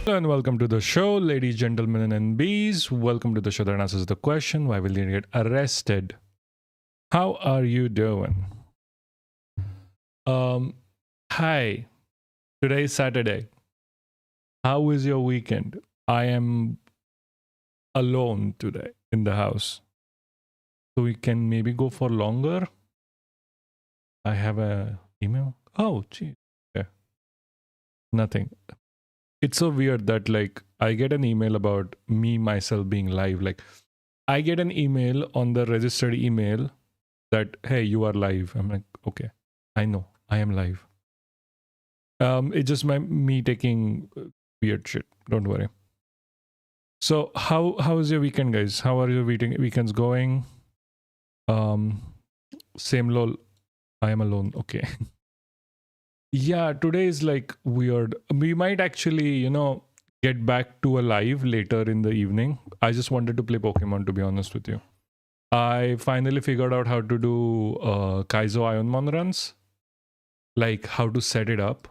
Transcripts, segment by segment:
Hello and welcome to the show, ladies, gentlemen, and bees. Welcome to the show that answers the question, why will they get arrested? How are you doing? Hi. Today is Saturday. How is your weekend? I am alone today in the house. So we can maybe go for longer. I have a email. Oh, gee. Okay. Nothing. It's so weird that like I get an email about me myself being live. Like I get an email on the registered email that, hey, you are live. I'm like, okay, I know I am live. It's just me taking weird shit. Don't worry. So how is your weekend, guys? How are your weekends going? Same lol. I am alone. Okay. Yeah, today is like weird. We might actually, get back to a live later in the evening. I just wanted to play Pokemon, to be honest with you. I finally figured out how to do Kaizo Ionmon runs, like how to set it up.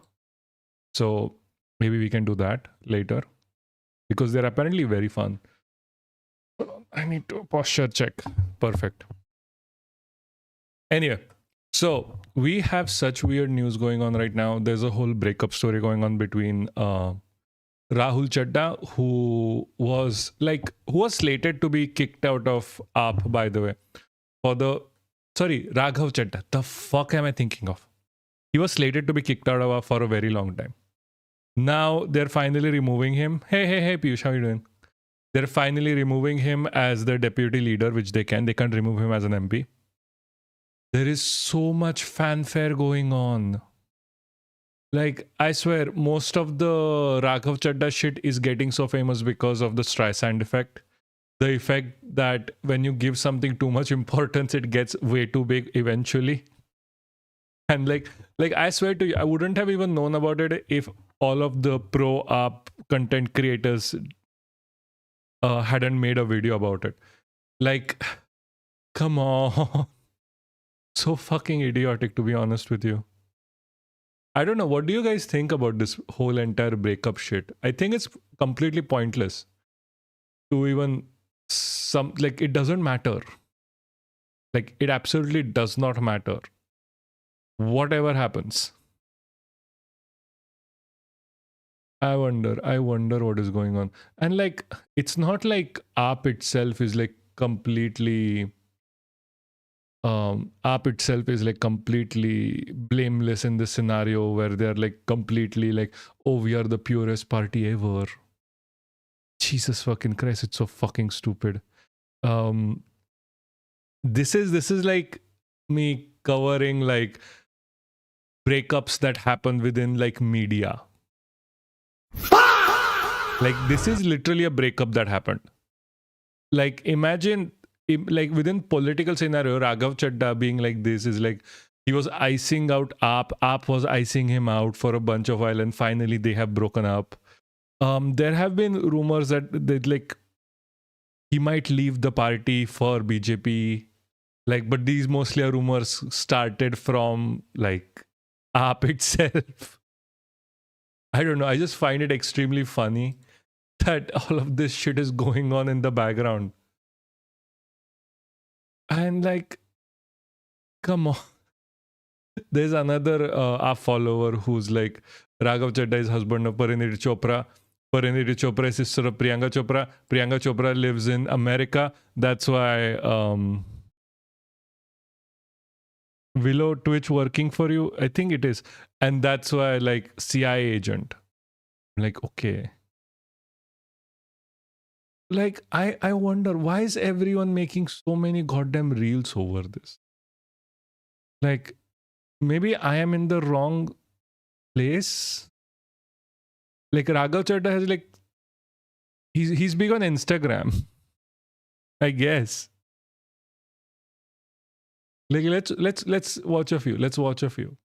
So maybe we can do that later because they're apparently very fun. I need to posture check. Perfect. Anyway. So we have such weird news going on right now. There's a whole breakup story going on between Rahul Chadha, who was slated to be kicked out of AAP, by the way. Raghav Chadha. The fuck am I thinking of? He was slated to be kicked out of AAP for a very long time. Now they're finally removing him. Hey, Piyush, how are you doing? They're finally removing him as the deputy leader, which they can. They can't remove him as an MP. There is so much fanfare going on. Like, I swear, most of the Raghav Chadha shit is getting so famous because of the Streisand effect. The effect that when you give something too much importance, it gets way too big eventually. And like I swear to you, I wouldn't have even known about it if all of the pro-AAP content creators hadn't made a video about it. Like, come on. So fucking idiotic, to be honest with you. I don't know. What do you guys think about this whole entire breakup shit? I think it's completely pointless to even it doesn't matter. Like, it absolutely does not matter. Whatever happens. I wonder what is going on. And like, it's not like AAP itself is like completely... AAP itself is like completely blameless in this scenario where they're like completely like, oh, we are the purest party ever. Jesus fucking Christ, it's so fucking stupid. This is like me covering like breakups that happen within like media. Like, this is literally a breakup that happened. Like, imagine, like, within political scenario, Raghav Chadha being like this is like, he was icing out AAP. AAP was icing him out for a bunch of while, and finally they have broken up. There have been rumors that like he might leave the party for BJP. Like, but these mostly are rumors started from like AAP itself. I don't know. I just find it extremely funny that all of this shit is going on in the background. And like, come on. There's another AAP follower who's like, Raghav Chadha is husband of Pariniti Chopra. Pariniti Chopra is sister of Priyanka Chopra. Priyanka Chopra lives in America. That's why Willow Twitch working for you. I think it is. And that's why like CIA agent. Like, okay. Like, I wonder, why is everyone making so many goddamn reels over this? Like, maybe I am in the wrong place. Like, Raghav Chadha has like, he's big on Instagram, I guess. Like, let's watch a few. Let's watch a few.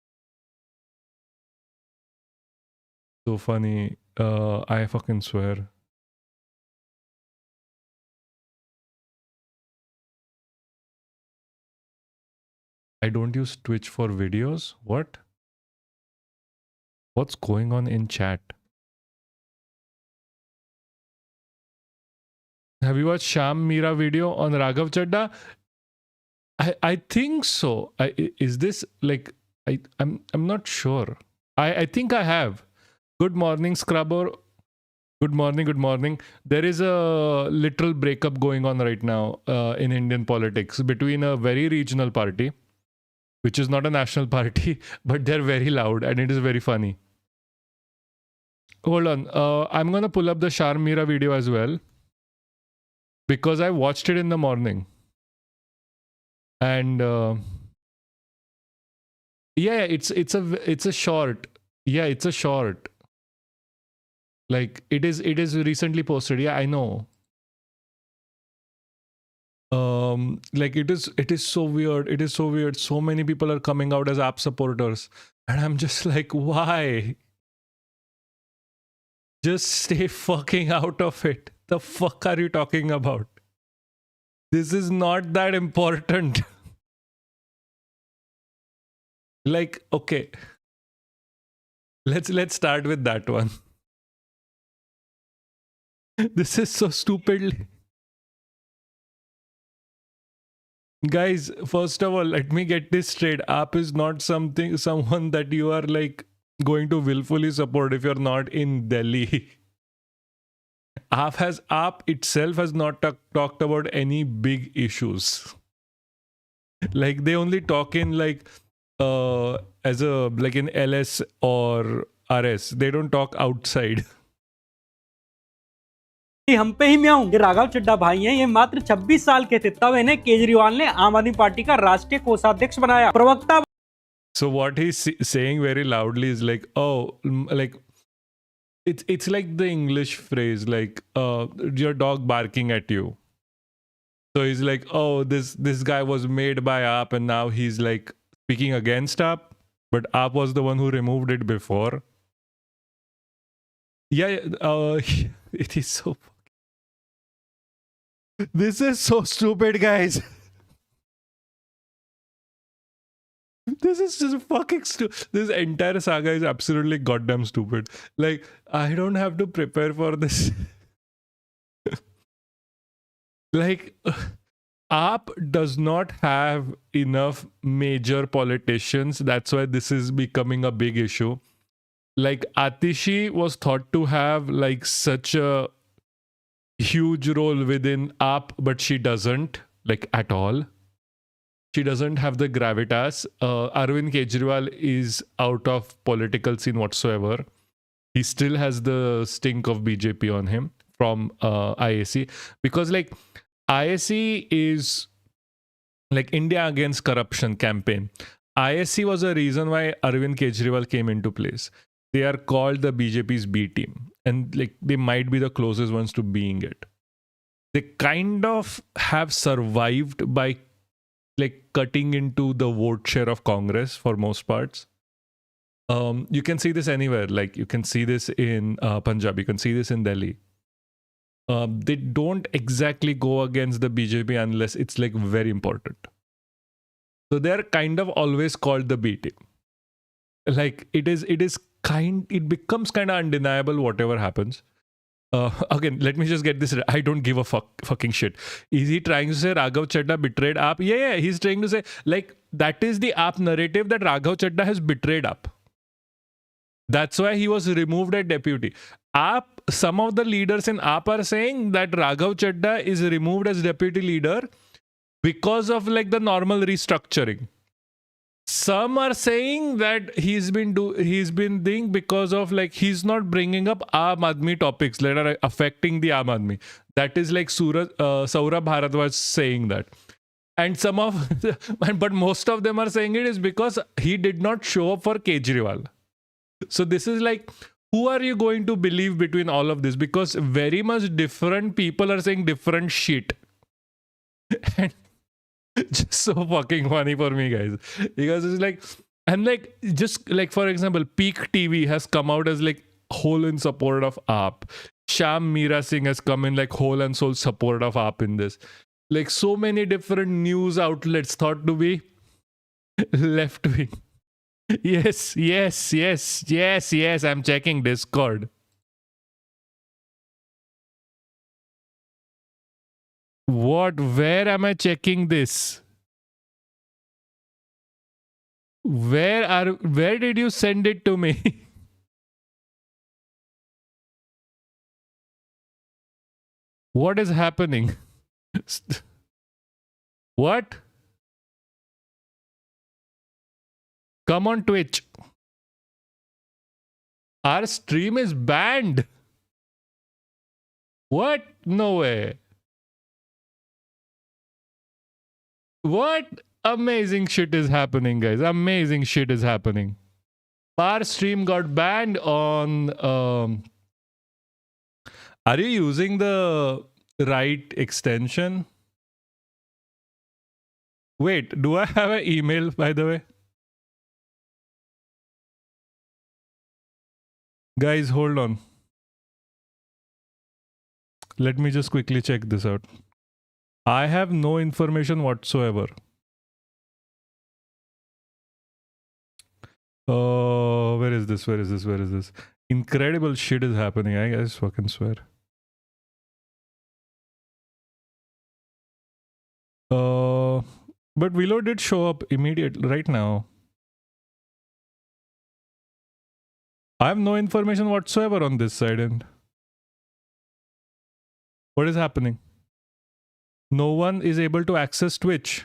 So funny. I fucking swear. I don't use Twitch for videos. What? What's going on in chat? Have you watched Sham Mira video on Raghav Chadha? I think so. Is this like I'm not sure. I think I have. Good morning, Scrubber. Good morning, good morning. There is a literal breakup going on right now in Indian politics between a very regional party, which is not a national party, but they're very loud and it is very funny. Hold on. I'm going to pull up the Sharmira video as well because I watched it in the morning. And yeah, it's a short. Yeah, it's a short. Like it is recently posted. Yeah, I know. Like it is so weird. It is so weird. So many people are coming out as AAP supporters. And I'm just like, why? Just stay fucking out of it. The fuck are you talking about? This is not that important. Like, okay. Let's start with that one. This is so stupid. Guys, first of all, let me get this straight. AAP is not someone that you are like going to willfully support if you're not in Delhi. AAP itself has not talked about any big issues. Like they only talk in like as a like in LS or RS. They don't talk outside. हम पे ही मैं हूं। ये राघव चड्ढा भाई हैं, ये मात्र 26 साल के थे तब इन्हें केजरीवाल ने आम आदमी पार्टी का राष्ट्रीय कोषाध्यक्ष बनाया। प्रवक्ता So what he's saying very loudly is like, oh, like it's like the English phrase like your dog barking at you. So he's like, oh, this guy was made by AAP and now he's like speaking against AAP, but AAP was the one who removed it before. Yeah, it is so. This is so stupid, guys. This is just fucking stupid. This entire saga is absolutely goddamn stupid. Like, I don't have to prepare for this. Like, AAP does not have enough major politicians. That's why this is becoming a big issue. Like, Atishi was thought to have like such a huge role within AAP, but she doesn't, like at all. She doesn't have the gravitas. Arvind Kejriwal is out of political scene whatsoever. He still has the stink of BJP on him from IAC, because like IAC is like India Against Corruption campaign. IAC was a reason why Arvind Kejriwal came into place. They are called the BJP's B team. and like they might be the closest ones to being it. They kind of have survived by like cutting into the vote share of Congress for most parts. You can see this anywhere. Like you can see this in Punjab. You can see this in Delhi. They don't exactly go against the BJP unless it's like very important. So they're kind of always called the B team. Like it becomes kind of undeniable whatever happens. Again, let me just get this right. I don't give a fucking shit. Is he trying to say Raghav Chadha betrayed AAP? Yeah, he's trying to say like that is the AAP narrative that Raghav Chadha has betrayed AAP. That's why he was removed as deputy. AAP, some of the leaders in AAP are saying that Raghav Chadha is removed as deputy leader because of like the normal restructuring. Some are saying that he's been doing because of like he's not bringing up Aam Aadmi topics that are affecting the Aam Aadmi. That is like Saurabh Bharat was saying that. And but most of them are saying it is because he did not show up for Kejriwal. So this is like, who are you going to believe between all of this? Because very much different people are saying different shit. And just so fucking funny for me, guys. Because it's like, and like, just like, for example, Peak TV has come out as like whole in support of AAP. Sham Meera Singh has come in like whole and soul support of AAP in this. Like so many different news outlets thought to be left wing. Yes, I'm checking Discord. What? Where am I checking this? Where did you send it to me? What is happening? What? Come on Twitch. Our stream is banned. What? No way. What? Amazing shit is happening, guys. Amazing shit is happening. Our stream got banned on... Are you using the right extension? Wait, do I have an email, by the way? Guys, hold on. Let me just quickly check this out. I have no information whatsoever. Where is this? Incredible shit is happening. I guess fucking swear. But Willow did show up immediately right now. I have no information whatsoever on this side. And what is happening? No one is able to access Twitch.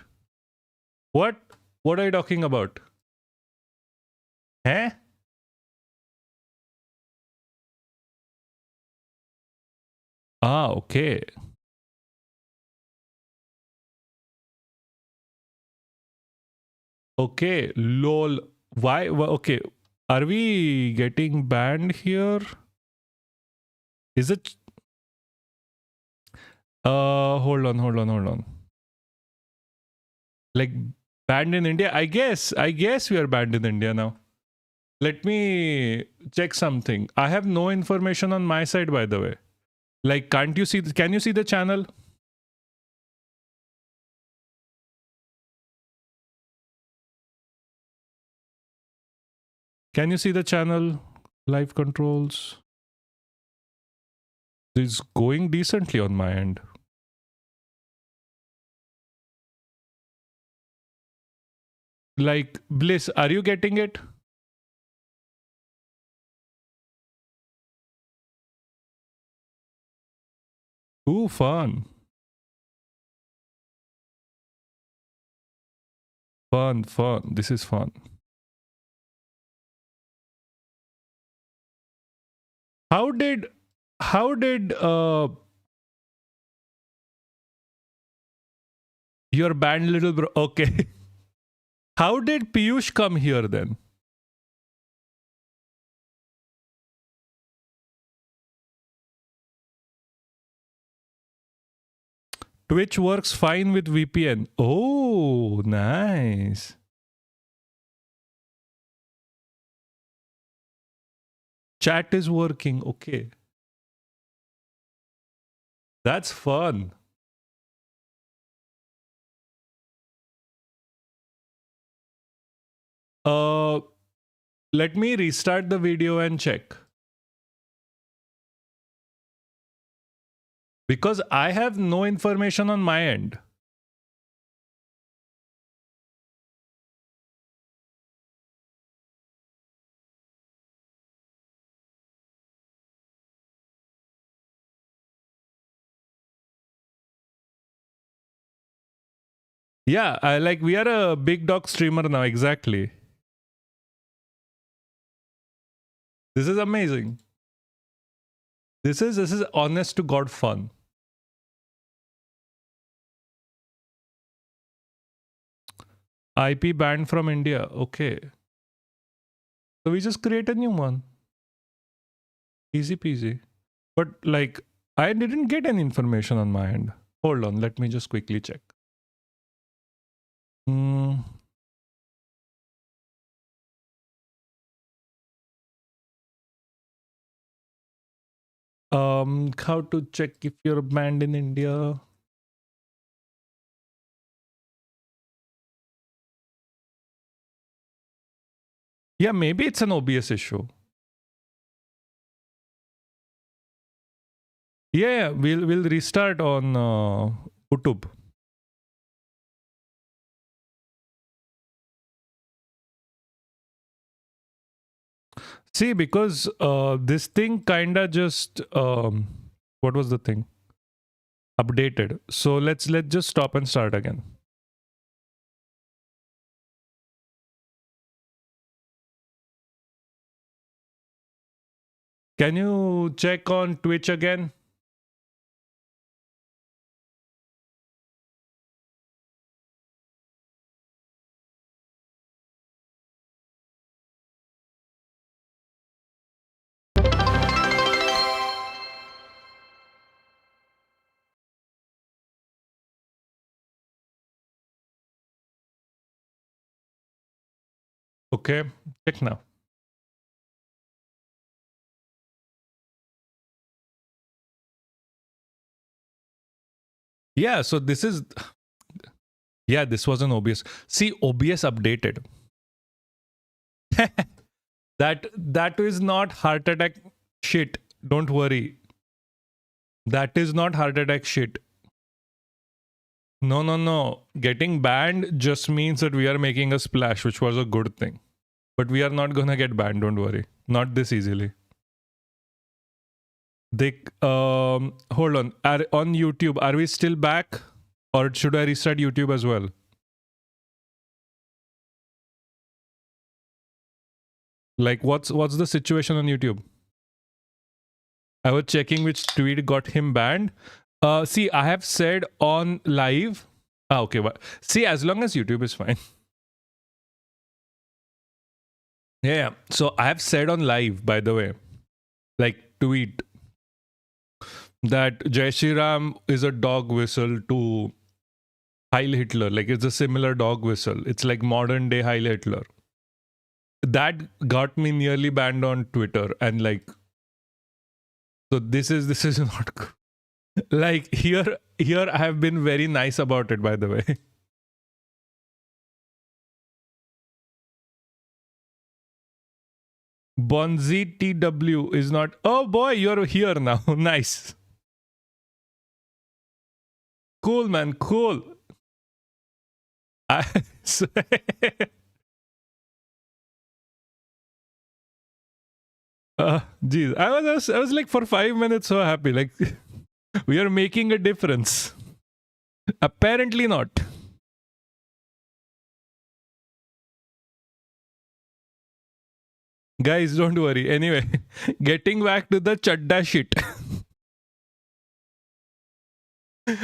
What? What are you talking about? Huh? Ah, okay. Okay, lol. Why? Okay. Are we getting banned here? Is it? Hold on. Like banned in India? I guess we are banned in India now. Let me check something. I have no information on my side, by the way. Like, can't you see? Can you see the channel? Can you see the channel? Live controls. It's going decently on my end. Like, Bliss, are you getting it? Ooh, fun. Fun. This is fun. How did your band little bro? Okay. How did Piyush come here then? Twitch works fine with VPN. Oh, nice. Chat is working. Okay. That's fun. Let me restart the video and check. Because I have no information on my end. Yeah, we are a big dog streamer now, exactly. This is amazing. This is honest to God fun. IP banned from India. Okay. So we just create a new one. Easy peasy. But like, I didn't get any information on my end. Hold on, let me just quickly check. How to check if you're banned in India? Yeah, maybe it's an OBS issue. Yeah, we'll restart on YouTube. See, because this thing kinda just what was the thing? Updated. So let's just stop and start again. Can you check on Twitch again? Okay, check now. Yeah, so this is this was an OBS. See, OBS updated. that is not heart attack shit. Don't worry. That is not heart attack shit. No. Getting banned just means that we are making a splash, which was a good thing. But we are not gonna get banned, don't worry. Not this easily. Hold on. On YouTube, are we still back? Or should I restart YouTube as well? Like, what's the situation on YouTube? I was checking which tweet got him banned. See, I have said on live. Okay, but see, as long as YouTube is fine. Yeah. So I have said on live, by the way, like tweet that Jai Shri Ram is a dog whistle to Heil Hitler. Like it's a similar dog whistle. It's like modern day Heil Hitler. That got me nearly banned on Twitter, and like, so this is not good. Like here I have been very nice about it, by the way. Bonzi TW is not. Oh boy, you're here now. Nice. Cool, man. Cool. Geez, I was like for 5 minutes so happy. Like we are making a difference. Apparently not. Guys, don't worry. Anyway, getting back to the Chadha shit.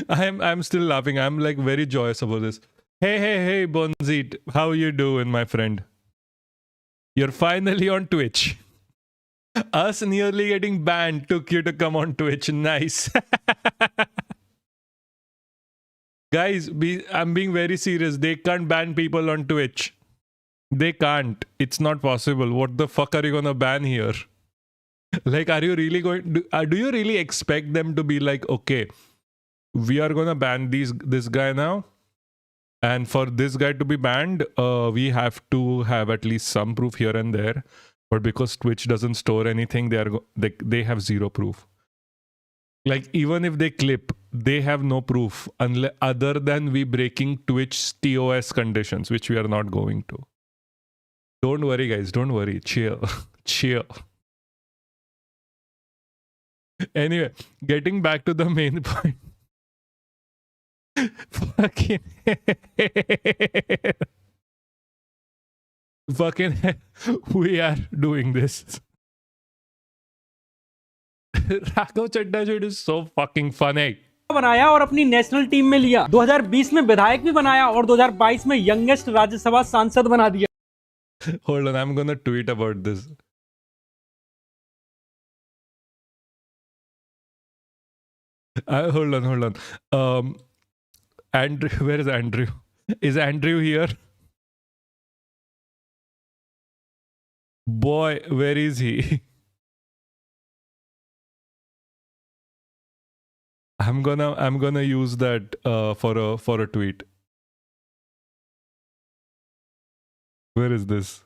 I'm still laughing. I'm like very joyous about this. Hey, Bonzit. How you doing, my friend? You're finally on Twitch. Us nearly getting banned took you to come on Twitch. Nice. Guys, I'm being very serious. They can't ban people on Twitch. They can't. It's not possible. What the fuck are you gonna ban here? Like, are you really going? Do you really expect them to be like, okay, we are gonna ban this guy now, and for this guy to be banned, we have to have at least some proof here and there. But because Twitch doesn't store anything, they have zero proof. Like, even if they clip, they have no proof unless other than we breaking Twitch TOS conditions, which we are not going to. Don't worry, guys. Don't worry. Chill. Chill. Anyway, getting back to the main point. Fucking fucking we are doing this. Raghav Chadha shit is so fucking funny. बनाया और अपनी national team में लिया। 2020 में विधायक भी बनाया और 2022 में यंगेस्ट राज्यसभा सांसद बना दिया। Hold on, I'm gonna tweet about this. Hold on. Andrew, where is Andrew? Is Andrew here? Boy, where is he? I'm gonna use that for a tweet. Where is this?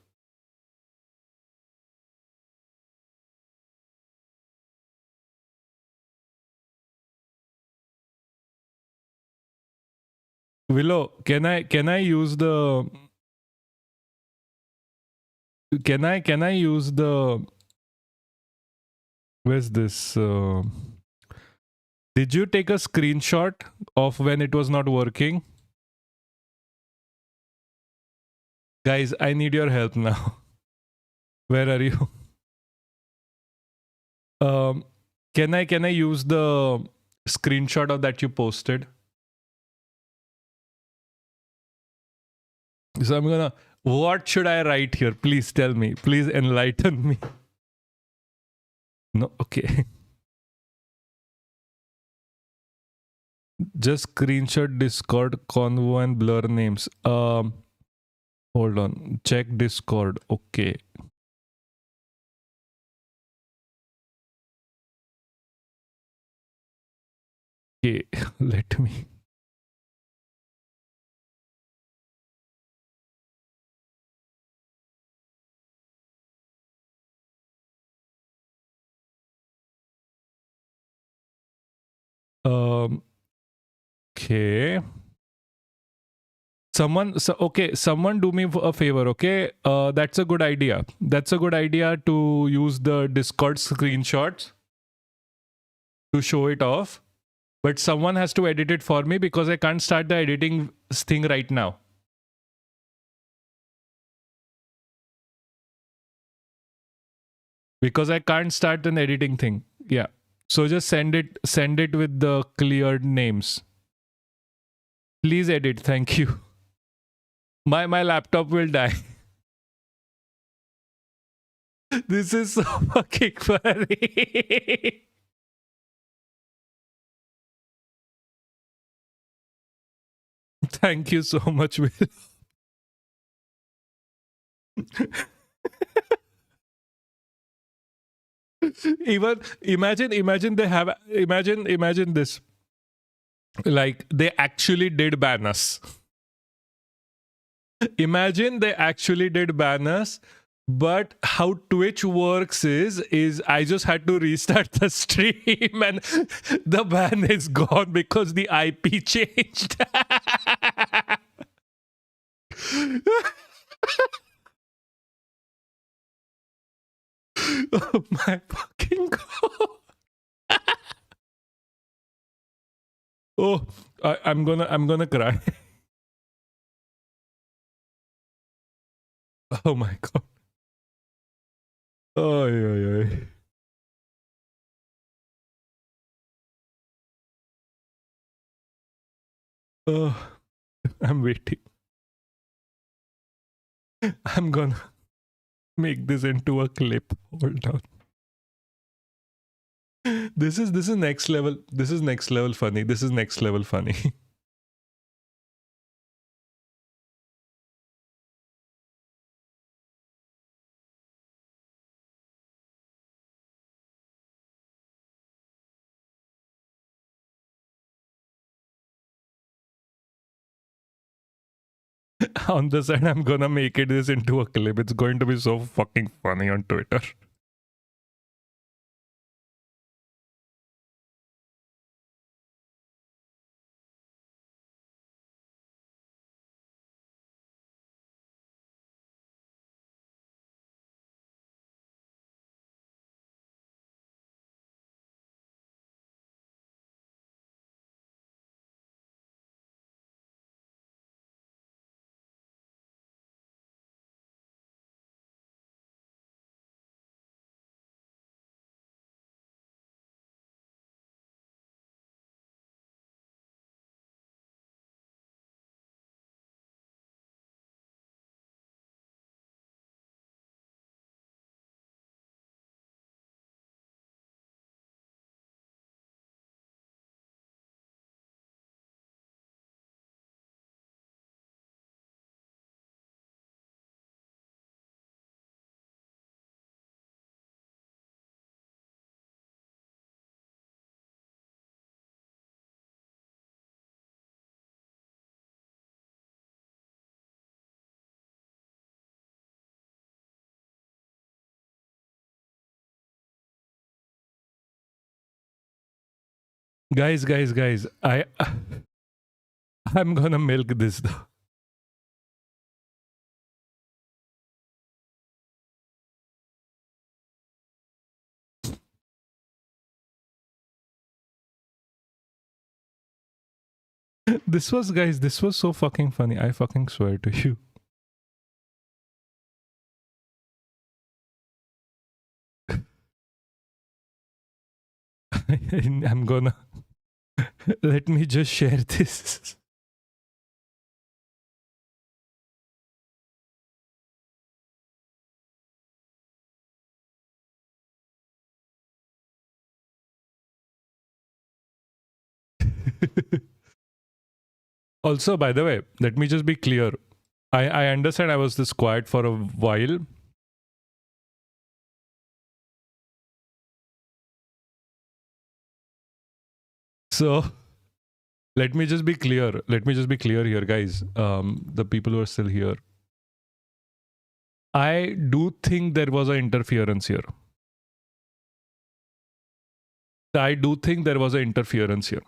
Willow, can I use the can I use the where's this did you take a screenshot of when it was not working? Guys, I need your help now. Where are you? Can I use the screenshot of that you posted? So I'm gonna, what should I write here? Please tell me. Please enlighten me. No, okay. Just screenshot Discord, convo and blur names. Hold on. Check Discord. Okay. Okay, let me. Okay. Someone do me a favor, okay? That's a good idea. That's a good idea to use the Discord screenshots to show it off. But someone has to edit it for me because I can't start the editing thing right now. Because I can't start an editing thing. Yeah. So just send it with the cleared names. Please edit. Thank you. My laptop will die. This is so fucking funny. Thank you so much, Will. Even imagine this. Like, they actually did ban us. Imagine they actually did ban us, but how Twitch works is I just had to restart the stream and the ban is gone because the IP changed. Oh my fucking god. Oh, I'm gonna cry. Oh my god. Oh yeah. Oh, I'm waiting. I'm gonna make this into a clip. Hold on. This is next level. This is next level funny. This is next level funny. On the side, I'm gonna make this into a clip. It's going to be so fucking funny on Twitter. Guys, I'm gonna milk this though. This was so fucking funny. I fucking swear to you. I'm gonna let me just share this. Also, by the way, let me just be clear. I understand I was this quiet for a while. So let me just be clear. Let me just be clear here, guys. The people who are still here. I do think there was an interference here. I do think there was an interference here.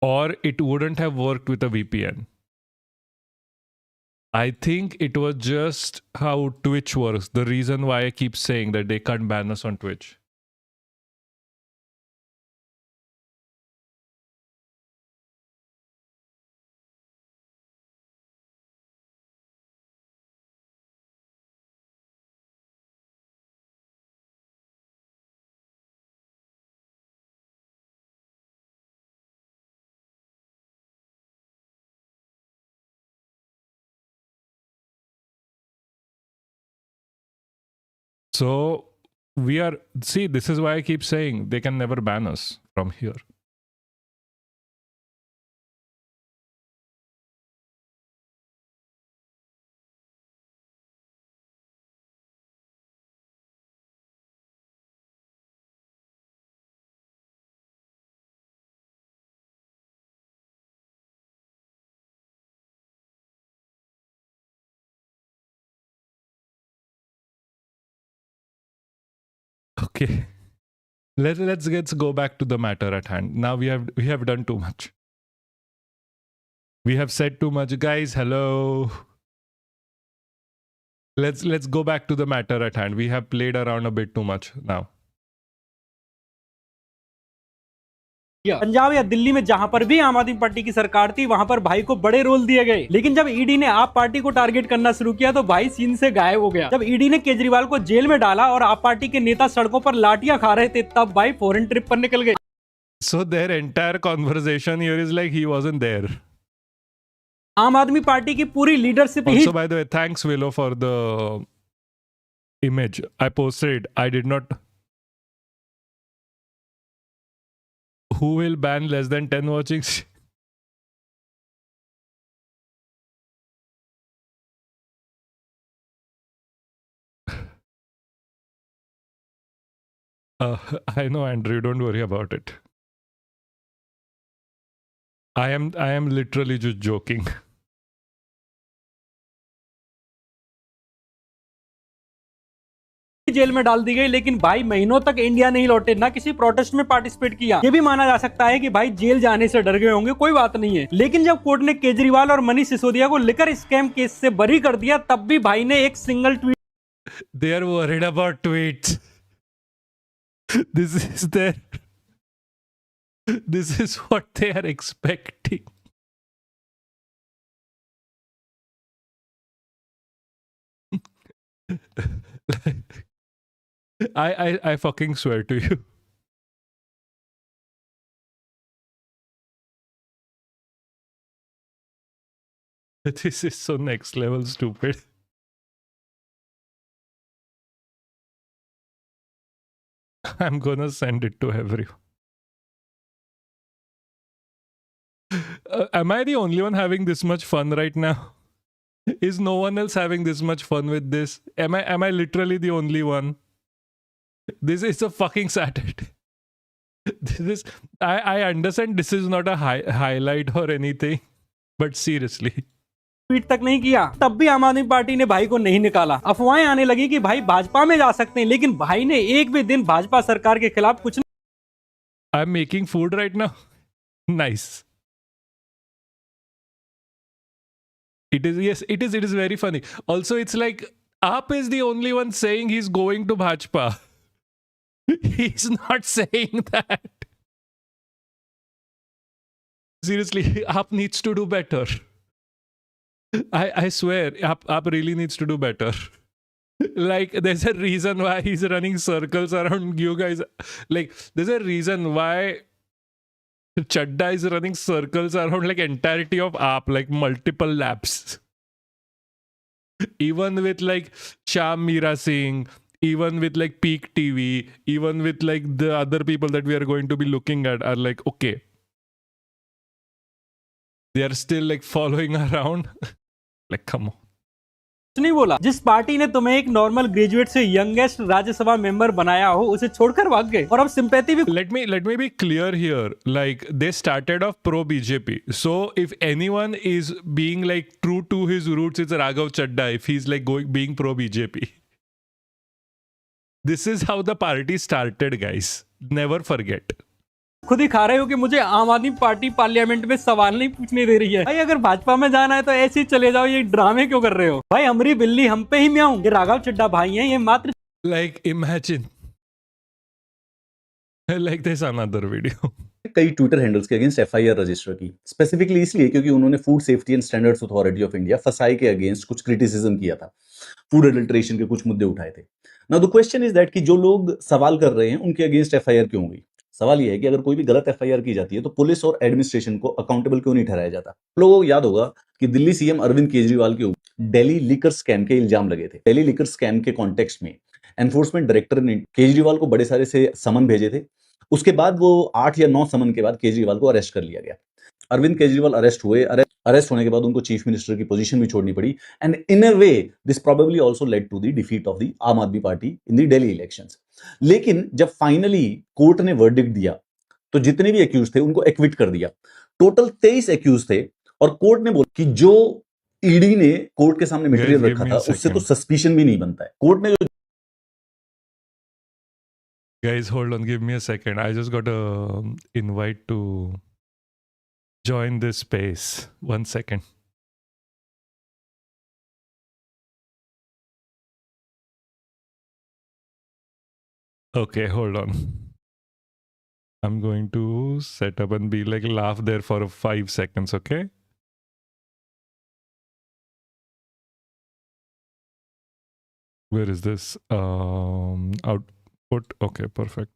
Or it wouldn't have worked with a VPN. I think it was just how Twitch works. The reason why I keep saying that they can't ban us on Twitch. So we are, see, this is why I keep saying they can never ban us from here. Okay. Let's go back to the matter at hand. Now we have done too much. We have said too much, guys. Hello. Let's go back to the matter at hand. We have played around a bit too much now. Punjab या दिल्ली में जहां पर भी आम Aadmi party की सरकार थी वहां पर भाई को बड़े रोल दिए गए, लेकिन जब ईडी ने आप पार्टी को टारगेट करना शुरू किया तो भाई सीन से गायब हो गया। जब ईडी ने केजरीवाल को जेल में डाला और आप पार्टी के नेता सड़कों पर लाठियां खा रहे थे तब भाई फॉरेन ट्रिप पर निकल गए। So their entire conversation here is like he wasn't there. आम आदमी पार्टी की पूरी leadership Also, by the way, thanks Willow for the image. I posted. I did not. Who will ban less than 10 watchings? I know, Andrew. Don't worry about it. I am literally just joking. Jail में डाल दी गई, लेकिन भाई महीनों तक India नहीं लौटे, ना किसी प्रोटेस्ट में पार्टिसिपेट किया। ये भी माना जा सकता है कि भाई जेल जाने से डर गए होंगे, कोई बात नहीं है। लेकिन जब कोर्ट ने केजरीवाल और मनीष सिसोदिया को लिकर स्कैम केस से बरी कर दिया, तब भी भाई ने एक single tweet They are worried about tweets. This is their. This is what they are expecting. I fucking swear to you. This is so next level stupid. I'm gonna send it to everyone. Am I the only one having this much fun right now? Is no one else having this much fun with this? Am I literally the only one? This is a fucking Saturday. This is I understand this is not a highlight or anything, but seriously. Tweet तक नहीं किया, तब भी आम Aadmi party ने भाई को नहीं निकाला। अफवाहें आने लगी कि भाई भाजपा में जा सकते हैं, लेकिन भाई ने एक भी दिन भाजपा सरकार के खिलाफ कुछ नहीं। I'm making food right now. Nice. It is, yes, it is very funny. Also, it's like AAP is the only one saying he's going to Bhajpa. He's not saying that. Seriously, AAP needs to do better. I swear, AAP really needs to do better. Like, there's a reason why he's running circles around you guys. Like, there's a reason why Chadha is running circles around like entirety of AAP, like multiple laps. Even with like Sham Meera Singh, even with like Peak TV, even with like the other people that we are going to be looking at are like, okay. They are still like following around. Like, come on. नहीं बोला। जिस party ने तुम्हें एक normal graduate से youngest Rajya Sabha member बनाया हो, उसे छोड़कर भाग गए और अब सिंपैथी भी। Let me be clear here. Like, they started off pro BJP. So if anyone is being like true to his roots, it's Raghav Chadha. If he's like being pro BJP. This is how the party started, guys. Never forget. खुद ही खा रहे हो कि मुझे आम Aadmi party parliament में सवाल नहीं पूछने दे रही है। भाई अगर भाजपा में जाना है तो ऐसे ही चले जाओ, ये ड्रामे क्यों कर रहे हो? भाई हमारी बिल्ली हम पे ही म्याऊं। ये राघव चड्ढा भाई हैं, ये मात्र like imagine like this another video. कई ट्विटर हैंडल्स के अगेंस्ट एफआईआर रजिस्टर की, स्पेसिफिकली इसलिए क्योंकि उन्होंने food safety and standards authority of India फसाई के अगेंस्ट कुछ क्रिटिसिज्म किया था, फूड एडल्ट्रेशन के कुछ मुद्दे उठाए थे। Now the question is that कि जो लोग सवाल कर रहे हैं उनके अगेंस्ट एफआईआर क्यों हुई? सवाल यह है कि अगर कोई भी गलत एफआईआर की जाती है तो पुलिस और एडमिनिस्ट्रेशन को अकाउंटेबल क्यों नहीं ठहराया जाता? लोगों को याद होगा कि दिल्ली सीएम अरविंद केजरीवाल के ऊपर दिल्ली लिकर स्कैम के इल्जाम लगे थे। दिल्ली लिकर स्कैम के कॉन्टेक्स्ट में एनफोर्समेंट डायरेक्टर ने केजरीवाल को बड़े सारे से समन भेजे थे। उसके बाद वो 8 या 9 समन के बाद केजरीवाल को अरेस्ट कर लिया गया। अरविंद केजरीवाल अरेस्ट हुए। अरेस्ट होने के बाद उनको चीफ मिनिस्टर की पोजीशन भी छोड़नी पड़ी, and in a way this probably also led to the defeat of the Aam Aadmi Party in the Delhi elections. लेकिन जब फाइनली कोर्ट ने वर्डिक्ट दिया तो जितने भी एक्यूज थे उनको एक्विट कर दिया। टोटल 23 एक्यूज थे और कोर्ट ने बोला कि जो ईडी ने कोर्ट के सामने मटेरियल रखा था उससे तो सस्पिशन भी नहीं बनता है। कोर्ट ने Guys, hold on, give me a second. I just got a invite to join this space. 1 second. Okay, hold on. I'm going to set up and be like laugh there for 5 seconds, okay? Where is this? Output. Okay, perfect.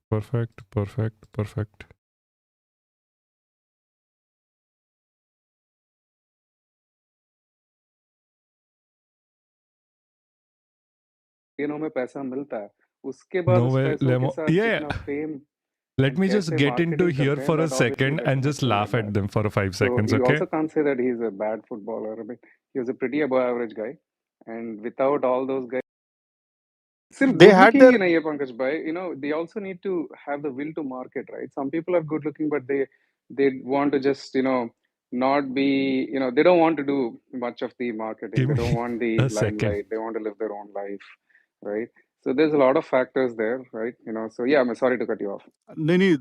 में पैसा मिलता है, उसके बाद No उस way, पैसों के साथ yeah. कितना fame. Let me just get into here for a second and just laugh at them for 5 seconds, so you okay? also can't say that he's a bad footballer. I mean, he was a pretty above average guy, and without all those guys, still They good had looking their- in Papaksh bhai. You know, they also need to have the will to market, right? Some people are good looking, but they want to just not be, they don't want to do much of the marketing. Give They me don't want the a second. limelight. They want to live their own life, right? So there's a lot of factors there, right? So yeah, I'm sorry to cut you off. नहीं,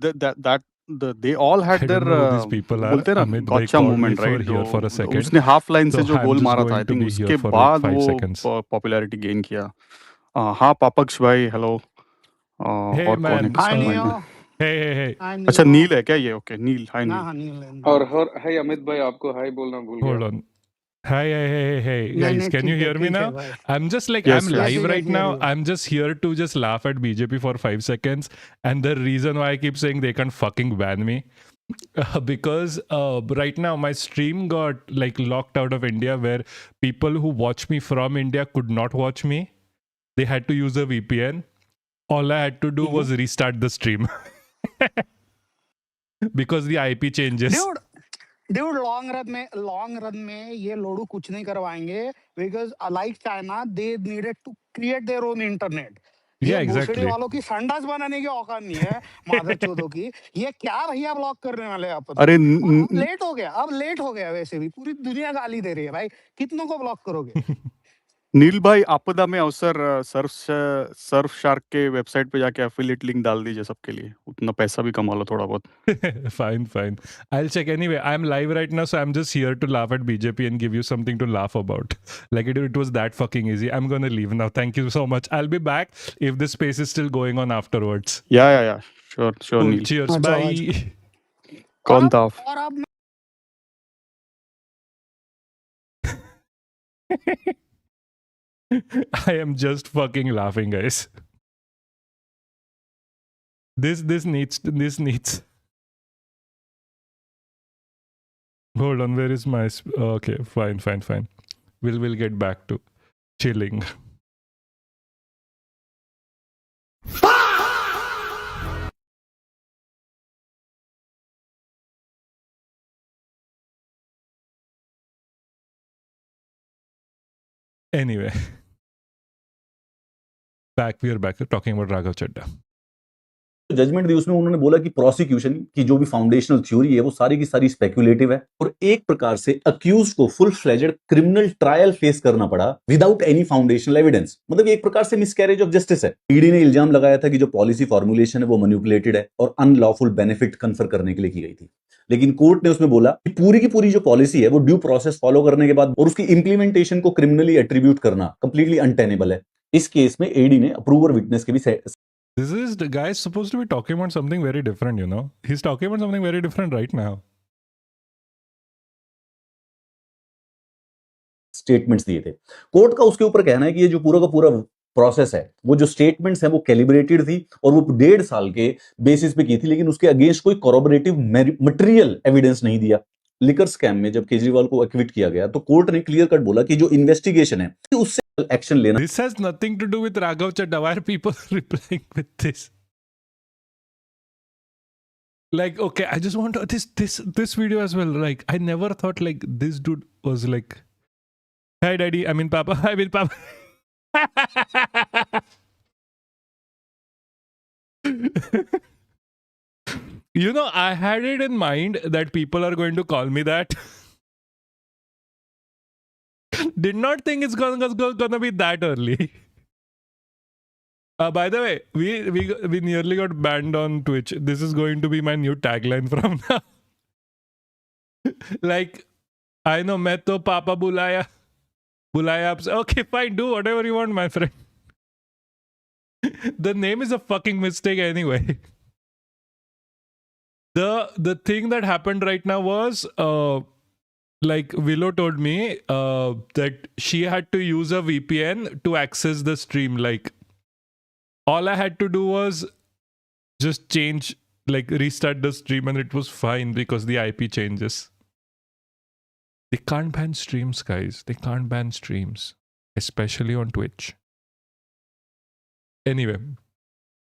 they all had I their don't know who these people are. बोलते हैं ना Amit bhai gotcha called me moment, for right? here for a जो second. उसने half line से So जो I'm goal just मारा था, going I to think be here उसके for like बाद 5 वो seconds. पॉपुलैरिटी गेन किया. हाँ पापक्ष भाई, हेलो. Hey और कौन है man. किसका Hi माइंड है? Neo. Hey, hey, hey. Hi अच्छा Neo. नील है क्या ये? ओके नील, हाय नील. हाँ नील है, और नील. हाय अमित भाई, आपको हाय बोलना भूल Hold गया. on. Hey, hey, hey, hey, hey, नहीं guys, नहीं can you hear me ठीक है now? भाई. I'm just like, Yes, I'm yes. live Yes, right yes, now. yes. I'm just here to just laugh at BJP for 5 seconds. And the reason why I keep saying they can't fucking ban me, because right now my stream got like locked out of India, where people who watch me from India could not watch me. They had to use a VPN. All I had to do was restart the stream. Because the IP changes. Dude, long run में ये लोडू कुछ नहीं करवाएंगे, because like China, they needed to create their own internet. ये Yeah, भोसड़ी exactly. वालों की संडास बनाने की औकात नहीं है, मादर चोदों की. ये क्या भैया ब्लॉक करने वाले हैं अपन अरे को? और अब लेट हो गया वैसे भी. पूरी दुनिया गाली दे रही है भाई. कितनों को ब्लॉक करोगे? नील भाई, आपदा में अवसर सर्फ शार्क के वेबसाइट पे जाके एफिलिएट लिंक डाल दीजिए सबके लिए, उतना पैसा भी कमा लो थोड़ा बहुत. Fine. I'll check anyway. I'm live right now, so I'm just here to laugh at BJP and give you something to laugh about. Like it was that fucking easy. I'm gonna leave now. Thank you so much. I'll be back if this space is still going on afterwards. या sure Cool. नील. Cheers. अच्छा, Bye. कौन था आप? और अब I am just fucking laughing, guys. This needs. Hold on, where is my? Okay, fine. We'll get back to chilling. Anyway, we are back talking about Raghav Chadha. Judgment दी उसमें उन्होंने बोला कि प्रोसिक्यूशन की जो भी फाउंडेशनल थ्योरी है वो सारी की सारी स्पेक्युलेटिव है और एक प्रकार से अक्यूज को full fledged criminal trial face करना पड़ा विदाउट एनी फाउंडेशनल एविडेंस. मतलब एक प्रकार से मिसकैरेज ऑफ जस्टिस है. ईडी ने इल्जाम लगाया था कि जो पॉलिसी फॉर्मुलेशन है वो मैनिपुलेटेड है और अनलॉफुल बेनिफिट कन्फर करने के लिए की गई थी. लेकिन कोर्ट ने उसमें बोला कि पूरी की पूरी जो पॉलिसी है वो ड्यू प्रोसेस फॉलो करने के बाद और उसकी इंप्लीमेंटेशन को क्रिमिनली एट्रीब्यूट करना कंप्लीटली अनटेनेबल है. इस केस में ईडी ने अप्रूवर विटनेस के भी This is the guy is supposed to be talking about something very different, you know. He's talking about something very different right now. Statements दिए थे. Court का उसके ऊपर कहना है कि ये जो पूरा का पूरा प्रोसेस है वो जो स्टेटमेंट्स है वो कैलिब्रेटेड थी और वो 1.5 साल के बेसिस पे की थी, लेकिन उसके अगेंस्ट कोई कॉरोबोरेटिव मटेरियल एविडेंस नहीं दिया. लिकर स्कैम में जब केजरीवाल को एक्विट किया गया तो कोर्ट ने क्लियर कट बोला कि जो इन्वेस्टिगेशन है उससे एक्शन लेना. This has nothing to do with Raghav Chadha. Why are people replying with this? Like, okay, I just want this video as well. Like, I never thought like this dude was like, "Hi, daddy. I mean, Papa. I mean, Papa." You know, I had it in mind that people are going to call me that. Did not think it's gonna be that early. By the way, we nearly got banned on Twitch. This is going to be my new tagline from now. Like, I know, मैं तो पापा बुलाया आपसे. Okay, fine, do whatever you want, my friend. The name is a fucking mistake anyway. The thing that happened right now was like Willow told me that she had to use a VPN to access the stream. Like, all I had to do was just change, like restart the stream, and it was fine because the IP changes. They can't ban streams, guys. They can't ban streams, especially on Twitch. Anyway,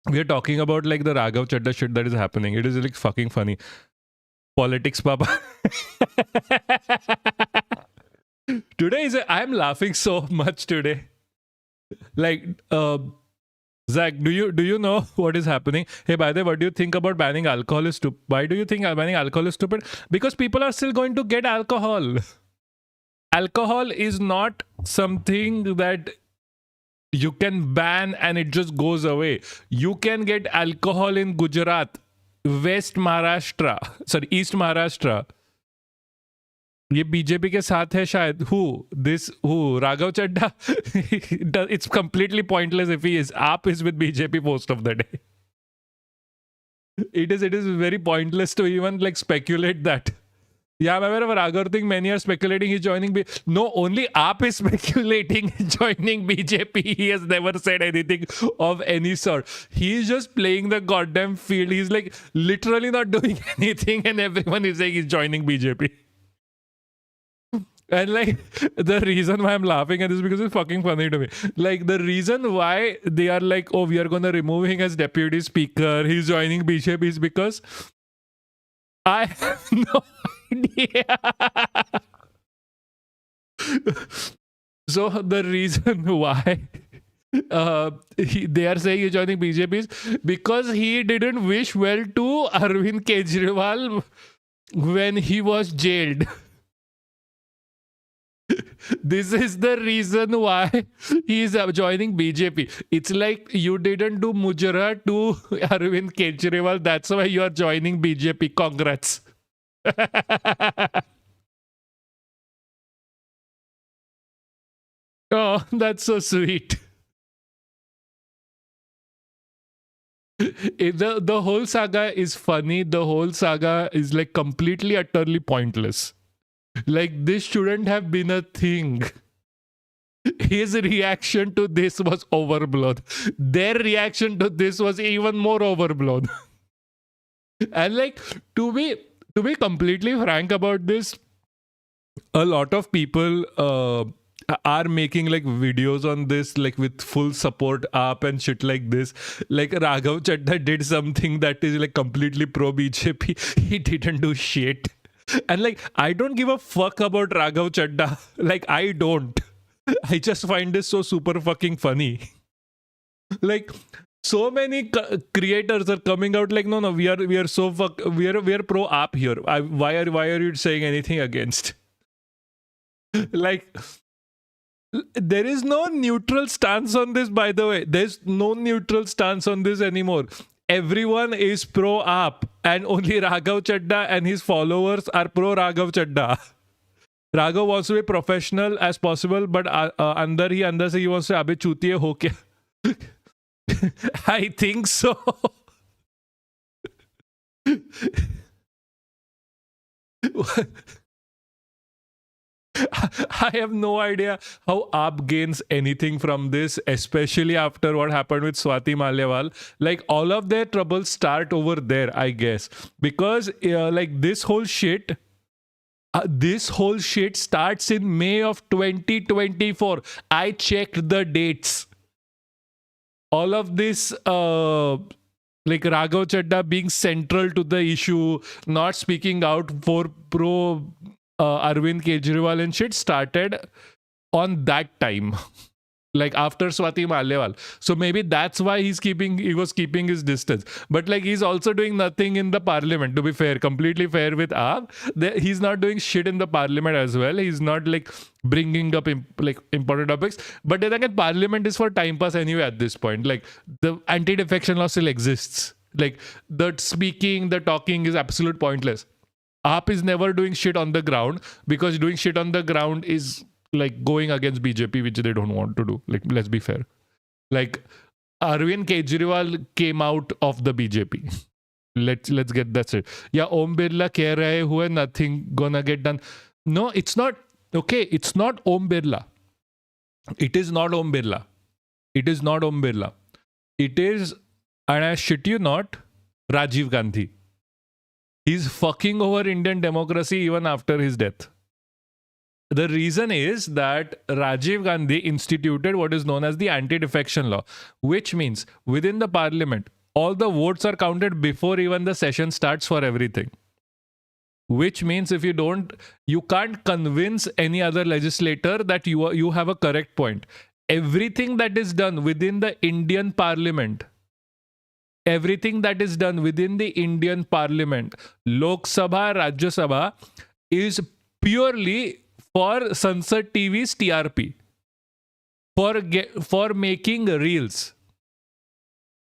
we are talking about like the Raghav Chadha shit that is happening. It is like fucking funny. Politics, Papa. Today I'm laughing so much today. Like, Zach, do you know what is happening? Hey, by the way, what do you think about banning alcohol is stupid? Why do you think banning alcohol is stupid? Because people are still going to get alcohol. Alcohol is not something that You can ban and it just goes away. You can get alcohol in Gujarat, West Maharashtra, sorry, East Maharashtra. ये BJP के साथ है शायद. Who? Raghav Chadha? It's completely pointless if he is. AAP is with BJP most of the day. It is very pointless to even like speculate that. Yeah, I'm aware of Raghav thing. Many are speculating he's joining. No, only AAP is speculating joining BJP. He has never said anything of any sort. He's just playing the goddamn field. He's like literally not doing anything, and everyone is saying he's joining BJP. And like the reason why I'm laughing at this is because it's fucking funny to me. Like the reason why they are like, oh, we are gonna remove him as deputy speaker, he's joining BJP, is because I have no idea. So the reason why they are saying he's joining BJP is because he didn't wish well to Arvind Kejriwal when he was jailed. This is the reason why he is joining BJP. It's like you didn't do Mujra to Arvind Kejriwal. That's why you are joining BJP. Congrats. Oh, that's so sweet. The whole saga is funny. The whole saga is like completely, utterly pointless. Like this shouldn't have been a thing. His reaction to this was overblown. Their reaction to this was even more overblown. And like to be completely frank about this, a lot of people are making like videos on this, like with full support up and shit like this. Like Raghav Chadha did something that is like completely pro BJP. He didn't do shit. And like, I don't give a fuck about Raghav Chadha. Like, I don't. I just find this so super fucking funny. Like, so many creators are coming out like, no, we are pro AAP here. Why are you saying anything against? Like, there is no neutral stance on this, by the way. There's no neutral stance on this anymore. Everyone is pro AAP, and only Raghav Chadha and his followers are pro Raghav Chadha. Raghav wants to be professional as possible, but अंदर से he wants to अबे चूतिए हो क्या? I think so. I have no idea how AAP gains anything from this, especially after what happened with Swati Maliwal. Like, all of their troubles start over there, I guess. Because, like, this whole shit starts in May of 2024. I checked the dates. All of this, like Raghav Chadha being central to the issue, not speaking out for pro Arvind Kejriwal and shit, started on that time, like after Swati Maliwal. So maybe that's why he was keeping his distance. But like, he's also doing nothing in the parliament, to be fair, completely fair with AAP. He's not doing shit in the parliament as well. He's not like bringing up important topics. But then again, parliament is for time pass anyway at this point. Like, the anti-defection law still exists. Like, the speaking, the talking is absolute pointless. AAP is never doing shit on the ground, because doing shit on the ground is like going against BJP, which they don't want to do. Like, let's be fair. Like, Arvind Kejriwal came out of the BJP. Let's get that straight. Yeah, Om Birla keh rahe hue, nothing gonna get done. No, it's not. Okay, it's not Om Birla. It is not Om Birla. It is not Om Birla. It is, and I shit you not, Rajiv Gandhi. He's fucking over Indian democracy even after his death. The reason is that Rajiv Gandhi instituted what is known as the anti-defection law, which means within the parliament, all the votes are counted before even the session starts for everything. Which means if you can't convince any other legislator that you have a correct point. Everything that is done within the Indian parliament, Lok Sabha, Rajya Sabha, is purely for Sansad TV's TRP. for making reels.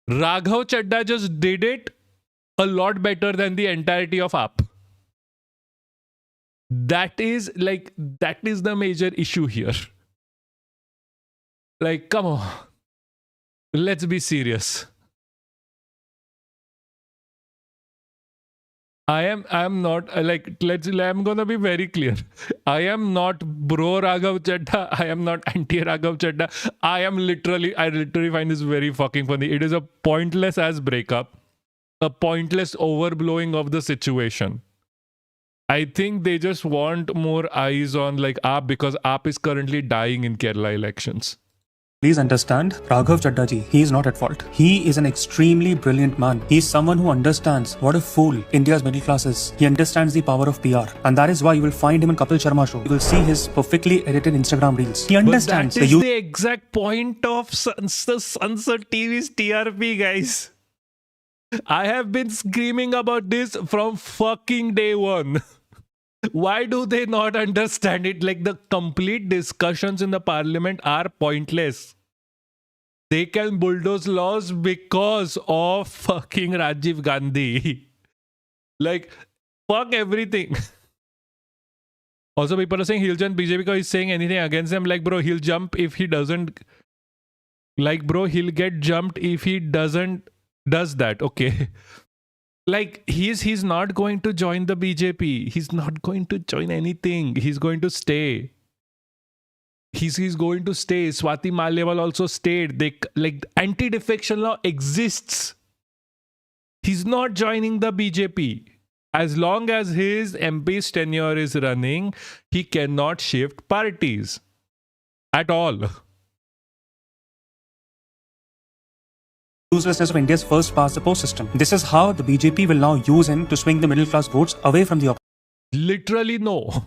Raghav Chadha just did it a lot better than the entirety of AAP. That is the major issue here. Like, come on. Let's be serious. I am not I'm gonna be very clear. I am not bro Raghav Chadha. I am not anti Raghav Chadha. I literally find this very fucking funny. It is a pointless ass breakup, a pointless overblowing of the situation. I think they just want more eyes on like AAP because AAP is currently dying in Kerala elections. Please understand, Raghav Chadha ji, he is not at fault. He is an extremely brilliant man. He is someone who understands what a fool India's middle class is. He understands the power of PR. And that is why you will find him in Kapil Sharma show. You will see his perfectly edited Instagram reels. He understands but that is the exact point of the Sunset TV's TRP, guys. I have been screaming about this from fucking day one. Why do they not understand it? Like, the complete discussions in the parliament are pointless. They can bulldoze laws because of fucking Rajiv Gandhi. Like, fuck everything. Also, people are saying he'll jump BJP because he's saying anything against them. Like, bro, he'll jump if he doesn't. Like, bro, he'll get jumped if he does that. Okay. Like, he's not going to join the BJP. He's not going to join anything. He's going to stay. He's going to stay. Swati Maliwal also stayed. Anti-defection law exists. He's not joining the BJP. As long as his MP's tenure is running, he cannot shift parties at all. uselessness of India's first past the post system. This is how the BJP will now use him to swing the middle class votes away from the opposition. Literally no.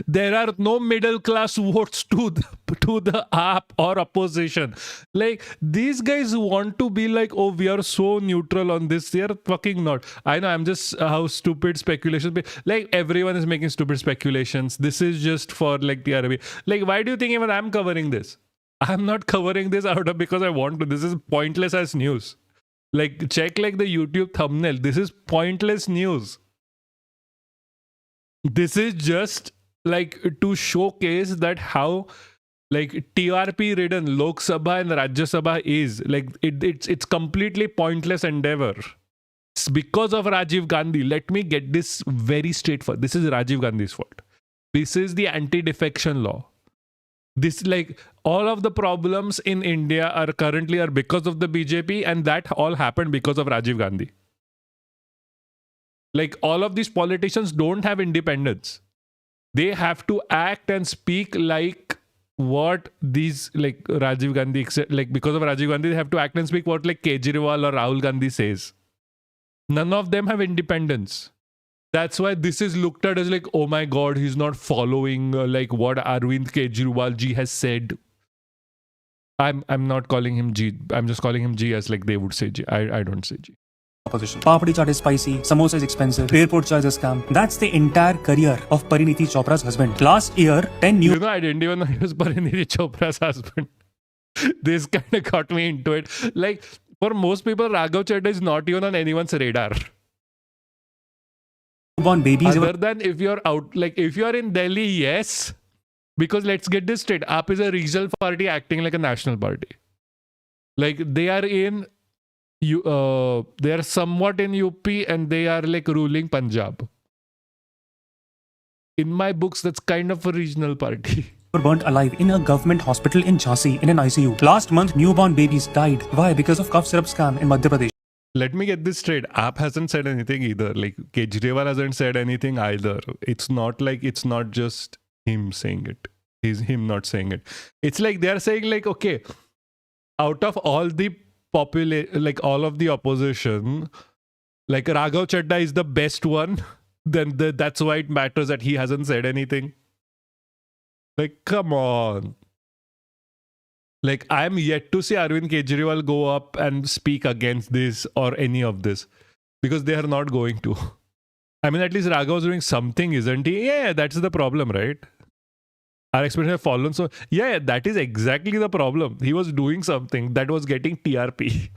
There are no middle class votes to the AAP or opposition. Like, these guys want to be like, oh, we are so neutral on this. They are fucking not. I know, I'm just how stupid speculations. Like, everyone is making stupid speculations. This is just for like the Arabic. Like, why do you think even I'm covering this? I'm not covering this out of because I want to. This is pointless as news. Like, check like the YouTube thumbnail. This is pointless news. This is just like to showcase that how like TRP ridden Lok Sabha and Rajya Sabha is. Like, it's completely pointless endeavor. It's because of Rajiv Gandhi. Let me get this very straightforward. This is Rajiv Gandhi's fault. This is the anti-defection law. This, like, all of the problems in India are currently because of the BJP, and that all happened because of Rajiv Gandhi. Like, all of these politicians don't have independence. They have to act and speak like what these, like, Rajiv Gandhi, like, because of Rajiv Gandhi, they have to act and speak what like Kejriwal or Rahul Gandhi says. None of them have independence. That's why this is looked at as like, oh my God, he's not following like what Arvind Kejriwal ji has said. I'm not calling him G. I'm just calling him G as like they would say G. I don't say G. Opposition. Papadi chaat is spicy, samosa is expensive, airport charge is scam. That's the entire career of Pariniti Chopra's husband. Last year, 10 new... You know, I didn't even know he was Pariniti Chopra's husband. This kind of got me into it. Like, for most people, Raghav Chadha is not even on anyone's radar. Born babies. Other than if you're out, like if you're in Delhi, yes. Because let's get this straight. AAP is a regional party acting like a national party. Like, they are in... they are somewhat in UP and they are like ruling Punjab. In my books, that's kind of a regional party. Were burnt alive in a government hospital in Jhansi in an ICU. Last month, newborn babies died. Why? Because of cough syrup scam in Madhya Pradesh. Let me get this straight. AAP hasn't said anything either. Like, Kejriwal hasn't said anything either. It's not like, it's not just him saying it. Him not saying it. It's like they're saying like, okay, out of all the like all of the opposition, like Raghav Chadha is the best one, then that's why it matters that he hasn't said anything. Like, come on. Like, I'm yet to see Arvind Kejriwal go up and speak against this or any of this, because they are not going to. I mean, at least Raghav is doing something, isn't he? Yeah, that's the problem, right? Our expectations have fallen. So yeah, that is exactly the problem. He was doing something that was getting TRP.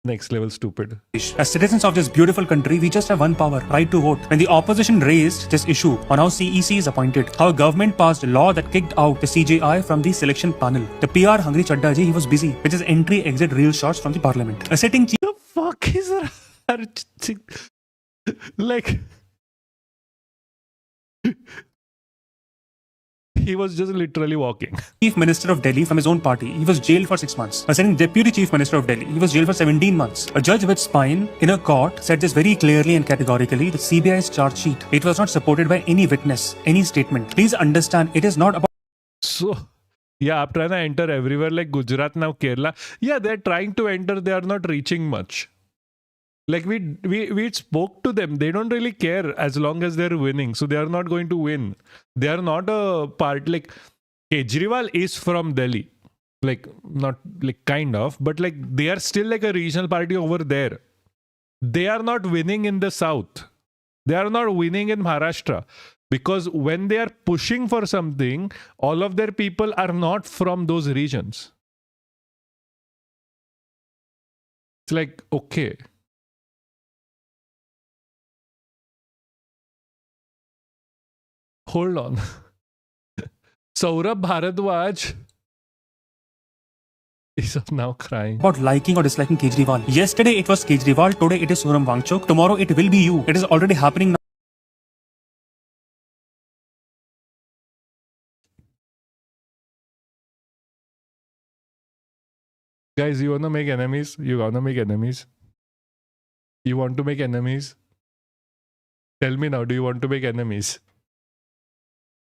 Next level stupid. As citizens of this beautiful country, we just have one power, right to vote. When the opposition raised this issue on how CEC is appointed, how a government passed a law that kicked out the CJI from the selection panel, the PR hungry Chadha ji, he was busy with his entry-exit reel shots from the parliament. A sitting chief The fuck is like he was just literally walking. Minister of Delhi from his own party, he was jailed for 6 months. A sitting deputy chief minister of Delhi, he was jailed for 17 months. A judge with spine in a court said this very clearly and categorically: the CBI's charge sheet, it was not supported by any witness, any statement. Please understand, it is not about So yeah, I'm trying to enter everywhere like Gujarat now, Kerala. Yeah, they're trying to enter, they are not reaching much. Like we spoke to them. They don't really care as long as they're winning. So they are not going to win. They are not a part. Like Kejriwal is from Delhi. Like not like kind of, but like they are still like a regional party over there. They are not winning in the south. They are not winning in Maharashtra. Because when they are pushing for something, all of their people are not from those regions. It's like, okay. Hold on. Saurabh Bharadwaj is now crying. liking or disliking Kejriwal. Yesterday it was Kejriwal, today it is Soram Wangchuk, tomorrow it will be you. It is already happening now. Guys, you want to make enemies? You want to make enemies? You want to make enemies? Tell me now, do you want to make enemies?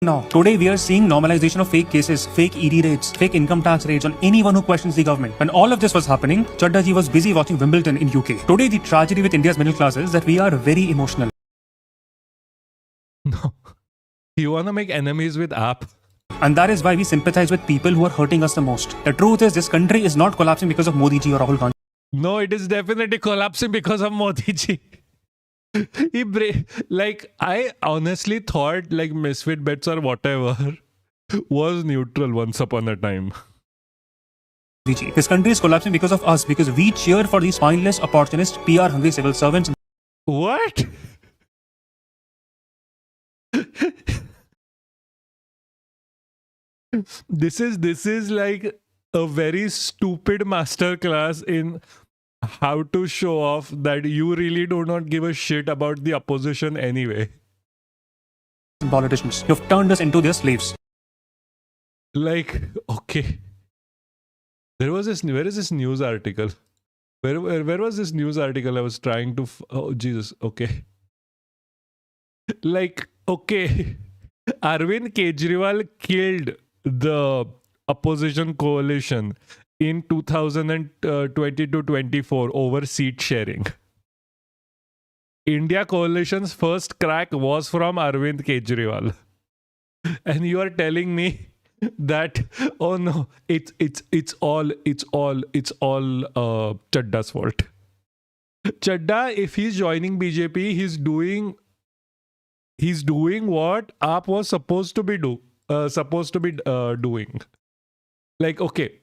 Now, today we are seeing normalization of fake cases, fake ED raids, fake income tax raids on anyone who questions the government. When all of this was happening, Chadha ji was busy watching Wimbledon in UK. Today the tragedy with India's middle class is that we are very emotional. No. You want to make enemies with AAP? And that is why we sympathize with people who are hurting us the most. The truth is, this country is not collapsing because of Modi ji or Rahul Gandhi. No, it is definitely collapsing because of Modi ji. Like, I honestly thought like Misfit Bets or whatever was neutral once upon a time. This country is collapsing because of us, because we cheer for these spineless, opportunist, PR-hungry civil servants. What? This is like a very stupid masterclass in how to show off that you really do not give a shit about the opposition anyway. Politicians, you've turned us into their slaves. Like, okay. Where is this news article? Where was this news article I was trying to... oh, Jesus. Okay. Like, okay. Arvind Kejriwal killed the opposition coalition in 2020-24 over seat sharing. India coalition's first crack was from Arvind Kejriwal. And you are telling me that, oh no, it's all Chadda's fault. Chadda, if he's joining BJP, he's doing what AAP was supposed to be doing. Like, okay,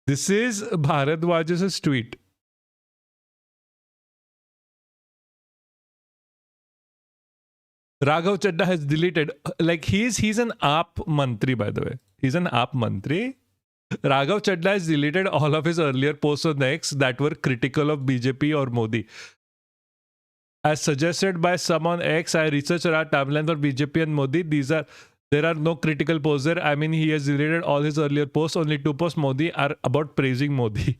this is Bharadwaj's tweet. Raghav Chadha has deleted, like he's an AAP mantri, by the way. He's an AAP mantri. Raghav Chadha has deleted all of his earlier posts on X that were critical of BJP or Modi. As suggested by some on X, I researched our timeline for BJP and Modi. There are no critical posts there. I mean, he has deleted all his earlier posts. Only 2 posts Modi are about praising Modi.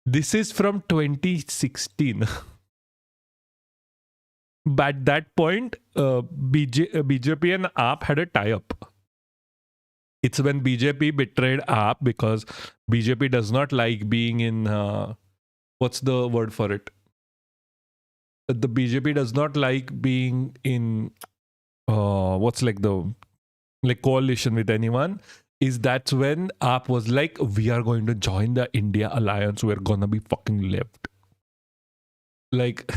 This is from 2016. But at that point, BJP and AAP had a tie-up. It's when BJP betrayed AAP because BJP does not like being in... what's the word for it? The BJP does not like being in... what's like the... like coalition with anyone. That's when AAP was like, we are going to join the India alliance. We're gonna be fucking left. Like...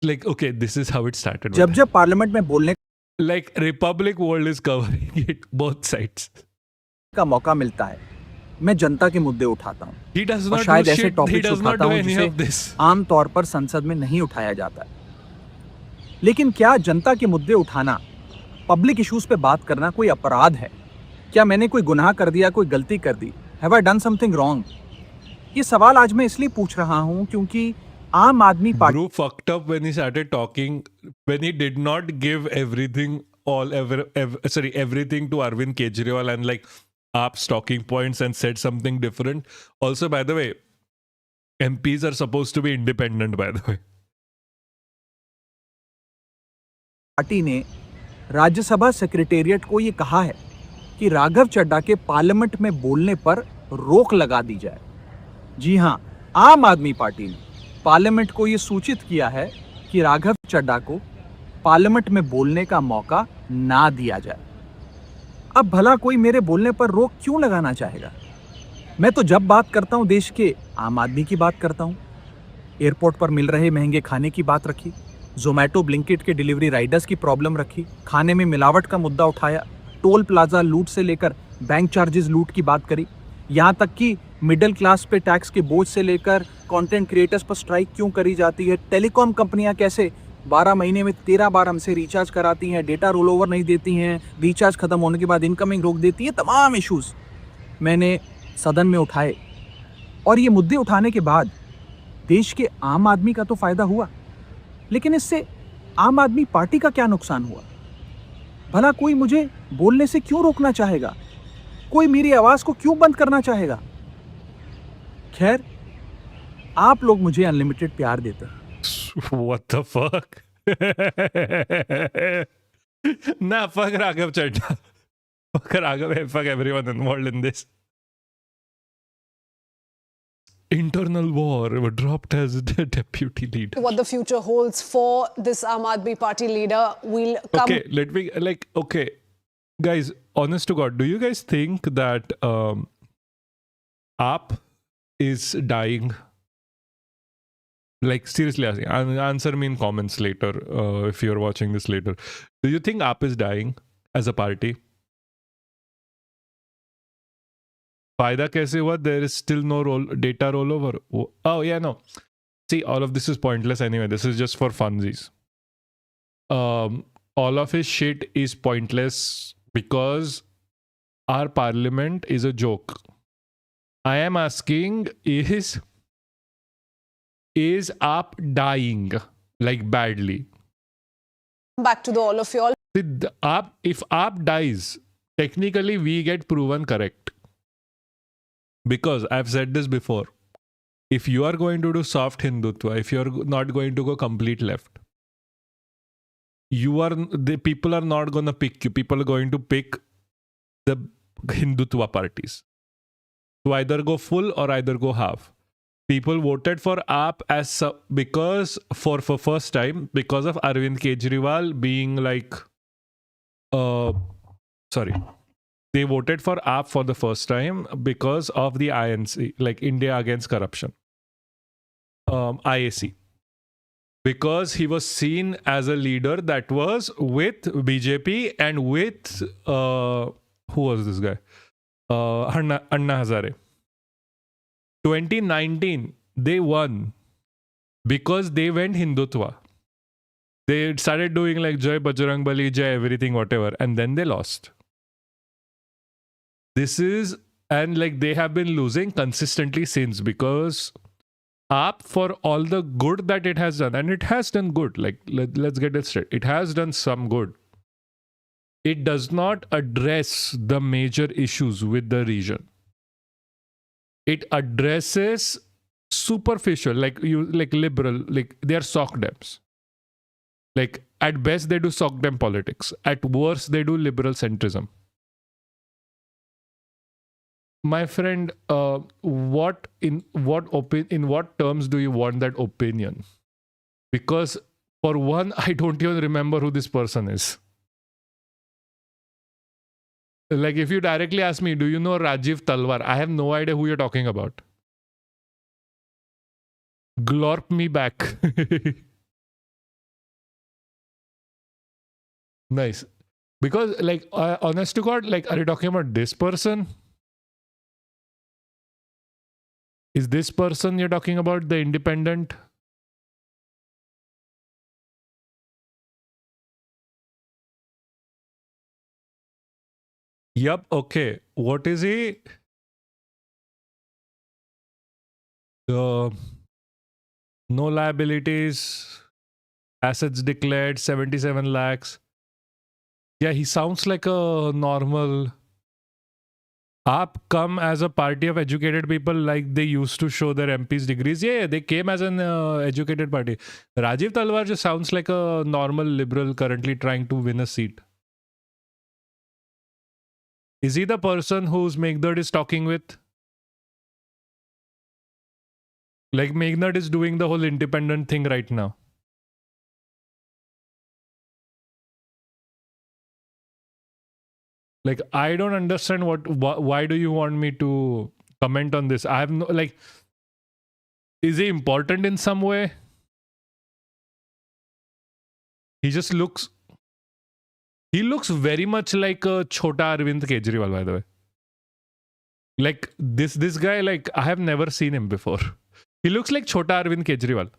like, okay, this is how it started. जब जब parliament में बोलने Like, Republic World is covering it, both sides. का मौका मिलता है, मैं जनता के मुद्दे उठाता हूँ He does और not शायद do ऐसे shit. He topics does not उठाता do हूँ any जिसे of this. आमतौर पर संसद में नहीं उठाया जाता है। लेकिन क्या जनता के मुद्दे उठाना, पब्लिक इश्यूज पे बात करना कोई अपराध है? क्या मैंने कोई गुनाह कर दिया, कोई गलती कर दी? Have I done something wrong? ये सवाल आज मैं इसलिए पूछ रहा हूँ क्योंकि आम Aadmi party Bro fucked up when he started talking, when he did not give everything, everything to Arvind Kejriwal and like AAP's talking points and said something different. Also, by the way, MPs are supposed to be independent, by the way. Party ने Rajya Sabha secretariat को ये कहा है कि राघव चड्ढा के parliament में बोलने पर रोक लगा दी जाए। जी हां, आम आदमी पार्टी ने पार्लियामेंट को ये सूचित किया है कि राघव चड्ढा को पार्लियामेंट में बोलने का मौका ना दिया जाए। अब भला कोई मेरे बोलने पर रोक क्यों लगाना चाहेगा? मैं तो जब बात करता हूं देश के आम आदमी की बात करता हूं। एयरपोर्ट पर मिल रहे महंगे खाने की बात रखी, जोमैटो ब्लिंकिट के डिलीवरी राइडर्स की प्रॉब्लम रखी, खाने में मिलावट का मुद्दा उठाया, टोल प्लाजा लूट से लेकर बैंक चार्जेस लूट की बात करी, यहाँ तक कि मिडिल क्लास पे टैक्स के बोझ से लेकर कंटेंट क्रिएटर्स पर स्ट्राइक क्यों करी जाती है, टेलीकॉम कंपनियां कैसे 12 महीने में 13 बार हमसे रिचार्ज कराती हैं, डेटा रोल ओवर नहीं देती हैं, रिचार्ज खत्म होने के बाद इनकमिंग रोक देती हैं, तमाम इश्यूज मैंने सदन में उठाए। और ये मुद्दे उठाने के बाद देश के आम आदमी का तो फायदा हुआ, लेकिन इससे आम आदमी पार्टी का क्या नुकसान हुआ? भला कोई मुझे बोलने से क्यों रोकना चाहेगा? कोई मेरी आवाज को क्यों बंद करना चाहेगा? खैर, आप लोग मुझे अनलिमिटेड प्यार देते हैं। What the fuck? Nah, fuck Raghav Chadha. Fuck Raghav, fuck everyone involved in this. Internal war dropped as the deputy leader. What the future holds for this Aam Aadmi Party leader will come. Okay, let me okay, guys. Honest to God, do you guys think that AAP is dying? Like seriously asking. Answer me in comments later if you're watching this later. Do you think AAP is dying as a party? फायदा कैसे हुआ? There is still no data rollover. Oh yeah, no. See, all of this is pointless anyway. This is just for funsies. All of his shit is pointless because our parliament is a joke. I am asking, is AAP dying like badly? Back to all of you all. If AAP dies, technically we get proven correct. Because I've said this before. If you are going to do soft Hindutva, if you're not going to go complete left, people are not going to pick you. People are going to pick the Hindutva parties. To either go full or either go half. People voted for AAP because for first time because of Arvind Kejriwal being like, they voted for AAP for the first time because of the INC, like India Against Corruption, IAC. Because he was seen as a leader that was with BJP and with, who was this guy? Anna Hazare. 2019, they won because they went Hindutva. They started doing like Jai Bajrang Bali, Jai everything, whatever, and then they lost. And like they have been losing consistently since because AAP, for all the good that it has done, and it has done good, like let's get it straight, it has done some good. It does not address the major issues with the region. It addresses superficial, like liberal, like they are sock dems. Like at best they do sock dem politics. At worst they do liberal centrism. My friend, in what terms do you want that opinion? Because for one, I don't even remember who this person is. Like if you directly ask me, do you know Rajiv Talwar? I have no idea who you're talking about. Glorp me back. Nice. Because, like, honest to God, like, are you talking about this person? Is this person you're talking about the independent? Yup. Okay. What is he? No liabilities. Assets declared 77 lakhs. Yeah, he sounds like a normal. AAP come as a party of educated people like they used to show their MP's degrees. Yeah, they came as an educated party. Rajiv Talwar just sounds like a normal liberal currently trying to win a seat. Is he the person whose Meghnad is talking with? Like Meghnad is doing the whole independent thing right now. Like, I don't understand why do you want me to comment on this? I have no, like, is he important in some way? He just looks, he looks very much like a Chota Arvind Kejriwal, by the way. Like this guy, like I have never seen him before. He looks like Chota Arvind Kejriwal.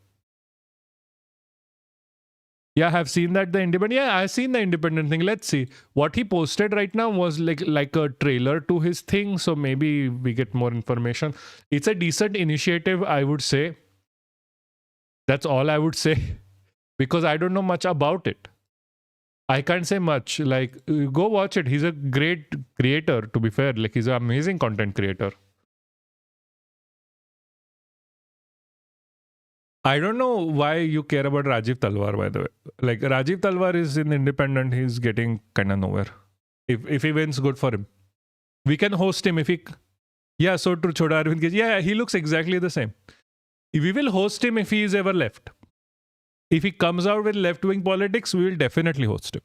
Yeah, I've seen that the independent. Yeah, I've seen the independent thing. Let's see. What he posted right now was like a trailer to his thing. So maybe we get more information. It's a decent initiative, I would say. That's all I would say. Because I don't know much about it. I can't say much. Like, go watch it. He's a great creator, to be fair. Like, he's an amazing content creator. I don't know why you care about Rajiv Talwar, by the way. Like, Rajiv Talwar is in independent. He's getting kind of nowhere. If he wins, good for him. We can host him if he... Yeah, so true. Chota Arvind Kejriwal. Yeah, he looks exactly the same. We will host him if he is ever left. If he comes out with left-wing politics, we will definitely host him.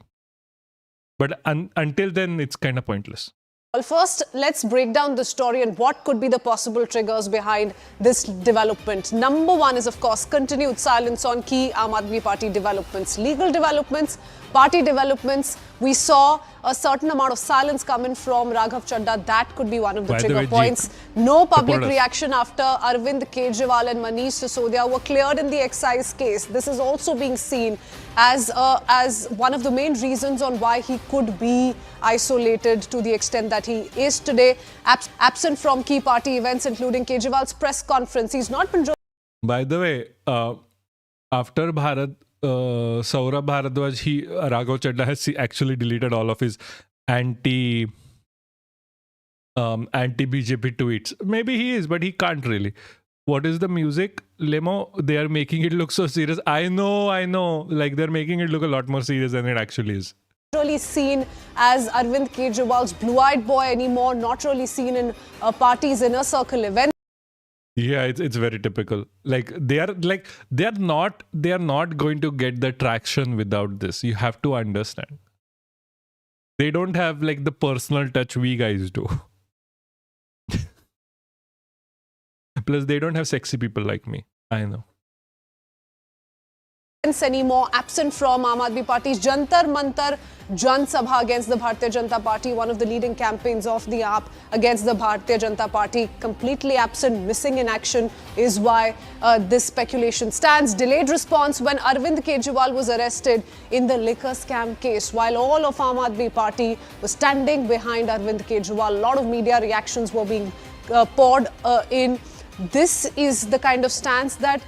But until then, it's kind of pointless. Well, first, let's break down the story and what could be the possible triggers behind this development. Number one is, of course, continued silence on key Aam Aadmi Party developments. Legal developments, party developments. We saw a certain amount of silence coming from Raghav Chadha. That could be one of the trigger points. No public reaction after Arvind Kejriwal and Manish Sisodia were cleared in the excise case. This is also being seen as one of the main reasons on why he could be isolated to the extent that he is today, absent from key party events, including Kejriwal's press conference. He's not been... By the way, after Bharat, Saurabh Bharadwaj, Raghav Chadha has actually deleted all of his anti-BJP tweets. Maybe he is, but he can't really. What is the music? Lemo, they are making it look so serious. I know. Like, they're making it look a lot more serious than it actually is. Really seen as Arvind Kejriwal's blue-eyed boy anymore, not really seen in a party's inner circle events. Yeah, it's very typical. Like they are not going to get the traction without this. You have to understand. They don't have like the personal touch we guys do. Plus, they don't have sexy people like me. I know. Anymore, absent from Aam Aadmi Party's Jantar Mantar Jan Sabha against the Bharatiya Janata Party, one of the leading campaigns of the AAP against the Bharatiya Janata Party. Completely absent, missing in action is why this speculation stands. Delayed response when Arvind Kejriwal was arrested in the liquor scam case. While all of Aam Aadmi Party was standing behind Arvind Kejriwal, a lot of media reactions were being poured in. This is the kind of stance that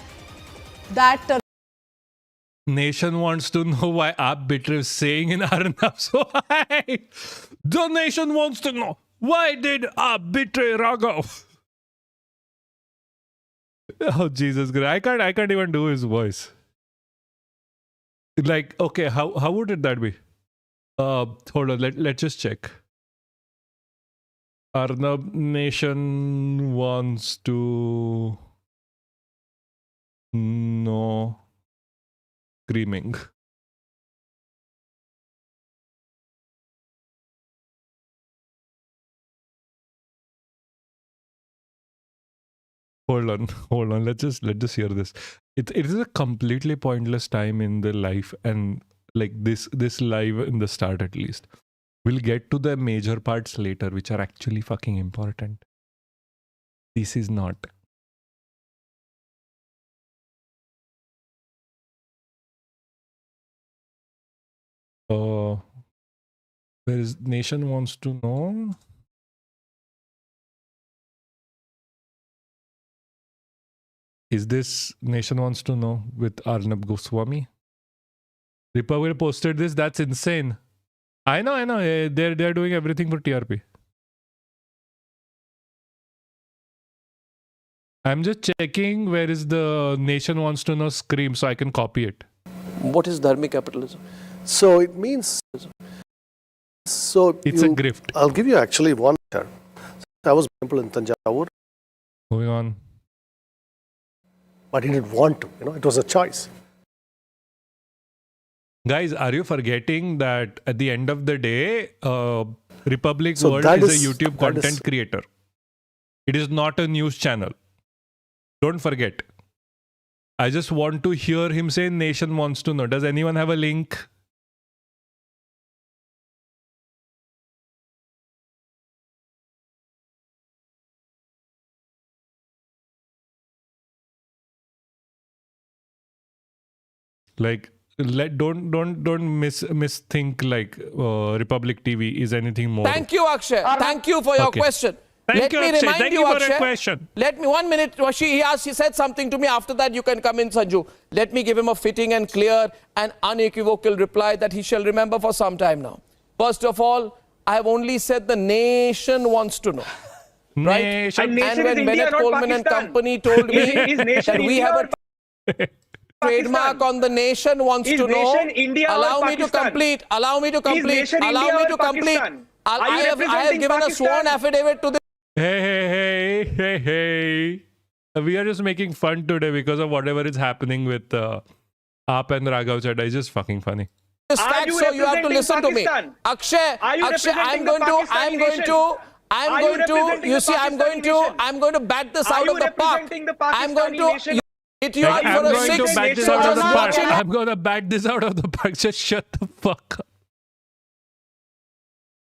Nation wants to know why AAP betrays saying in Arnab so high. The nation wants to know, why did AAP betray Raghav? Oh, Jesus Christ. I can't even do his voice. Like, okay, how would that be? Hold on, let's just check. Arnab Nation wants to know screaming. Hold on. Let's just hear this. It is a completely pointless time in the life, and like this live in the start at least. We'll get to the major parts later, which are actually fucking important. This is not. Where is nation wants to know? Is this nation wants to know with Arnab Goswami? Republic posted this. That's insane. I know. They're doing everything for TRP. I'm just checking where is the nation wants to know scream so I can copy it. What is dharmic capitalism? So it means, so it's a grift. I'll give you actually one term. I was example in Tanjavur. Moving on. But he didn't want to, it was a choice. Guys, are you forgetting that at the end of the day, Republic So World that is a is- YouTube that content is- creator. It is not a news channel. Don't forget. I just want to hear him say nation wants to know. Does anyone have a link? Like, don't misthink like Republic TV is anything more. Thank you, Akshay. Thank you for your Okay. question. Thank Let you, me Akshay. remind Thank you, you for Akshay. your question. Let me 1 minute. He said something to me. After that, you can come in, Sanju. Let me give him a fitting and clear and unequivocal reply that he shall remember for some time now. First of all, I have only said the nation wants to know. Right? Nation. And when Bennett Coleman and company told me that we have a trademark on the nation wants to know. Allow me to complete. Allow me to complete. Allow me to complete. I have given a sworn affidavit to the. Hey. We are just making fun today because of whatever is happening with AAP and Raghav Chadha. It's just fucking funny. This fact, so you have to listen to me. Akshay, I'm going to bat this out of the park. I'm going to hit you up I'm for a going to six. bat this So out of just the park. watch it. I'm going to bat this out of the park. Just shut the fuck up.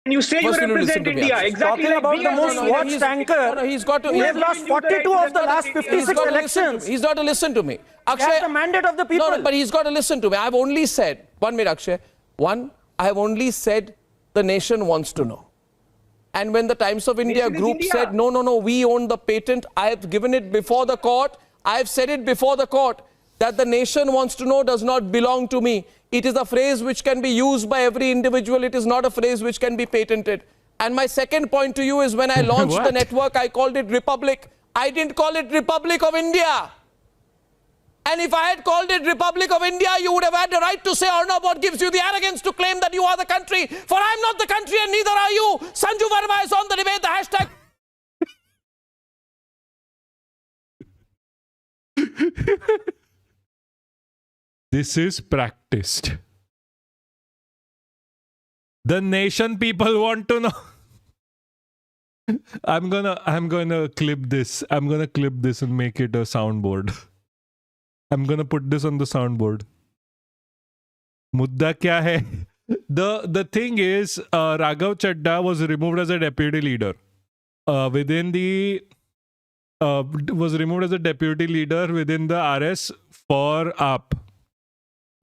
You say you First you represent listen to me, India, Akshay. exactly Talking like about we the are most doing. watched anchor. He's got to. He has lost 42 of the last He's 56 got to listen to me. elections. He's got to listen to me. He Akshay, has the mandate of the people. No, but he's got to listen to me. I've only said, 1 minute, Akshay. I have only said the nation wants to know. And when the Times of India Nation is group India. said, no, we own the patent, I have given it before the court. I have said it before the court that the nation wants to know does not belong to me. It is a phrase which can be used by every individual. It is not a phrase which can be patented. And my second point to you is when I launched the What? network, I called it Republic. I didn't call it Republic of India. And if I had called it Republic of India, you would have had the right to say, Arnab, what gives you the arrogance to claim that you are the country? For I'm not the country and neither are you. Sanju Verma is on the debate, the hashtag. This is practiced. The nation people want to know. I'm gonna clip this. I'm gonna clip this and make it a soundboard. I'm gonna put this on the soundboard. Mudda kya hai? The thing is, Raghav Chadha was removed as a deputy leader. Was removed as a deputy leader within the RS for AAP.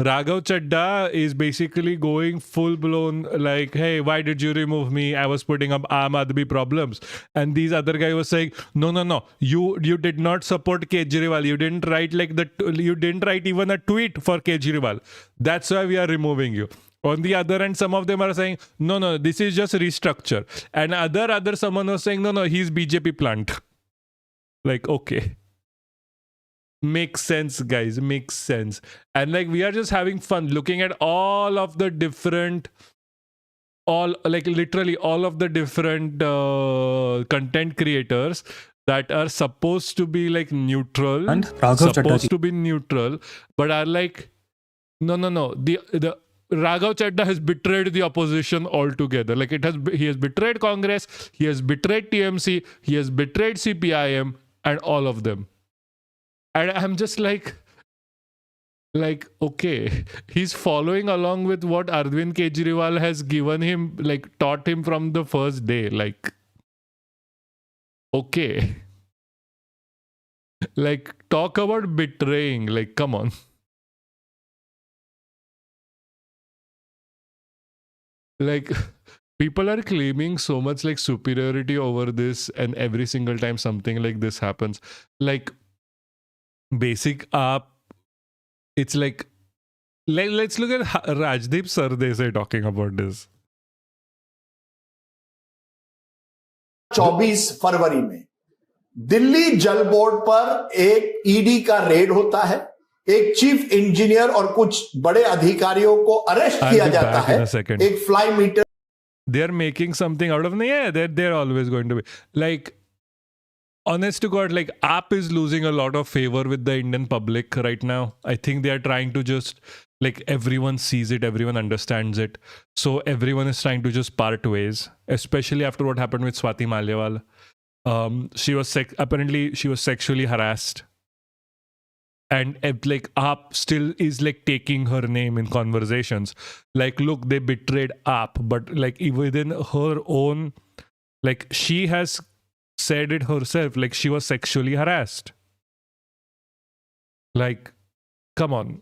Raghav Chadha is basically going full blown like, hey, why did you remove me? I was putting up Aam Aadmi problems. And these other guy was saying, no. You did not support Kejriwal. You didn't write you didn't write even a tweet for Kejriwal. That's why we are removing you. On the other end, some of them are saying, no, this is just restructure. And other someone was saying, no, he's BJP plant. Like, okay. Makes sense, guys. Makes sense. And like we are just having fun looking at all of the different literally all of the different content creators that are supposed to be like neutral And Raghav Chadha supposed ji. to be neutral, but are like no. The Raghav Chadha has betrayed the opposition altogether. Like he has betrayed Congress, he has betrayed TMC, he has betrayed CPIM, and all of them. And I'm just like Like, okay, he's following along with what Arvind Kejriwal has given him, like taught him from the first day. Like, okay. Like, talk about betraying. Like, come on. Like, people are claiming so much like superiority over this, and every single time something like this happens, like basic up, it's like let's look at Rajdeep Sardesai talking about this. 24 फरवरी में Delhi Jal board पर एक ED का red होता है, एक chief engineer और कुछ बड़े अधिकारियों को अरेस्ट किया जाता है, एक fly meter. They are making something out of, yeah, they're always going to be like, honest to God, like AAP is losing a lot of favor with the Indian public right now. I think they are trying to just, like, everyone sees it, everyone understands it, so everyone is trying to just part ways, especially after what happened with Swati Maliwal. She was apparently she was sexually harassed, and like AAP still is like taking her name in conversations. Like, look, they betrayed AAP, but like within her own, like she has said it herself, like she was sexually harassed. Like, come on,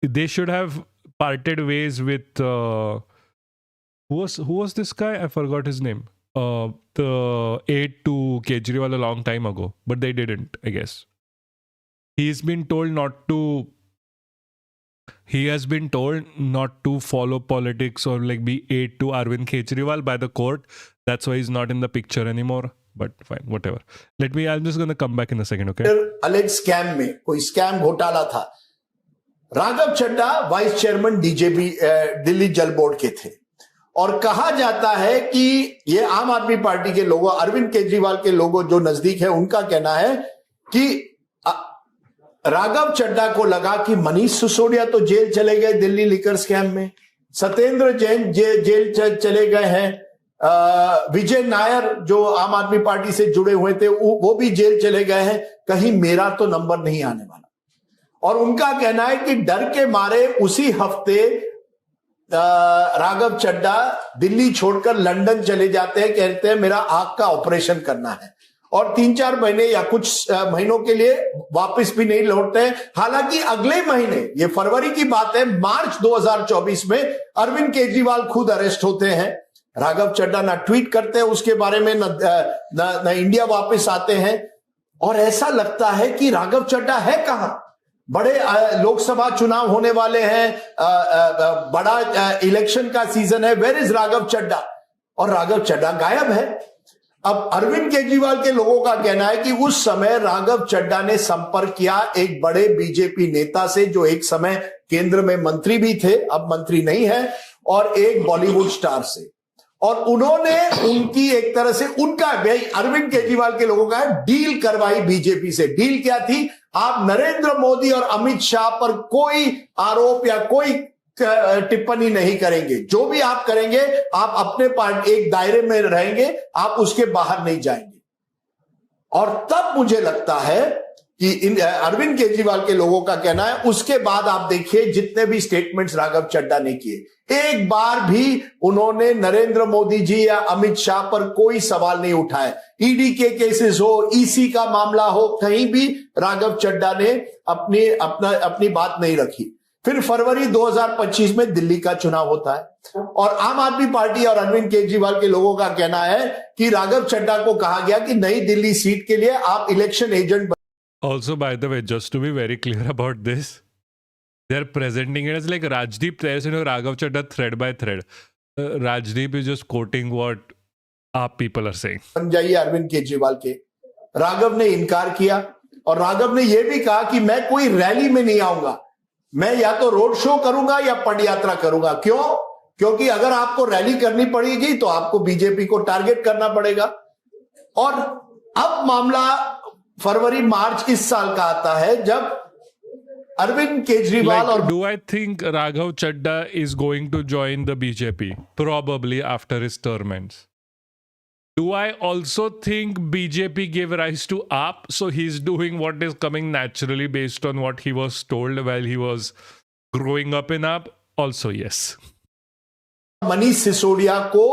they should have parted ways with who was this guy? I forgot his name. The aide to Kejriwal a long time ago, but they didn't, I guess. He has been told not to follow politics or like be aid to Arvind Kejriwal by the court. That's why he's not in the picture anymore. But fine, whatever. I'm just going to come back in a second, okay? अलग scam में कोई scam घोटाला था. Raghav Chadha vice chairman DJB Delhi Jal board के थे, और कहा जाता है कि ये आम आदमी पार्टी के लोगों, अरविंद केजरीवाल के लोगों जो नजदीक है, उनका कहना है कि राघव चड्ढा को लगा कि मनीष सिसोदिया तो जेल चले गए दिल्ली लिकर स्कैम में, सत्येंद्र जैन जेल चले गए हैं, विजय नायर जो आम आदमी पार्टी से जुड़े हुए थे वो भी जेल चले गए हैं, कहीं मेरा तो नंबर नहीं आने वाला. और उनका कहना है कि डर के मारे उसी हफ्ते राघव चड्ढा दिल्ली छोड़कर लंदन चले जाते हैं, कहते हैं मेरा आंख का ऑपरेशन करना है, और 3-4 महीने या कुछ महीनों के लिए वापस भी नहीं लौटते हैं. हालांकि अगले महीने, ये फरवरी की बात है, मार्च 2024 में अरविंद केजरीवाल खुद अरेस्ट होते हैं. राघव चड्ढा ना ट्वीट करते हैं उसके बारे में, न इंडिया वापस आते हैं, और ऐसा लगता है कि राघव चड्ढा है कहां. बड़े लोकसभा चुनाव होने वाले हैं, बड़ा इलेक्शन का सीजन है, वेयर इज राघव चड्ढा, और राघव चड्ढा गायब है. अब अरविंद केजरीवाल के लोगों का कहना है कि उस समय राघव चड्ढा ने संपर्क किया एक बड़े बीजेपी नेता से जो एक समय केंद्र में मंत्री भी थे, अब मंत्री नहीं है, और एक बॉलीवुड स्टार से, और उन्होंने उनकी एक तरह से उनका अरविंद केजरीवाल के लोगों का डील करवाई बीजेपी से. डील क्या थी? आप नरेंद्र मोदी और अमित शाह पर कोई आरोप या कोई टिप्पणी नहीं करेंगे, जो भी आप करेंगे आप अपने पार्टी एक दायरे में रहेंगे, आप उसके बाहर नहीं जाएंगे. और तब मुझे लगता है कि अरविंद केजरीवाल के लोगों का कहना है, उसके बाद आप देखिए जितने भी स्टेटमेंट्स राघव चड्ढा ने किए, एक बार भी उन्होंने नरेंद्र मोदी जी या अमित शाह पर कोई सवाल नहीं उठाए. ईडी के केसेस हो, ईसी का मामला हो, कहीं भी राघव चड्ढा ने अपनी बात नहीं रखी. फिर फरवरी 2025 में दिल्ली का चुनाव होता है, और आम आदमी पार्टी और अरविंद केजरीवाल के लोगों का कहना है कि राघव चड्ढा को कहा गया कि नई दिल्ली सीट के लिए आप election agent. Also, by the way, just to be very clear about this, they're presenting it as like Rajdeep tells, Raghav Chadha thread by thread. Rajdeep is just quoting what our people are saying. बन जाइए अरविंद केजरीवाल के. राघव ने इनकार किया, और राघव ने यह भी कहा कि मैं कोई रैली में नहीं आऊंगा, मैं या तो रोड शो करूंगा या पदयात्रा करूंगा. क्यों? क्योंकि अगर आपको रैली करनी पड़ेगी तो आपको बीजेपी को टारगेट करना पड़ेगा. और अब मामला फरवरी मार्च इस साल का आता है जब अरविंद केजरीवाल और do I think Raghav Chadha is going to join the BJP? Probably after his term ends. Do I also think BJP gave rise to AAP? So he's doing what is coming naturally based on what he was told while he was growing up in AAP? Also, yes. Manish Sisodia को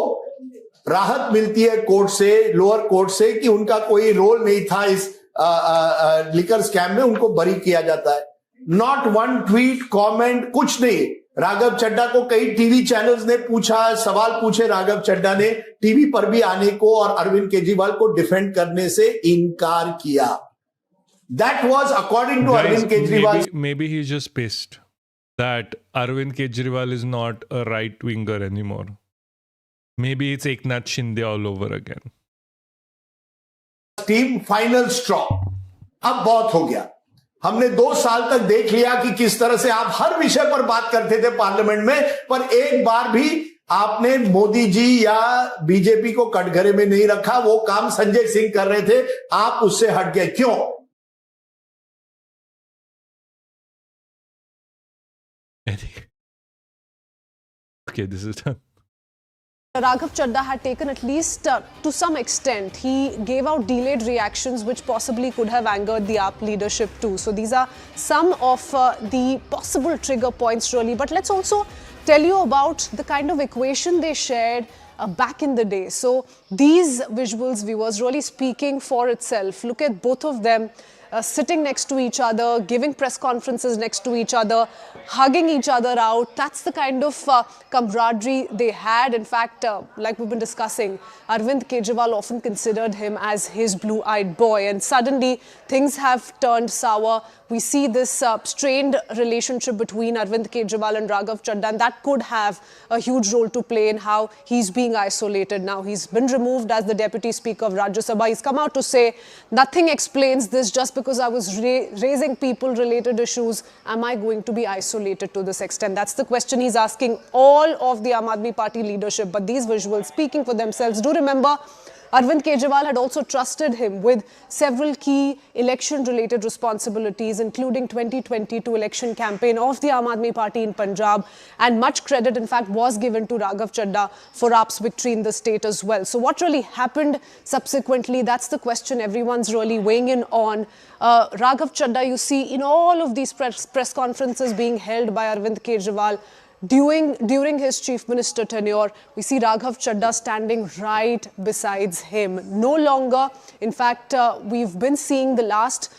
राहत मिलती है court से, lower court से, कि उनका कोई role नहीं था इस लिकर स्कैम में, उनको बरी किया जाता है. नॉट वन ट्वीट, कमेंट, कुछ नहीं. राघव चड्ढा को कई टीवी चैनल्स ने पूछा, सवाल पूछे राघव चड्ढा ने टीवी पर भी आने को और अरविंद केजरीवाल को डिफेंड करने से इनकार किया. That was according to Arvind Kejriwal. Maybe he's just pissed that Arvind Kejriwal is not a right-winger anymore. Maybe it's Eknath Shinde all over again. Team final straw. अब बहुत हो गया. हमने 2 साल तक देख लिया कि किस तरह से आप हर विषय पर बात करते थे पार्लियामेंट में, पर एक बार भी आपने मोदी जी या बीजेपी को कटघरे में नहीं रखा. वो काम संजय सिंह कर रहे थे, आप उससे हट गए. क्यों? Okay, this is done. Raghav Chadha had taken, at least to some extent, he gave out delayed reactions which possibly could have angered the AAP leadership too. So these are some of the possible trigger points really. But let's also tell you about the kind of equation they shared back in the day. So these visuals, viewers, really speaking for itself. Look at both of them sitting next to each other, giving press conferences next to each other, hugging each other out. That's the kind of camaraderie they had. In fact, like we've been discussing, Arvind Kejriwal often considered him as his blue-eyed boy, and suddenly things have turned sour. We see this strained relationship between Arvind Kejriwal and Raghav Chadha, and that could have a huge role to play in how he's being isolated now. He's been removed as the Deputy Speaker of Rajya Sabha. He's come out to say, nothing explains this. Just because I was raising people-related issues, am I going to be isolated to this extent? That's the question he's asking all of the Aam Aadmi Party leadership. But these visuals speaking for themselves. Do remember, Arvind Kejriwal had also trusted him with several key election-related responsibilities, including 2022 election campaign of the Aam Aadmi Party in Punjab, and much credit, in fact, was given to Raghav Chadha for AAP's victory in the state as well. So what really happened subsequently, that's the question everyone's really weighing in on. Raghav Chadha, you see in all of these press conferences being held by Arvind Kejriwal, during his chief minister tenure, we see Raghav Chadha standing right besides him. No longer, in fact, we've been seeing the last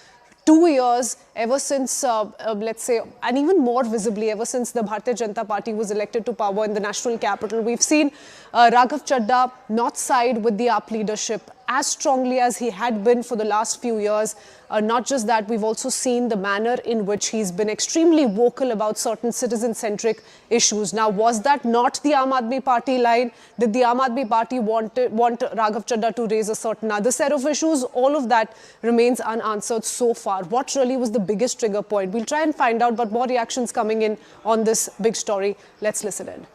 2 years, ever since, let's say, and even more visibly, ever since the Bharatiya Janata Party was elected to power in the national capital, we've seen Raghav Chadha not side with the AAP leadership as strongly as he had been for the last few years. Not just that, we've also seen the manner in which he's been extremely vocal about certain citizen-centric issues. Now, was that not the Aam Aadmi Party line? Did the Aam Aadmi Party want Raghav Chadha to raise a certain other set of issues? All of that remains unanswered so far. What really was the biggest trigger point? We'll try and find out, but more reactions coming in on this big story. Let's listen in.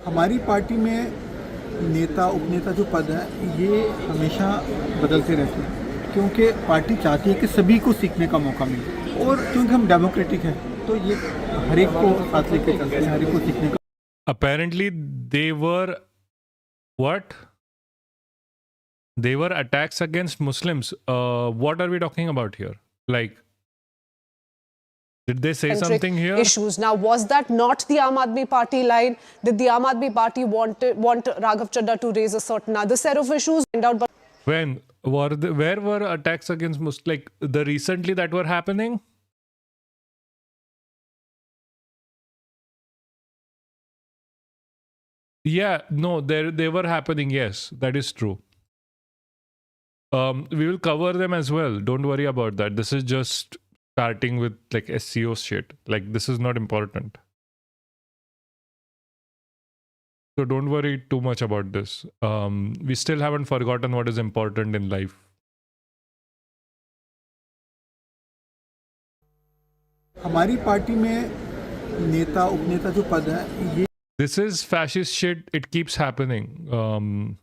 हमारी party में नेता उपनेता जो पद है ये हमेशा बदलते रहते हैं, क्योंकि पार्टी चाहती है कि सभी को सीखने का मौका मिले, और क्योंकि हम डेमोक्रेटिक हैं तो ये हर एक को साथ लेके चलते हैं, हर एक को सीखने का. Apparently they were what? They were attacks against Muslims. What are we talking about here? Like, did they say something here? Issues. Now, was that not the Aam Aadmi Party line? Did the Aam Aadmi Party want Raghav Chadha to raise a certain other set of issues? But When? Where were attacks against Muslims? Like, the recently that were happening? Yeah, no, they were happening. Yes, that is true. We will cover them as well. Don't worry about that. This is just starting with like SEO shit. Like, this is not important. So don't worry too much about this. We still haven't forgotten what is important in life. हमारी party में नेता उपनेता जो पद है ये. This is fascist shit. It keeps happening.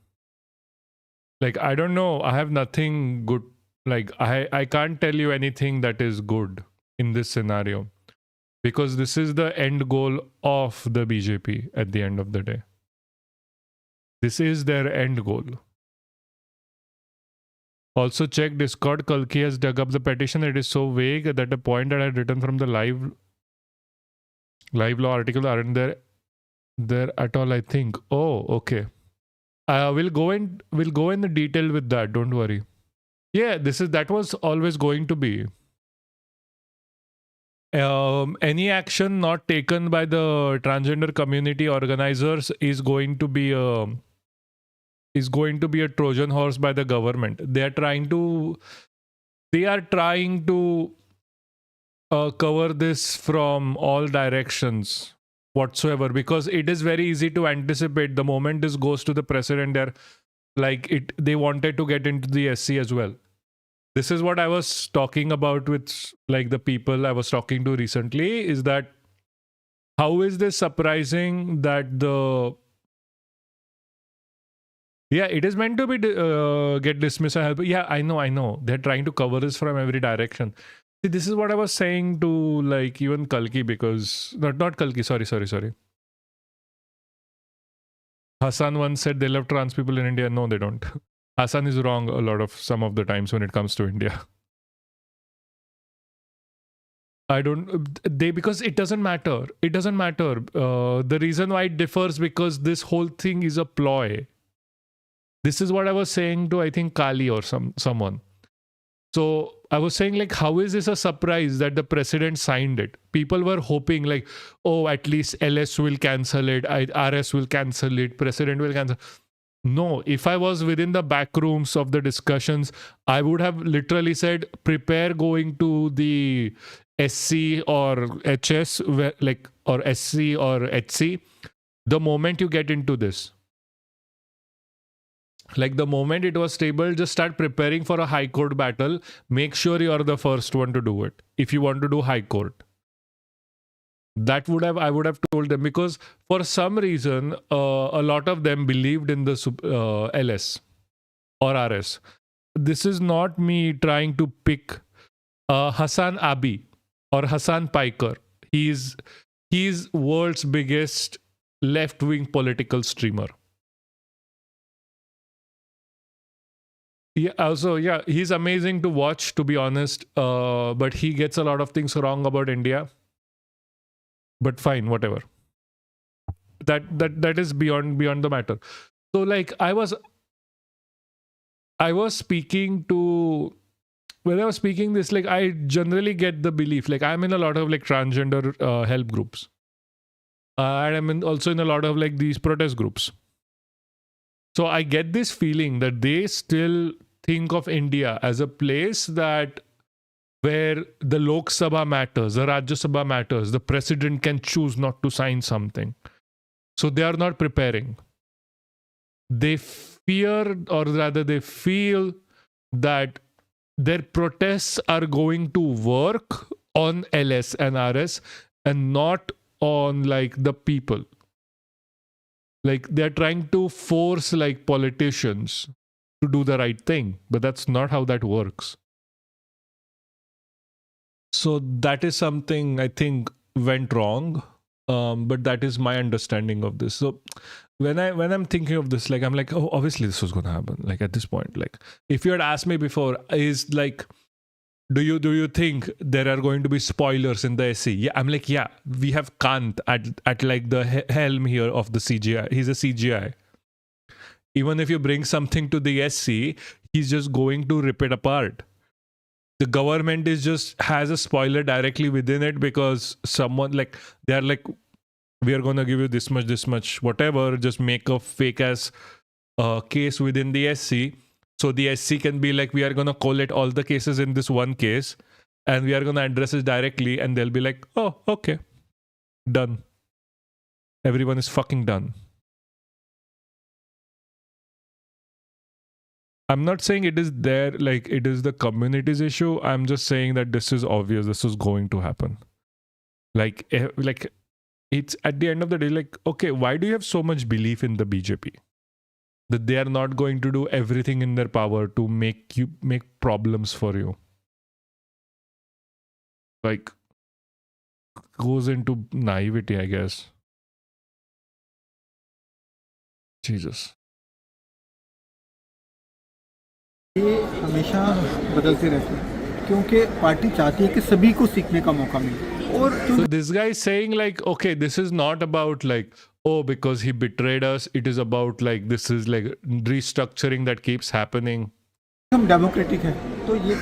Like, I don't know. I have nothing good. Like, I can't tell you anything that is good in this scenario, because this is the end goal of the BJP at the end of the day. This is their end goal. Also check Discord. Kalki has dug up the petition. It is so vague that a point that I had written from the live law article aren't there at all, I think. Oh, okay. We'll go in the detail with that. Don't worry. Yeah, that was always going to be. Any action not taken by the transgender community organizers is going to be a Trojan horse by the government. They are trying to cover this from all directions whatsoever, because it is very easy to anticipate the moment this goes to the president. They wanted to get into the SC as well. This is what I was talking about with the people I was talking to recently, is that how is this surprising that it is meant to be get dismissed and help. Yeah, I know. They're trying to cover this from every direction. See, this is what I was saying to even Kalki, because not Kalki, sorry. Hassan once said they love trans people in India. No, they don't. Hassan is wrong some of the times when it comes to India. Because it doesn't matter. The reason why it differs, because this whole thing is a ploy. This is what I was saying to, I think, Kali or someone. So I was saying, how is this a surprise that the president signed it? People were hoping at least LS will cancel it, RS will cancel it, president will cancel. No, if I was within the back rooms of the discussions, I would have literally said, prepare going to the SC or HS, or SC or HC, the moment you get into this. The moment it was stable, just start preparing for a high court battle. Make sure you are the first one to do it. If you want to do high court. I would have told them, because for some reason, a lot of them believed in the LS or RS. This is not me trying to pick Hassan Abi or Hassan Piker. He's world's biggest left-wing political streamer. Yeah, he's amazing to watch, to be honest. But he gets a lot of things wrong about India. But fine, whatever. That is beyond the matter. So I was speaking to, when I was speaking this, I generally get the belief, I'm in a lot of transgender help groups. And I'm also in a lot of these protest groups. So I get this feeling that they still think of India as a place where the Lok Sabha matters, the Rajya Sabha matters, the president can choose not to sign something. So they are not preparing. They fear, or rather they feel, that their protests are going to work on LS and RS and not on the people. They're trying to force politicians to do the right thing, but that's not how that works. So that is something I think went wrong, but that is my understanding of this. So when I'm thinking of this, I'm oh, obviously this was going to happen. At this point, if you had asked me before, is do you think there are going to be spoilers in the SC? Yeah, I'm yeah, we have Kant at the helm here of the CGI. He's a CGI. Even if you bring something to the SC, he's just going to rip it apart. The government has a spoiler directly within it, because someone they're we are going to give you this much, whatever, just make a fake ass case within the SC. So the SC can be we are going to collate all the cases in this one case and we are going to address it directly, and they'll be oh, okay, done. Everyone is fucking done. I'm not saying it is there, it is the community's issue. I'm just saying that this is obvious. This is going to happen. It's at the end of the day, okay, why do you have so much belief in the BJP? That they are not going to do everything in their power to make problems for you. Goes into naivety, I guess. Jesus. ये हमेशा बदलते रहते हैं क्योंकि party चाहती है कि सभी को सीखने का मौका मिले। और So this guy is saying like, okay, this is not about like, oh, because he betrayed us. It is about like, this is like restructuring that keeps happening. हम डेमोक्रेटिक है तो ये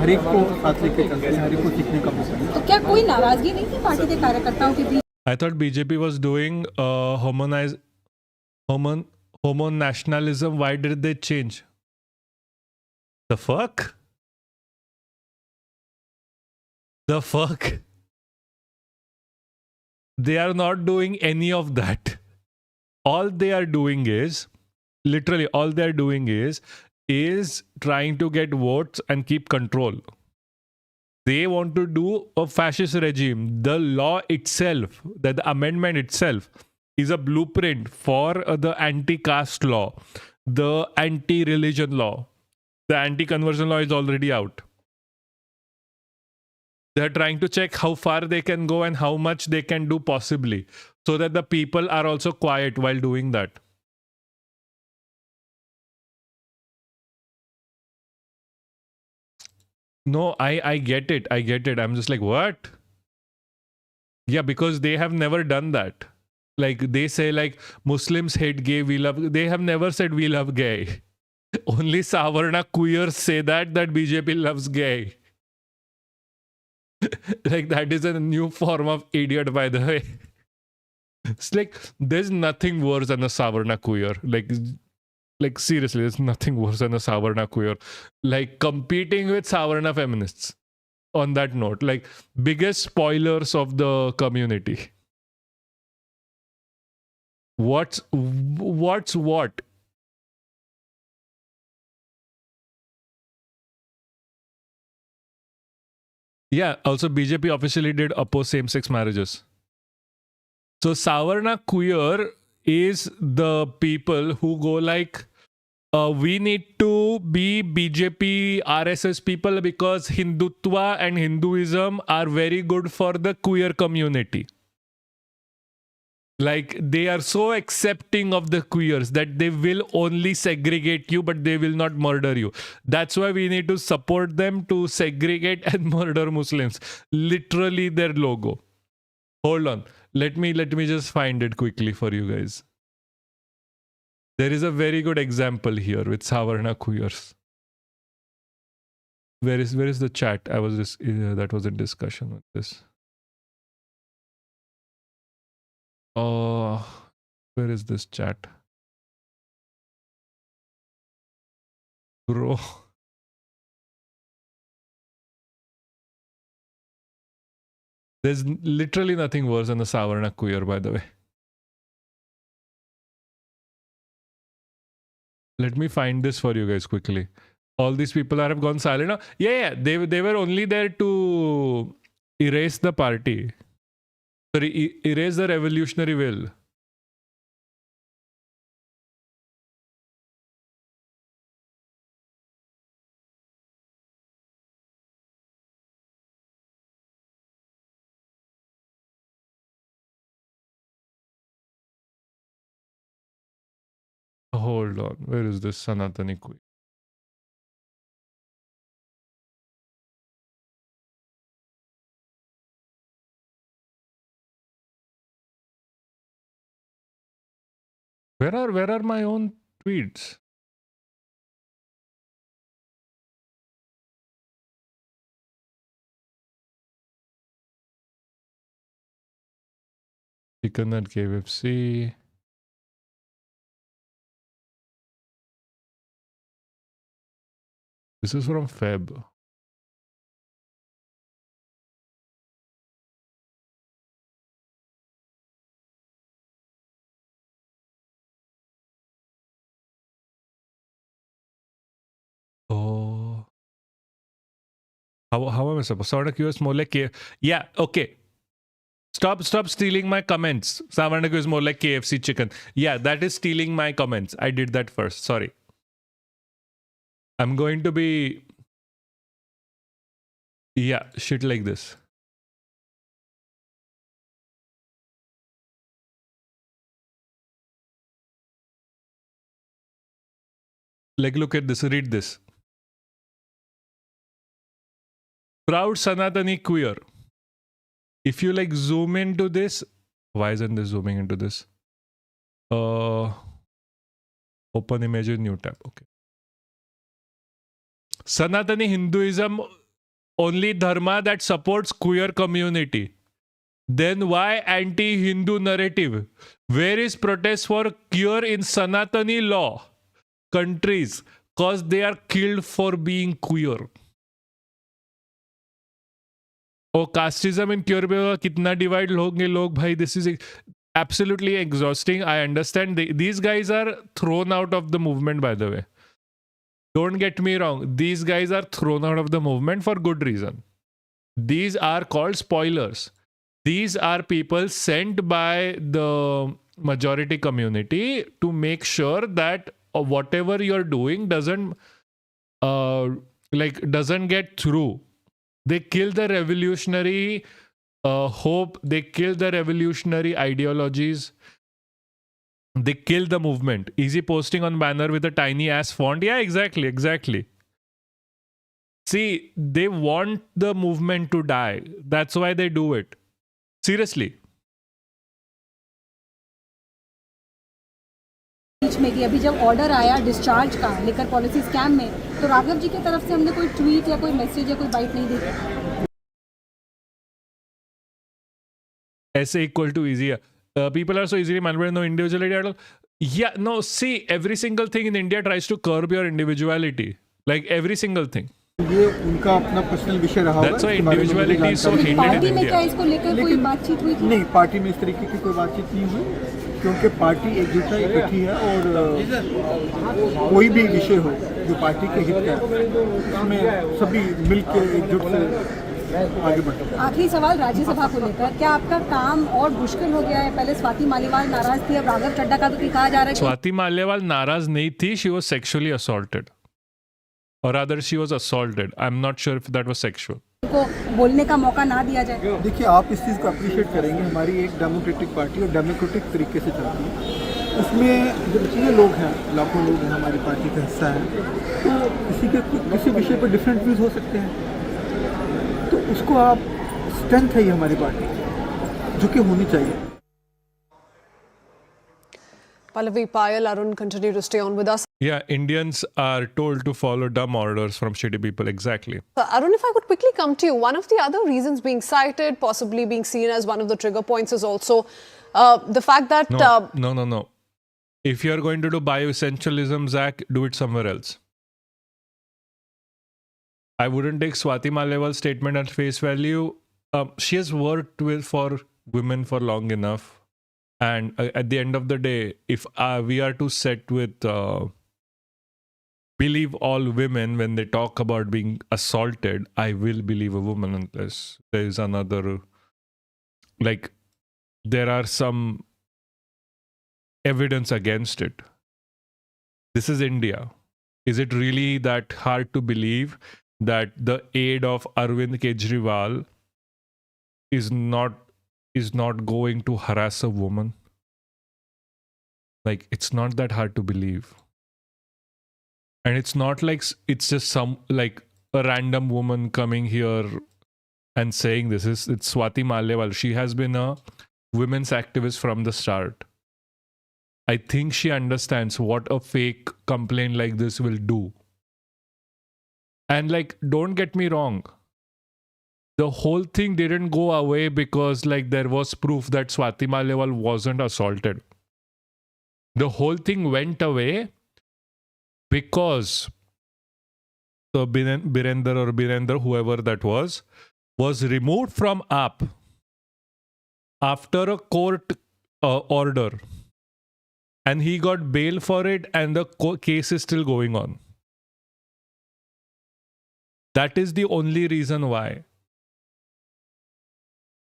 हर एक को साथ लेके चलते हैं, हर एक को सीखने का मौका मिले। तो क्या कोई नाराजगी नहीं थी पार्टी के कार्यकर्ताओं के बीच? I thought BJP was doing homo nationalism. Why did they change? The fuck? The fuck? They are not doing any of that. All they are doing is, literally all they are doing is trying to get votes and keep control. They want to do a fascist regime. The law itself, the amendment itself, is a blueprint for the anti-caste law, the anti-religion law. The anti-conversion law is already out. They're trying to check how far they can go and how much they can do possibly, so that the people are also quiet while doing that. No, I get it. I get it. I'm just like, what? Yeah, because they have never done that. Like, they say like, Muslims hate gay, we love... They have never said we love gay. Only Savarna queers say that BJP loves gay. Like, that is a new form of idiot, by the way. It's like, there's nothing worse than a Savarna queer. Like seriously, there's nothing worse than a Savarna queer. Like, competing with Savarna feminists. On that note, like, biggest spoilers of the community. What's what? Yeah, also BJP officially did oppose same-sex marriages. So Savarna queer is the people who go like, we need to be BJP RSS people because Hindutva and Hinduism are very good for the queer community. Like, they are so accepting of the queers that they will only segregate you, but they will not murder you. That's why we need to support them to segregate and murder Muslims. Literally their logo. Hold on. Let me just find it quickly for you guys. There is a very good example here with Savarna queers. Where is the chat? I was just that was in discussion with this. Oh, where is this chat? Bro. There's literally nothing worse than a Savarna queer, by the way. Let me find this for you guys quickly. All these people have gone silent now. Yeah, they were only there to erase the party. Sorry, erase the revolutionary will. Hold on. Where is this Sanatani queen? Where are my own tweets? Chicken at KFC. This is from Feb. Oh. How am I supposed to? Savarna is more like yeah, okay. Stop stealing my comments. Savarna is more like KFC chicken. Yeah, that is stealing my comments. I did that first. Sorry. I'm going to be... Yeah, shit like this. Like, look at this. Read this. Proud Sanatani queer. If you like zoom into this, why isn't this zooming into this? Open image in new tab. Okay. Sanatani Hinduism only dharma that supports queer community. Then why anti-Hindu narrative? Where is protest for queer in Sanatani law countries? Cause they are killed for being queer. Oh, casteism in queer पे कितना divide होंगे लोग भाई? This is absolutely exhausting. I understand. These guys are thrown out of the movement, by the way. Don't get me wrong. These guys are thrown out of the movement for good reason. These are called spoilers. These are people sent by the majority community to make sure that whatever you're doing doesn't get through. They kill the revolutionary hope. They kill the revolutionary ideologies. They kill the movement. Easy posting on banner with a tiny ass font. Yeah, exactly. See, they want the movement to die. That's why they do it. Seriously. बीच में कि अभी जब order आया discharge का liquor policy scam में, तो राघव जी की तरफ से हमने कोई ट्वीट या कोई मैसेज या कोई बाइट नहीं देखा. ऐसे equal to easy. People are so easily manipulated, no individuality at all. Yeah, no, see, every single thing in India tries to curb your individuality. Like every single thing. ये उनका अपना personal विषय रहा. That's why individuality is so hated in party में India. क्या इसको लेकर कोई बातचीत हुई थी? नहीं, पार्टी में इस तरीके की कोई बातचीत नहीं हुई, क्योंकि पार्टी एकजुटता इकट्ठी है और कोई भी विषय हो जो पार्टी के हित का है उसमें सभी मिलकर एकजुट से आगे बढ़ते हैं. आखिरी सवाल राज्यसभा को लेकर, क्या आपका काम और मुश्किल हो गया है? पहले स्वाति मालीवाल नाराज थी, अब राघव चड्ढा का तो कहा जा रहा है. स्वाति मालिवाल नाराज नहीं थी. She was sexually assaulted. Or rather, she was assaulted. I'm not sure if that was sexual. को बोलने का मौका ना दिया जाए. देखिए, आप इस चीज़ को अप्रिशिएट करेंगे. हमारी एक डेमोक्रेटिक पार्टी और डेमोक्रेटिक तरीके से चलती है. उसमें जब इतने लोग हैं, लाखों लोग हैं, हमारी पार्टी का हिस्सा है, तो किसी विषय पर डिफरेंट व्यूज हो सकते हैं. तो उसको आप स्ट्रेंथ है ये हमारी पार्टी, जो कि होनी चाहिए. Pallavi, Payal, Arun continue to stay on with us. Yeah, Indians are told to follow dumb orders from shitty people. Exactly. Arun, if I could quickly come to you, one of the other reasons being cited, possibly being seen as one of the trigger points, is also the fact that... No. If you're going to do bioessentialism, Zach, do it somewhere else. I wouldn't take Swati Maliwal's statement at face value. She has worked for women for long enough. And at the end of the day, if we are to set with believe all women when they talk about being assaulted, I will believe a woman unless there is another, like, there are some evidence against it. This is India. Is it really that hard to believe that the aide of Arvind Kejriwal is not going to harass a woman? Like, it's not that hard to believe. And it's not like it's just a random woman coming here and saying this. It's Swati Maliwal. She has been a women's activist from the start. I think she understands what a fake complaint like this will do. And like, don't get me wrong. The whole thing didn't go away because there was proof that Swati Maliwal wasn't assaulted. The whole thing went away because the Birender, whoever that was removed from AAP after a court order. And he got bail for it and the case is still going on. That is the only reason why.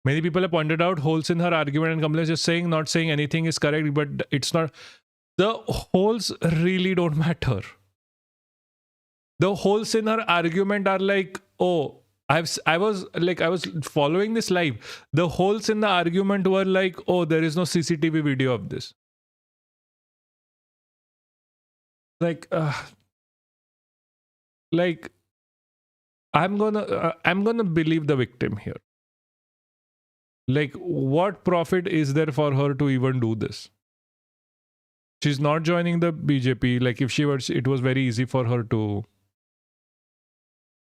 Many people have pointed out holes in her argument and complaints. Just not saying anything is correct, but it's not. The holes really don't matter. The holes in her argument are like, oh, I was following this live. The holes in the argument were like, oh, there is no CCTV video of this. Like I'm gonna believe the victim here. Like, what profit is there for her to even do this? She's not joining the BJP. Like, if she was, it was very easy for her to.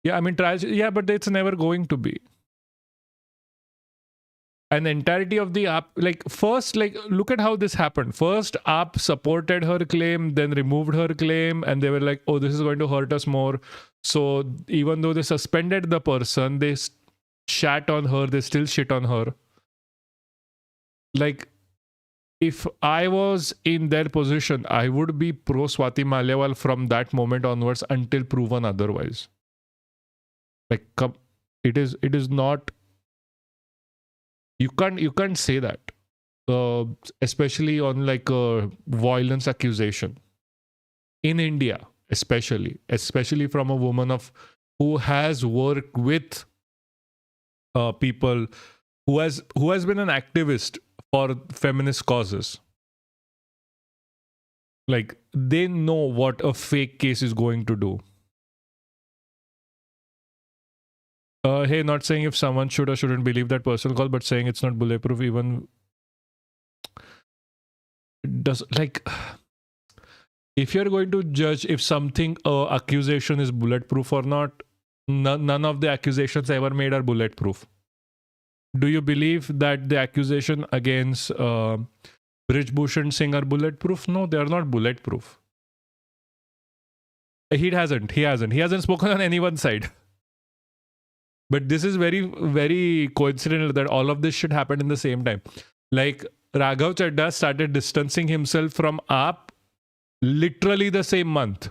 Yeah, I mean, yeah, but it's never going to be. An entirety of the AAP, like, first, like, look at how this happened. First, AAP supported her claim, then removed her claim, and they were like, oh, this is going to hurt us more. So even though they suspended the person, they shat on her, they still shit on her. Like, if I was in their position, I would be pro Swati Maliwal from that moment onwards until proven otherwise. Like, it is not. You can't say that, especially on like a violence accusation in India, especially from a woman who has worked with people, who has been an activist for feminist causes. Like, they know what a fake case is going to do. Hey, not saying if someone should or shouldn't believe that personal call, but saying it's not bulletproof even does, like, if you're going to judge if something accusation is bulletproof or not, none of the accusations ever made are bulletproof. Do you believe that the accusation against Brij Bhushan Singh are bulletproof? No, they are not bulletproof. He hasn't spoken on anyone's side. But this is very, very coincidental that all of this shit happened in the same time. Like, Raghav Chadha started distancing himself from AAP literally the same month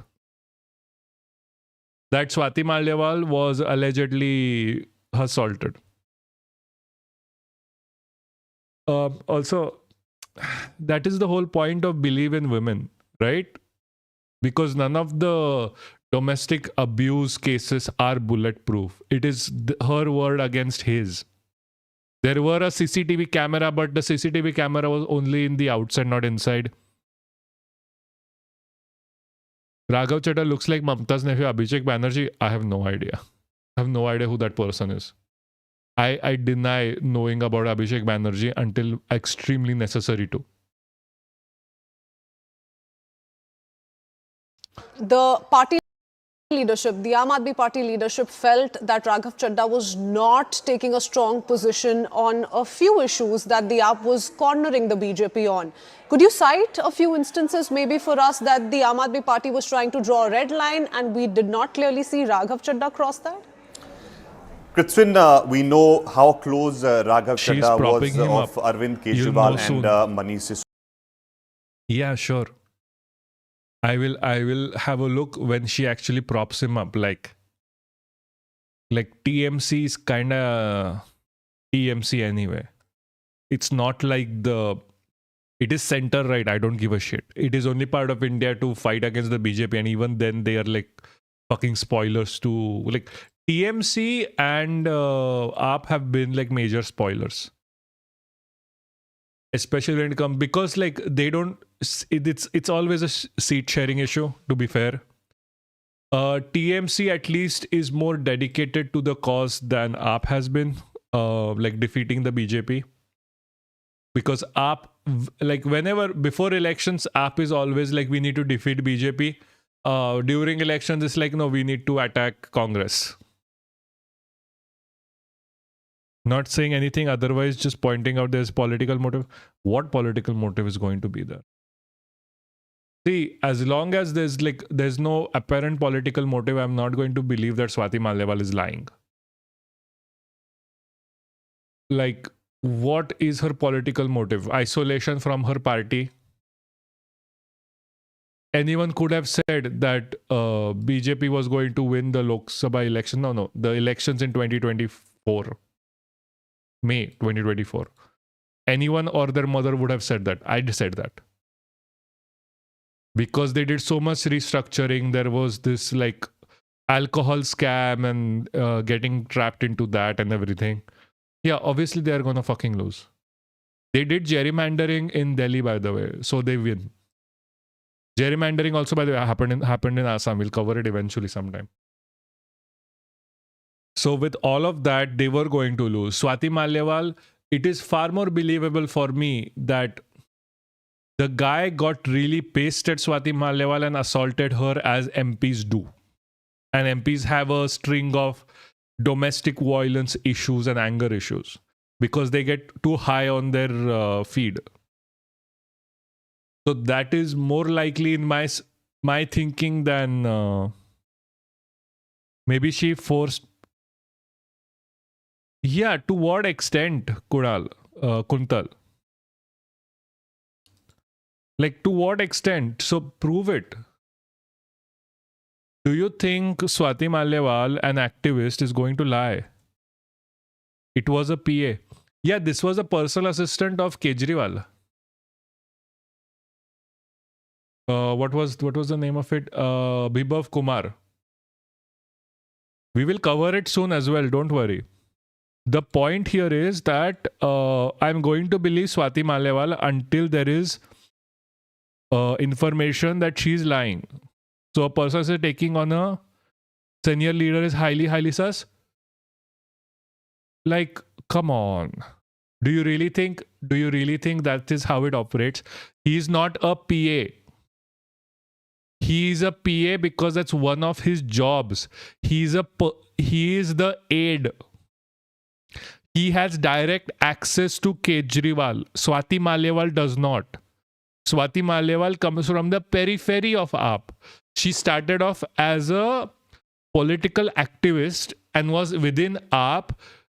that Swati Maliwal was allegedly assaulted. Also, that is the whole point of believe in women, right? Because none of the domestic abuse cases are bulletproof. It is her word against his. There were a CCTV camera, but the CCTV camera was only in the outside, not inside. Raghav Chadha looks like Mamta's nephew Abhishek Banerjee. I have no idea. I have no idea who that person is. I deny knowing about Abhishek Banerjee until extremely necessary to. The party leadership, the Aam Aadmi Party leadership, felt that Raghav Chadha was not taking a strong position on a few issues that the AAP was cornering the BJP on. Could you cite a few instances maybe for us that the Aam Aadmi Party was trying to draw a red line and we did not clearly see Raghav Chadha cross that? Kritswin, we know how close Raghav Chadha was of Arvind Kejriwal and Manish Sisodia. Yeah, sure. I will have a look when she actually props him up. Like TMC is kind of TMC anyway. It's not like it is center right. I don't give a shit. It is only part of India to fight against the BJP, and even then they are like fucking spoilers to like TMC and AAP have been like major spoilers. Especially when it comes, because like they don't, it's always a seat sharing issue, to be fair. TMC at least is more dedicated to the cause than AAP has been, like defeating the BJP. Because AAP, like whenever, before elections, AAP is always like, we need to defeat BJP. During elections, it's like, no, we need to attack Congress. Not saying anything otherwise, just pointing out there's political motive. What political motive is going to be there? See, as long as there's no apparent political motive, I'm not going to believe that Swati Maliwal is lying. Like, what is her political motive? Isolation from her party? Anyone could have said that BJP was going to win the Lok Sabha election. No, the elections in 2024. May 2024. Anyone or their mother would have said that. I'd said that. Because they did so much restructuring. There was this like alcohol scam and getting trapped into that and everything. Yeah, obviously they are gonna fucking lose. They did gerrymandering in Delhi, by the way, so they win. Gerrymandering also, by the way, happened in Assam. We'll cover it eventually sometime. So with all of that, they were going to lose. Swati Mallewal, it is far more believable for me that the guy got really pissed at Swati Mallewal and assaulted her as MPs do. And MPs have a string of domestic violence issues and anger issues because they get too high on their feed. So that is more likely in my thinking than maybe she forced. Yeah, to what extent, Kuntal? Like, to what extent? So prove it. Do you think Swati Mallewal, an activist, is going to lie? It was a PA. Yeah, this was a personal assistant of Kejriwal. What was the name of it? Bibhav Kumar. We will cover it soon as well, don't worry. The point here is that I'm going to believe Swati Mallewal until there is information that she's lying. So a person is taking on a senior leader is highly sus. Like, come on. Do you really think that is how it operates? He's not a PA. He is a PA because that's one of his jobs. He is the aide. He has direct access to Kejriwal. Swati Mallewal does not. Swati Mallewal comes from the periphery of AAP. She started off as a political activist and was within AAP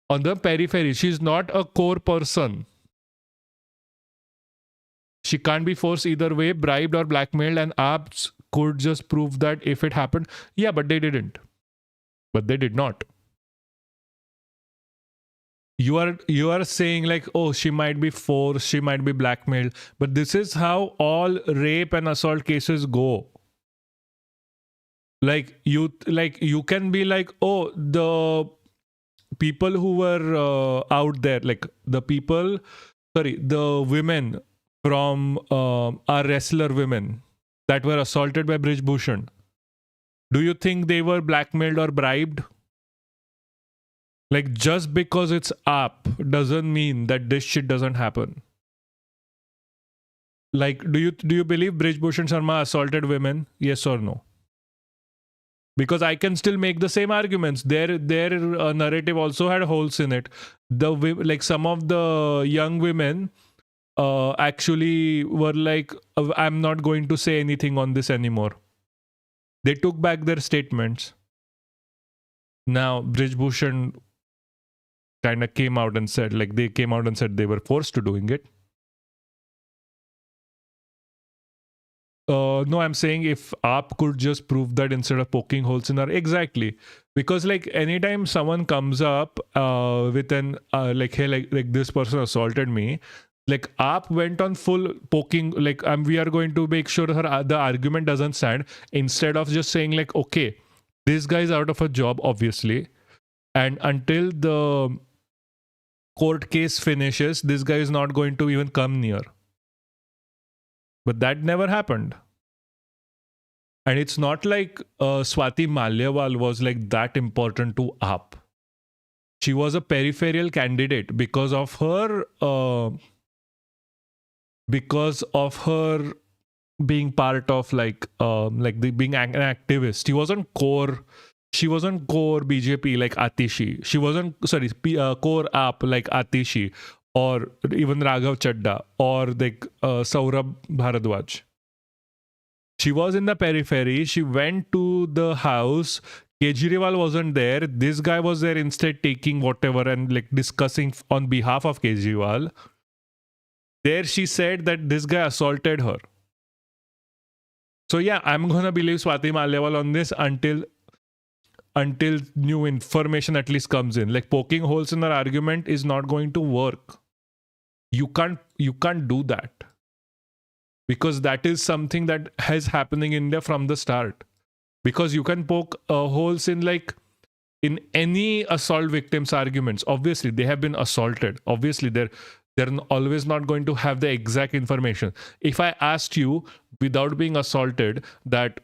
on the periphery. She's not a core person. She can't be forced either way, bribed or blackmailed, and AAP could just prove that if it happened. Yeah, but they didn't. But they did not. You are saying like, oh, she might be forced, she might be blackmailed, but this is how all rape and assault cases go. Like you can be like, oh, the people who were out there, like the women from our wrestler women that were assaulted by Brij Bhushan. Do you think they were blackmailed or bribed? Like, just because it's up doesn't mean that this shit doesn't happen. Like, do you believe Brij Bhushan Sharma assaulted women? Yes or no? Because I can still make the same arguments. Their narrative also had holes in it. Like some of the young women actually were like, I'm not going to say anything on this anymore. They took back their statements. Now, Brij Bhushan kind of came out and said, like, they came out and said they were forced to doing it. No, I'm saying if AAP could just prove that instead of poking holes in our... Exactly. Because like anytime someone comes up with an like, hey, like this person assaulted me, like AAP went on full poking, like we are going to make sure the argument doesn't stand, instead of just saying like, okay, this guy is out of a job, obviously, and until the court case finishes, this guy is not going to even come near. But that never happened. And it's not like Swati Mallewal was like that important to AAP. She was a peripheral candidate because of her being part of like being an activist. She wasn't core BJP like Atishi. She wasn't core AAP like Atishi or even Raghav Chadha or like Saurabh Bharadwaj. She was in the periphery. She went to the house. Kejriwal wasn't there. This guy was there instead, taking whatever and like discussing on behalf of Kejriwal. There she said that this guy assaulted her. So yeah, I'm gonna believe Swati Mallewal on this until new information at least comes in. Like poking holes in her argument is not going to work. You can't do that. Because that is something that has happening in India from the start. Because you can poke holes in like in any assault victims' arguments. Obviously, they have been assaulted. Obviously, they're always not going to have the exact information. If I asked you without being assaulted that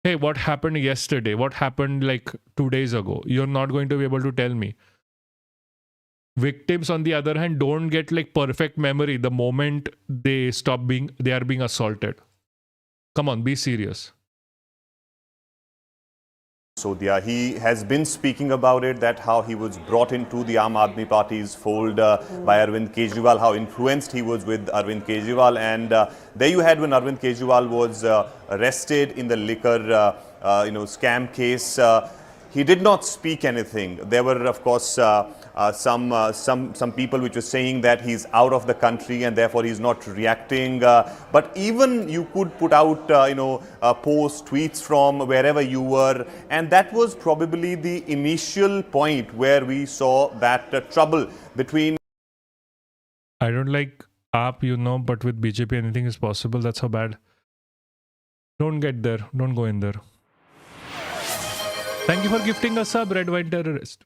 hey, what happened yesterday? What happened like 2 days ago? You're not going to be able to tell me. Victims, on the other hand, don't get like perfect memory the moment they are being assaulted. Come on, be serious. So he has been speaking about it, that how he was brought into the Aam Aadmi Party's fold by Arvind Kejriwal, how influenced he was with Arvind Kejriwal. And there you had when Arvind Kejriwal was arrested in the liquor scam case. He did not speak anything. There were, of course, some people which were saying that he's out of the country and therefore he's not reacting. But even you could put out, posts, tweets from wherever you were, and that was probably the initial point where we saw that trouble between. I don't like AAP, but with BJP anything is possible. That's how bad. Don't get there. Don't go in there. Thank you for gifting a sub, Red Wine Terrorist.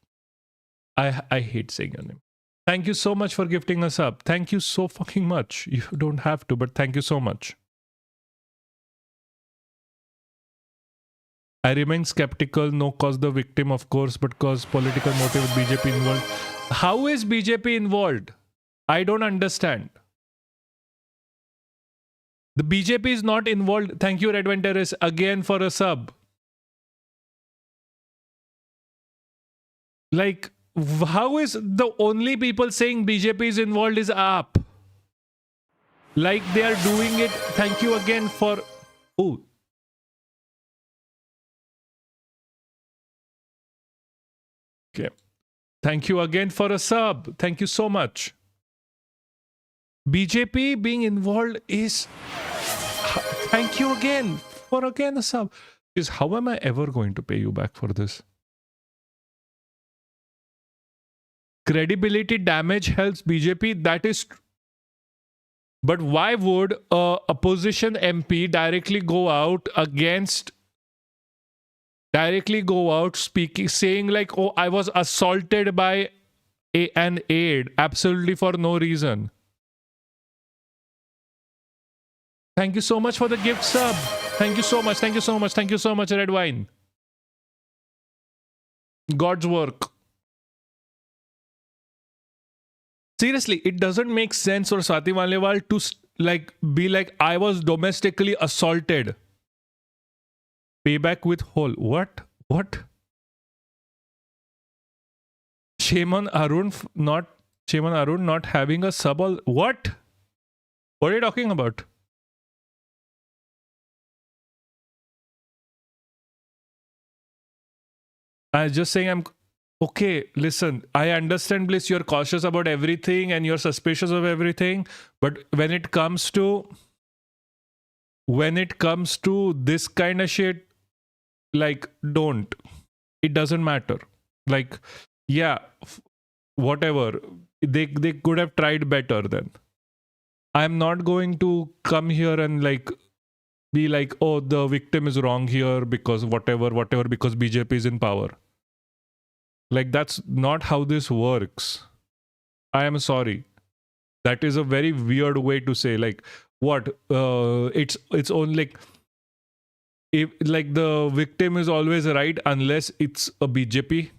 I hate saying your name. Thank you so much for gifting a sub. Thank you so fucking much. You don't have to, but thank you so much. I remain skeptical, no cause the victim, of course, but cause political motive with BJP involved. How is BJP involved? I don't understand. The BJP is not involved. Thank you, Red Wine Terrorist, again for a sub. Like, how is the only people saying BJP is involved is AAP? Like they are doing it. Thank you again for... Oh. Okay. Thank you again for a sub. Thank you so much. BJP being involved is... Thank you again for a sub. Is how am I ever going to pay you back for this? Credibility damage helps BJP. That is... But why would a opposition MP directly go out speaking, saying like, oh, I was assaulted by an aide, absolutely for no reason? Thank you so much for the gift sub. Thank you so much. Thank you so much. Thank you so much, Red Wine. God's work. Seriously, it doesn't make sense for Swati Maliwal to be like, I was domestically assaulted. Payback with hole. What? Shame on Arun not having a sub. What? What are you talking about? I'm just saying okay, listen, I understand, Bliss, you're cautious about everything and you're suspicious of everything. But when it comes to this kind of shit, like, don't. It doesn't matter. Like, yeah, whatever. They could have tried better then. I'm not going to come here and like be like, oh, the victim is wrong here because whatever, because BJP is in power. Like, that's not how this works. I am sorry. That is a very weird way to say, like, what? It's only like, if like the victim is always right unless it's a BJP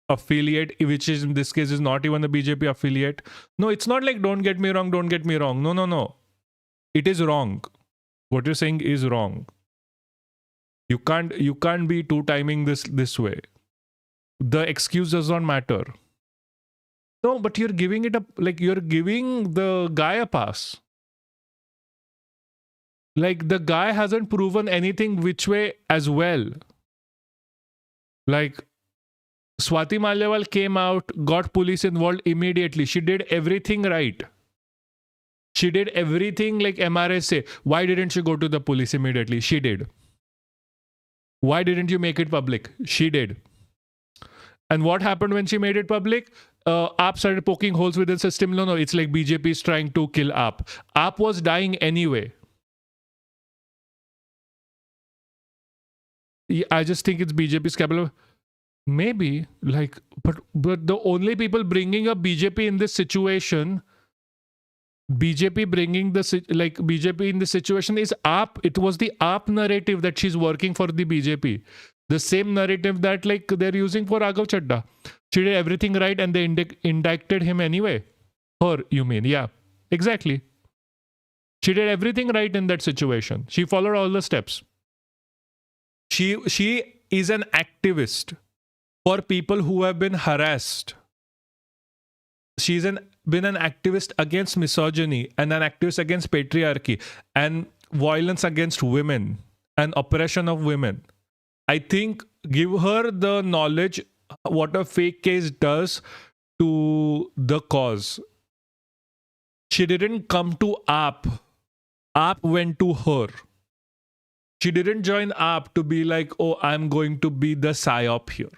affiliate, which is in this case is not even a BJP affiliate. No, it's not like don't get me wrong. No. It is wrong. What you're saying is wrong. You can't be two-timing this way. The excuse does not matter. No, but you're giving you're giving the guy a pass. Like, the guy hasn't proven anything which way as well. Like, Swati Maliwal came out, got police involved immediately. She did everything right. She did everything like MRS say. Why didn't she go to the police immediately? She did. Why didn't you make it public? She did. And what happened when she made it public? AAP started poking holes within the system. No, it's like BJP is trying to kill AAP. AAP was dying anyway. I just think it's BJP's capital. Maybe, like, but the only people bringing up BJP in this situation, BJP bringing BJP in this situation is AAP. It was the AAP narrative that she's working for the BJP. The same narrative that they're using for Raghav Chadha. She did everything right and they indicted him anyway. Her, you mean? Yeah, exactly. She did everything right in that situation. She followed all the steps. She is an activist for people who have been harassed. She's been an activist against misogyny and an activist against patriarchy and violence against women and oppression of women. I think give her the knowledge what a fake case does to the cause. She didn't come to AAP. AAP went to her. She didn't join AAP to be like, oh, I'm going to be the psyop here.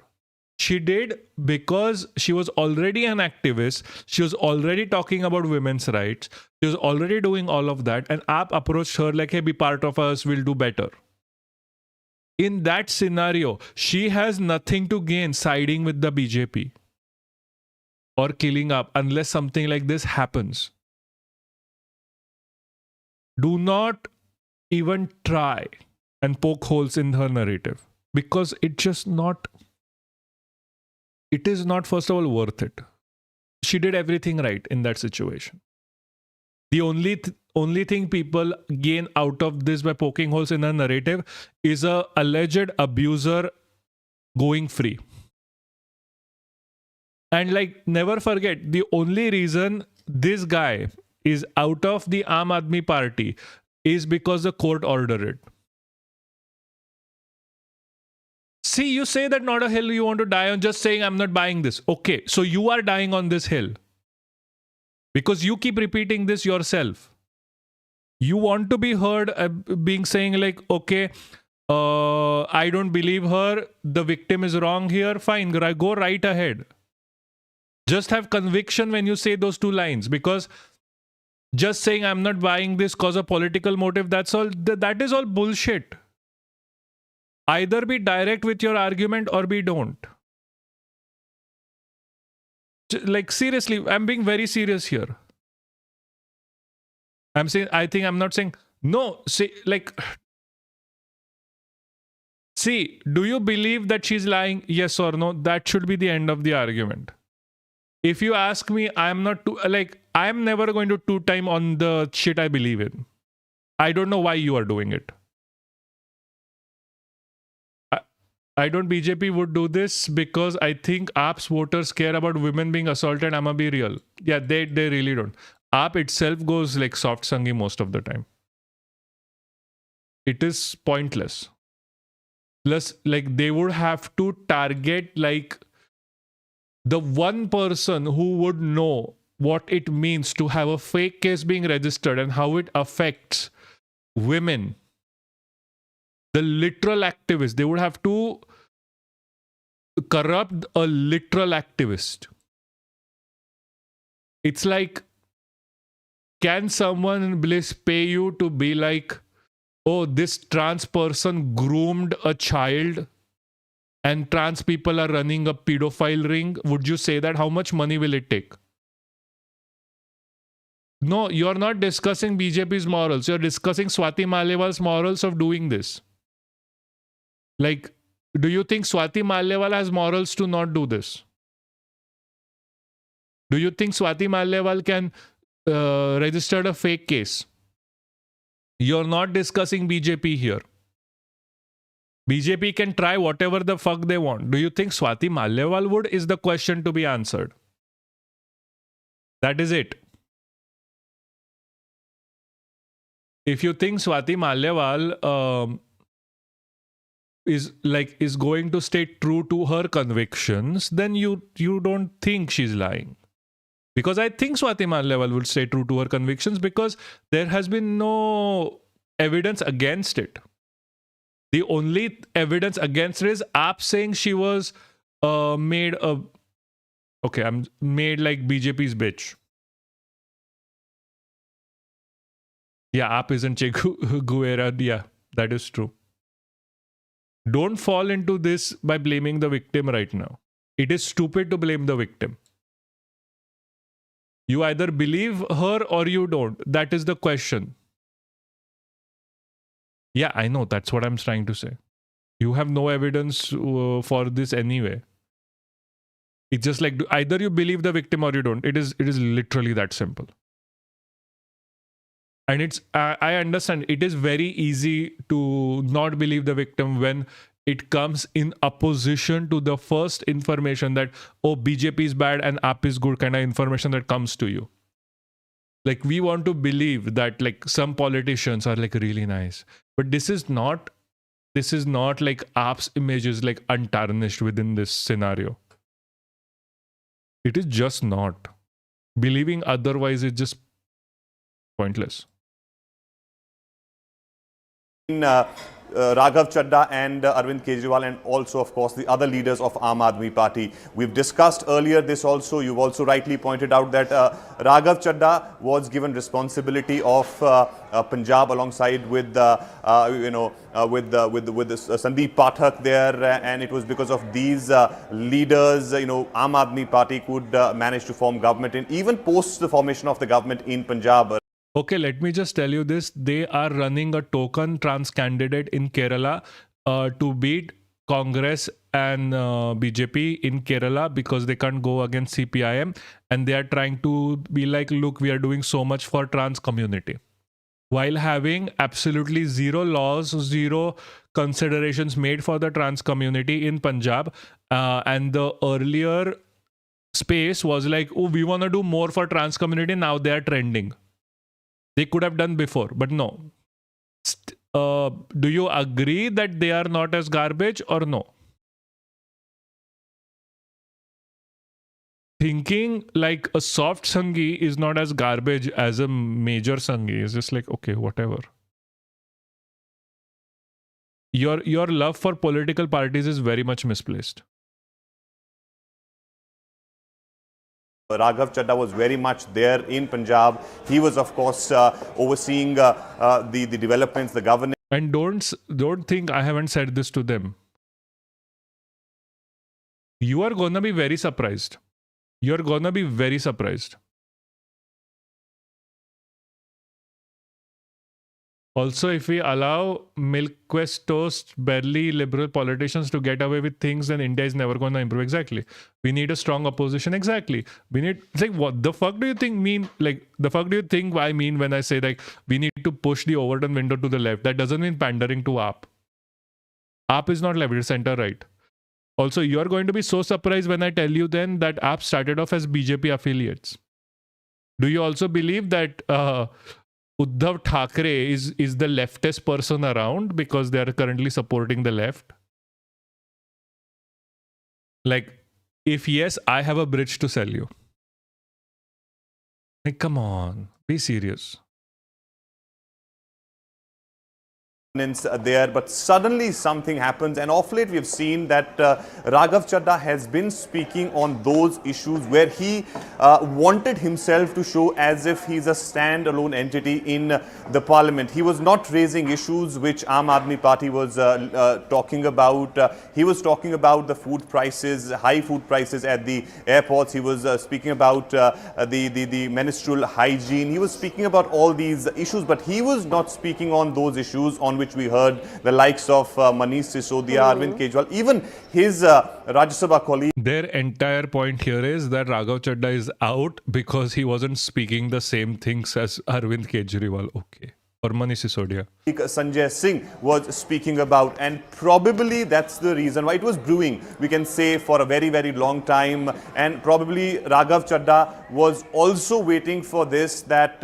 She did because she was already an activist. She was already talking about women's rights. She was already doing all of that. And AAP approached her like, hey, be part of us. We'll do better. In that scenario, she has nothing to gain siding with the BJP or killing AAP unless something like this happens. Do not even try and poke holes in her narrative because it is not, first of all, worth it. She did everything right in that situation. The only thing people gain out of this by poking holes in her narrative is a alleged abuser going free. And never forget, the only reason this guy is out of the Aam Aadmi Party is because the court ordered it. See, you say that not a hill you want to die on, just saying I'm not buying this. Okay, so you are dying on this hill. Because you keep repeating this yourself. You want to be heard being saying okay, I don't believe her, the victim is wrong here, fine, go right ahead. Just have conviction when you say those two lines, because just saying I'm not buying this cause a political motive, that is all bullshit. Either be direct with your argument or don't. Seriously, I'm being very serious here. I'm not saying no. See, do you believe that she's lying? Yes or no? That should be the end of the argument. If you ask me, I'm never going to two-time on the shit I believe in. I don't know why you are doing it. I don't BJP would do this because I think AAP's voters care about women being assaulted. I'ma be real. Yeah, they really don't. AAP itself goes soft sangi most of the time. It is pointless. Plus, they would have to target the one person who would know what it means to have a fake case being registered and how it affects women. The literal activist. They would have to corrupt a literal activist. It's can someone in Bliss pay you to be oh, this trans person groomed a child and trans people are running a pedophile ring? Would you say that? How much money will it take? No, you're not discussing BJP's morals. You're discussing Swati Maliwal's morals of doing this. Do you think Swati Maliwal has morals to not do this? Do you think Swati Maliwal can register a fake case? You're not discussing BJP here. BJP can try whatever the fuck they want. Do you think Swati Maliwal would? Is the question to be answered. That is it. If you think Swati Maliwal is going to stay true to her convictions, then you don't think she's lying. Because I think Swati Maliwal would stay true to her convictions because there has been no evidence against it. The only evidence against it is AAP saying she was made I'm made like BJP's bitch. Yeah, AAP isn't Che Guevara. Yeah, that is true. Don't fall into this by blaming the victim right now. It is stupid to blame the victim. You either believe her or you don't. That is the question. Yeah, I know. That's what I'm trying to say. You have no evidence for this anyway. It's just like either you believe the victim or you don't. It is literally that simple. And it's I understand it is very easy to not believe the victim when it comes in opposition to the first information that, oh, BJP is bad and AAP is good kind of information that comes to you. Like, we want to believe that like some politicians are like really nice, but this is not like AAP's image is like untarnished within this scenario. It is just not. Believing otherwise is just pointless. Raghav Chadha and Arvind Kejriwal, and also of course the other leaders of Aam Aadmi Party. We've discussed earlier this also. You've also rightly pointed out that Raghav Chadha was given responsibility of Punjab alongside with Sandeep Pathak there, and it was because of these leaders, Aam Aadmi Party could manage to form government, and even post the formation of the government in Punjab. Okay, let me just tell you this. They are running a token trans candidate in Kerala to beat Congress and BJP in Kerala because they can't go against CPIM. And they are trying to be like, look, we are doing so much for trans community. While having absolutely zero laws, zero considerations made for the trans community in Punjab. And the earlier space was like, oh, we want to do more for trans community. Now they are trending. They could have done before, but no. Do you agree that they are not as garbage or no? Thinking like a soft Sanghi is not as garbage as a major Sanghi is just like, okay, whatever. Your love for political parties is very much misplaced. Raghav Chadha was very much there in Punjab. He was, of course, overseeing the developments, the governance. And don't think I haven't said this to them. You are gonna be very surprised. You're gonna be very surprised. Also, if we allow milk-quest toast, barely liberal politicians to get away with things, then India is never going to improve. Exactly. We need a strong opposition. Exactly. We need, it's like, what the fuck do you think mean? Like, the fuck do you think I mean when I say like, we need to push the Overton window to the left? That doesn't mean pandering to AAP. AAP is not left, it's center right. Also, you're going to be so surprised when I tell you then that AAP started off as BJP affiliates. Do you also believe that Uddhav Thackeray is the leftist person around because they are currently supporting the left? Like, if yes, I have a bridge to sell you. Like, come on, be serious. There, but suddenly something happens, and of late we have seen that Raghav Chadha has been speaking on those issues where he wanted himself to show as if he's a standalone entity in the parliament. He was not raising issues which Aam Aadmi Party was talking about. He was talking about the food prices, high food prices at the airports. He was speaking about the menstrual hygiene. He was speaking about all these issues, but he was not speaking on those issues on which we heard the likes of Manish Sisodia, Arvind Kejriwal, even his Rajya Sabha colleague. Their entire point here is that Raghav Chadha is out because he wasn't speaking the same things as Arvind Kejriwal. Okay. Or Manish Sisodia. Sanjay Singh was speaking about, and probably that's the reason why it was brewing, we can say, for a very, very long time. And probably Raghav Chadha was also waiting for this, that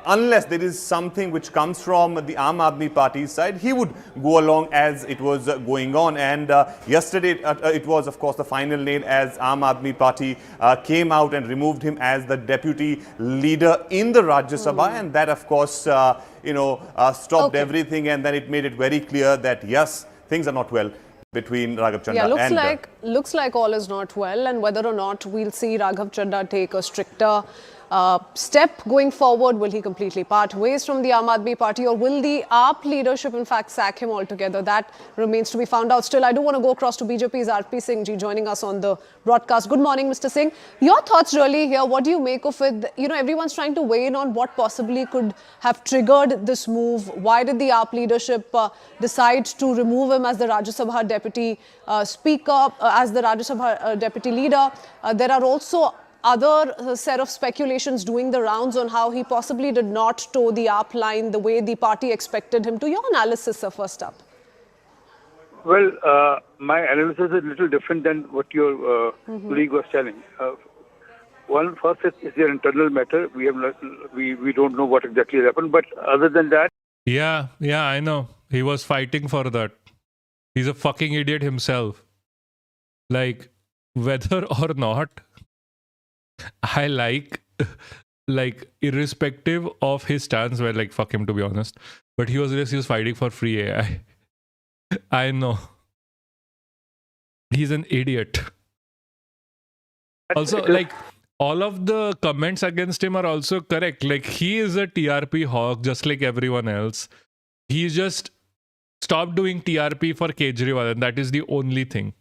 unless there is something which comes from the Aam Aadmi Party side, he would go along as it was going on. And yesterday it was, of course, the final nail as Aam Aadmi Party came out and removed him as the deputy leader in the Rajya Sabha, and that, of course, stopped everything, and then it made it very clear that yes, things are not well between Raghav Chadha and looks like all is not well, and whether or not we'll see Raghav Chadha take a stricter step going forward? Will he completely part ways from the Aam Aadmi Party, or will the AAP leadership in fact sack him altogether? That remains to be found out. Still, I do want to go across to BJP's RP Singh ji joining us on the broadcast. Good morning, Mr. Singh. Your thoughts really here. What do you make of it? You know, everyone's trying to weigh in on what possibly could have triggered this move. Why did the AAP leadership decide to remove him as the Rajya Sabha deputy speaker, as the Rajya Sabha deputy leader? There are also other set of speculations doing the rounds on how he possibly did not toe the AAP line the way the party expected him to. Your analysis, sir, first up. Well, my analysis is a little different than what your colleague was telling. One, first, is their internal matter. We don't know what exactly happened, but other than that, Yeah, I know. He was fighting for that. He's a fucking idiot himself. Like, whether or not I like irrespective of his stance, well, like, fuck him, to be honest. But he was fighting for free AI. I know. He's an idiot. Also, like, all of the comments against him are also correct. Like, he is a TRP hawk, just like everyone else. He just stopped doing TRP for Kejriwal, and that is the only thing.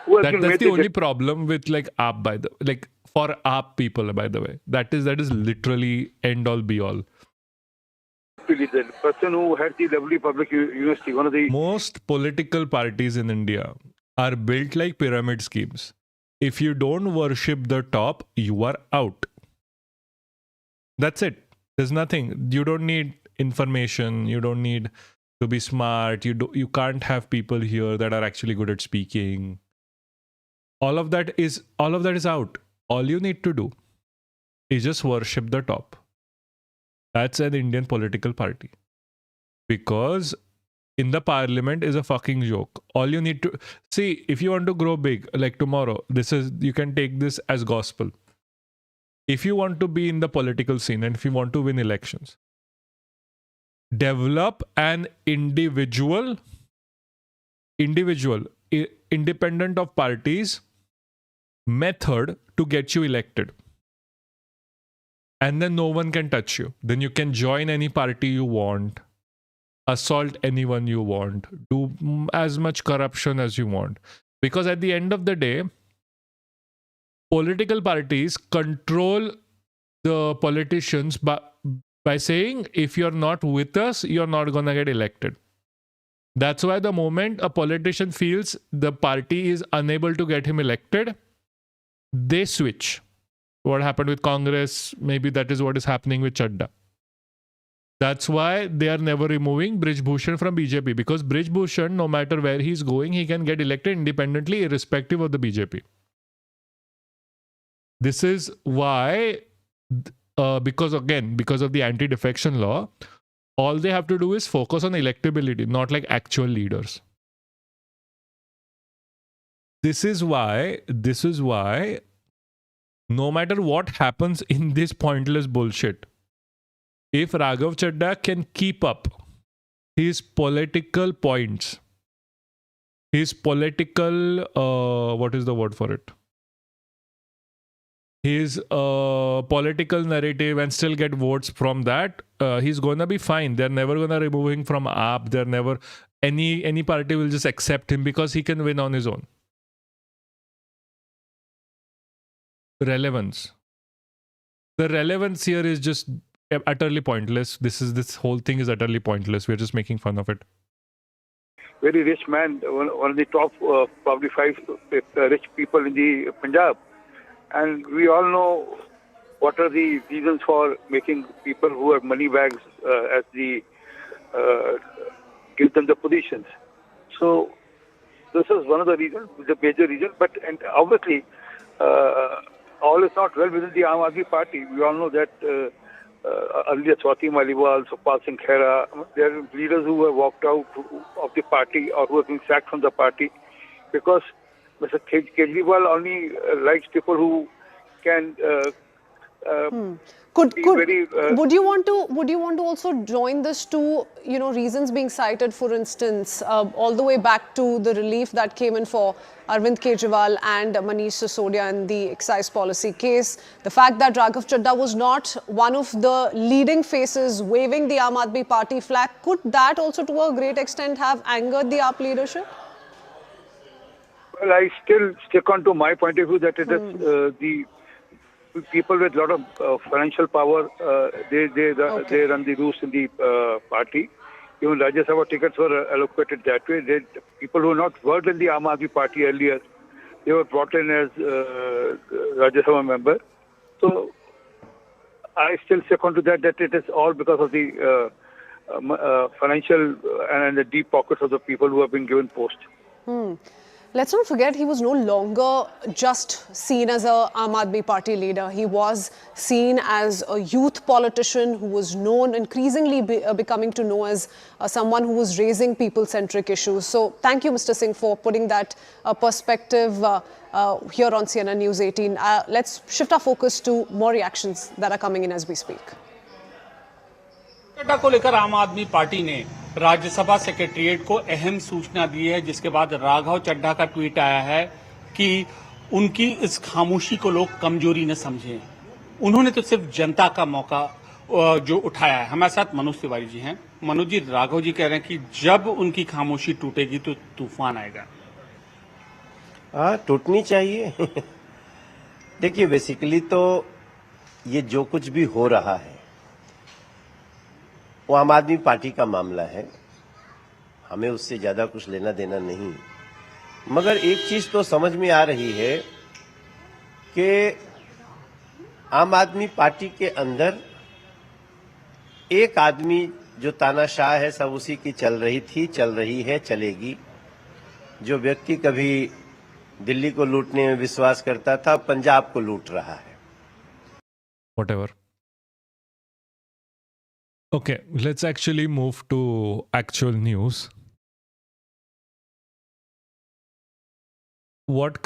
well, That's the only problem with, like, AAP, for AAP people, by the way. That is literally end all be all. the person who had the lovely public university, one of the Most political parties in India are built like pyramid schemes. If you don't worship the top, you are out. That's it. There's nothing. You don't need information. You don't need to be smart. You can't have people here that are actually good at speaking. All of that is out. All you need to do is just worship the top. That's an Indian political party. Because in the parliament is a fucking joke. All you need to see, if you want to grow big, like tomorrow, you can take this as gospel. If you want to be in the political scene and if you want to win elections, develop an independent of parties method to get you elected. And then no one can touch you. Then you can join any party you want, assault anyone you want, do as much corruption as you want. Because at the end of the day, political parties control the politicians by saying, if you're not with us, you're not going to get elected. That's why the moment a politician feels the party is unable to get him elected, they switch. What happened with Congress, maybe that is what is happening with Chadha. That's why they are never removing Brij Bhushan from BJP, because Brij Bhushan, no matter where he's going, he can get elected independently, irrespective of the BJP. This is why, because of the anti-defection law, all they have to do is focus on electability, not like actual leaders. This is why, no matter what happens in this pointless bullshit, if Raghav Chadha can keep up his political points, his political, what is the word for it? His political narrative and still get votes from that, he's going to be fine. They're never going to remove him from AAP. They're never, any party will just accept him because he can win on his own. Relevance. The relevance here is just utterly pointless. This whole thing is utterly pointless. We're just making fun of it. very rich man, one of the top probably 5 rich people in the Punjab. And we all know what are the reasons for making people who have money bags as the give them the positions. So this is one of the reasons, the major reason. But and obviously, all is not well within the Aam Aadmi Party. We all know that earlier Swati Maliwal, Supal Singh Khera, there are leaders who have walked out of the party or who have been sacked from the party because Mr. Kejriwal only likes people who can Would you want to also join this to, reasons being cited, for instance, all the way back to the relief that came in for Arvind Kejriwal and Manish Sisodia in the excise policy case, the fact that Raghav Chadha was not one of the leading faces waving the Aam Aadmi Party flag, could that also to a great extent have angered the AAP leadership? Well, I still stick on to my point of view that it is the people with a lot of financial power, they run the roost in the party. Even Rajya Sabha tickets were allocated that way. People who not worked in the Aam Aadmi Party earlier, they were brought in as Rajya Sabha member. So I still stick on to that it is all because of the financial and the deep pockets of the people who have been given posts. Let's not forget, he was no longer just seen as a Aam Aadmi Party leader. He was seen as a youth politician who was known, increasingly becoming to know as someone who was raising people-centric issues. So thank you, Mr. Singh, for putting that perspective here on CNN News 18. Let's shift our focus to more reactions that are coming in as we speak. Chadha को लेकर आम Aadmi party ने Rajya Sabha secretariat को अहम सूचना दी है, जिसके बाद राघव चड्ढा का ट्वीट आया है कि उनकी इस खामोशी को लोग कमजोरी न समझें। उन्होंने तो सिर्फ जनता का मौका जो उठाया है। हमारे साथ मनोज तिवारी जी हैं। मनोज जी, राघव जी कह रहे हैं कि जब उनकी खामोशी टूटेगी तो तूफान आएगा। टूटनी चाहिए। देखिए, बेसिकली तो ये जो कुछ भी हो रहा है वो आम आदमी पार्टी का मामला है, हमें उससे ज्यादा कुछ लेना देना नहीं। मगर एक चीज तो समझ में आ रही है कि आम आदमी पार्टी के अंदर एक आदमी जो तानाशाह है, सब उसी की चल रही थी, चल रही है, चलेगी। जो व्यक्ति कभी दिल्ली को लूटने में विश्वास करता था, पंजाब को लूट रहा है। Whatever. Okay, let's actually move to actual news. What?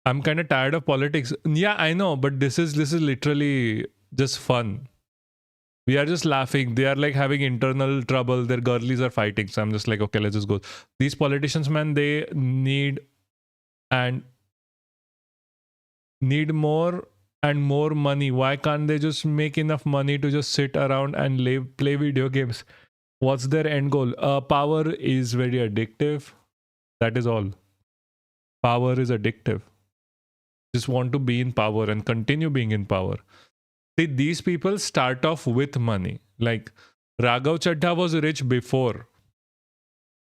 I'm kind of tired of politics. Yeah, I know, but this is literally just fun. We are just laughing. They are like having internal trouble. Their girlies are fighting. So I'm just like, okay, let's just go. These politicians, man, they need more and more money. Why can't they just make enough money to just sit around and play video games? What's their end goal? Power is very addictive. That is all. Power is addictive. Just want to be in power and continue being in power. See, these people start off with money. Like Raghav Chadha was rich before.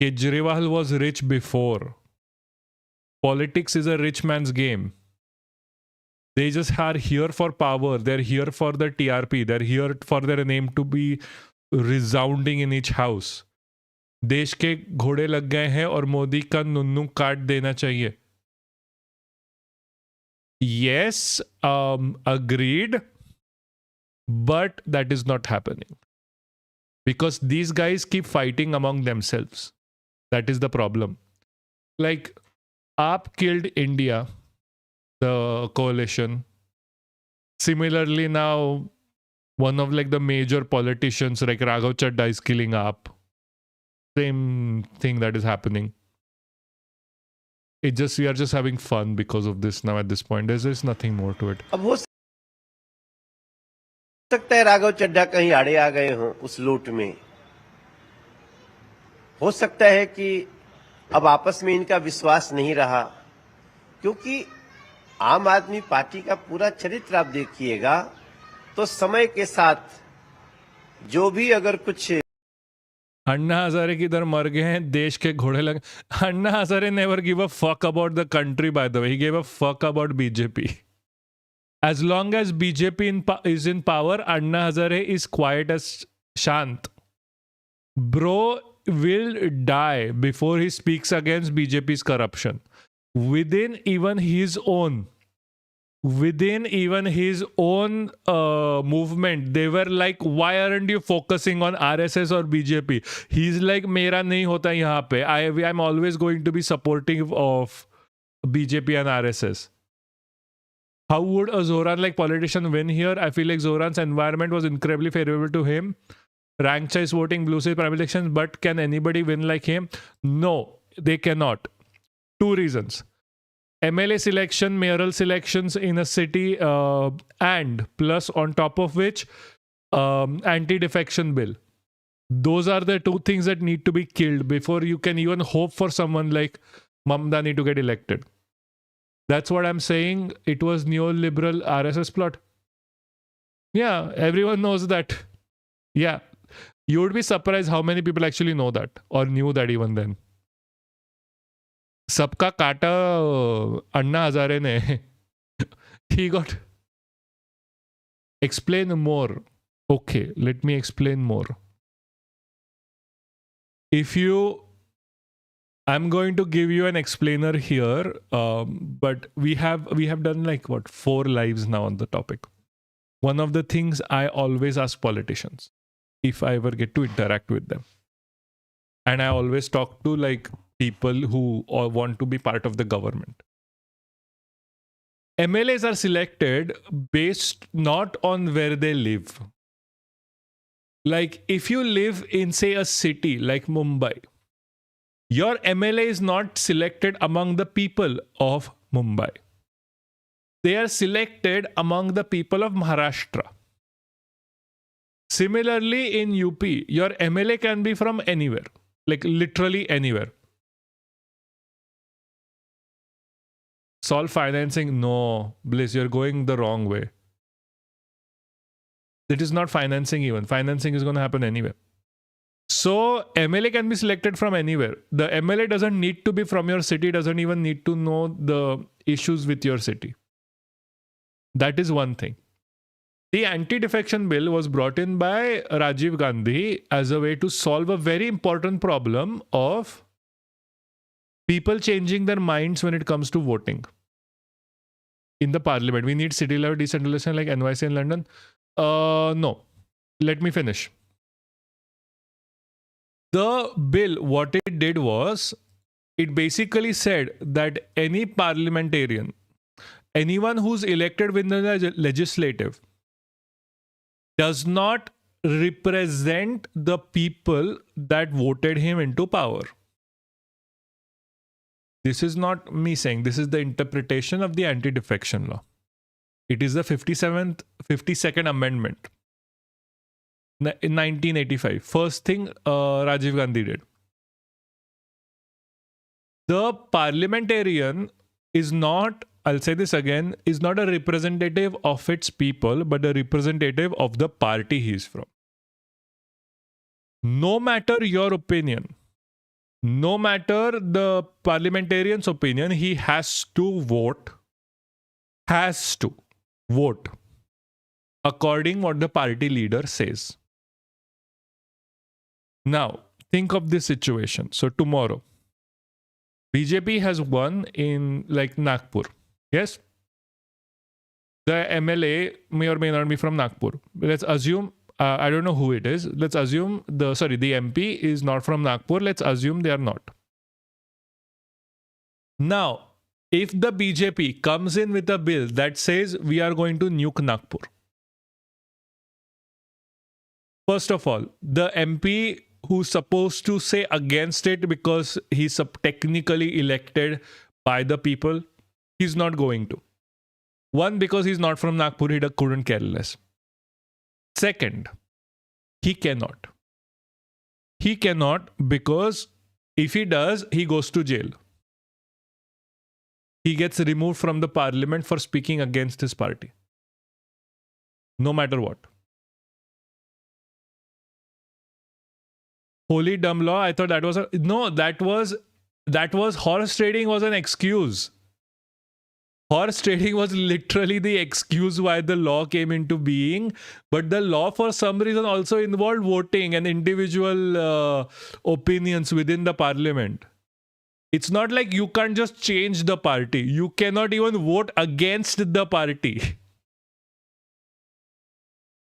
Kejriwal was rich before. Politics is a rich man's game. They just are here for power. They're here for the TRP. They're here for their name to be resounding in each house. देश के घोड़े लग गए हैं और मोदी का नुन्नू काट देना चाहिए. Yes, agreed. But that is not happening. Because these guys keep fighting among themselves. That is the problem. Like, AAP killed India, the coalition. Similarly, now one of like the major politicians like Raghav Chadha is killing AAP. Same thing that is happening. We are just having fun because of this now at this point. There's nothing more to it. अब हो सकता है राघव चड्ढा कहीं आड़े आ गए हों उस लूट में. हो सकता है कि अब आपस में इनका विश्वास नहीं रहा, क्योंकि आम आदमी पार्टी का पूरा चरित्र आप देखिएगा तो समय के साथ जो भी अगर कुछ अन्ना हजारे किधर मर गए हैं, देश के घोड़े लगे. Anna Hazare never give a fuck about the country, by the way. He gave a fuck about BJP. As long as BJP is in power, Anna Hazare is quiet as Shant. Bro will die before he speaks against BJP's corruption. Within even his own movement, they were like, why aren't you focusing on RSS or BJP? He's like, मेरा नहीं होता यहाँ पे. I'm always going to be supportive of BJP and RSS. How would a Zoran-like politician win here? I feel like Zoran's environment was incredibly favorable to him. Rank choice voting, blue state primary elections, but can anybody win like him? No, they cannot. Two reasons. MLA selection, mayoral selections in a city, and plus on top of which, anti-defection bill. Those are the two things that need to be killed before you can even hope for someone like Mamdani to get elected. That's what I'm saying. It was neoliberal RSS plot. Yeah, everyone knows that. Yeah. You would be surprised how many people actually know that or knew that even then. Sabka kata Anna Hazare ne. He got. Explain more. Okay, let me explain more. If you, I'm going to give you an explainer here, but we have done like what 4 lives now on the topic. One of the things I always ask politicians, if I ever get to interact with them, and I always talk to like people who want to be part of the government. MLAs are selected based not on where they live. Like if you live in say a city like Mumbai, your MLA is not selected among the people of Mumbai. They are selected among the people of Maharashtra. Similarly, in UP, your MLA can be from anywhere, like literally anywhere. Solve financing? No, Bliss, you're going the wrong way. It is not financing even. Financing is going to happen anywhere. So MLA can be selected from anywhere. The MLA doesn't need to be from your city, doesn't even need to know the issues with your city. That is one thing. The anti-defection bill was brought in by Rajiv Gandhi as a way to solve a very important problem of people changing their minds when it comes to voting. In the parliament, we need city level decentralization like NYC in London. No. Let me finish. The bill, what it did was, it basically said that any parliamentarian, anyone who's elected within the legislative, does not represent the people that voted him into power. This is not me saying, this is the interpretation of the anti-defection law. It is the 52nd Amendment in 1985. First thing Rajiv Gandhi did. The parliamentarian is not, I'll say this again, is not a representative of its people, but a representative of the party he is from. No matter your opinion, no matter the parliamentarian's opinion, he has to vote according what the party leader says. Now, think of this situation. So tomorrow, BJP has won in like Nagpur. Yes? The MLA may or may not be from Nagpur. Let's assume, I don't know who it is. Let's assume the MP is not from Nagpur. Let's assume they are not. Now, if the BJP comes in with a bill that says we are going to nuke Nagpur, first of all, the MP who's supposed to say against it because he's technically elected by the people, he's not going to. One, because he's not from Nagpur, he couldn't care less. Second, he cannot. He cannot because if he does, he goes to jail. He gets removed from the parliament for speaking against his party. No matter what. Holy dumb law. I thought that was that was horse trading was an excuse. Horse trading was literally the excuse why the law came into being. But the law for some reason also involved voting and individual opinions within the parliament. It's not like you can't just change the party. You cannot even vote against the party.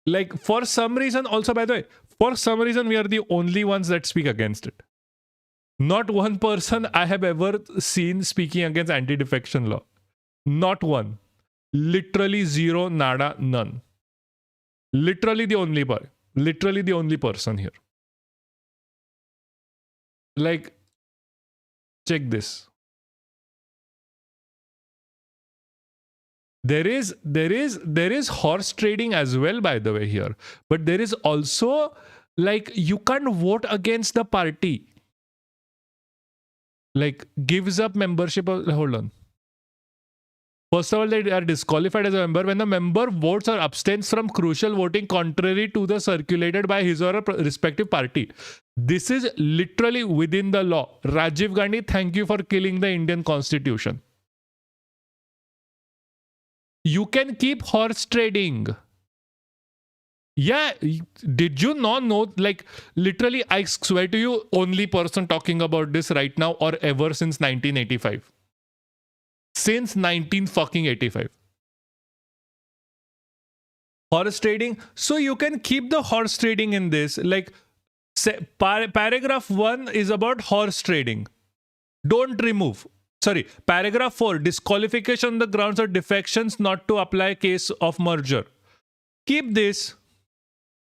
Like for some reason, also by the way, for some reason we are the only ones that speak against it. Not one person I have ever seen speaking against anti-defection law. Not one. Literally zero, nada, none. Literally the only person here. Like, check this. There is horse trading as well, by the way, here. But there is also, like, you can't vote against the party. Like, gives up membership. Hold on. First of all, they are disqualified as a member when the member votes or abstains from crucial voting contrary to the circulated by his or her respective party. This is literally within the law. Rajiv Gandhi, thank you for killing the Indian Constitution. You can keep horse trading. Yeah, did you not know? Like, literally, I swear to you, only person talking about this right now or ever since 1985. Since 1985. Horse trading. So you can keep the horse trading in this. Like, paragraph 1 is about horse trading. Don't remove. Sorry, paragraph 4, disqualification on the grounds of defections not to apply case of merger. Keep this.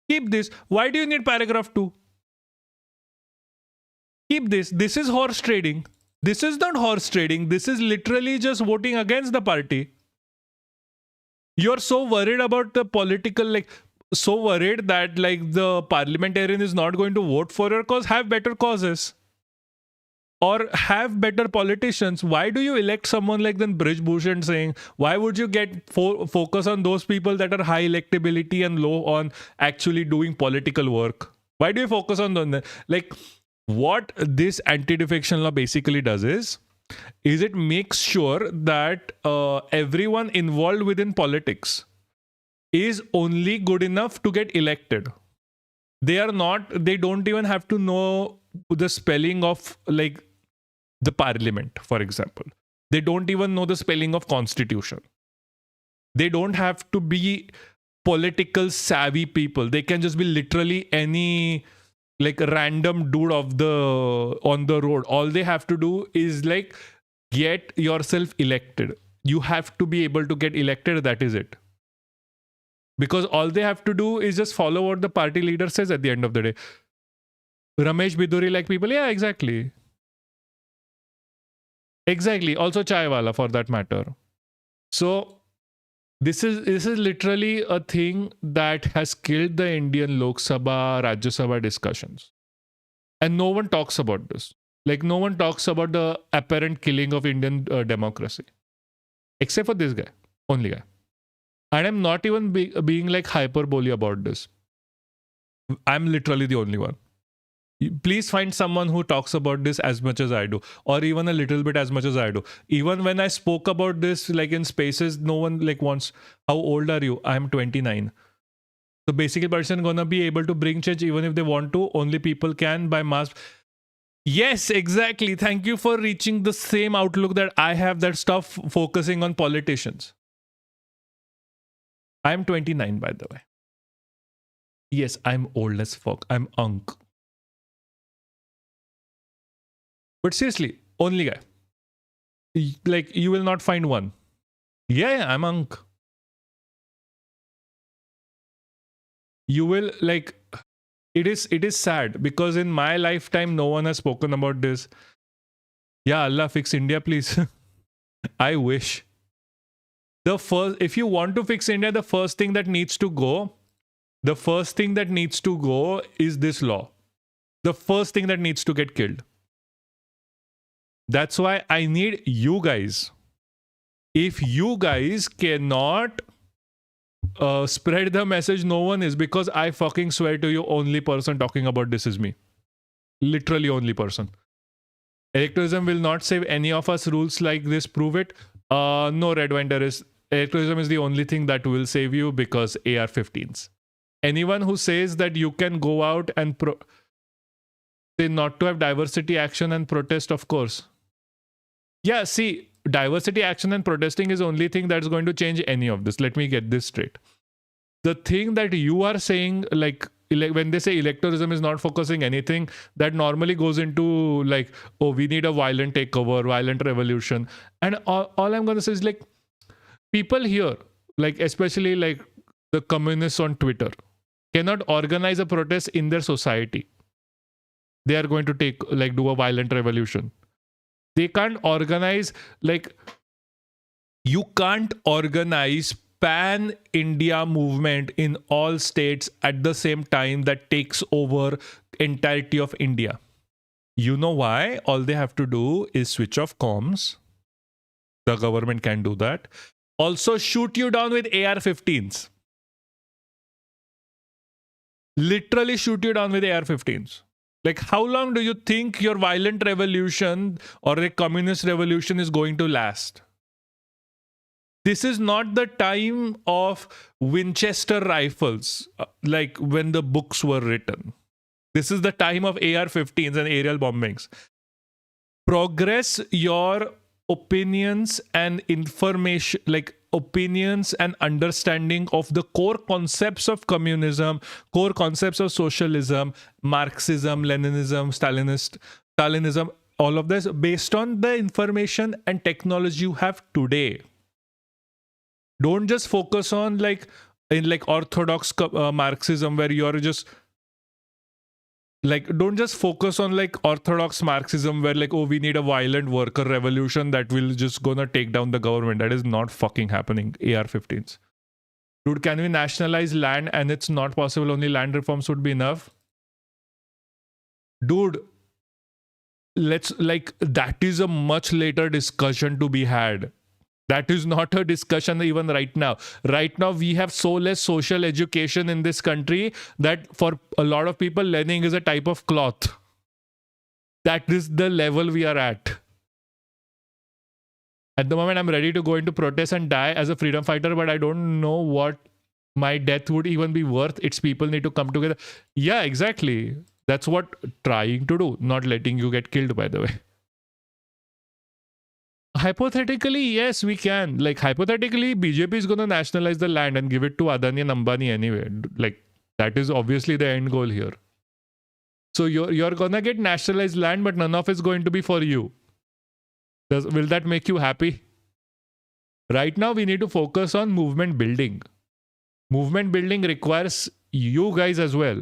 Keep this. Why do you need paragraph 2? Keep this. This is horse trading. This is not horse trading. This is literally just voting against the party. You're so worried about the political, like, so worried that, like, the parliamentarian is not going to vote for your cause. Have better causes. Or have better politicians. Why do you elect someone like then Brij Bhushan saying, why would you get focus on those people that are high electability and low on actually doing political work? Why do you focus on them? Like, what this anti-defection law basically does is it makes sure that everyone involved within politics is only good enough to get elected. They don't even have to know the spelling of, like, the parliament, for example. They don't even know the spelling of constitution. They don't have to be political savvy people. They can just be literally any, like, random dude on the road. All they have to do is, like, get yourself elected. You have to be able to get elected. That is it. Because all they have to do is just follow what the party leader says at the end of the day. Ramesh Biduri like people. Yeah, exactly. Exactly. Also Chaiwala for that matter. So this is literally a thing that has killed the Indian Lok Sabha, Rajya Sabha discussions. And no one talks about this. Like, no one talks about the apparent killing of Indian democracy. Except for this guy. Only guy. And I'm not even being like hyperbole about this. I'm literally the only one. Please find someone who talks about this as much as I do, or even a little bit as much as I do. Even when I spoke about this, like, in spaces, no one, like, wants, how old are you? I'm 29. So basically, person gonna be able to bring change even if they want to. Only people can by mass. Yes, exactly. Thank you for reaching the same outlook that I have, that stuff focusing on politicians. I'm 29, by the way. Yes, I'm old as fuck. I'm unk. But seriously, only guy. Like, you will not find one. Yeah, I'm unk. You will, like, it is sad because in my lifetime, no one has spoken about this. Yeah, Allah fix India, please. I wish. If you want to fix India, the first thing that needs to go is this law. The first thing that needs to get killed. That's why I need you guys. If you guys cannot spread the message, no one is, because I fucking swear to you, only person talking about this is me. Literally only person. Electoralism will not save any of us. Rules like this prove it. No, Red Wine Terrorist. Electoralism is the only thing that will save you, because AR-15s. Anyone who says that you can go out and say not to have diversity action and protest, of course. Yeah, see, diversity action and protesting is only thing that's going to change any of this. Let me get this straight. The thing that you are saying, like when they say electoralism is not focusing anything, that normally goes into, like, oh, we need a violent takeover, violent revolution. And all I'm going to say is, like, People here, like especially like the communists on Twitter, cannot organize a protest in their society. They are going to do a violent revolution. They can't organize, like, you can't organize pan India movement in all states at the same time that takes over entirety of India. You know why? All they have to do is switch off comms. The government can do that. Also shoot you down with AR-15s. Literally shoot you down with AR-15s. Like, how long do you think your violent revolution or a communist revolution is going to last? This is not the time of Winchester rifles, like when the books were written. This is the time of AR-15s and aerial bombings. Progress your opinions and information, like opinions and understanding of the core concepts of communism, core concepts of socialism, Marxism, Leninism, Stalinism, all of this based on the information and technology you have today. Don't just focus on like orthodox Marxism where you're just like, don't just focus on like orthodox Marxism where like, oh, we need a violent worker revolution that will just gonna take down the government. That is not fucking happening. AR-15s. Dude, can we nationalize land and it's not possible? Only land reforms would be enough. Dude, let's like, that is a much later discussion to be had. That is not a discussion even right now. Right now, we have so less social education in this country that for a lot of people, learning is a type of cloth. That is the level we are at. At the moment, I'm ready to go into protest and die as a freedom fighter, but I don't know what my death would even be worth. It's people need to come together. Yeah, exactly. That's what trying to do, not letting you get killed, by the way. Hypothetically, yes, we can. Like, hypothetically, BJP is going to nationalize the land and give it to Adani and Ambani anyway. Like, that is obviously the end goal here. So you're going to get nationalized land, but none of it's going to be for you. Will that make you happy? Right now, we need to focus on movement building. Movement building requires you guys as well.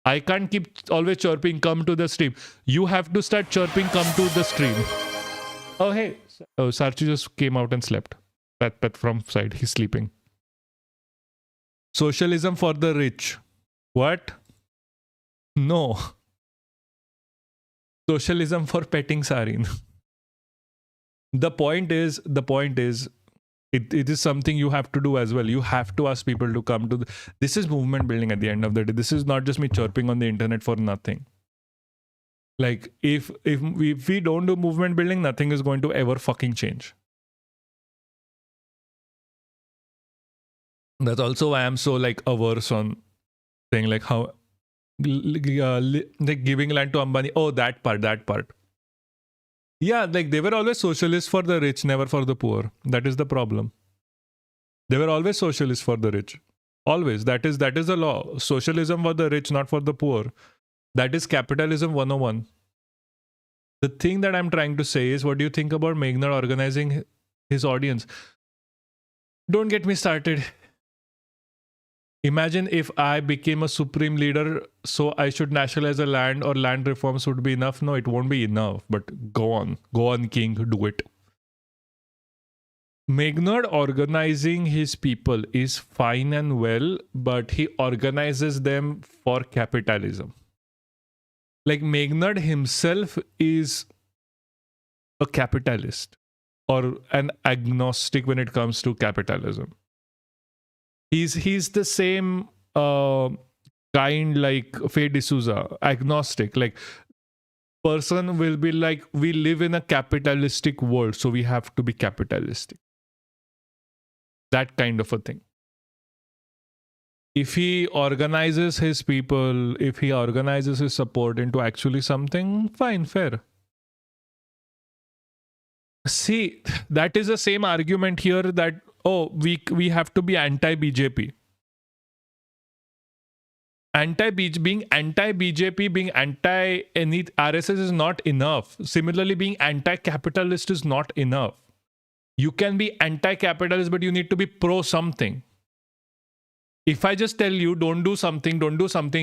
I can't keep always chirping, come to the stream. You have to start chirping, come to the stream. Oh, hey. Oh, Sarchi just came out and slept. Pat from side. He's sleeping. Socialism for the rich. What? No. Socialism for petting Sarin. The point is, it is something you have to do as well. You have to ask people to come to this is movement building at the end of the day. This is not just me chirping on the internet for nothing. Like, if we don't do movement building, nothing is going to ever fucking change. That's also why I'm so like averse on saying like how like giving land to Ambani. Oh, that part. Yeah, like they were always socialists for the rich, never for the poor. That is the problem. They were always socialists for the rich. Always. That is the law. Socialism for the rich, not for the poor. That is capitalism 101. The thing that I'm trying to say is, what do you think about Meghnad organizing his audience? Don't get me started. Imagine if I became a supreme leader, so I should nationalize the land or land reforms would be enough. No, it won't be enough, but go on, king, do it. Meghnad organizing his people is fine and well, but he organizes them for capitalism. Like, Meghnad himself is a capitalist or an agnostic when it comes to capitalism. He's the same kind like Faye D'Souza, agnostic. Like, person will be like, we live in a capitalistic world, so we have to be capitalistic. That kind of a thing. If he organizes his people, if he organizes his support into actually something, fine, fair. See, that is the same argument here that, oh, we have to be anti-BJP. Being anti-BJP, being anti-any RSS is not enough. Similarly, being anti-capitalist is not enough. You can be anti-capitalist, but you need to be pro something. If I just tell you don't do something,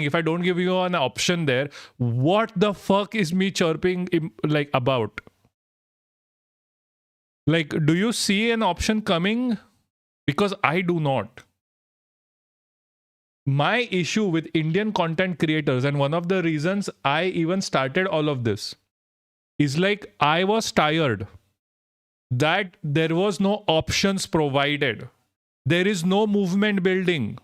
if I don't give you an option there, what the fuck is me chirping like about? Like, do you see an option coming? Because I do not. My issue with Indian content creators, and one of the reasons I even started all of this, is like I was tired that there was no options provided. There is no movement building.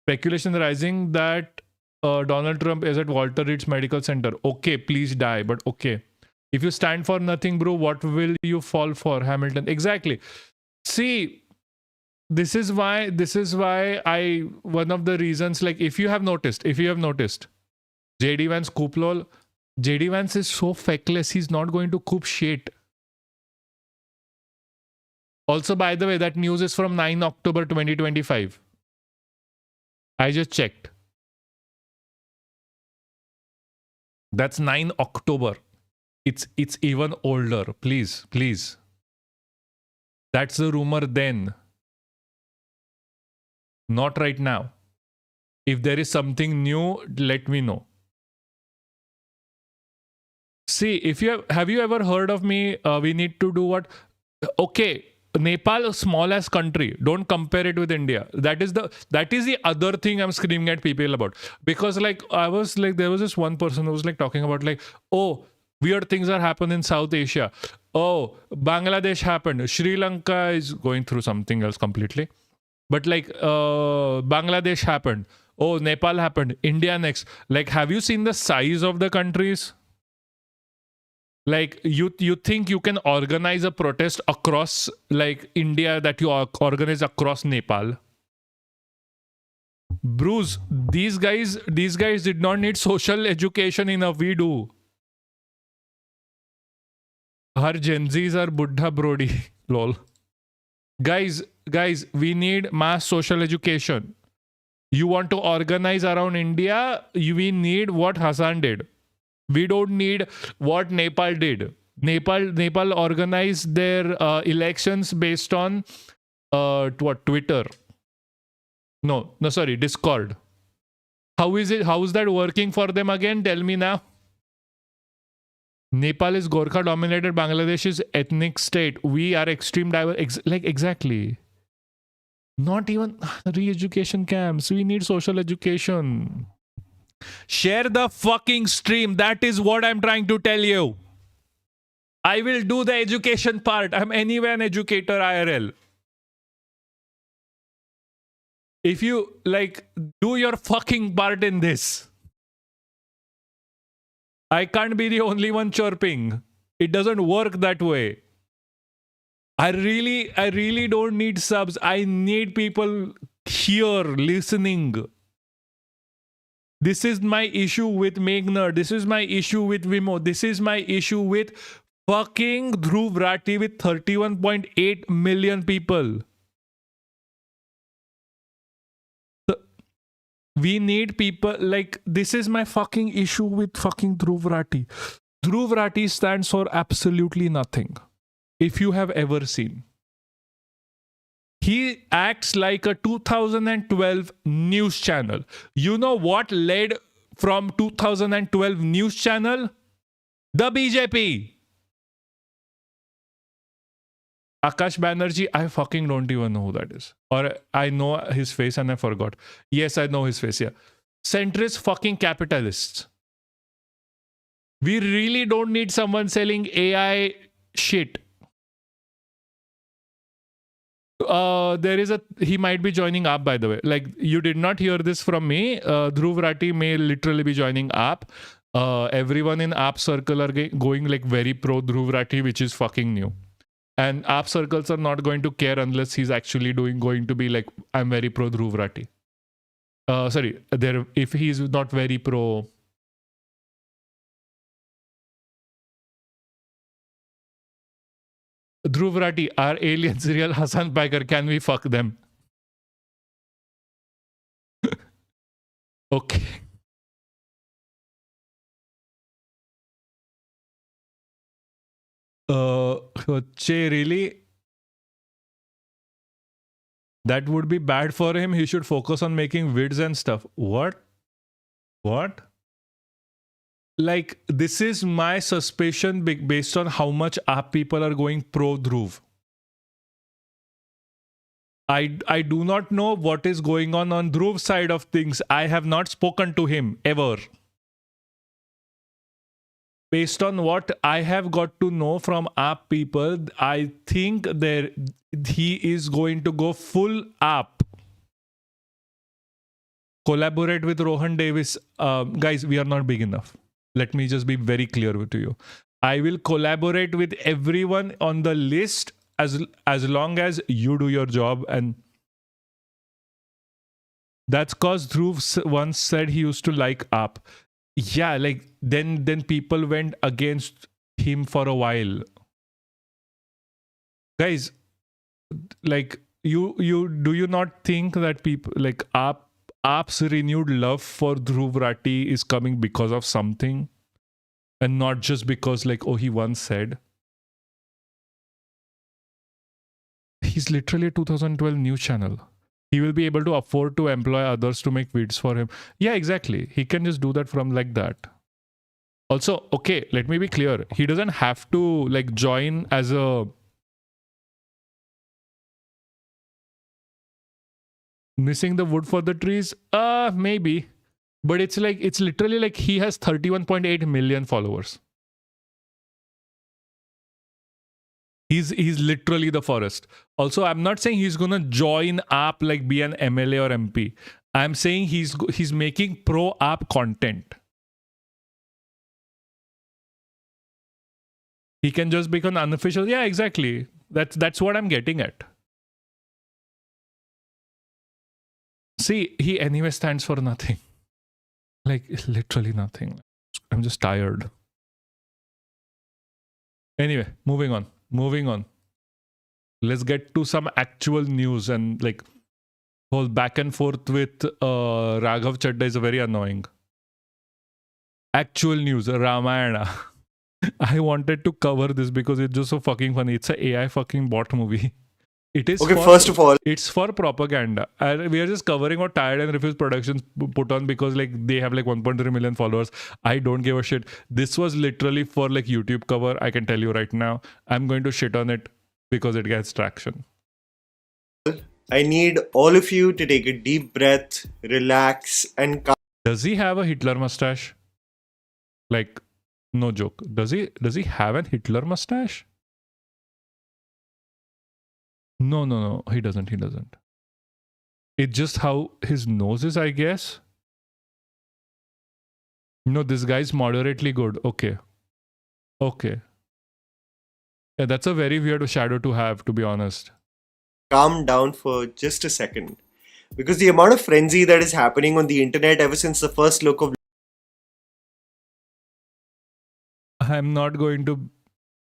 Speculation rising that Donald Trump is at Walter Reed's medical center. Okay, please die, but okay. If you stand for nothing, bro, what will you fall for, Hamilton? Exactly. See, this is why one of the reasons, like if you have noticed, JD Vance coop lol, JD Vance is so feckless, he's not going to coop shit. Also, by the way, that news is from 9 October 2025. I just checked. That's 9 October. It's even older. Please. That's the rumor then. Not right now. If there is something new, let me know. See, if you have you ever heard of me? We need to do what? Okay, Nepal, a small ass country. Don't compare it with India. That is the other thing I'm screaming at people about. Because like I was like, there was this one person who was like talking about like, oh, weird things are happening in South Asia. Oh, Bangladesh happened. Sri Lanka is going through something else completely. But like Bangladesh happened. Oh, Nepal happened. India next. Like, have you seen the size of the countries? Like you think you can organize a protest across like India that you organize across Nepal? Bruce, these guys did not need social education enough. We do. Har Gen Zs are Buddha Brody. Lol. Guys, we need mass social education. You want to organize around India? We need what Hassan did. We don't need what Nepal did. Nepal organized their elections based on what, Twitter? No, sorry, Discord. How is it? How is that working for them again? Tell me now. Nepal is Gorkha dominated. Bangladesh is ethnic state. We are extreme diverse. Exactly. Not even re-education camps. We need social education. Share the fucking stream. That is what I'm trying to tell you. I will do the education part. I'm anyway an educator IRL. If you like, do your fucking part in this. I can't be the only one chirping. It doesn't work that way. I really don't need subs. I need people here listening. This is my issue with Meghna. This is my issue with Vimo. This is my issue with fucking Dhruv Rathi with 31.8 million people. We need people like, this is my fucking issue with fucking Dhruv Rathi. Dhruv Rathi stands for absolutely nothing. If you have ever seen. He acts like a 2012 news channel. You know what led from 2012 news channel? The BJP. Akash Banerjee, I fucking don't even know who that is. Or I know his face and I forgot. Yes, I know his face, yeah. Centrist fucking capitalists. We really don't need someone selling AI shit. He might be joining AAP, by the way. Like, you did not hear this from me. Dhruv Rathi may literally be joining AAP. Everyone in AAP circle are going like very pro Dhruv Rathi, which is fucking new. And AAP circles are not going to care unless he's actually going to be like, I'm very pro Dhruv Rathi. If he's not very pro. Dhruv Rathi, are aliens real? Hassan Piker, can we fuck them? Okay. Che, really? That would be bad for him. He should focus on making vids and stuff. What? Like, this is my suspicion based on how much app people are going pro Dhruv. I do not know what is going on Dhruv's side of things. I have not spoken to him ever. Based on what I have got to know from app people, I think he is going to go full app. Collaborate with Rohan Davis. Guys, we are not big enough. Let me just be very clear to you. I will collaborate with everyone on the list as long as you do your job. And that's because Dhruv once said he used to like app. Yeah, like then people went against him for a while. Guys, like you do you not think that people like app's renewed love for Dhruv Rathi is coming because of something and not just because like, oh, he once said? He's literally a 2012 news channel. He will be able to afford to employ others to make vids for him. Yeah, exactly. He can just do that from like that. Also, okay, let me be clear. He doesn't have to like join as a missing the wood for the trees. Maybe. But it's literally like he has 31.8 million followers. He's literally the forest. Also, I'm not saying he's gonna join app like be an MLA or MP. I'm saying he's making pro app content. He can just become unofficial. Yeah, exactly. That's what I'm getting at. See, he anyway stands for nothing. Like literally nothing. I'm just tired. Anyway, moving on. Let's get to some actual news. And like whole back and forth with Raghav Chadha is very annoying. Actual news, Ramayana. I wanted to cover this because it's just so fucking funny. It's an AI fucking bot movie. It is okay. First of all, it's for propaganda. And we are just covering what Tired and Refused Productions put on because like they have like 1.3 million followers. I don't give a shit. This was literally for like YouTube cover. I can tell you right now. I'm going to shit on it because it gets traction. I need all of you to take a deep breath, relax, and calm. Does he have a Hitler mustache? Like, no joke. Does he have an Hitler mustache? No. He doesn't. It's just how his nose is, I guess. No, this guy's moderately good. Okay. Yeah, that's a very weird shadow to have, to be honest. Calm down for just a second. Because the amount of frenzy that is happening on the internet ever since the first look of... I'm not going to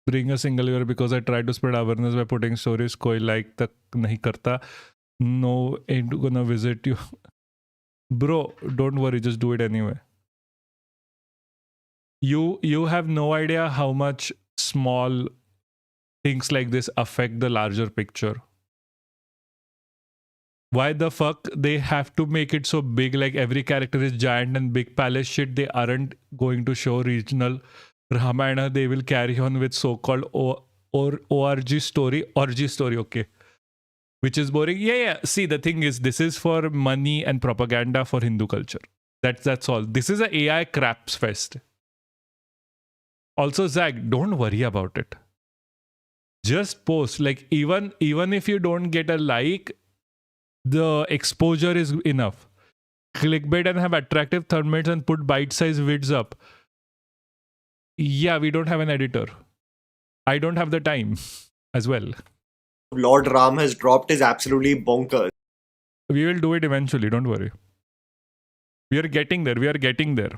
bring a single year because I tried to spread awareness by putting stories. Koi like tak nahi karta. No, ain't gonna visit you. Bro, don't worry, just do it anyway. You have no idea how much small things like this affect the larger picture. Why the fuck they have to make it so big? Like every character is giant and big palace shit. They aren't going to show regional Ramayana. They will carry on with so-called org story, okay. Which is boring. Yeah. See, the thing is, this is for money and propaganda for Hindu culture. That's all. This is a AI craps fest. Also, Zach, don't worry about it. Just post. Like even if you don't get a like, the exposure is enough. Clickbait and have attractive thumbnails and put bite-sized vids up. Yeah, we don't have an editor. I don't have the time as well. Lord Ram has dropped is absolutely bonkers. We will do it eventually, don't worry. We are getting there.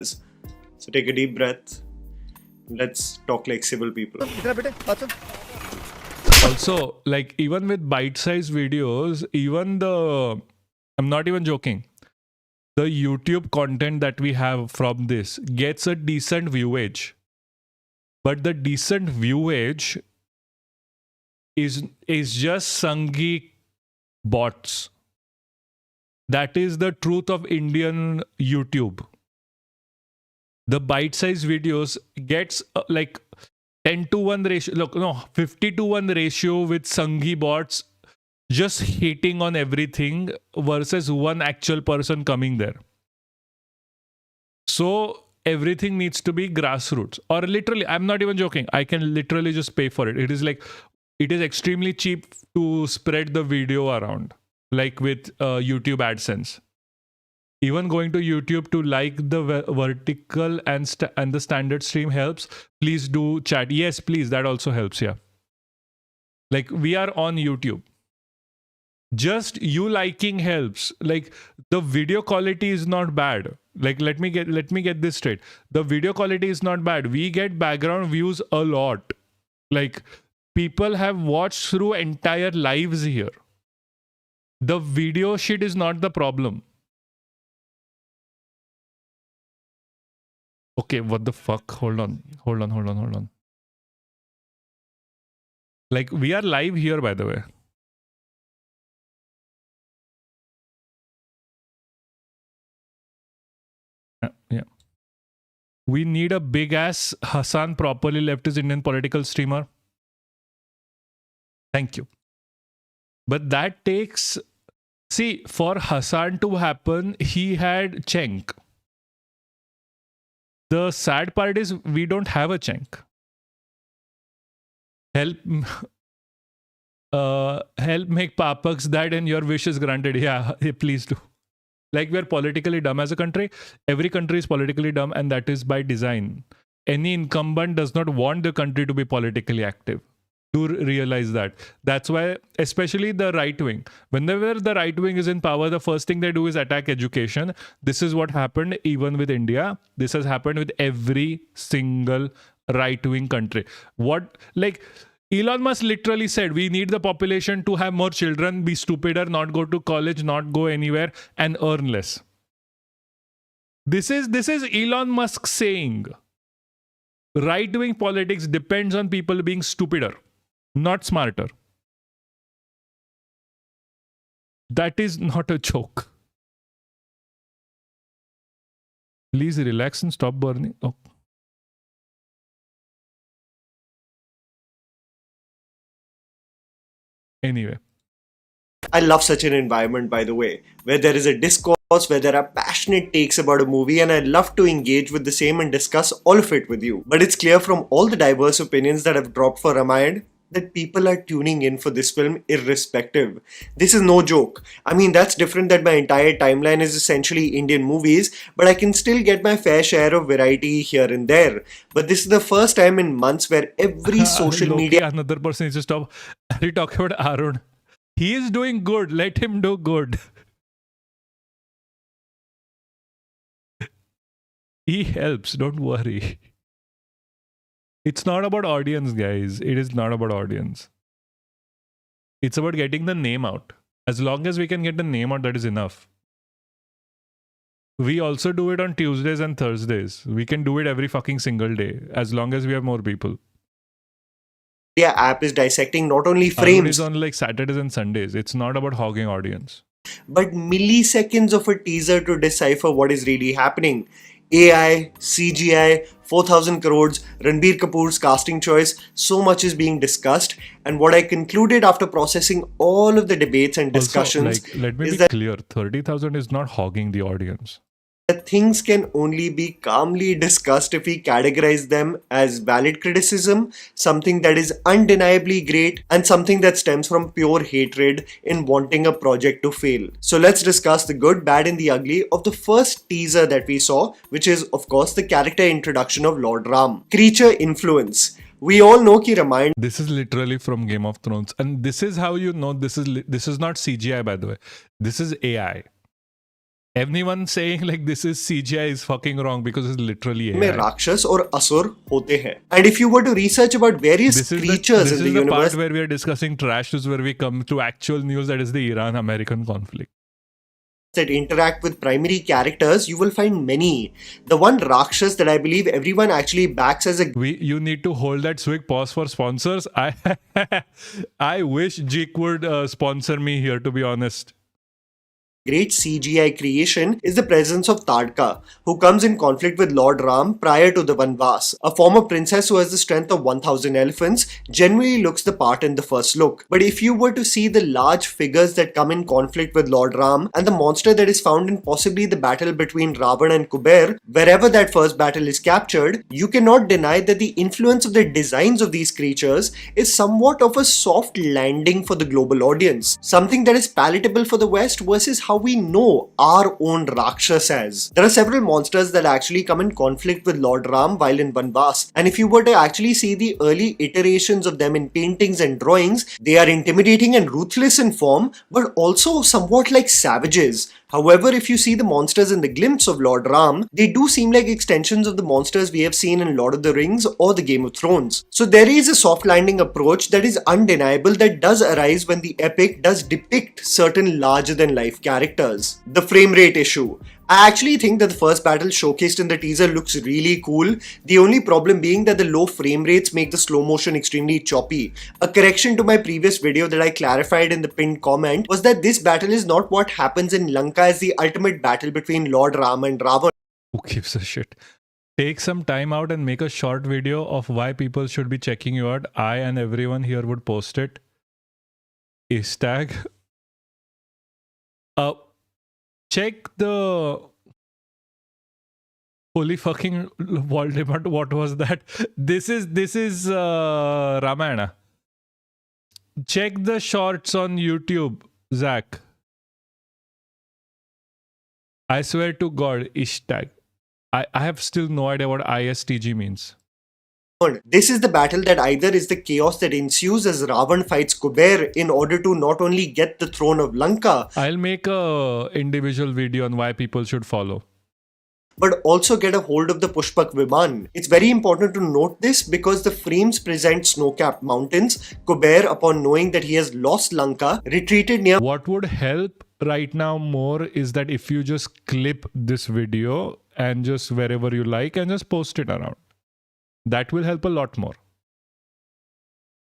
So take a deep breath. Let's talk like civil people. Also, like even with bite-sized videos, I'm not even joking. The YouTube content that we have from this gets a decent viewage. but the decent viewage is just Sangi bots. That is the truth of Indian YouTube. The bite-sized videos gets like 10-1 ratio. Look, no, 50-1 ratio with Sangi bots just hating on everything versus one actual person coming there. So everything needs to be grassroots. Or literally, I'm not even joking. I can literally just pay for it. It is like, it is extremely cheap to spread the video around, like with YouTube AdSense. Even going to YouTube to like the vertical and the standard stream helps. Please do chat. Yes, please. That also helps. Yeah. Like we are on YouTube. Just you liking helps. Like the video quality is not bad. Like let me get this straight. The video quality is not bad. We get background views a lot. Like people have watched through entire lives here. The video shit is not the problem. Okay, what the fuck? Hold on. Like, we are live here, by the way. Yeah. We need a big ass Hassan properly leftist Indian political streamer. Thank you. But that takes... See, for Hassan to happen, he had Cenk. The sad part is we don't have a Cenk. Help make Papaksh that and your wish is granted. Yeah, please do. Like we're politically dumb as a country. Every country is politically dumb and that is by design. Any incumbent does not want the country to be politically active. Do realize that. That's why, especially the right wing, whenever the right wing is in power, the first thing they do is attack education. This is what happened even with India. This has happened with every single right wing country. What, like, Elon Musk literally said, we need the population to have more children, be stupider, not go to college, not go anywhere, and earn less. This is Elon Musk saying right wing politics depends on people being stupider, not smarter. That is not a joke. Please relax and stop burning. Oh. Anyway. I love such an environment, by the way, where there is a discourse, where there are passionate takes about a movie, and I love to engage with the same and discuss all of it with you. But it's clear from all the diverse opinions that have dropped for Ramayana that people are tuning in for this film irrespective. This is no joke. I mean, that's different that my entire timeline is essentially Indian movies, but I can still get my fair share of variety here and there. But this is the first time in months where every social media... Another person needs to stop. Are you talking about Arun? He is doing good. Let him do good. He helps. Don't worry. It's not about audience, guys. It is not about audience. It's about getting the name out. As long as we can get the name out, that is enough. We also do it on Tuesdays and Thursdays. We can do it every fucking single day, as long as we have more people. App is dissecting not only frames... It is on like Saturdays and Sundays. It's not about hogging audience. But milliseconds of a teaser to decipher what is really happening. AI, CGI, 4,000 crores, Ranbir Kapoor's casting choice, so much is being discussed. And what I concluded after processing all of the debates and discussions also, let me is be that clear, 30,000 is not hogging the audience. Things can only be calmly discussed if we categorize them as valid criticism, something that is undeniably great, and something that stems from pure hatred in wanting a project to fail. So let's discuss the good, bad, and the ugly of the first teaser that we saw, which is, of course, the character introduction of Lord Ram. Creature influence. We all know ki Ramayana. This is literally from Game of Thrones, and this is how you know this is not CGI, by the way. This is AI. Everyone saying like this is CGI is fucking wrong because it's literally AI. में राक्षस और असुर होते हैं. And if you were to research about various creatures in the universe, this is the part where we are discussing trash, is where we come to actual news, that is the Iran-American conflict. that interact with primary characters, you will find many. The one Rakshas that I believe everyone actually backs as a You need to hold that swig pause for sponsors. I wish Jik would sponsor me here, to be honest. great CGI creation is the presence of Tadka, who comes in conflict with Lord Ram prior to the Vanvas. A former princess who has the strength of 1000 elephants generally looks the part in the first look. But if you were to see the large figures that come in conflict with Lord Ram and the monster that is found in possibly the battle between Ravan and Kuber, wherever that first battle is captured, you cannot deny that the influence of the designs of these creatures is somewhat of a soft landing for the global audience. Something that is palatable for the West versus how we know our own Rakshas as. There are several monsters that actually come in conflict with Lord Ram while in Vanvas, and if you were to actually see the early iterations of them in paintings and drawings, they are intimidating and ruthless in form, but also somewhat like savages. However, if you see the monsters in the glimpse of Lord Ram, they do seem like extensions of the monsters we have seen in Lord of the Rings or the Game of Thrones. So there is a soft landing approach that is undeniable that does arise when the epic does depict certain larger than life characters. The frame rate issue. I actually think that the first battle showcased in the teaser looks really cool, the only problem being that the low frame rates make the slow motion extremely choppy. A correction to my previous video that I clarified in the pinned comment was that this battle is not what happens in Lanka as the ultimate battle between Lord Ram and Ravan. Who gives a shit? Take some time out and make a short video of why people should be checking you out. I and everyone here would post it. Hashtag. Check the holy fucking Voldemort. What was that? This is Ramayana. Check the shorts on YouTube, Zach. I swear to God, hashtag. I have still no idea what ISTG means. This is the battle that either is the chaos that ensues as Ravan fights Kuber in order to not only get the throne of Lanka, I'll make a individual video on why people should follow, but also get a hold of the Pushpak Viman. It's very important to note this because the frames present snow-capped mountains. Kuber, upon knowing that he has lost Lanka, retreated near. What would help right now more is that if you just clip this video and just wherever you like and just post it around. That will help a lot more.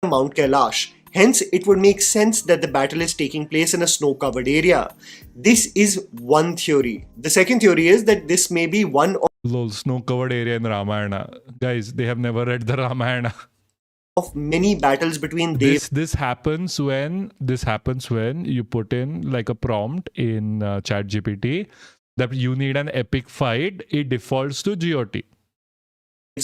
Mount Kailash. Hence, it would make sense that the battle is taking place in a snow-covered area. This is one theory. The second theory is that this may be one of snow-covered area in Ramayana. Guys, they have never read the Ramayana. Of many battles between this happens when you put in like a prompt in ChatGPT that you need an epic fight. It defaults to GOT.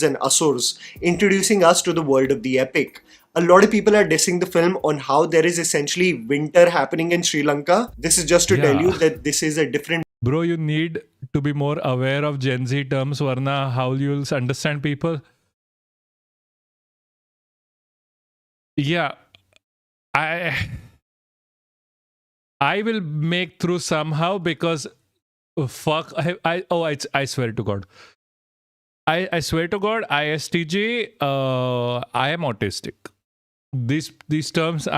And Asurs, introducing us to the world of the epic. A lot of people are dissing the film on how there is essentially winter happening in Sri Lanka. This is just to tell you that this is a different. Bro, you need to be more aware of Gen Z terms, Varna, how you'll understand people. Yeah, I will make through somehow because fuck, I swear to God. I swear to God, ISTJ, I am autistic. These terms,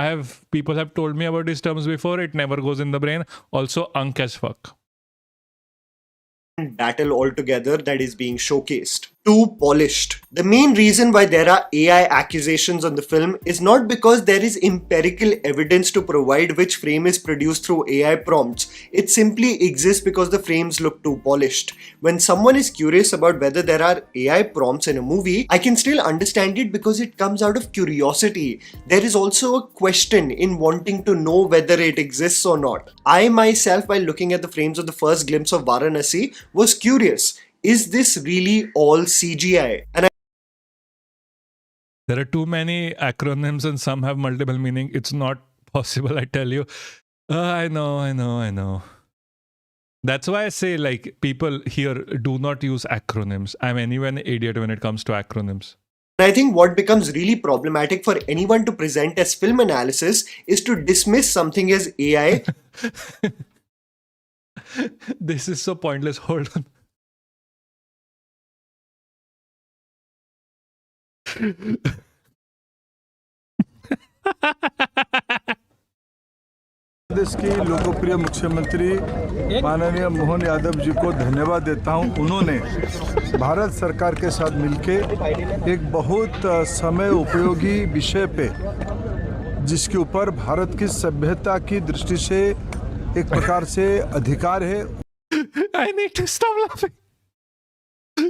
people have told me about these terms before. It never goes in the brain. Also, unk as fuck. Battle altogether that is being showcased. Too polished. The main reason why there are AI accusations on the film is not because there is empirical evidence to provide which frame is produced through AI prompts. It simply exists because the frames look too polished. When someone is curious about whether there are AI prompts in a movie, I can still understand it because it comes out of curiosity. There is also a question in wanting to know whether it exists or not. I myself, while looking at the frames of the first glimpse of Varanasi, was curious. Is this really all CGI? And there are too many acronyms and some have multiple meaning. It's not possible, I tell you. I know. That's why I say, like, people here do not use acronyms. I'm anyway an idiot when it comes to acronyms. I think what becomes really problematic for anyone to present as film analysis is to dismiss something as AI. This is so pointless. Hold on. देश की लोकप्रिय मुख्यमंत्री माननीय मोहन यादव जी को धन्यवाद देता हूं। उन्होंने भारत सरकार के साथ मिलके एक बहुत समय उपयोगी विषय पे, जिसके ऊपर भारत की सभ्यता की दृष्टि से एक प्रकार से अधिकार है। I need to stop laughing.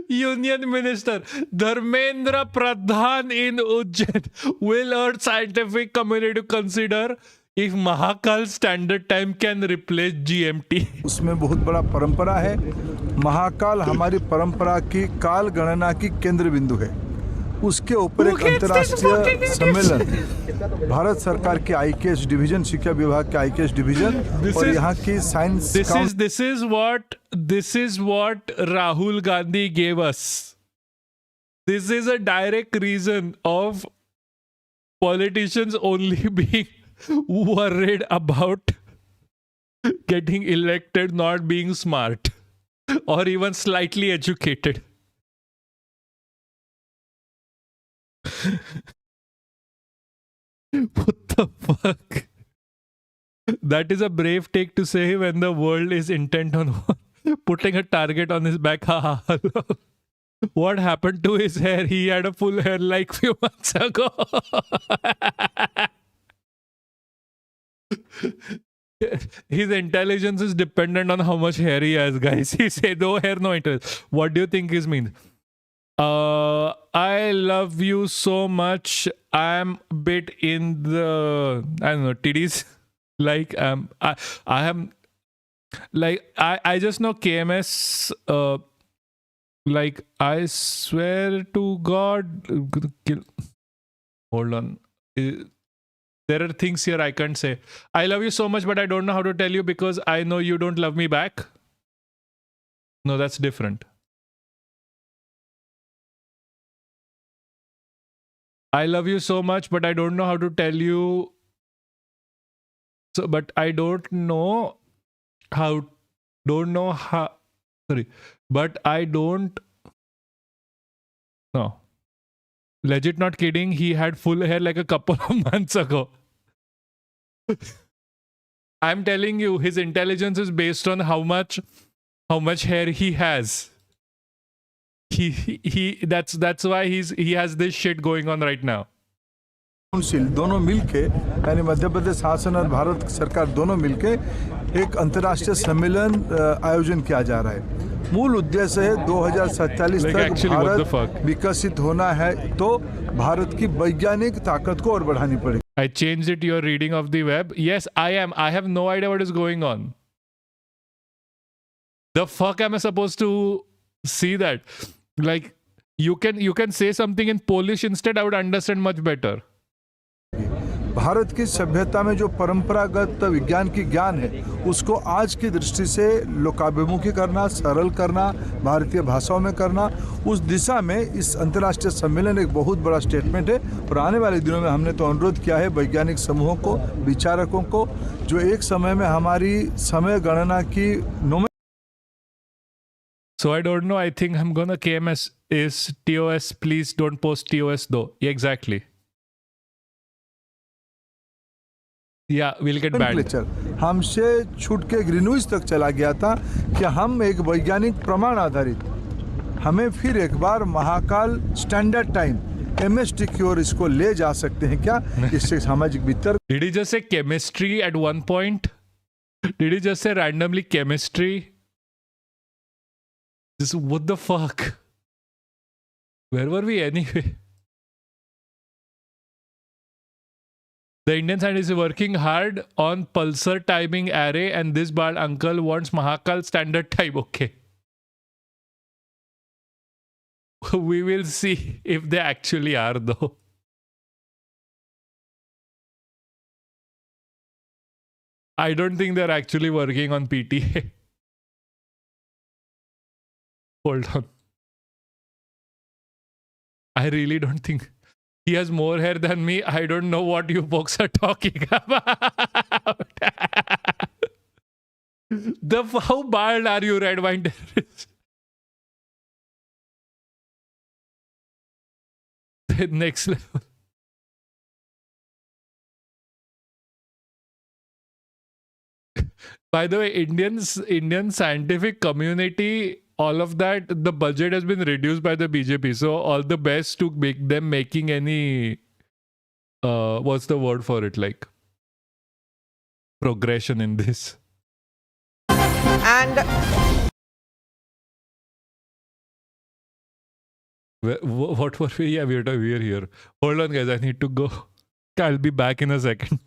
Union Minister Dharmendra Pradhan in Ujjain will urge scientific community to consider if Mahakal Standard Time can replace GMT. उसमें बहुत बड़ा परंपरा है। महाकाल हमारी परंपरा की काल गणना की केंद्र बिंदु है। उसके ऊपर एक अंतर्राष्ट्रीय सम्मेलन भारत सरकार के आईकेएस डिवीजन, शिक्षा विभाग के आईकेएस डिवीजन और यहाँ की science This is what Rahul Gandhi gave us. This is a direct reason of politicians only being worried about getting elected, not being smart or even slightly educated. What the fuck? That is a brave take to say when the world is intent on putting a target on his back. What happened to his hair? He had a full hair like few months ago. His intelligence is dependent on how much hair he has, guys. He said, no hair, no intelligence. What do you think this means? I love you so much. I'm a bit in the, I don't know, titties. Like I am like I just know KMS. Like I swear to God, hold on. There are things here I can't say. I love you so much, but I don't know how to tell you because I know you don't love me back. No, that's different. I love you so much, but I don't know how to tell you. So, but I don't know how. Sorry, but I don't. No, legit, not kidding. He had full hair like a couple of months ago. I'm telling you, his intelligence is based on how much hair he has. That's why he has this shit going on right now. Council दोनों मिलके, यानी मध्य प्रदेश शासन और भारत सरकार दोनों मिलके एक अंतर्राष्ट्रीय सम्मेलन आयोजन किया जा रहा है। मूल उद्देश्य है 2047 तक भारत विकसित होना है, तो भारत की वैज्ञानिक ताकत को और बढ़ानी पड़ेगी। I changed it. You're reading off the web. Yes, I am. I have no idea what is going on. The fuck am I supposed to see that? Like you can say something in Polish instead. I would understand much better. Bharat की सभ्यता में जो परंपरागत विज्ञान की ज्ञान है, उसको आज की दृष्टि से लोकाभिमुखी करना, सरल करना, भारतीय भाषाओं में करना, उस दिशा में इस अंतर्राष्ट्रीय सम्मेलन एक बहुत बड़ा स्टेटमेंट है। और आने वाले दिनों में हमने तो अनुरोध किया है वैज्ञानिक समूहों को, विचारकों को, जो एक समय में हमारी समय गणना की So I don't know. I think I'm gonna KMS is TOS. Please don't post TOS though. Yeah, exactly. Yeah, we'll get banned. हमसे छूट के ग्रीनविच तक चला गया था कि हम एक वैज्ञानिक प्रमाण आधारित, हमें फिर एक बार महाकाल स्टैंडर्ड टाइम MST की ओर इसको ले जा सकते हैं क्या? इससे सामाजिक भीतर Did he just say chemistry at one point? Did he just say randomly chemistry? This, what the fuck? Where were we anyway? The Indian scientist is working hard on pulsar timing array, and this bald uncle wants Mahakal standard time. Okay. We will see if they actually are, though. I don't think they're actually working on PTA. Hold on. I really don't think. He has more hair than me. I don't know what you folks are talking about. How bald are you, Red Wine Terrorist? Next level. By the way, Indian scientific community, all of that, the budget has been reduced by the BJP. So all the best to make them making any what's the word for it, like progression in this. And What were we? Yeah, we're here. Hold on, guys. I need to go. I'll be back in a second.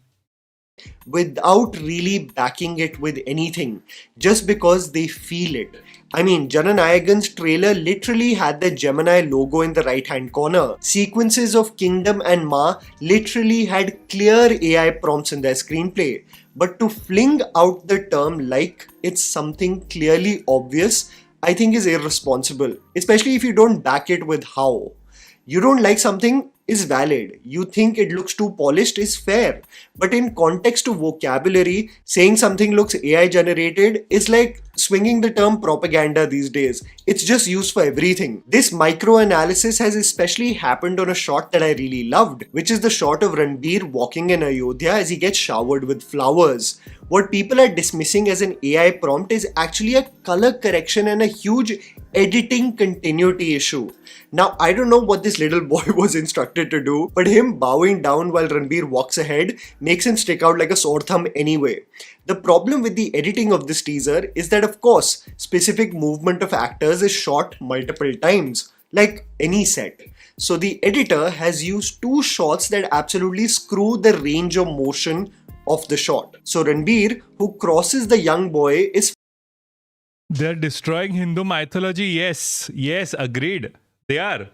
Without really backing it with anything, just because they feel it. I mean, Jananayagan's trailer literally had the Gemini logo in the right hand corner. Sequences of Kingdom and Ma literally had clear AI prompts in their screenplay. But to fling out the term like it's something clearly obvious, I think is irresponsible, especially if you don't back it with how. You don't like something is valid. You think it looks too polished is fair. But in context to vocabulary, saying something looks AI generated is like swinging the term propaganda these days. It's just used for everything. This micro-analysis has especially happened on a shot that I really loved, which is the shot of Ranbir walking in Ayodhya as he gets showered with flowers. What people are dismissing as an AI prompt is actually a color correction and a huge editing continuity issue. Now, I don't know what this little boy was instructed to do, but him bowing down while Ranbir walks ahead makes him stick out like a sore thumb anyway. The problem with the editing of this teaser is that, of course, specific movement of actors is shot multiple times, like any set. So the editor has used two shots that absolutely screw the range of motion of the shot. So Ranbir, who crosses the young boy, is... They're destroying Hindu mythology. Yes, agreed. They are.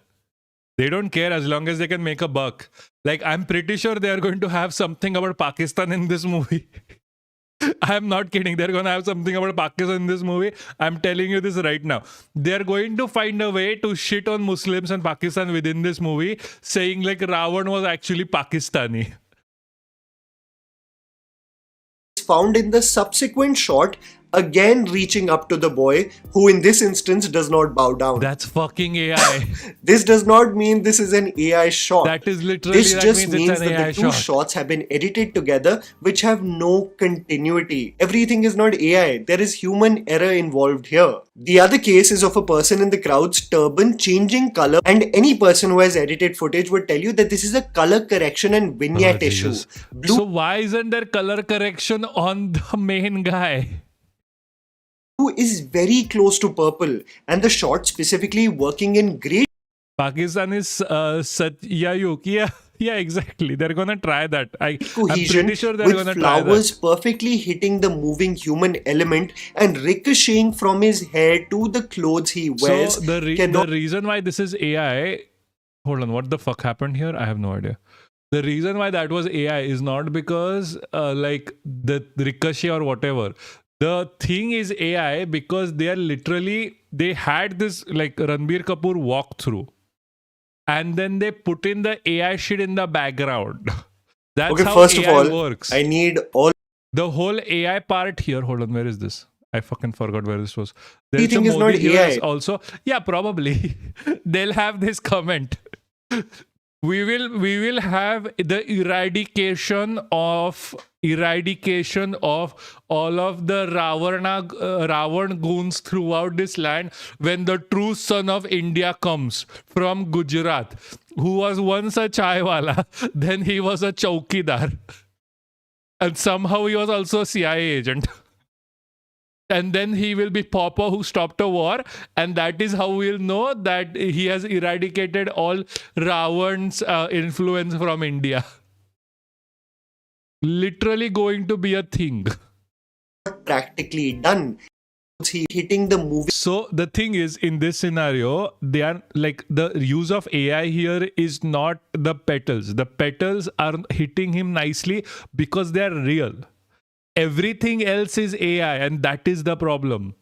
They don't care as long as they can make a buck. Like, I'm pretty sure they are going to have something about Pakistan in this movie. I'm not kidding. They're going to have something about Pakistan in this movie. I'm telling you this right now. They're going to find a way to shit on Muslims and Pakistan within this movie, saying like Ravan was actually Pakistani. Found in the subsequent shot, again reaching up to the boy, who in this instance does not bow down. That's fucking AI. This does not mean this is an AI shot. That is literally, this just means that AI the two shot. shots have been edited together, which have no continuity. Everything is not AI. There is human error involved here. The other case is of a person in the crowd's turban changing color, and any person who has edited footage would tell you that this is a color correction and vignette issue. So why isn't there color correction on the main guy? Blue is very close to purple, and the shot specifically working in gray. Pakistan is Satyayuk. Yeah, exactly. They're gonna try that. I'm Cohesion pretty sure they're with gonna try that. flowers perfectly hitting the moving human element and ricocheting from his hair to the clothes he wears. So the reason why this is AI, hold on, what the fuck happened here? I have no idea. The reason why that was AI is not because like the ricochet or whatever. The thing is AI because they had this like Ranbir Kapoor walkthrough, and then they put in the AI shit in the background. That's okay, how first AI of all, works. I need all the whole AI part here. Hold on, where is this? I fucking forgot where this was. Everything is not AI. Also, yeah, probably they'll have this comment. We will have the eradication of all of the Ravan goons throughout this land when the true son of India comes from Gujarat, who was once a chaiwala, then he was a chowkidar, and somehow he was also a CIA agent. And then he will be Papa who stopped a war, and that is how we'll know that he has eradicated all Ravan's influence from India. Literally going to be a thing. Practically done. He hitting the movie. So the thing is, in this scenario, they are like the use of AI here is not the petals. The petals are hitting him nicely because they are real. Everything else is AI, and that is the problem.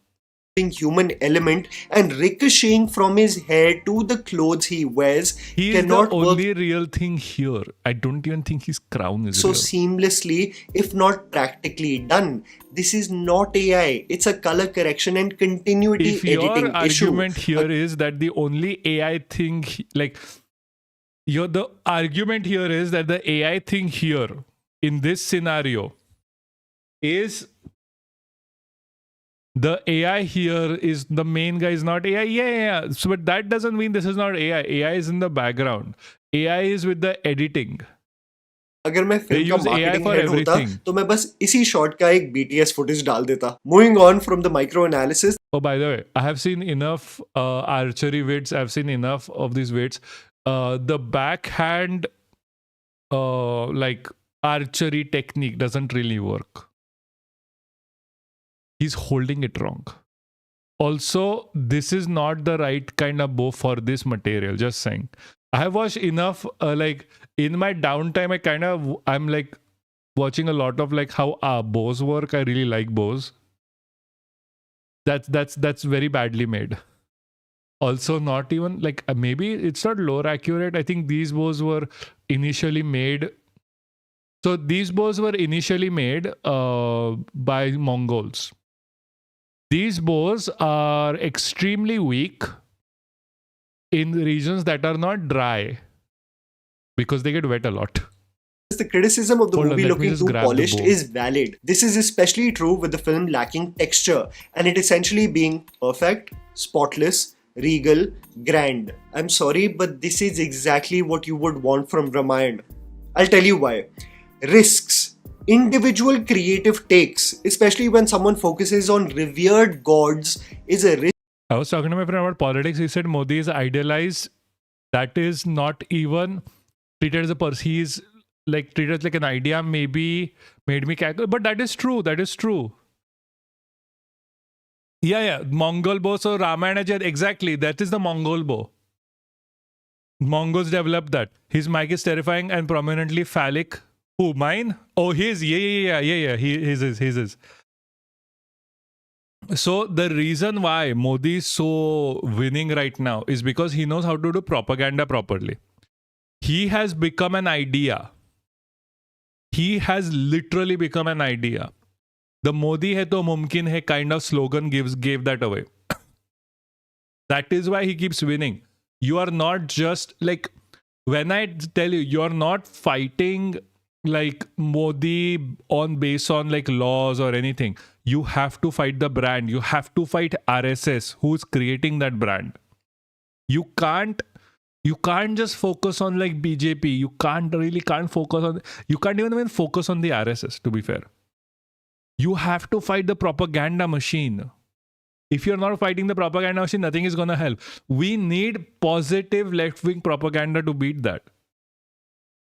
Human element and ricocheting from his hair to the clothes he wears He is the only real thing here. I don't even think his crown is so real. Seamlessly, if not practically done. This is not AI. It's a color correction and continuity If your editing argument issue. here is that the only AI thing, like the argument here is that the AI thing here in this scenario is The AI here is the main guy is not AI. Yeah. So, but that doesn't mean this is not AI. AI is in the background. AI is with the editing. अगर मैं They film का use AI marketing for head होता everything. तो मैं बस इसी shot का एक BTS फुटेज डाल देता. Moving on from the micro analysis. Oh, by the way, I have seen enough archery weights. I've seen enough of these weights. The backhand, like archery technique doesn't really work. He's holding it wrong. Also, this is not the right kind of bow for this material. Just saying. I have watched enough. Like in my downtime, I'm like watching a lot of like how bows work. I really like bows. That's very badly made. Also, not even like maybe it's not lore accurate. I think these bows were initially made. So these bows were initially made by Mongols. These bows are extremely weak in regions that are not dry because they get wet a lot. The criticism of the Hold on, movie let me looking just too grab the polished bow. is valid. This is especially true with the film lacking texture and it essentially being perfect, spotless, regal, grand. I'm sorry, but this is exactly what you would want from Ramayana. I'll tell you why. Risks. Individual creative takes, especially when someone focuses on revered gods, is a risk. I was talking to my friend about politics. He said Modi is idealized. That is not even treated as a person. He's like treated as like an idea, maybe made me cackle. But that is true. That is true. Yeah. Mongol bow. So Ramayana, exactly. That is the Mongol bow. Mongols developed that. His mic is terrifying and prominently phallic. Who, mine? Oh, his. Yeah. His is. So the reason why Modi is so winning right now is because he knows how to do propaganda properly. He has become an idea. He has literally become an idea. The Modi hai to mumkin hai kind of slogan gave that away. That is why he keeps winning. You are not just like, when I tell you, you're not fighting like Modi based on like laws or anything. You have to fight the brand. You have to fight RSS, who's creating that brand. You can't just focus on like BJP. You can't focus on, you can't even focus on the RSS, to be fair. You have to fight the propaganda machine. If you're not fighting the propaganda machine, nothing is going to help. We need positive left-wing propaganda to beat that.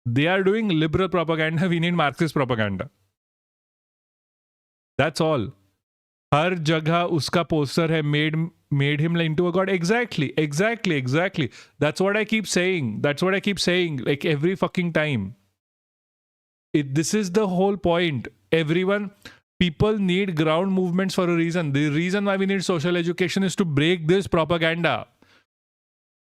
They are doing liberal propaganda. We need Marxist propaganda. That's all. हर जगह उसका poster है made him into a god. Exactly. That's what I keep saying. Like every fucking time. This is the whole point. People need ground movements for a reason. The reason why we need social education is to break this propaganda.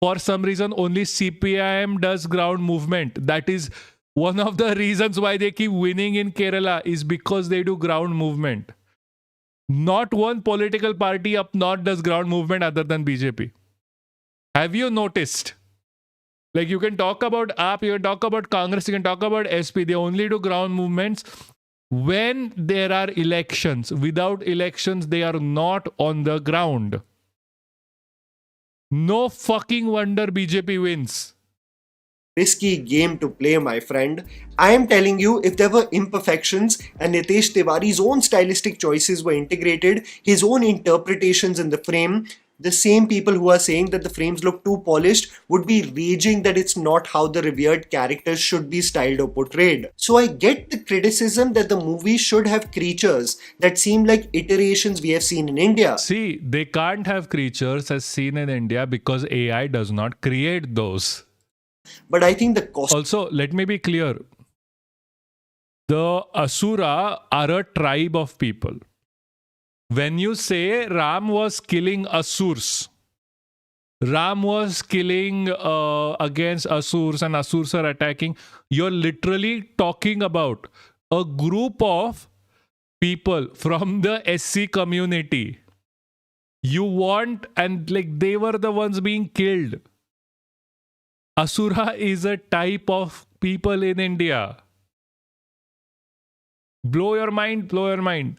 For some reason, only CPIM does ground movement. That is one of the reasons why they keep winning in Kerala, is because they do ground movement. Not one political party up north does ground movement other than BJP. Have you noticed? Like, you can talk about AAP, you can talk about Congress, you can talk about SP. They only do ground movements when there are elections. Without elections, they are not on the ground. No fucking wonder BJP wins. Risky game to play, my friend. I am telling you, if there were imperfections and Nitesh Tiwari's own stylistic choices were integrated, his own interpretations in the frame, the same people who are saying that the frames look too polished would be raging that it's not how the revered characters should be styled or portrayed. So I get the criticism that the movie should have creatures that seem like iterations we have seen in India. See, they can't have creatures as seen in India because AI does not create those. But I think the cost... Also, let me be clear. The Asura are a tribe of people. When you say Ram was killing Asurs, Ram was killing against Asurs and Asurs are attacking, you're literally talking about a group of people from the SC community. You want, and like they were the ones being killed. Asura is a type of people in India. Blow your mind.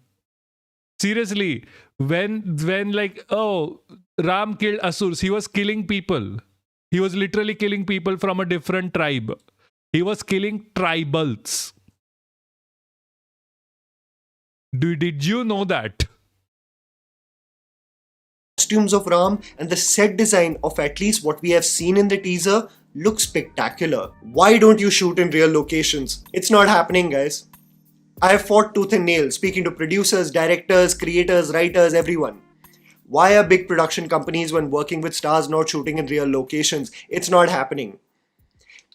Seriously, when like, oh, Ram killed Asurs, he was killing people. He was literally killing people from a different tribe. He was killing tribals. Did you know that? Costumes of Ram and the set design of at least what we have seen in the teaser look spectacular. Why don't you shoot in real locations? It's not happening, guys. I have fought tooth and nail speaking to producers, directors, creators, writers, everyone. Why are big production companies, when working with stars, not shooting in real locations? It's not happening.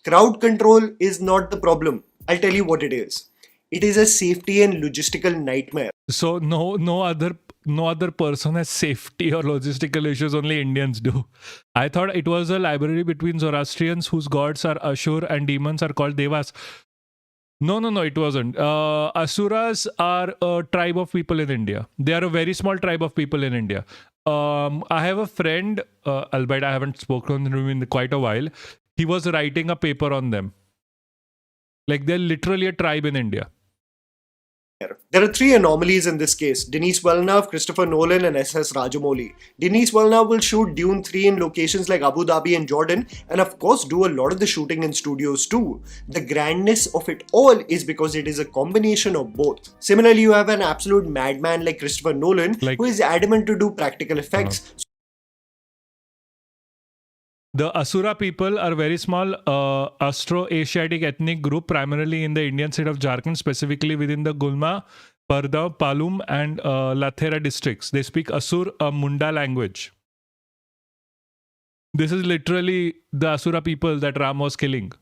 Crowd control is not the problem. I'll tell you what it is. It is a safety and logistical nightmare. So no other person has safety or logistical issues, only Indians do. I thought it was a library between Zoroastrians whose gods are Ashur and demons are called Devas. No, it wasn't. Asuras are a tribe of people in India. They are a very small tribe of people in India. I have a friend, albeit I haven't spoken to him in quite a while. He was writing a paper on them. Like, they're literally a tribe in India. There are three anomalies in this case: Denis Villeneuve, Christopher Nolan and S.S. Rajamouli. Denis Villeneuve will shoot Dune 3 in locations like Abu Dhabi and Jordan, and of course do a lot of the shooting in studios too. The grandness of it all is because it is a combination of both. Similarly, you have an absolute madman like Christopher Nolan, who is adamant to do practical effects. The Asura people are very small Austro-Asiatic ethnic group, primarily in the Indian state of Jharkhand, specifically within the Gulma, Parda, Palum and Lathera districts. They speak Asur, a Munda language. This is literally the Asura people that Ram was killing.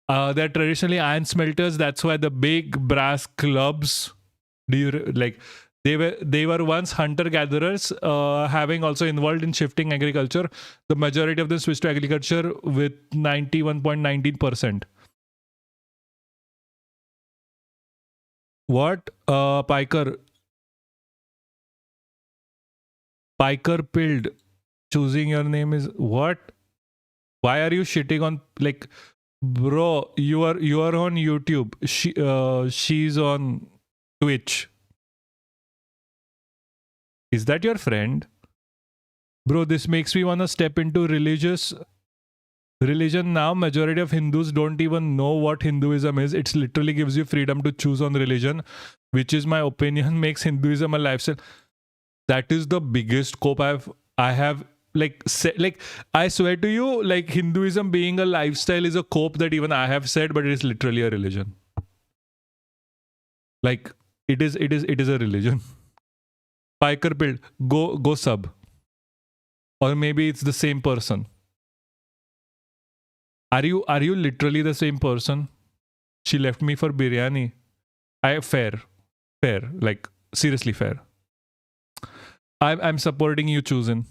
They're traditionally iron smelters. That's why the big brass clubs, They were once hunter-gatherers, having also involved in shifting agriculture. The majority of them switched to agriculture with 91.19%. What? Piker pilled. Choosing your name is what? Why are you shitting on, like, bro? You are on YouTube. She's on Twitch. Is that your friend? Bro, this makes me want to step into religion now. Majority of Hindus don't even know what Hinduism is. It literally gives you freedom to choose on religion, which is my opinion, makes Hinduism a lifestyle. That is the biggest cope I have I swear to you, like, Hinduism being a lifestyle is a cope that even I have said, but it is literally a religion. Like, it is a religion. Piker build, go sub. Or maybe it's the same person. Are you literally the same person? She left me for biryani. Fair. Like, seriously fair. I'm supporting you choosing.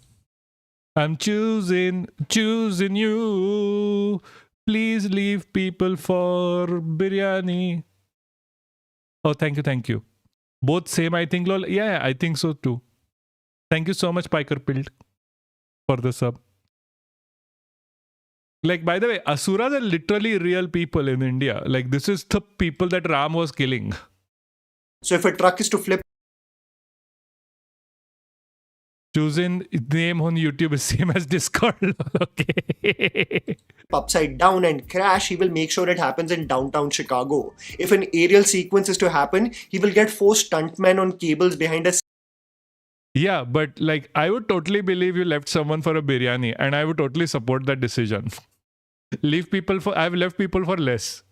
I'm choosing you. Please leave people for biryani. Oh, thank you. Both same, I think, lol. Yeah, I think so too. Thank you so much, Piker Pilt, for the sub. Like, by the way, Asuras are literally real people in India. Like, this is the people that Ram was killing. So if a truck is to flip, choosing name on YouTube is same as Discord. Okay. Upside down and crash, he will make sure it happens in downtown Chicago. If an aerial sequence is to happen, he will get 4 stuntmen on cables behind us. Yeah, but like, I would totally believe you left someone for a biryani, and I would totally support that decision. I've left people for less.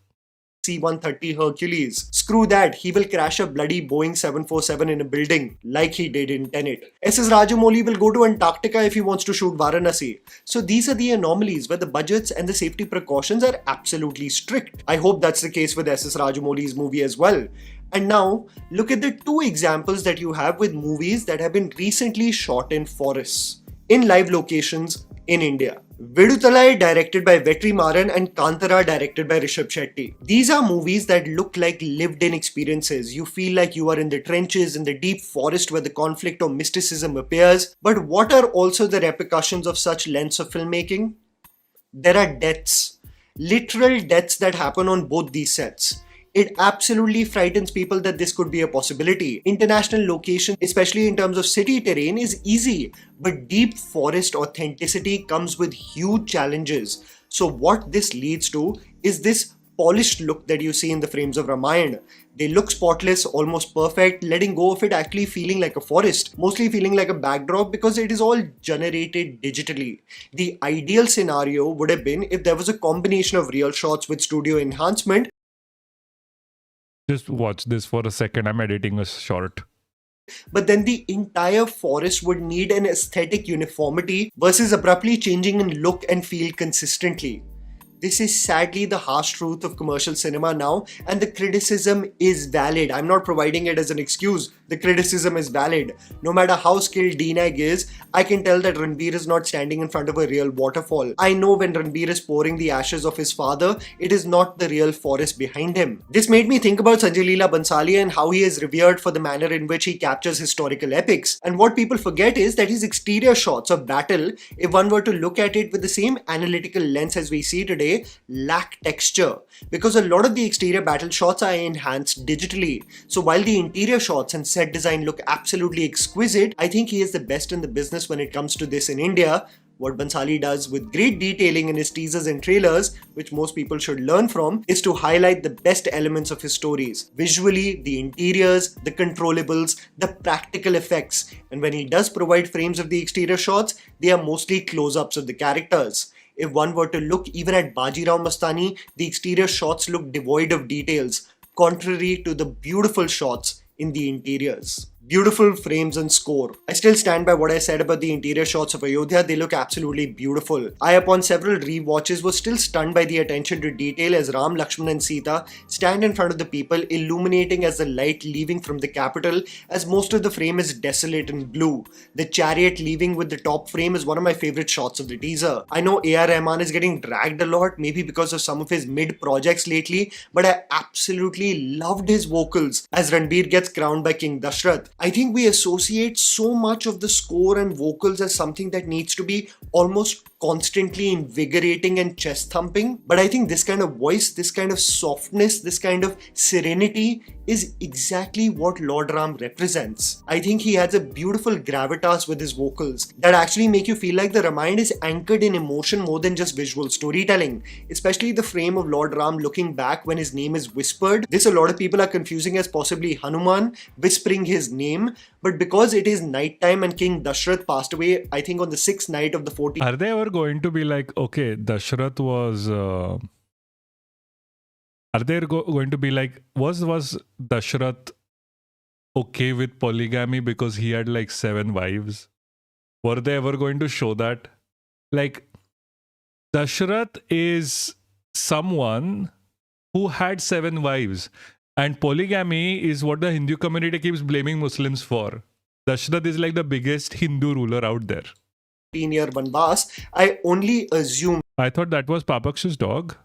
C-130 Hercules. Screw that, he will crash a bloody Boeing 747 in a building like he did in Tenet. S.S. Rajamouli will go to Antarctica if he wants to shoot Varanasi. So these are the anomalies where the budgets and the safety precautions are absolutely strict. I hope that's the case with S.S. Rajamouli's movie as well. And now, look at the 2 examples that you have with movies that have been recently shot in forests, in live locations in India. Vidutalai, directed by Vetri Maran, and Kantara, directed by Rishabh Shetty. These are movies that look like lived-in experiences. You feel like you are in the trenches, in the deep forest where the conflict or mysticism appears. But what are also the repercussions of such lengths of filmmaking? There are deaths. Literal deaths that happen on both these sets. It absolutely frightens people that this could be a possibility. International location, especially in terms of city terrain, is easy, but deep forest authenticity comes with huge challenges. So what this leads to is this polished look that you see in the frames of Ramayana. They look spotless, almost perfect, letting go of it actually feeling like a forest, mostly feeling like a backdrop because it is all generated digitally. The ideal scenario would have been if there was a combination of real shots with studio enhancement. Just watch this for a second. I'm editing a short. But then the entire forest would need an aesthetic uniformity versus abruptly changing in look and feel consistently. This is sadly the harsh truth of commercial cinema now, and the criticism is valid. I'm not providing it as an excuse. The criticism is valid. No matter how skilled DNAG is, I can tell that Ranbir is not standing in front of a real waterfall. I know when Ranbir is pouring the ashes of his father, it is not the real forest behind him. This made me think about Sanjay Leela Bhansali and how he is revered for the manner in which he captures historical epics. And what people forget is that his exterior shots of battle, if one were to look at it with the same analytical lens as we see today, lack texture because a lot of the exterior battle shots are enhanced digitally. So while the interior shots and set design look absolutely exquisite, I think he is the best in the business when it comes to this in India. What Bhansali does with great detailing in his teasers and trailers, which most people should learn from, is to highlight the best elements of his stories. Visually, the interiors, the controllables, the practical effects. And when he does provide frames of the exterior shots, they are mostly close-ups of the characters. If one were to look even at Bajirao Mastani, the exterior shots look devoid of details, contrary to the beautiful shots in the interiors. Beautiful frames and score. I still stand by what I said about the interior shots of Ayodhya. They look absolutely beautiful. I, upon several rewatches, was still stunned by the attention to detail as Ram, Lakshman and Sita stand in front of the people, illuminating as the light leaving from the capital, as most of the frame is desolate and blue. The chariot leaving with the top frame is one of my favorite shots of the teaser. I know A.R. Rahman is getting dragged a lot, maybe because of some of his mid-projects lately, but I absolutely loved his vocals as Ranbir gets crowned by King Dashrath. I think we associate so much of the score and vocals as something that needs to be almost constantly invigorating and chest thumping. But I think this kind of voice, this kind of softness, this kind of serenity is exactly what Lord Ram represents. I think he has a beautiful gravitas with his vocals that actually make you feel like the Ramayana is anchored in emotion more than just visual storytelling. Especially the frame of Lord Ram looking back when his name is whispered. This a lot of people are confusing as possibly Hanuman whispering his name, but because it is nighttime and King Dashrath passed away, I think on the 6th night of the 14th. Are they ever going to be like, okay, Dashrath was... Are they going to be like, was Dashrath okay with polygamy because he had like 7 wives? Were they ever going to show that? Like, Dashrath is someone who had 7 wives. And polygamy is what the Hindu community keeps blaming Muslims for. Dashrath is like the biggest Hindu ruler out there. 15-year Vanvas, I only assume. I thought that was Papaksh's dog.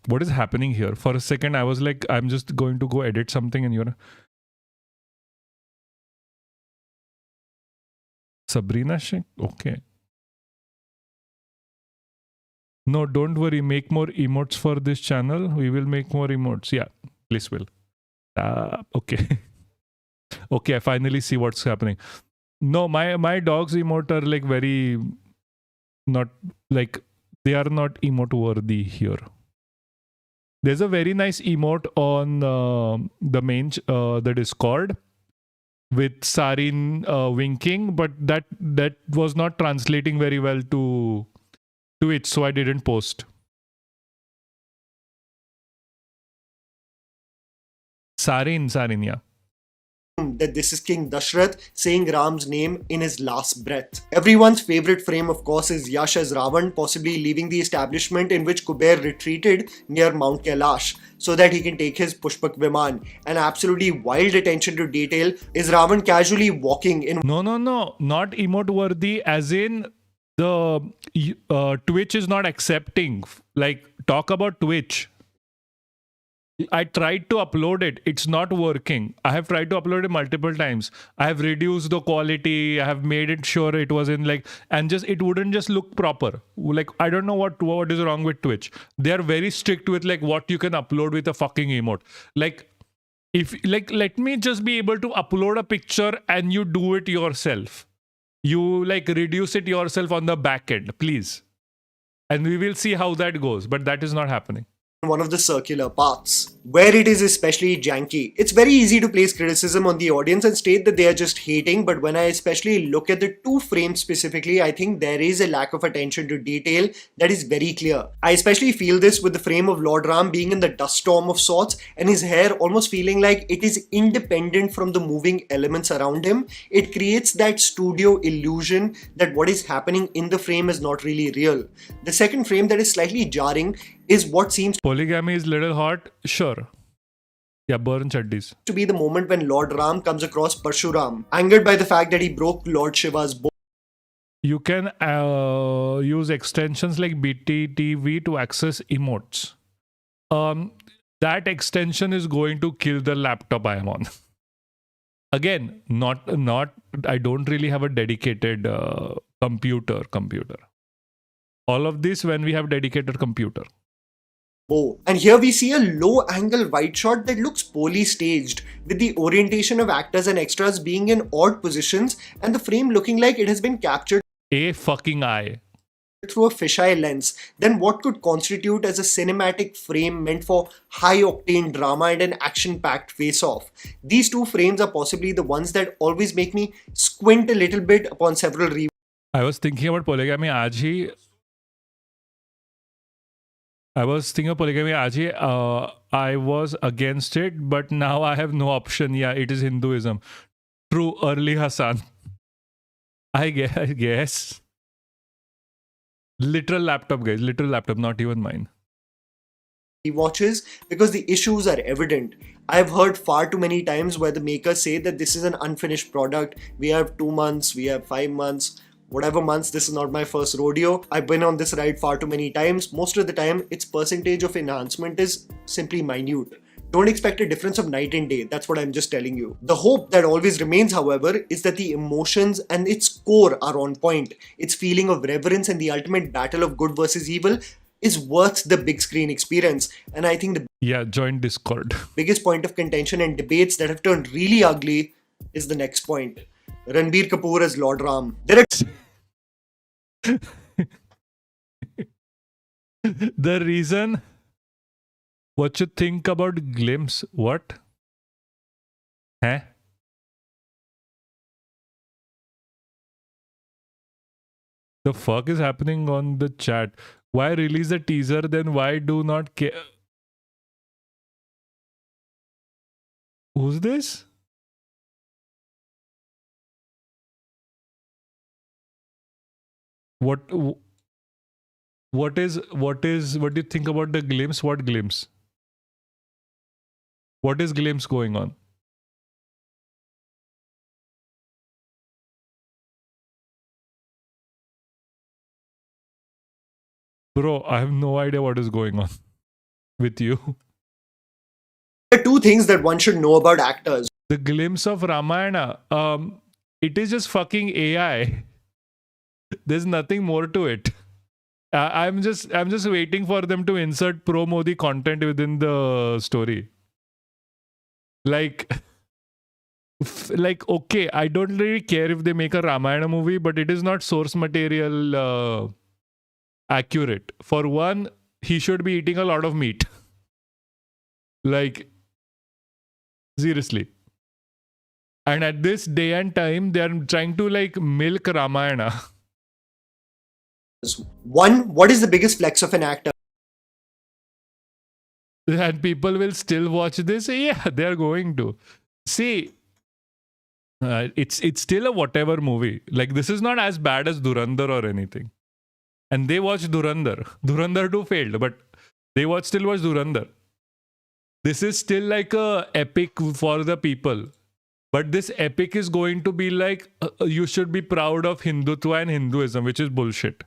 What is happening here? For a second, I was like, I'm just going to go edit something and you're... Sabrina Sheikh? Okay. No, don't worry. Make more emotes for this channel. We will make more emotes. Yeah, please will. Okay. Okay, I finally see what's happening. No, my dog's emote are like very... Not like... They are not emote worthy here. There's a very nice emote on the main, the Discord with Sarin winking, but that was not translating very well to it, so I didn't post. Sarin, yeah. That this is King Dashrath saying Ram's name in his last breath. Everyone's favorite frame, of course, is Yash as Ravan, possibly leaving the establishment in which Kuber retreated near Mount Kailash so that he can take his Pushpak Viman. An absolutely wild attention to detail is Ravan casually walking in... No, not emote worthy, as in the Twitch is not accepting. Like, talk about Twitch. I tried to upload it. It's not working. I have tried to upload it multiple times. I have reduced the quality. I have made it sure it was in like, and just it wouldn't just look proper. Like I don't know what is wrong with Twitch. They are very strict with like what you can upload with a fucking emote. Like if like let me just be able to upload a picture and you do it yourself. You like reduce it yourself on the back end, please. And we will see how that goes. But that is not happening. One of the circular paths, where it is especially janky. It's very easy to place criticism on the audience and state that they are just hating, but when I especially look at the two frames specifically, I think there is a lack of attention to detail that is very clear. I especially feel this with the frame of Lord Ram being in the dust storm of sorts and his hair almost feeling like it is independent from the moving elements around him. It creates that studio illusion that what is happening in the frame is not really real. The second frame that is slightly jarring is what seems polygamy is little hot, sure. Yeah, burn chaddis. To be the moment when Lord Ram comes across Parshuram, angered by the fact that he broke Lord Shiva's bow. You can use extensions like BTTV to access emotes. That extension is going to kill the laptop I am on. Again, not. I don't really have a dedicated computer. All of this when we have dedicated computer. And here we see a low angle wide shot that looks poorly staged, with the orientation of actors and extras being in odd positions and the frame looking like it has been captured a fucking eye through a fisheye lens. Then what could constitute as a cinematic frame meant for high octane drama and an action packed face off? These two frames are possibly the ones that always make me squint a little bit upon several reviews. I was thinking about polygamy Aji. I was against it, but now I have no option. Yeah, it is Hinduism. True, early Hassan. I guess. Literal laptop, guys. Literal laptop, not even mine. Watches because the issues are evident. I've heard far too many times where the makers say that this is an unfinished product. We have 2 months, we have 5 months. Whatever months, this is not my first rodeo. I've been on this ride far too many times. Most of the time, its percentage of enhancement is simply minute. Don't expect a difference of night and day. That's what I'm just telling you. The hope that always remains, however, is that the emotions and its core are on point. Its feeling of reverence and the ultimate battle of good versus evil is worth the big screen experience. And I think join Discord. Biggest point of contention and debates that have turned really ugly is the next point. Ranbir Kapoor as Lord Ram. The reason, what you think about glimpse? What? Huh? The fuck is happening on the chat? Why release a teaser, then why do not care? Who's this? What do you think about the glimpse? What glimpse? What is glimpse going on? Bro, I have no idea what is going on with you. There are two things that one should know about actors. The glimpse of Ramayana. It is just fucking AI. There's nothing more to it. I'm just waiting for them to insert pro Modi content within the story. Like okay, I don't really care if they make a Ramayana movie, but it is not source material accurate. For one, he should be eating a lot of meat. Like, seriously. And at this day and time, they are trying to like milk Ramayana. One, what is the biggest flex of an actor? And people will still watch this. Yeah, they are going to. See, it's still a whatever movie. Like, this is not as bad as Dhurandhar or anything. And they watched Dhurandhar. Dhurandhar 2 failed, but they still watch Dhurandhar. This is still like a epic for the people. But this epic is going to be like, you should be proud of Hindutva and Hinduism, which is bullshit.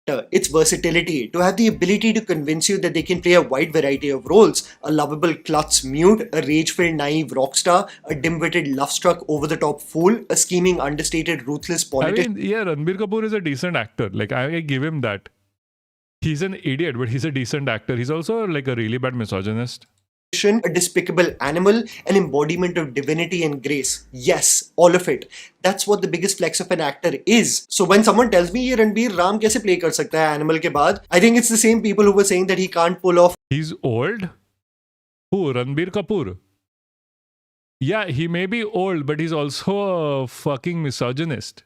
actor, its versatility, to have the ability to convince you that they can play a wide variety of roles. A lovable klutz mute, a rage-filled naive rock star, a dim-witted love-struck over-the-top fool, a scheming understated ruthless I politician. mean, yeah, Ranbir Kapoor is a decent actor. Like, I give him that. He's an idiot, but he's a decent actor. He's also like a really bad misogynist. A despicable animal, an embodiment of divinity and grace. Yes, all of it. That's what the biggest flex of an actor is. So when someone tells me ये रणबीर राम कैसे play कर सकता है animal के बाद, I think it's the same people who were saying that he can't pull off. He's old? Who? Ranbir Kapoor? Yeah, he may be old, but he's also a fucking misogynist.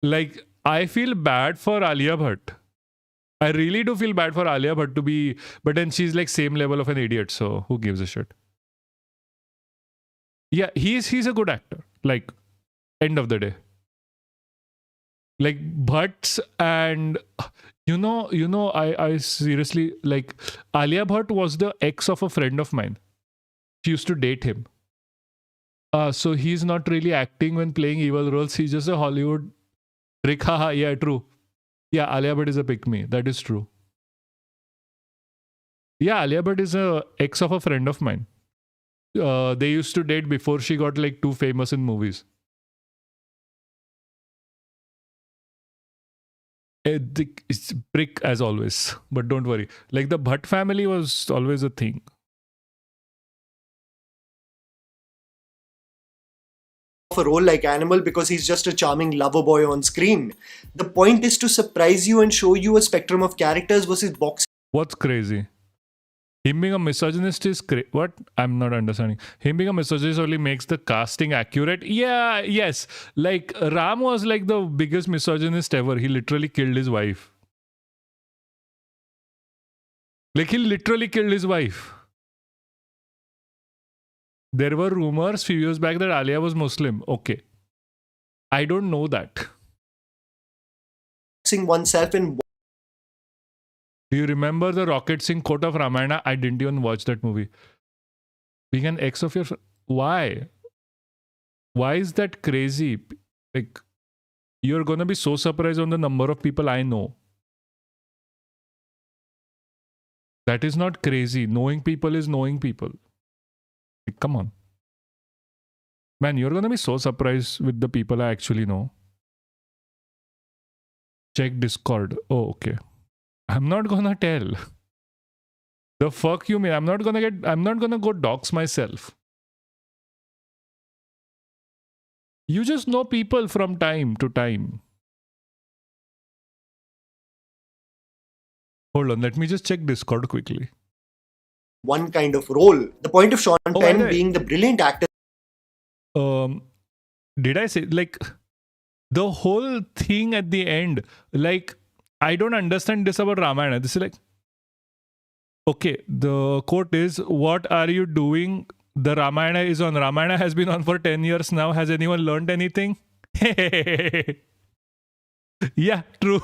Like, I feel bad for Alia Bhatt. I really do feel bad for Alia Bhatt to be, but then she's like same level of an idiot, so who gives a shit? Yeah, he's a good actor. Like, end of the day. Like Bhatt's and I seriously, like, Alia Bhatt was the ex of a friend of mine. She used to date him. So he's not really acting when playing evil roles. He's just a Hollywood trick. Haha, yeah, true. Yeah, Alia Bhatt is a pick-me. That is true. Yeah, Alia Bhatt is a ex of a friend of mine. They used to date before she got like too famous in movies. It's prick as always, but don't worry. Like the Bhatt family was always a thing. A role like Animal because he's just a charming lover boy on screen. The point is to surprise you and show you a spectrum of characters versus boxing. What's crazy? Him being a misogynist is what? I'm not understanding. Him being a misogynist only makes the casting accurate. Yeah, yes. Like Ram was like the biggest misogynist ever. He literally killed his wife. Like he literally killed his wife. There were rumors few years back that Alia was Muslim. Okay. I don't know that. Oneself in. Do you remember the Rocket Singh quote of Ramayana? I didn't even watch that movie. Being an ex of your... Why? Why is that crazy? Like, you're going to be so surprised on the number of people I know. That is not crazy. Knowing people is knowing people. Like, come on. Man, you're going to be so surprised with the people I actually know. Check Discord. Oh, okay. I'm not gonna tell. The fuck you mean? I'm not gonna go dox myself. You just know people from time to time. Hold on, let me just check Discord quickly. One kind of role. The point of Sean Penn being the brilliant actor. Did I say, like, the whole thing at the end, like, I don't understand this about Ramayana. This is like, okay, the quote is, what are you doing? The Ramayana is on. Ramayana has been on for 10 years now. Has anyone learned anything? Yeah, true.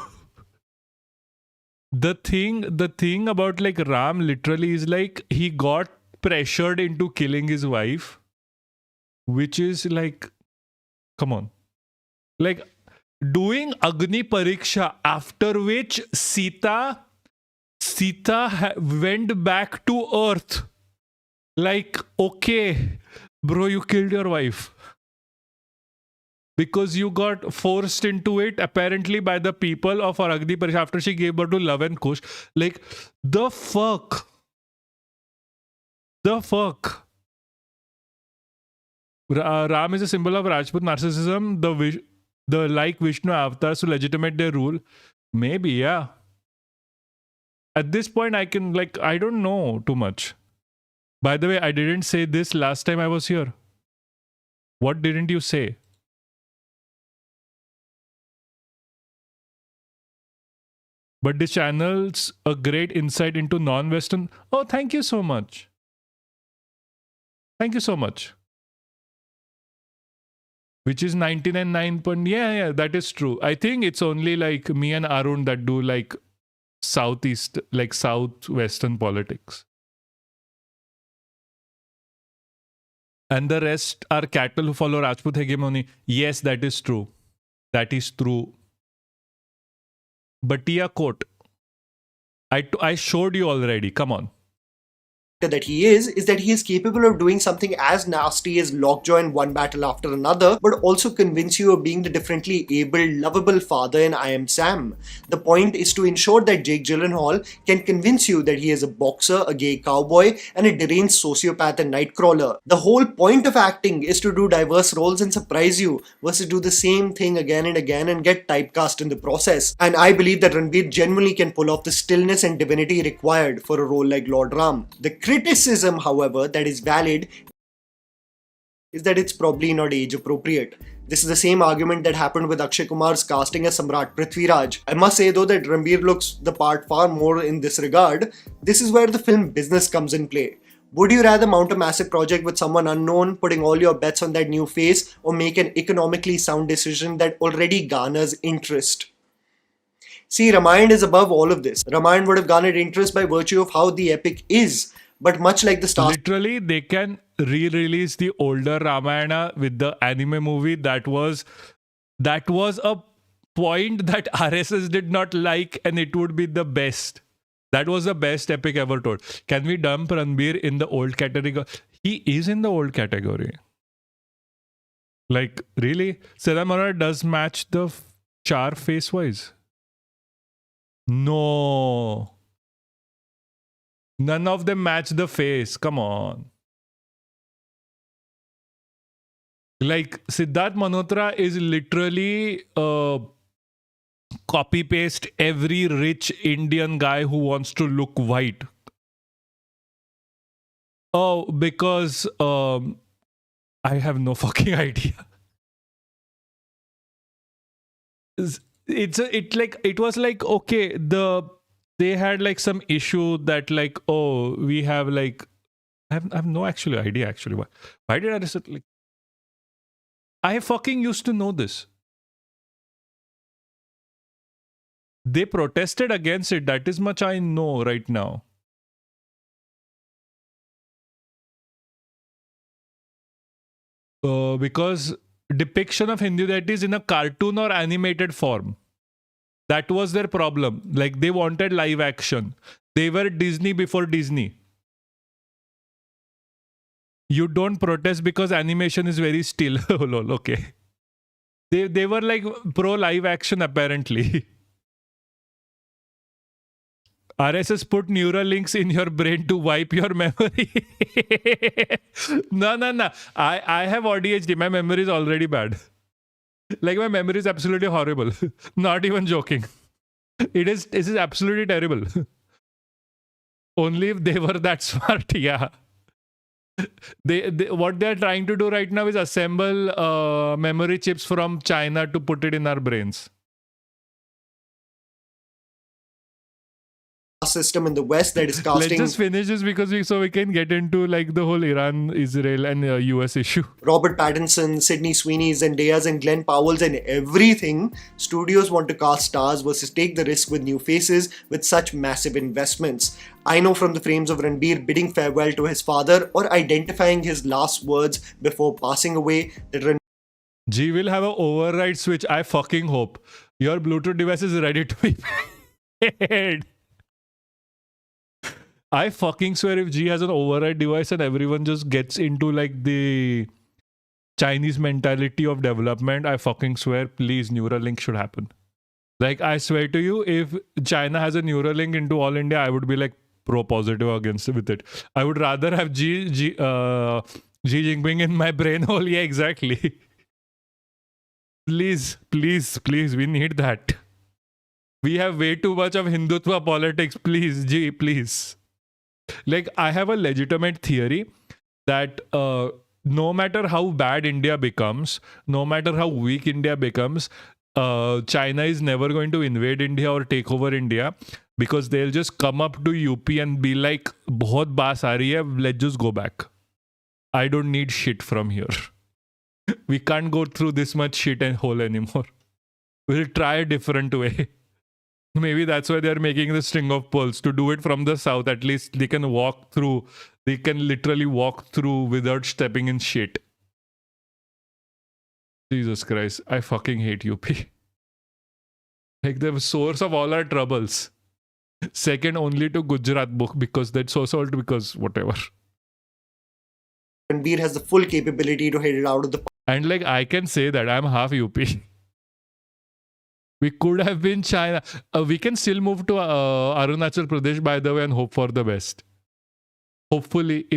The thing about like Ram literally is like he got pressured into killing his wife, which is like, come on. Like, doing Agni Pariksha, after which Sita went back to earth. Like, okay, bro, you killed your wife. Because you got forced into it, apparently, by the people of our Agni Pariksha after she gave birth to Love and Kush. Like, the fuck? The fuck? Ram is a symbol of Rajput narcissism. The like Vishnu avatars to legitimate their rule. Maybe, yeah. At this point, I don't know too much. By the way, I didn't say this last time I was here. What didn't you say? But this channel's a great insight into non-Western. Oh, thank you so much. Thank you so much. Which is 99.9. Yeah, that is true. I think it's only like me and Arun that do like southeast, like southwestern politics. And the rest are cattle who follow Rajput hegemony. Yes, that is true. That is true. Batia coat. I showed you already. Come on. That he is that he is capable of doing something as nasty as lockjaw in one battle after another, but also convince you of being the differently able, lovable father in I Am Sam. The point is to ensure that Jake Gyllenhaal can convince you that he is a boxer, a gay cowboy, and a deranged sociopath and nightcrawler. The whole point of acting is to do diverse roles and surprise you, versus do the same thing again and again and get typecast in the process. And I believe that Ranveer genuinely can pull off the stillness and divinity required for a role like Lord Ram. The criticism, however, that is valid is that it's probably not age appropriate. This is the same argument that happened with Akshay Kumar's casting as Samrat Prithviraj. I must say though that Ranveer looks the part far more in this regard. This is where the film business comes in play. Would you rather mount a massive project with someone unknown, putting all your bets on that new face, or make an economically sound decision that already garners interest? See, Ramayana is above all of this. Ramayana would have garnered interest by virtue of how the epic is. But much like the Star... Literally, they can re-release the older Ramayana with the anime movie. That was a point that RSS did not like, and it would be the best. That was the best epic ever told. Can we dump Ranbir in the old category? He is in the old category. Like, really? Siddhamara does match the char face-wise. No. None of them match the face. Come on. Like, Siddharth Malhotra is literally copy-paste every rich Indian guy who wants to look white. Oh, because I have no fucking idea. It was like, okay, they had like some issue that like, oh, we have like, I have no actually idea actually. Why did I just like, I fucking used to know this. They protested against it. That is much I know right now. Because depiction of Hindu deities in a cartoon or animated form. That was their problem. Like, they wanted live action. They were Disney before Disney. You don't protest because animation is very still. Oh, lol, okay. They were like pro live action apparently. RSS put neural links in your brain to wipe your memory. No. I have ADHD. My memory is already bad. Like, my memory is absolutely horrible. Not even joking. It is absolutely terrible. Only if they were that smart, yeah. They what they're trying to do right now is assemble memory chips from China to put it in our brains. System in the West that is casting... Let's just finish this because we can get into like the whole Iran, Israel and US issue. Robert Pattinson, Sydney Sweeney, Zendayas and Glenn Powell's and everything. Studios want to cast stars versus take the risk with new faces with such massive investments. I know from the frames of Ranbir bidding farewell to his father or identifying his last words before passing away that G will have an override switch. I fucking hope. Your Bluetooth device is ready to be paid. I fucking swear if G has an override device and everyone just gets into like the Chinese mentality of development, I fucking swear, please, Neuralink should happen. Like, I swear to you, if China has a Neuralink into all India, I would be like pro-positive against with it. I would rather have Xi Jinping in my brain hole. Yeah, exactly. Please, we need that. We have way too much of Hindutva politics. Please, G, please. Like, I have a legitimate theory that no matter how bad India becomes, no matter how weak India becomes, China is never going to invade India or take over India because they'll just come up to UP and be like, "Bahut baas aa rahi hai, let's just go back. I don't need shit from here. We can't go through this much shit and hole anymore. We'll try a different way." Maybe that's why they're making the string of pearls, to do it from the south. At least they can walk through. They can literally walk through without stepping in shit. Jesus Christ. I fucking hate UP. Like the source of all our troubles. Second only to Gujarat book because that's also because whatever. Ranbir has the full capability to hit it out of the park. And like I can say that I'm half UP. We could have been China. We can still move to Arunachal Pradesh, by the way, and hope for the best. Hopefully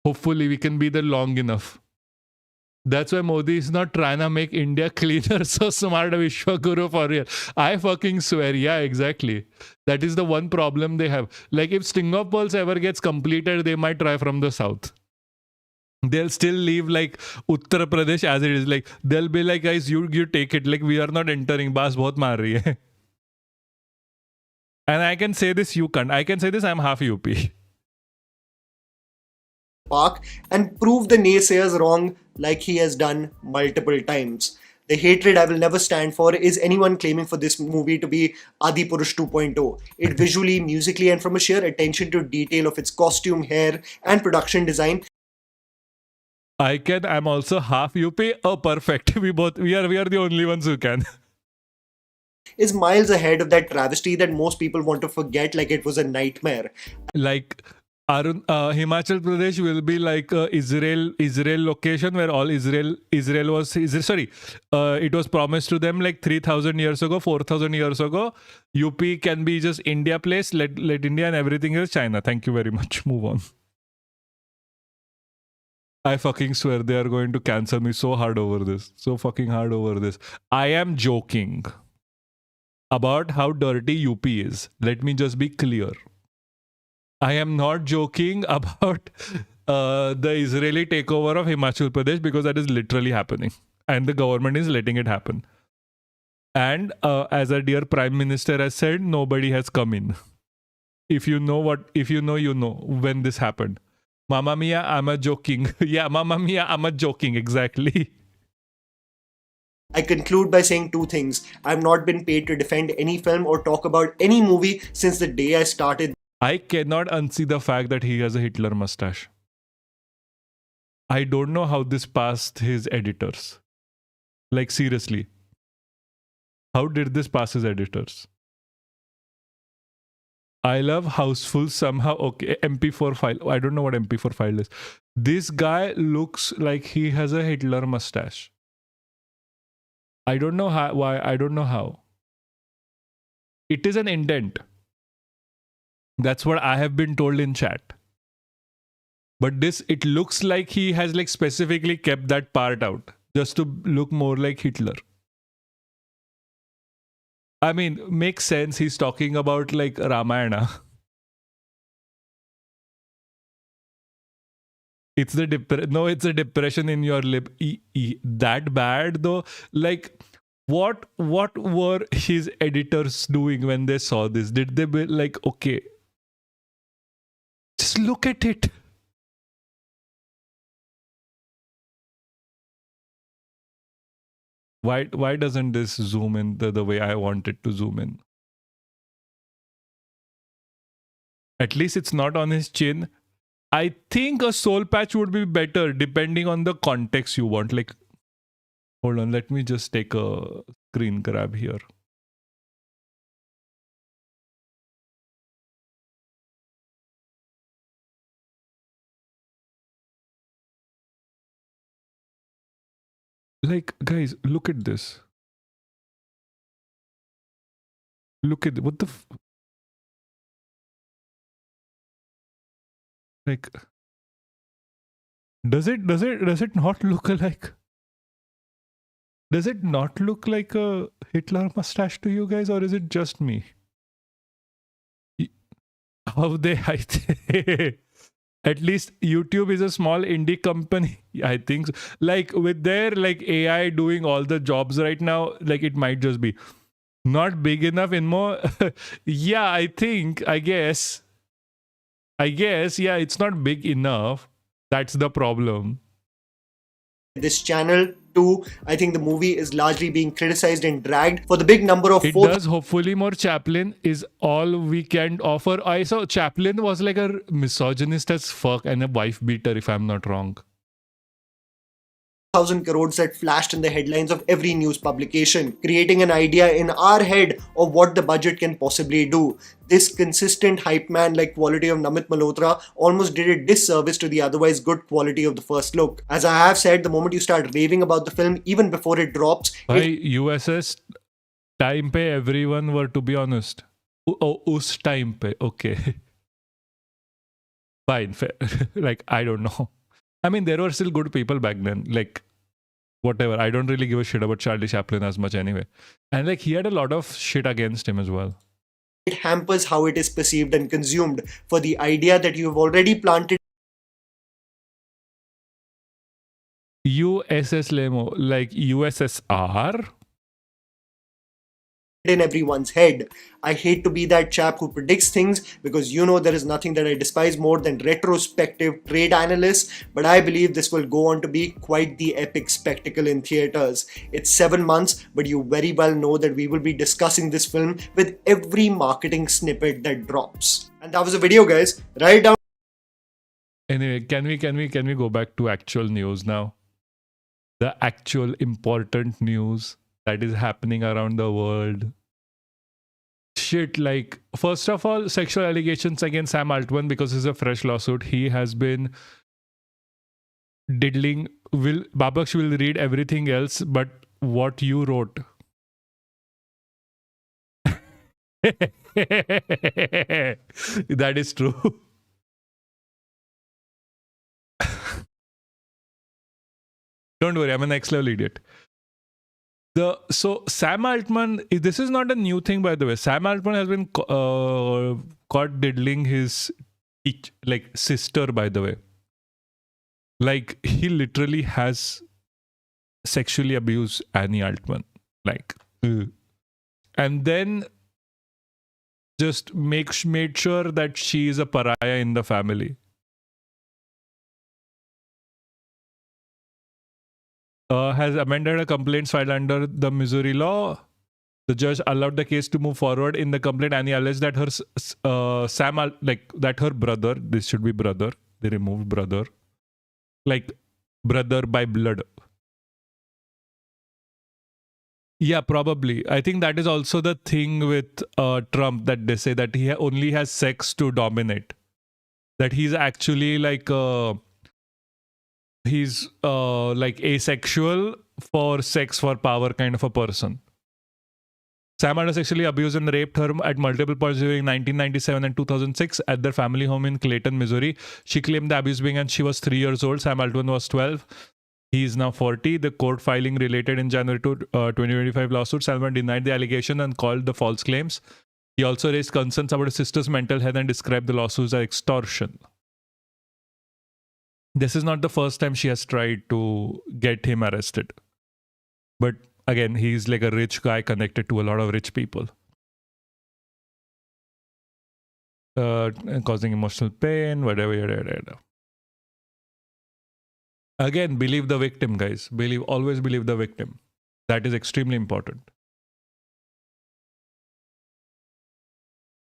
we can be there long enough. That's why Modi is not trying to make India cleaner, so smart Vishwaguru for real. I fucking swear, yeah, exactly. That is the one problem they have. Like if Sting of Pearls ever gets completed, they might try from the south. They'll still leave like Uttar Pradesh as it is. Like they'll be like, guys, you take it. Like we are not entering. Bas bahut maar rahi hai. And I can say this, you can't. I can say this, I'm half UP. Park and prove the naysayers wrong like he has done multiple times. The hatred I will never stand for is anyone claiming for this movie to be Adipurush 2.0. It visually, musically, and from a sheer attention to detail of its costume, hair, and production design. I'm also half UP. Oh, perfect. We are the only ones who can. Is miles ahead of that travesty that most people want to forget like it was a nightmare. Like Himachal Pradesh will be like Israel location where all Israel was it was promised to them like 3,000 years ago, 4,000 years ago. UP can be just India place, let India and everything else China. Thank you very much. Move on. I fucking swear they are going to cancel me so hard over this. So fucking hard over this. I am joking about how dirty UP is. Let me just be clear. I am not joking about the Israeli takeover of Himachal Pradesh because that is literally happening. And the government is letting it happen. And as our dear Prime Minister has said, nobody has come in. If you know, you know when this happened. Mamma mia, I'm a joking. Yeah, Mamma mia, I'm a joking. Exactly. I conclude by saying two things. I've not been paid to defend any film or talk about any movie since the day I started. I cannot unsee the fact that he has a Hitler mustache. I don't know how this passed his editors. Like seriously. How did this pass his editors? I love Houseful somehow. Okay, MP4 file. I don't know what MP4 file is. This guy looks like he has a Hitler mustache. I don't know how, why. I don't know how. It is an indent. That's what I have been told in chat. But this, it looks like he has like specifically kept that part out just to look more like Hitler. I mean, makes sense. He's talking about like Ramayana. It's the depression in your lip. That bad though. Like, what were his editors doing when they saw this? Did they be like, okay, just look at it. Why doesn't this zoom in the way I want it to zoom in? At least it's not on his chin. I think a soul patch would be better depending on the context you want. Like, hold on, let me just take a screen grab here. Like, guys, look at this. Look at what the like. Does it not look like? Does it not look like a Hitler mustache to you guys, or is it just me? How they hide? At least YouTube is a small indie company. I think so. Like with their like AI doing all the jobs right now, like it might just be not big enough in more. Yeah, I guess, yeah, it's not big enough. That's the problem. This channel too, I think the movie is largely being criticized and dragged for the big number of it does. Hopefully more Chaplin is all we can offer. I saw Chaplin was like a misogynist as fuck and a wife beater, if I'm not wrong. 1,000 crores that flashed in the headlines of every news publication, creating an idea in our head of what the budget can possibly do. This consistent hype man like quality of Namit Malhotra almost did a disservice to the otherwise good quality of the first look. As I have said, the moment you start raving about the film, even before it drops, By USS time pe everyone were, to be honest. Oh, us time pe, okay. Fine, fair. Like, I don't know. I mean, there were still good people back then. Like, whatever. I don't really give a shit about Charlie Chaplin as much anyway. And like, he had a lot of shit against him as well. it hampers how it is perceived and consumed. For the idea that you have already planted USS Lemo, like USSR? in everyone's head. I hate to be that chap who predicts things, because you know there is nothing that I despise more than retrospective trade analysts, but I believe this will go on to be quite the epic spectacle in theatres. It's 7 months, but you very well know that we will be discussing this film with every marketing snippet that drops. And that was the video, guys. Write down. Anyway, can we go back to actual news now? The actual important news that is happening around the world. Shit, like, first of all, sexual allegations against Sam Altman, because it's a fresh lawsuit. He has been diddling. Papaksh will read everything else, but what you wrote. That is true. Don't worry, I'm a next level idiot. So Sam Altman, this is not a new thing, by the way. Sam Altman has been caught diddling his sister, by the way. Like, he literally has sexually abused Annie Altman. Like, and then just made sure that she is a pariah in the family. Has amended a complaint filed under the Missouri law. The judge allowed the case to move forward. In the complaint, Annie alleged that her that her brother, this should be brother, they removed brother, like brother by blood. Yeah, probably. I think that is also the thing with Trump, that they say that he only has sex to dominate. That he's actually like he's like asexual for sex for power kind of a person. Sam Altman sexually abused and raped her at multiple points during 1997 and 2006 at their family home in Clayton, Missouri. She claimed the abuse began when she was 3 years old. Sam Altman was 12. He is now 40. The court filing related in January to 2025 lawsuit. Salman denied the allegation and called the false claims. He also raised concerns about his sister's mental health and described the lawsuits as extortion. This is not the first time she has tried to get him arrested. But again, he's like a rich guy connected to a lot of rich people. Causing emotional pain, whatever. Again, believe the victim, guys. Always believe the victim. That is extremely important.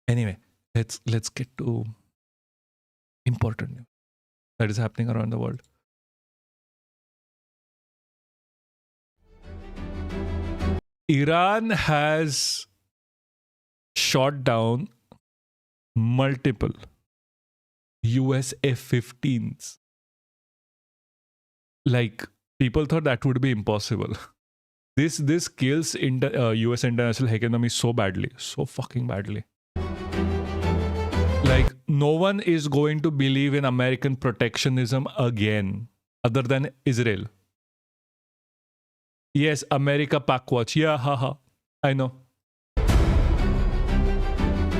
Anyway, let's get to important news that is happening around the world. Iran has shot down multiple US F-15s. Like, people thought that would be impossible. This kills US international economy so badly, so fucking badly. Like, no one is going to believe in American protectionism again, other than Israel. Yes, America Pac watch. Yeah, haha. I know.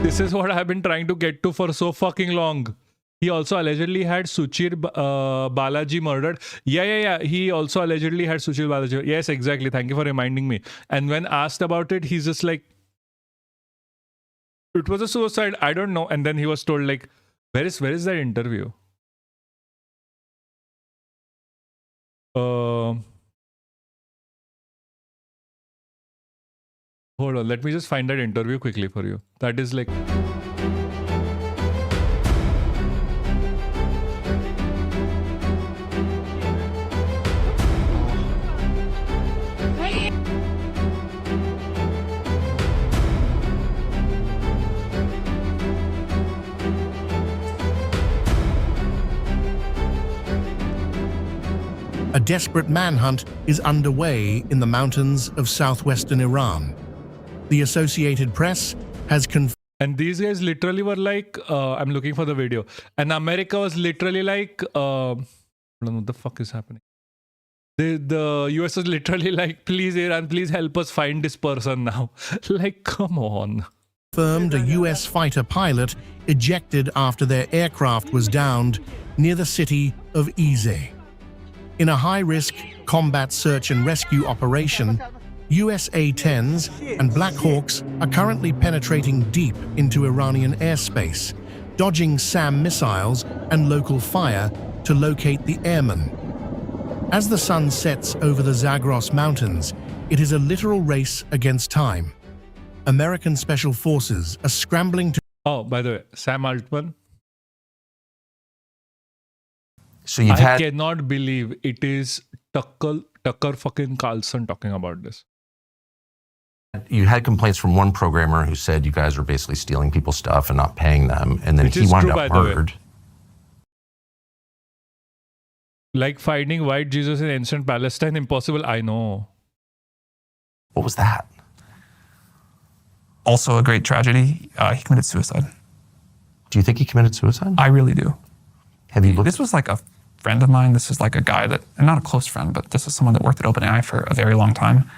This is what I've been trying to get to for so fucking long. He also allegedly had Suchir Balaji murdered. Yeah. He also allegedly had Suchir Balaji. Yes, exactly. Thank you for reminding me. And when asked about it, he's just like, it was a suicide. I don't know. And then he was told, like, where is that interview? Hold on. Let me just find that interview quickly for you. That is like... desperate manhunt is underway in the mountains of southwestern Iran. The Associated Press has confirmed. And these guys literally were like, I'm looking for the video. And America was literally like, hold on, what the fuck is happening? The US was literally like, please Iran, please help us find this person now. Like, come on. Confirmed a US fighter pilot ejected after their aircraft was downed near the city of Izeh. In a high-risk combat search and rescue operation, US A-10s and Black Hawks are currently penetrating deep into Iranian airspace, dodging SAM missiles and local fire to locate the airmen. As the sun sets over the Zagros Mountains, it is a literal race against time. American Special Forces are scrambling to... Oh, by the way, Sam Altman. So you've I cannot believe it is Tucker fucking Carlson talking about this. You had complaints from one programmer who said you guys were basically stealing people's stuff and not paying them, and then Which he is wound true, up by the way. murdered. Like finding white Jesus in ancient Palestine, impossible. I know. What was that? Also a great tragedy. He committed suicide. Do you think he committed suicide? I really do. Have you looked? This was like a friend of mine. This is like a guy that, and not a close friend, but this is someone that worked at OpenAI for a very long time.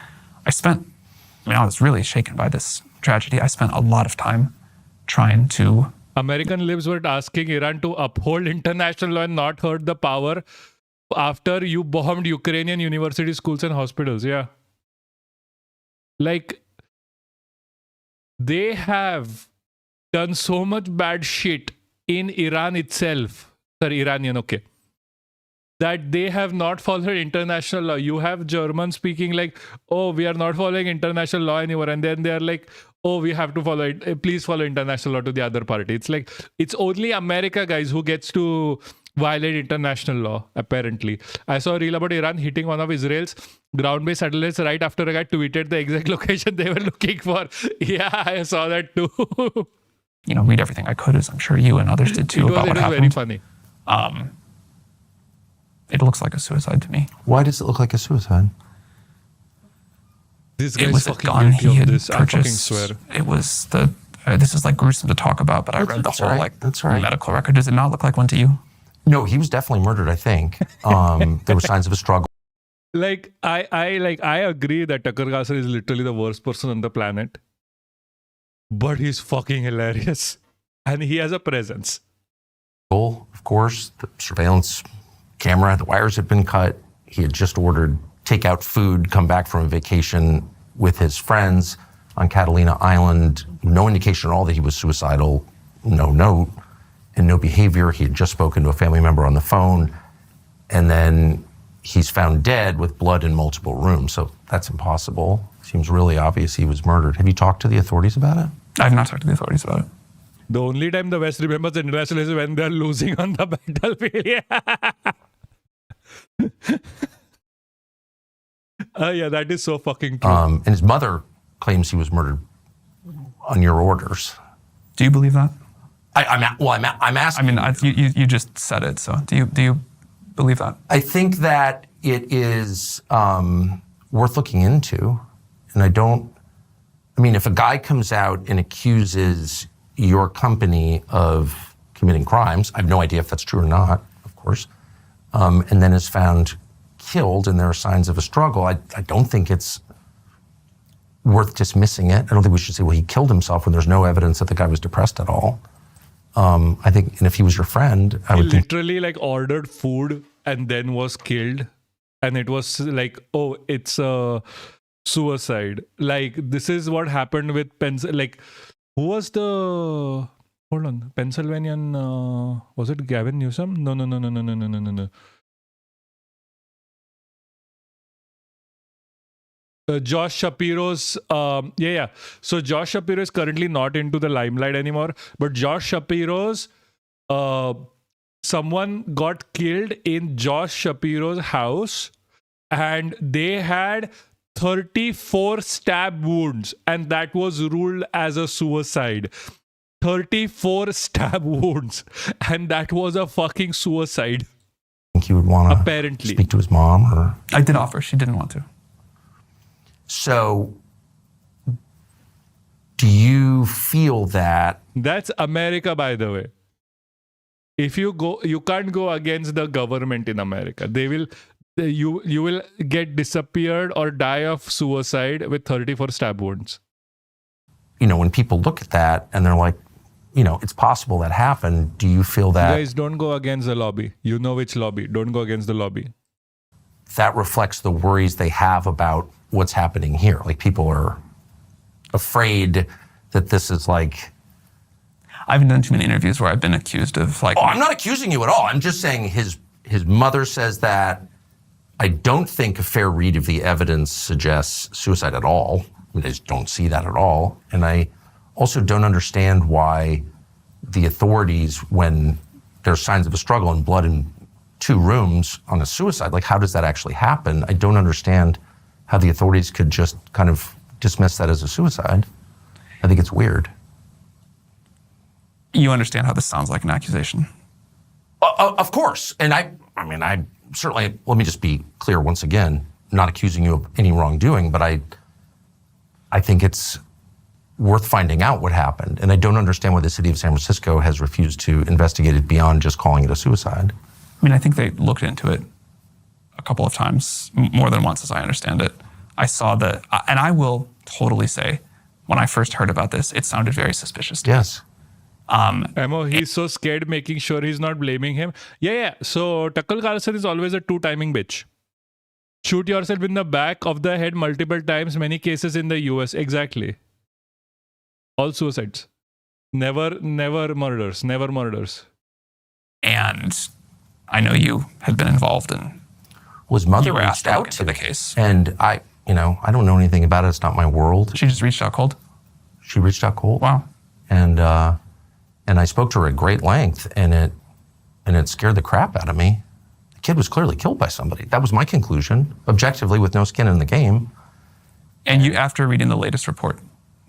I was really shaken by this tragedy. I spent a lot of time trying to... American libs were asking Iran to uphold international law and not hurt the power after you bombed Ukrainian university schools and hospitals. Yeah. Like, they have done so much bad shit in Iran itself. Sorry, Iranian, okay. That they have not followed international law. You have Germans speaking like, oh, we are not following international law anymore. And then they are like, oh, we have to follow it. Please follow international law to the other party. It's like, it's only America, guys, who gets to violate international law, apparently. I saw a reel about Iran hitting one of Israel's ground-based satellites right after a guy tweeted the exact location they were looking for. Yeah, I saw that too. read everything I could, as I'm sure you and others did too, about what happened. It was very funny. It looks like a suicide to me. Why does it look like a suicide? This It guy's was a fucking gun guilty he of had this. I fucking purchased. swear. It was the... this is like gruesome to talk about, but I read the That's whole right. like That's right. medical record. Does it not look like one to you? No, he was definitely murdered, I think. There were signs of a struggle. Like, I agree that Tucker Carlson is literally the worst person on the planet. But he's fucking hilarious. And he has a presence. Of course, the surveillance camera, the wires had been cut. He had just ordered takeout food, come back from a vacation with his friends on Catalina Island. No indication at all that he was suicidal. No note and no behavior. He had just spoken to a family member on the phone. And then he's found dead with blood in multiple rooms. So that's impossible. Seems really obvious he was murdered. Have you talked to the authorities about it? I have not talked to the authorities about it. The only time the West remembers international is when they're losing on the battlefield. Yeah, that is so fucking true. And his mother claims he was murdered on your orders. Do you believe that? I'm asking. I mean, you just said it. So do you believe that? I think that it is worth looking into, and if a guy comes out and accuses your company of committing crimes, I have no idea if that's true or not, of course, and then is found killed and there are signs of a struggle, I don't think it's worth dismissing it. I don't think we should say, well, he killed himself when there's no evidence that the guy was depressed at all. I think, and if he was your friend, I He would think... literally like ordered food and then was killed. And it was like, oh, it's a suicide. Like, this is what happened with who was the... Hold on. Pennsylvanian... was it Gavin Newsom? No. Josh Shapiro's... So Josh Shapiro is currently not into the limelight anymore. But Josh Shapiro's... someone got killed in Josh Shapiro's house. And they had 34 stab wounds. And that was ruled as a suicide. 34 stab wounds. And that was a fucking suicide. think he would want to Apparently. speak to his mom? Or I did offer. She didn't want to. So, do you feel that... That's America, by the way. If you go, you can't go against the government in America. You will get disappeared or die of suicide with 34 stab wounds. You know, when people look at that and they're like, you know, it's possible that happened, do you feel that... Guys, don't go against the lobby. You know which lobby. Don't go against the lobby. That reflects the worries they have about what's happening here. Like, people are afraid that this is like... I've done too many interviews where I've been accused of like... Oh, I'm not accusing you at all. I'm just saying his mother says that. I don't think a fair read of the evidence suggests suicide at all. I just don't see that at all. And I also don't understand why the authorities, when there's signs of a struggle and blood in 2 rooms on a suicide, like, how does that actually happen? I don't understand how the authorities could just kind of dismiss that as a suicide. I think it's weird. You understand how this sounds like an accusation? Of course. And I certainly, let me just be clear once again, not accusing you of any wrongdoing, but I think it's worth finding out what happened. And I don't understand why the city of San Francisco has refused to investigate it beyond just calling it a suicide. I mean, I think they looked into it a couple of times, more than once, as I understand it. I saw and I will totally say, when I first heard about this, it sounded very suspicious to me. Yes. Emo, he's so scared, making sure he's not blaming him. Yeah. So Tucker Carlson is always a 2-timing bitch. Shoot yourself in the back of the head multiple times, many cases in the US. Exactly. All suicides. Never murders. Never murders. And I know you had been involved in... Was mother you were asked reached to out look into the case. And I don't know anything about it. It's not my world. She just reached out cold? She reached out cold. Wow. And I spoke to her at great length, and it scared the crap out of me. The kid was clearly killed by somebody. That was my conclusion, objectively, with no skin in the game. And you, after reading the latest report?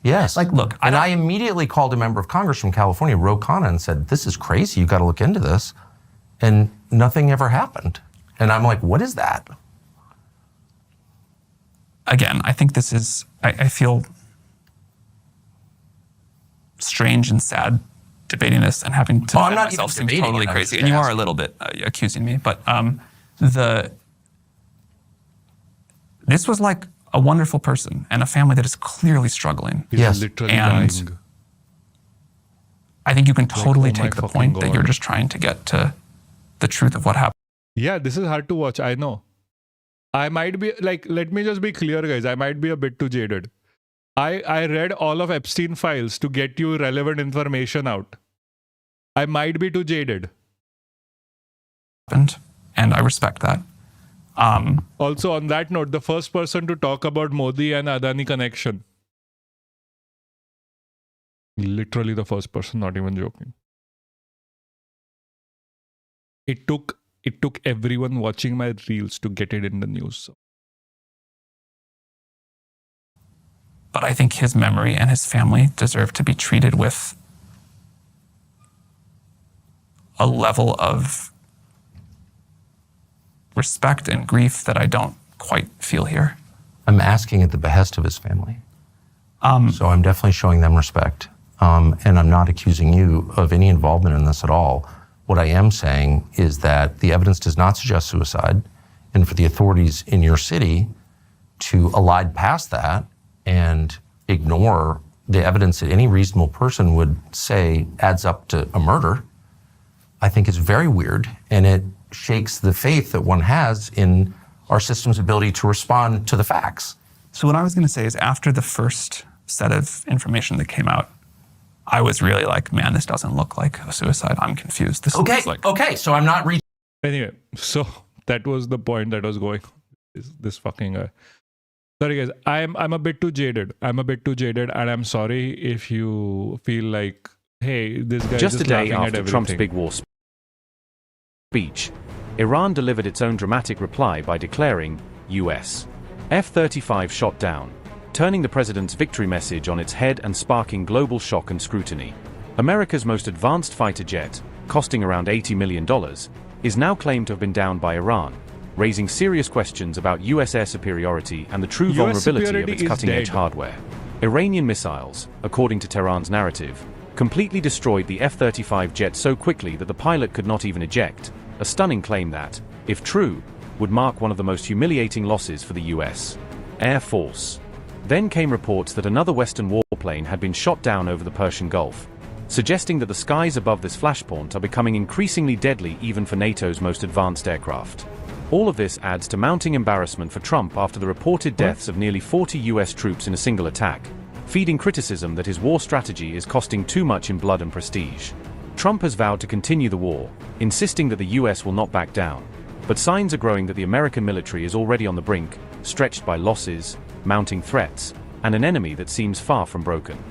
Yes. Like, look, I immediately called a member of Congress from California, Ro Khanna, and said, this is crazy, you got to look into this. And nothing ever happened. And I'm like, what is that? Again, I think this is, I feel strange and sad debating this and having to defend myself seems totally crazy. And you are a little bit accusing me, but this was like a wonderful person and a family that is clearly struggling. He's literally dying. I think you can totally take the point that you're just trying to get to the truth of what happened. Yeah, this is hard to watch. I know. I might be like, let me just be clear, guys. I might be a bit too jaded. I read all of Epstein files to get you relevant information out. I might be too jaded. And I respect that. Also, on that note, the first person to talk about Modi and Adani connection. Literally the first person, not even joking. It took everyone watching my reels to get it in the news. So. But I think his memory and his family deserve to be treated with a level of respect and grief that I don't quite feel here. I'm asking at the behest of his family. So I'm definitely showing them respect. And I'm not accusing you of any involvement in this at all. What I am saying is that the evidence does not suggest suicide, and for the authorities in your city to elide past that and ignore the evidence that any reasonable person would say adds up to a murder, I think is very weird, and it shakes the faith that one has in our system's ability to respond to the facts. So what I was going to say is, after the first set of information that came out, I was really like, man, this doesn't look like a suicide. I'm confused. This looks like... Okay, so I'm not reading. Anyway, so that was the point that was going. This fucking guy. Sorry guys, I'm a bit too jaded. And I'm sorry if you feel like, hey, this guy just is a day laughing at after everything. Trump's big war speech, Iran delivered its own dramatic reply by declaring US F-35 shot down, turning the president's victory message on its head and sparking global shock and scrutiny. America's most advanced fighter jet, costing around $80 million, is now claimed to have been downed by Iran, raising serious questions about US air superiority and the true US vulnerability of superiority its is cutting-edge dead. hardware. Iranian missiles, according to Tehran's narrative, completely destroyed the F-35 jet so quickly that the pilot could not even eject, a stunning claim that, if true, would mark one of the most humiliating losses for the US Air Force. Then came reports that another Western warplane had been shot down over the Persian Gulf, suggesting that the skies above this flashpoint are becoming increasingly deadly even for NATO's most advanced aircraft. All of this adds to mounting embarrassment for Trump after the reported deaths of nearly 40 US troops in a single attack, feeding criticism that his war strategy is costing too much in blood and prestige. Trump has vowed to continue the war, insisting that the US will not back down. But signs are growing that the American military is already on the brink, stretched by losses, mounting threats, and an enemy that seems far from broken.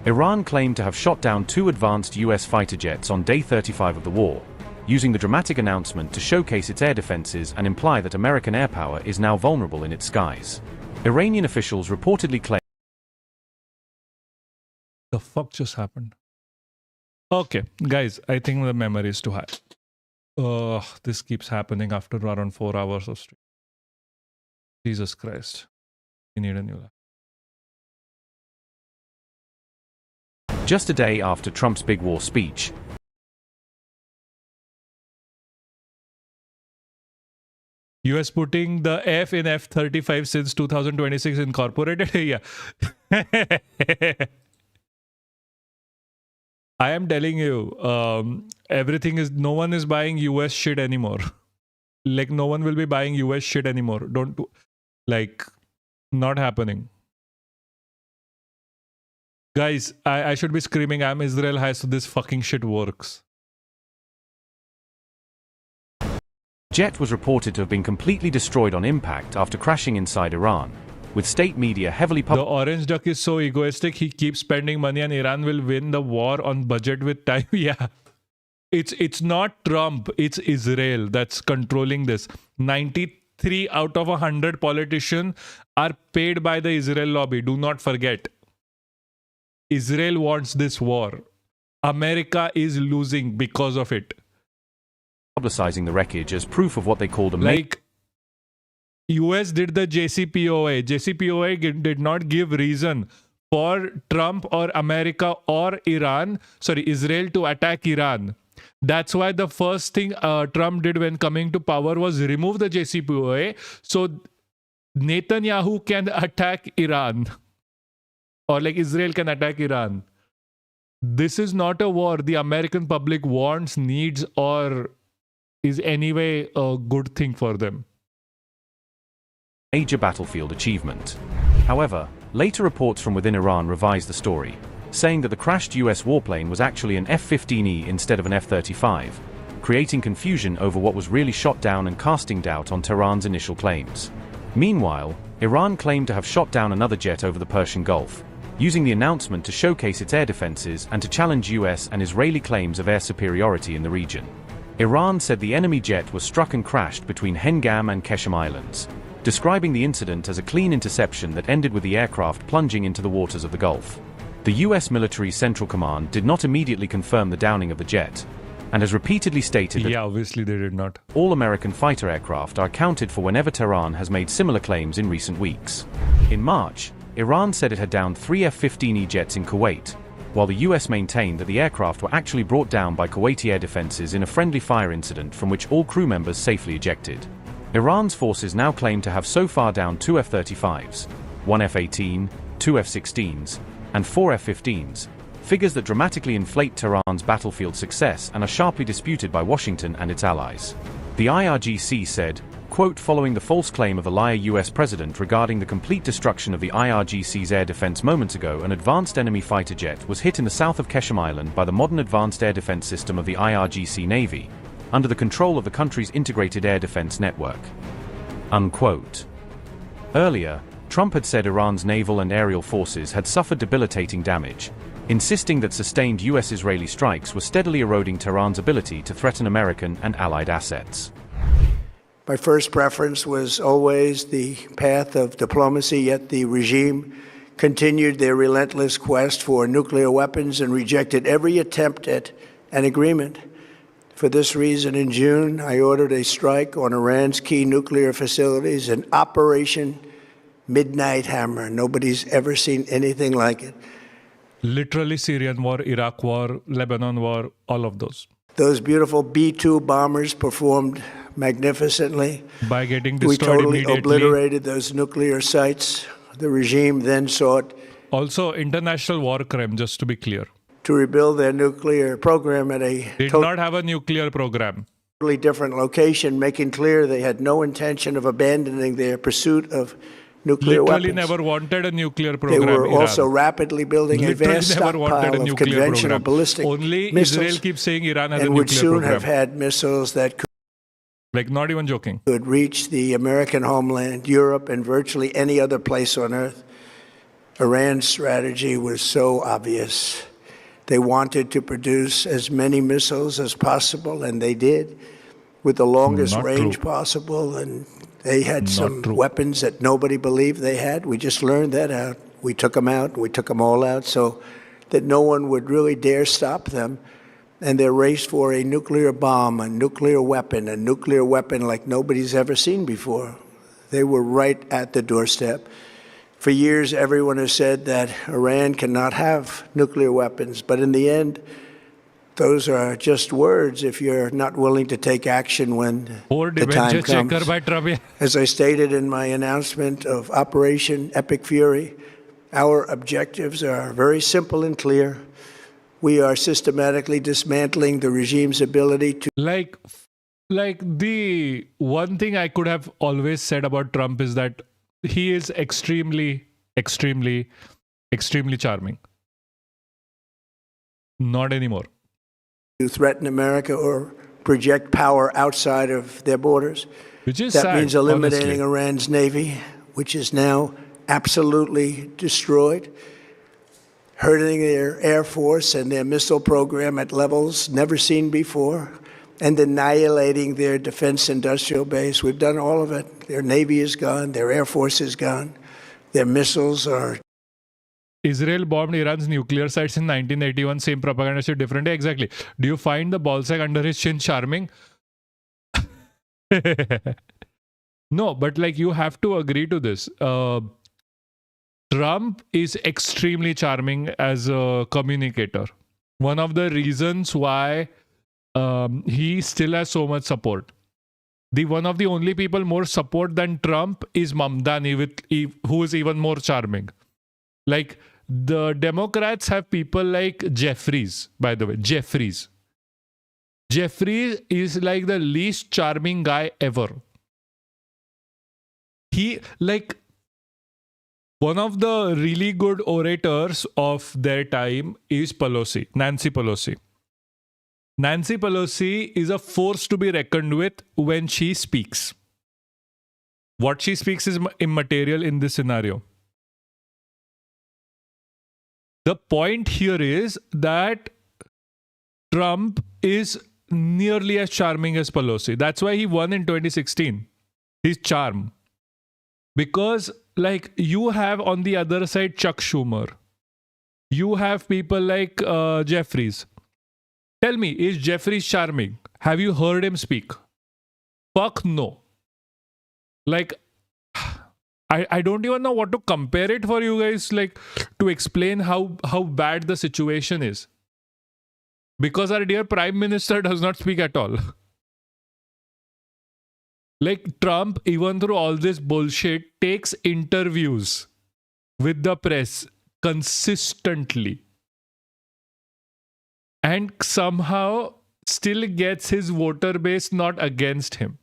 Iran claimed to have shot down 2 advanced US fighter jets on day 35 of the war, using the dramatic announcement to showcase its air defenses and imply that American air power is now vulnerable in its skies. Iranian officials reportedly claim. The fuck just happened? Okay, guys, I think the memory is too high. This keeps happening after around 4 hours of stream. Jesus Christ. We need a new life. Just a day after Trump's big war speech, US putting the F in F-35 since 2026 incorporated. Yeah. I am telling you, everything is, no one is buying US shit anymore. Like, no one will be buying US shit anymore. Don't, like, not happening. Guys, I should be screaming, I'm Israel high, so this fucking shit works. jet was reported to have been completely destroyed on impact after crashing inside Iran, with state media heavily The orange duck is so egoistic, he keeps spending money and Iran will win the war on budget with time. Yeah. It's not Trump, it's Israel that's controlling this. 93 out of 100 politicians are paid by the Israel lobby. Do not forget. Israel wants this war. America is losing because of it. publicizing the wreckage as proof of what they called a Like, US did the JCPOA. JCPOA did not give reason for Trump or America or Israel to attack Iran. That's why the first thing Trump did when coming to power was remove the JCPOA so Netanyahu can attack Iran. Or like Israel can attack Iran. This is not a war the American public wants, needs, or is anyway a good thing for them. major battlefield achievement. However, later reports from within Iran revised the story, saying that the crashed US warplane was actually an F-15E instead of an F-35, creating confusion over what was really shot down and casting doubt on Tehran's initial claims. Meanwhile, Iran claimed to have shot down another jet over the Persian Gulf, using the announcement to showcase its air defenses and to challenge US and Israeli claims of air superiority in the region. Iran said the enemy jet was struck and crashed between Hengam and Keshem Islands, describing the incident as a clean interception that ended with the aircraft plunging into the waters of the Gulf. The US military Central Command did not immediately confirm the downing of the jet, and has repeatedly stated that obviously they did not. All American fighter aircraft are accounted for whenever Tehran has made similar claims in recent weeks. In March, Iran said it had downed 3 F-15E jets in Kuwait, while the US maintained that the aircraft were actually brought down by Kuwaiti air defenses in a friendly fire incident from which all crew members safely ejected. Iran's forces now claim to have so far downed 2 F-35s, 1 F-18, 2 F-16s, and 4 F-15s, figures that dramatically inflate Tehran's battlefield success and are sharply disputed by Washington and its allies. The IRGC said, quote, following the false claim of a liar US president regarding the complete destruction of the IRGC's air defense moments ago, an advanced enemy fighter jet was hit in the south of Keshem Island by the modern advanced air defense system of the IRGC Navy, under the control of the country's integrated air defense network. Unquote. Earlier, Trump had said Iran's naval and aerial forces had suffered debilitating damage, insisting that sustained US-Israeli strikes were steadily eroding Tehran's ability to threaten American and allied assets. My first preference was always the path of diplomacy, yet the regime continued their relentless quest for nuclear weapons and rejected every attempt at an agreement. For this reason, in June, I ordered a strike on Iran's key nuclear facilities, an Operation Midnight Hammer. Nobody's ever seen anything like it. Literally Syrian war, Iraq war, Lebanon war, all of those. Those beautiful B-2 bombers performed magnificently. By getting We destroyed totally immediately. obliterated those nuclear sites. The regime then sought Also, international war crime, just to be clear. to rebuild their nuclear program at a Did not have a nuclear program. totally different location, making clear they had no intention of abandoning their pursuit of nuclear Literally weapons. never wanted a nuclear They program. were Iran. also rapidly building a Literally vast never wanted stockpile a of nuclear conventional program. ballistic Only missiles Israel keeps saying Iran has a and would nuclear soon program. have had missiles that Like, not even joking. could reach the American homeland, Europe, and virtually any other place on earth. Iran's strategy was so obvious. They wanted to produce as many missiles as possible, and they did, with the longest Not range true. possible. And they had Not some true. weapons that nobody believed they had. We just learned that out. We took them out. We took them all out so that no one would really dare stop them. And their race for a nuclear bomb, a nuclear weapon like nobody's ever seen before. They were right at the doorstep. For years, everyone has said that Iran cannot have nuclear weapons, but in the end, those are just words if you're not willing to take action when the time comes. by Trump. As I stated in my announcement of Operation Epic Fury, our objectives are very simple and clear. We are systematically dismantling the regime's ability to Like the one thing I could have always said about Trump is that he is extremely charming. Not anymore. threaten America or project power outside of their borders. Which is that sad, means eliminating honestly. Iran's navy, which is now absolutely destroyed, hurting their air force and their missile program at levels never seen before, and annihilating their defense industrial base. We've done all of it. Their navy is gone, their air force is gone, their missiles are. Israel bombed Iran's nuclear sites in 1981. Same propaganda shit, different day. Exactly. Do you find the ballsack under his chin charming? No, but like you have to agree to this. Trump is extremely charming as a communicator. One of the reasons why he still has so much support. One of the only people more support than Trump is Mamdani, who is even more charming. Like, the Democrats have people like Jeffries, by the way. Jeffries is like the least charming guy ever. He, like, one of the really good orators of their time is Nancy Pelosi. Nancy Pelosi is a force to be reckoned with when she speaks. What she speaks is immaterial in this scenario. The point here is that Trump is nearly as charming as Pelosi. That's why he won in 2016. His charm. Because, like, you have on the other side Chuck Schumer. You have people like Jeffries. Tell me, is Jeffries charming? Have you heard him speak? Fuck no. Like, I don't even know what to compare it for you guys, like, to explain how bad the situation is. Because our dear Prime Minister does not speak at all. Like, Trump, even through all this bullshit, takes interviews with the press consistently. And somehow still gets his voter base not against him.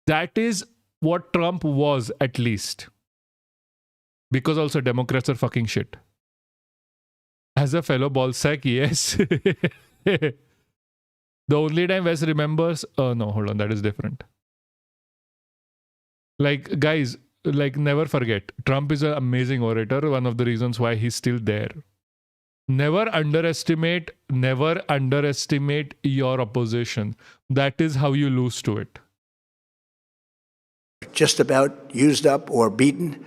That is what Trump was, at least. Because also Democrats are fucking shit. As a fellow ballsack, yes. The only time Wes remembers... no, hold on, that is different. Like, guys, like, never forget. Trump is an amazing orator. One of the reasons why he's still there. Never underestimate your opposition. That is how you lose to it. Just about used up or beaten.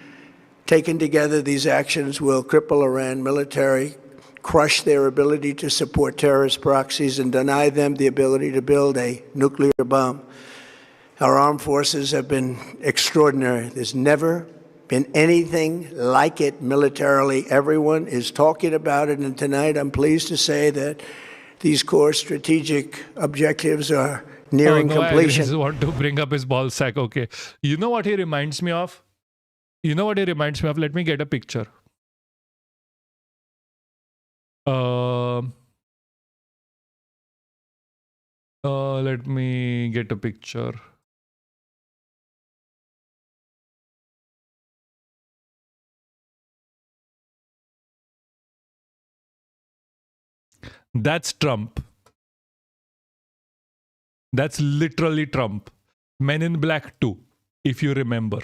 Taken together, these actions will cripple Iran military, crush their ability to support terrorist proxies and deny them the ability to build a nuclear bomb. Our armed forces have been extraordinary. There's never been anything like it militarily. Everyone is talking about it, and tonight I'm pleased to say that these core strategic objectives are nearing completion. I just want to bring up his ball sack. Okay. You know what he reminds me of? Let me get a picture. Let me get a picture. That's Trump. That's literally Trump. Men in Black 2, if you remember.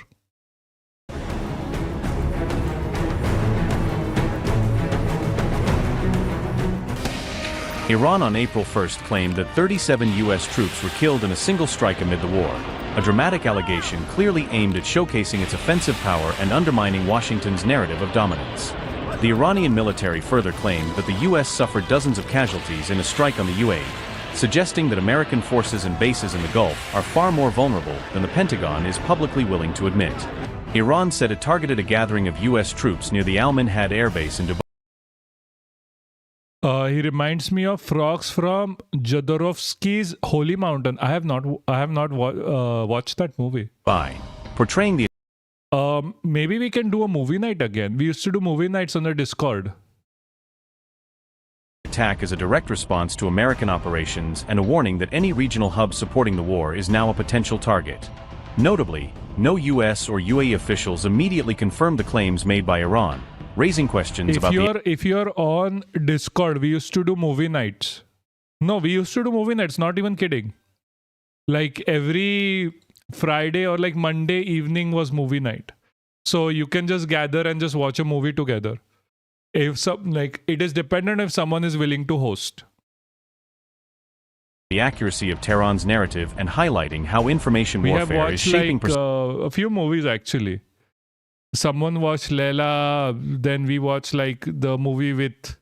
Iran on April 1st claimed that 37 U.S. troops were killed in a single strike amid the war, a dramatic allegation clearly aimed at showcasing its offensive power and undermining Washington's narrative of dominance. The Iranian military further claimed that the U.S. suffered dozens of casualties in a strike on the UAE, suggesting that American forces and bases in the Gulf are far more vulnerable than the Pentagon is publicly willing to admit. Iran said it targeted a gathering of U.S. troops near the Al Minhad Air Base in Dubai. He reminds me of frogs from Jodorowsky's Holy Mountain. I have not watched that movie. By portraying the maybe we can do a movie night again. We used to do movie nights on the Discord. Attack as a direct response to American operations and a warning that any regional hub supporting the war is now a potential target. Notably, no US or UAE officials immediately confirmed the claims made by Iran, raising questions If you're on Discord, we used to do movie nights. No, we used to do movie nights, not even kidding. Like every Friday or like Monday evening was movie night. So you can just gather and just watch a movie together. If it is dependent if someone is willing to host. the accuracy of Tehran's narrative and highlighting how information warfare is shaping a few movies actually. Someone watched Leila, then we watched like the movie with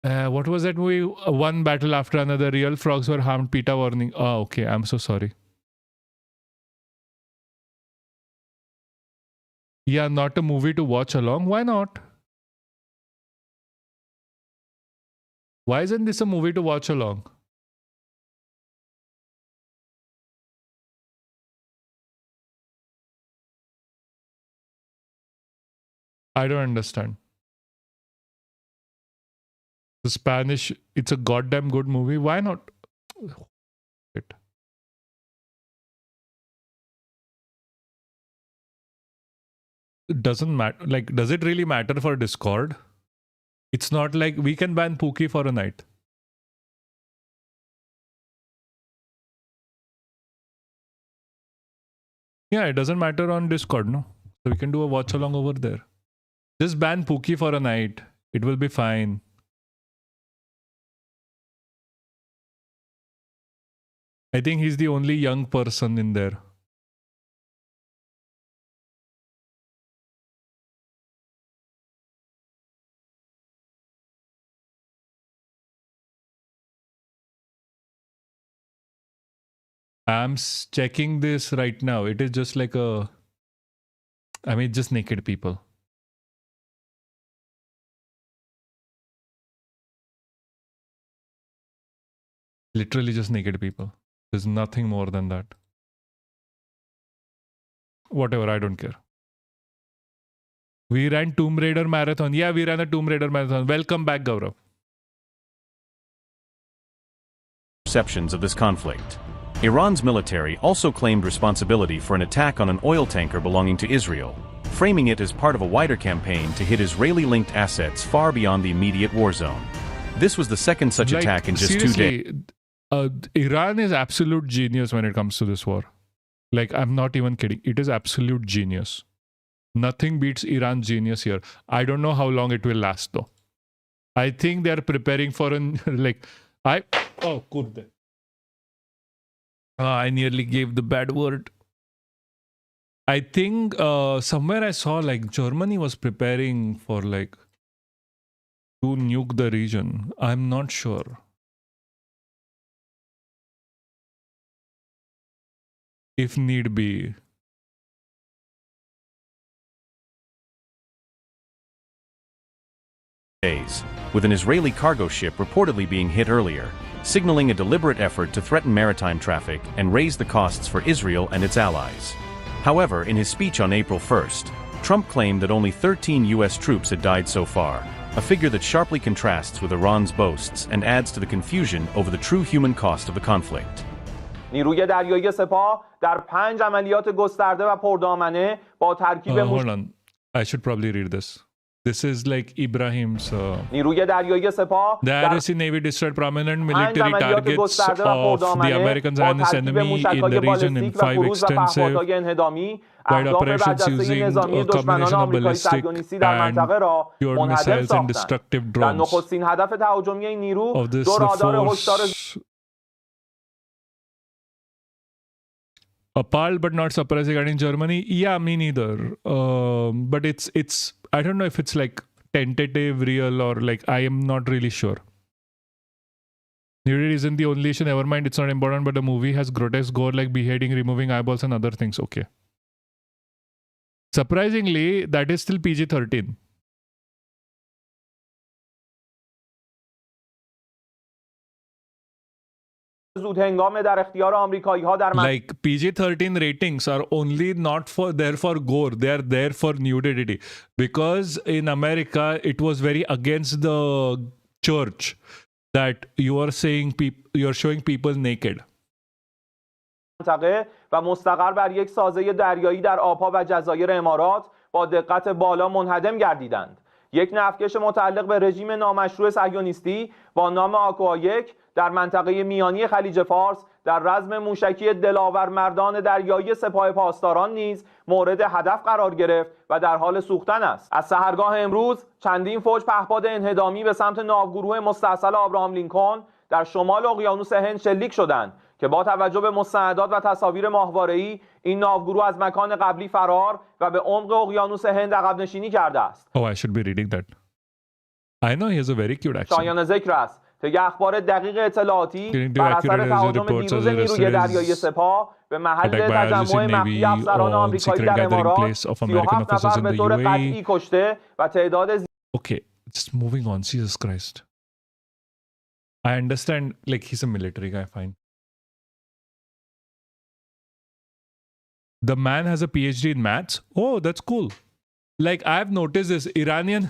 what was that movie? One Battle After Another. Real Frogs Were Harmed. PETA warning. Oh, okay. I'm so sorry. Yeah, not a movie to watch along. Why not? Why isn't this a movie to watch along? I don't understand. The Spanish, it's a goddamn good movie. Why not? It doesn't matter. Like, does it really matter for Discord? It's not like we can ban Pookie for a night. Yeah, it doesn't matter on Discord, no? So we can do a watch along over there. Just ban Pookie for a night. It will be fine. I think he's the only young person in there. I'm checking this right now. It is just like a... I mean, just naked people. Literally just naked people. There's nothing more than that. Whatever, I don't care. We ran Tomb Raider Marathon. Yeah, we ran a Tomb Raider Marathon. Welcome back, Gaurav. Perceptions of this conflict. Iran's military also claimed responsibility for an attack on an oil tanker belonging to Israel, framing it as part of a wider campaign to hit Israeli-linked assets far beyond the immediate war zone. This was the second such attack in just 2 days. Iran is absolute genius when it comes to this war. Like, I'm not even kidding. It is absolute genius. Nothing beats Iran's genius here. I don't know how long it will last though. I think they are preparing for an I nearly gave the bad word. I think somewhere I saw like Germany was preparing for like to nuke the region. I'm not sure. If need be. Days, with an Israeli cargo ship reportedly being hit earlier, signaling a deliberate effort to threaten maritime traffic and raise the costs for Israel and its allies. However, in his speech on April 1st, Trump claimed that only 13 U.S. troops had died so far, a figure that sharply contrasts with Iran's boasts and adds to the confusion over the true human cost of the conflict. نیروی دریایی سپاه در 5 عملیات گسترده و پردامنه با ترکیب hold on. I should probably read this. This is like Ibrahim's. نیروی دریایی سپاه The IRC Navy destroyed prominent military targets of the American Zionist enemy in the region in 5 extensive wide operations using a combination of ballistic and pure missiles and destructive drones. نخستین هدف تهاجمی این نیرو Of this, دو the رادار هشدار force appalled but not surprised regarding Germany. Yeah, me neither. But it's I don't know if it's like tentative, real, or like I am not really sure. Nudity isn't the only issue. Never mind, it's not important. But the movie has grotesque gore like beheading, removing eyeballs, and other things. Okay. Surprisingly, that is still PG-13. Like PG-13 ratings are only not for there for gore, they are there for nudity, because in America it was very against the church that you are saying you're showing people naked. و مستقر بر یک سازه دریایی در آبها و جزایر امارات با دقت بالا منهدم گردیدند. یک نفتکش متعلق به رژیم نامشروع صهیونیستی با نام آکوا 1 در منطقه میانی خلیج فارس در رزم موشکی دلاور مردان دریایی سپاه پاسداران نیز مورد هدف قرار گرفت و در حال سوختن است. از سحرگاه امروز چندین فوج پهپاد انهدامی به سمت ناوگروه مستاصل آبراهام لینکلن در شمال اقیانوس هند شلیک شدند که با توجه به مستندات و تصاویر ماهواره‌ای این ناوگروه از مکان قبلی فرار و به عمق اقیانوس هند عقب نشینی کرده است. Oh, I should be reading that. I know he has a very cute accent. شایان ذکر است طی اخبار دقیق اطلاعاتی بر اثر تهاجم دیروز نیروی دریایی سپاه به محل تجمع مخفی افسران آمریکایی در امارات 37 نفر به طور قطعی کشته و تعداد Okay, just moving on. Jesus Christ. I understand, like he's a military guy, fine. The man has a PhD in maths. Oh, that's cool. Like I've noticed this Iranian.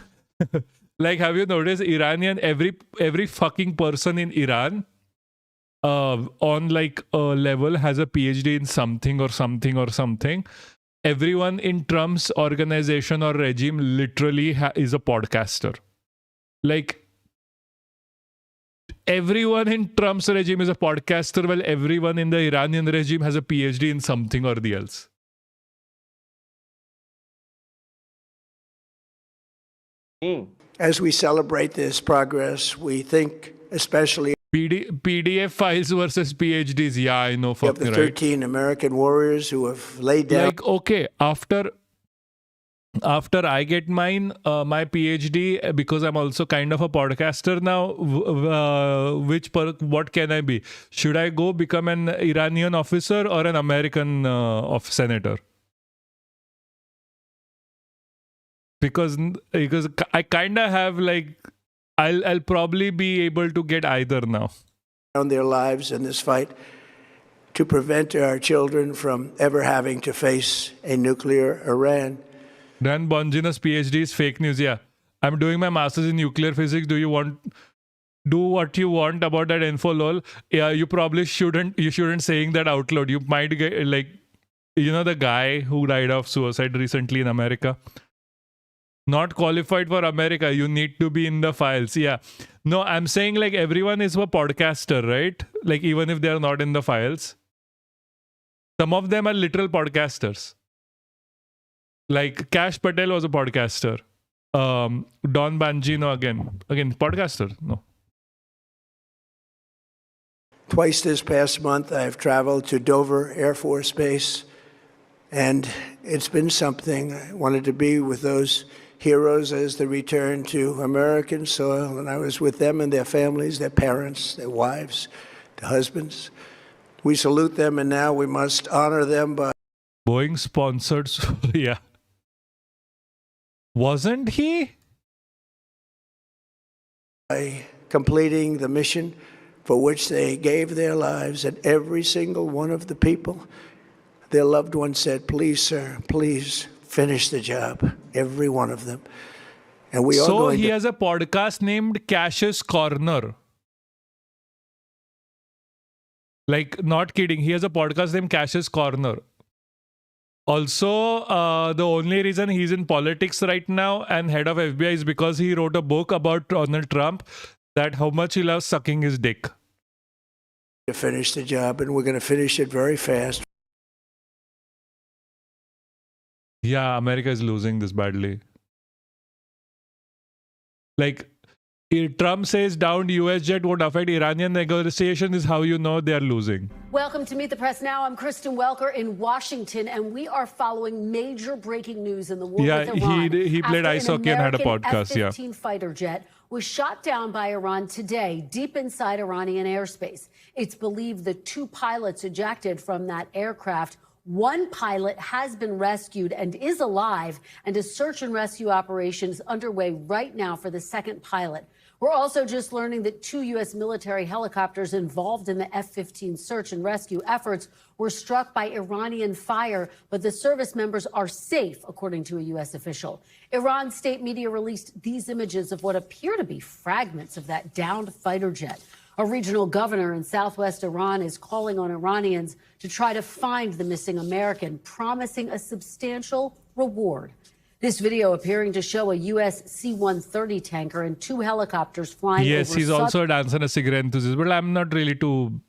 Like, have you noticed Iranian? Every fucking person in Iran, on like a level, has a PhD in something or something or something. Everyone in Trump's organization or regime literally is a podcaster. Like, everyone in Trump's regime is a podcaster, while everyone in the Iranian regime has a PhD in something or the else. As we celebrate this progress, we think especially PDF files versus PhDs. Yeah, I know. of the 13 American warriors who have laid down. Like, okay, after I get mine, my PhD, because I'm also kind of a podcaster now, what can I be? Should I go become an Iranian officer or an American senator? Because I kind of have like, I'll probably be able to get either now. On their lives in this fight to prevent our children from ever having to face a nuclear Iran. Dan Bongina's PhD is fake news. Yeah, I'm doing my master's in nuclear physics. Do what you want about that info, lol. Yeah, you probably shouldn't. You shouldn't saying that out loud. You might get like, you know, the guy who died of suicide recently in America. Not qualified for America. You need to be in the files. Yeah. No, I'm saying like everyone is a podcaster, right? Like even if they're not in the files. Some of them are literal podcasters. Like Kash Patel was a podcaster. Don Bangino again podcaster. No. Twice this past month, I've traveled to Dover Air Force Base, and it's been something. I wanted to be with those heroes as they returned to American soil, and I was with them and their families, their parents, their wives, their husbands. We salute them, and now we must honor them by Boeing sponsored. Yeah. Wasn't he? by completing the mission for which they gave their lives, and every single one of the people, their loved ones said, please, sir, please finish the job. Every one of them. And we are So going he to has a podcast named Cash's Corner. Like, not kidding. He has a podcast named Cash's Corner. Also, the only reason he's in politics right now and head of FBI is because he wrote a book about Donald Trump, that how much he loves sucking his dick. finish the job, and we're going to finish it very fast. Yeah, America is losing this badly. Like, Trump says downed US jet won't affect Iranian negotiation is how you know they are losing. Welcome to Meet the Press Now. I'm Kristen Welker in Washington, and we are following major breaking news in the war Yeah, with Iran. he played ice hockey and had a podcast. Yeah. F-15 fighter jet was shot down by Iran today, deep inside Iranian airspace. It's believed the 2 pilots ejected from that aircraft. One pilot has been rescued and is alive, and a search and rescue operation is underway right now for the second pilot. We're also just learning that 2 U.S. military helicopters involved in the F-15 search and rescue efforts were struck by Iranian fire, but the service members are safe, according to a U.S. official. Iran state media released these images of what appear to be fragments of that downed fighter jet. A regional governor in southwest Iran is calling on Iranians to try to find the missing American, promising a substantial reward. This video appearing to show a U.S. C-130 tanker and 2 helicopters flying Yes, over he's also a dancer and a cigarette enthusiast, but I'm not really too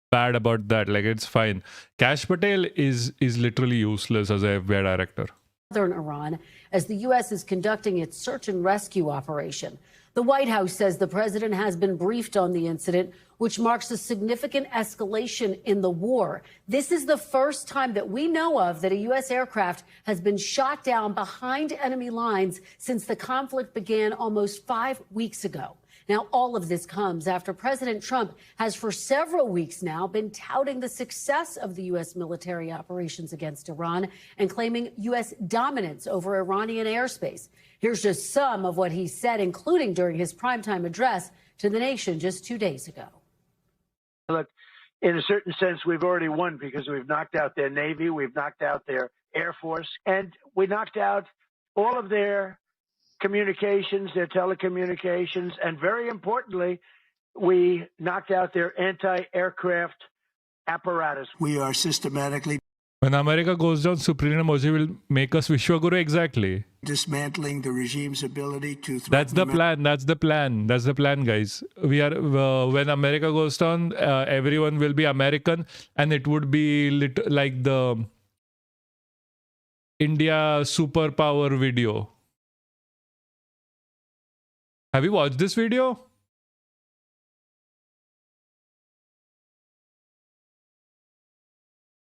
bad about that. Like, it's fine. Kash Patel is literally useless as a FBI director. southern Iran as the U.S. is conducting its search and rescue operation. The White House says the president has been briefed on the incident, which marks a significant escalation in the war. This is the first time that we know of that a U.S. aircraft has been shot down behind enemy lines since the conflict began almost 5 weeks ago. Now, all of this comes after President Trump has for several weeks now been touting the success of the U.S. military operations against Iran and claiming U.S. dominance over Iranian airspace. Here's just some of what he said, including during his primetime address to the nation just 2 days ago. Look, in a certain sense, we've already won because we've knocked out their Navy, we've knocked out their Air Force, and we knocked out all of their communications, their telecommunications, and very importantly, we knocked out their anti-aircraft apparatus. We are systematically When America goes down, Supreme Emoji will make us Vishwaguru. Exactly. dismantling the regime's ability to That's the plan. That's the plan. That's the plan, guys. We are when America goes down, everyone will be American, and it would be like the India superpower video. Have you watched this video?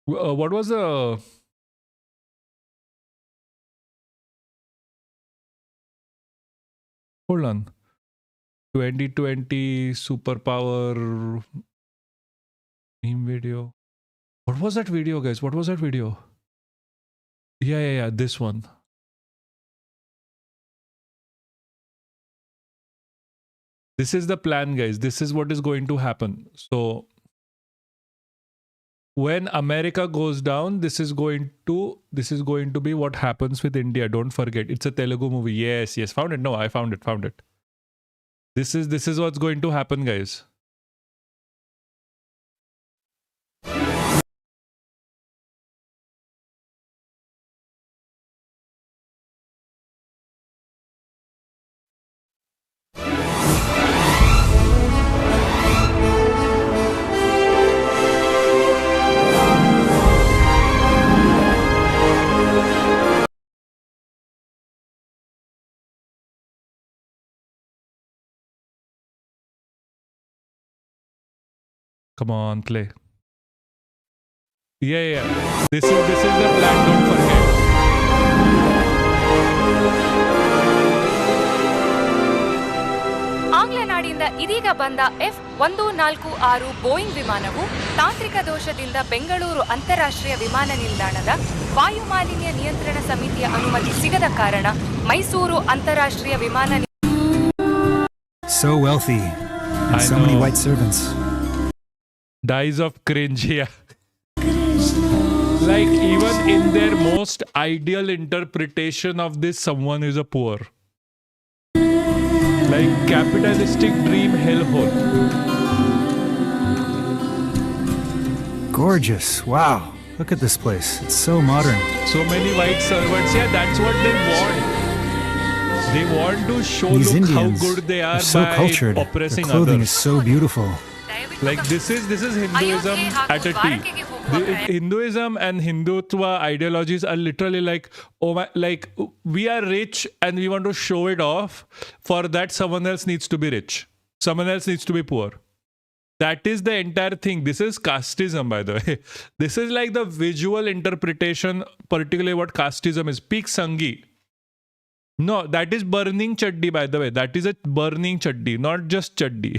What was the... Hold on. 2020 superpower meme video. What was that video, guys? What was that video? Yeah. This one. This is the plan, guys. This is what is going to happen. So when America goes down, this is going to be what happens with India. Don't forget, it's a Telugu movie. Yes. Found it. No, I found it. This is what's going to happen, guys. Come on, play. Yeah. This is the plan. Don't forget. ಇದೀಗ ಬಂದ F146 Boeing ವಿಮಾನವು ತಾಂತ್ರಿಕ ದೋಷದಿಂದ ಬೆಂಗಳೂರು ಅಂತಾರಾಷ್ಟ್ರೀಯ ವಿಮಾನ ನಿಲ್ದಾಣದ ವಾಯು ಮಾಲಿನ್ಯ ನಿಯಂತ್ರಣ ಸಮಿತಿಯ ಅನುಮತಿ ಸಿಗದ ಕಾರಣ ಮೈಸೂರು ಅಂತಾರಾಷ್ಟ್ರೀಯ ವಿಮಾನ So wealthy. And so many white servants. Dies of cringe, yeah. Like even in their most ideal interpretation of this, someone is a poor. Like capitalistic dream hellhole. Gorgeous. Wow. Look at this place. It's so modern. So many white servants. Yeah, that's what they want. They want to show These look Indians how good they are so by cultured. oppressing Their clothing others. is so beautiful. Like this is Hinduism at a T. Hinduism and Hindutva ideologies are literally like, oh my, like we are rich and we want to show it off. For that, someone else needs to be rich. Someone else needs to be poor. That is the entire thing. This is casteism, by the way. This is like the visual interpretation, particularly what casteism is. Peak Sangi. No, that is burning chaddi, by the way. That is a burning chaddi, not just chaddi.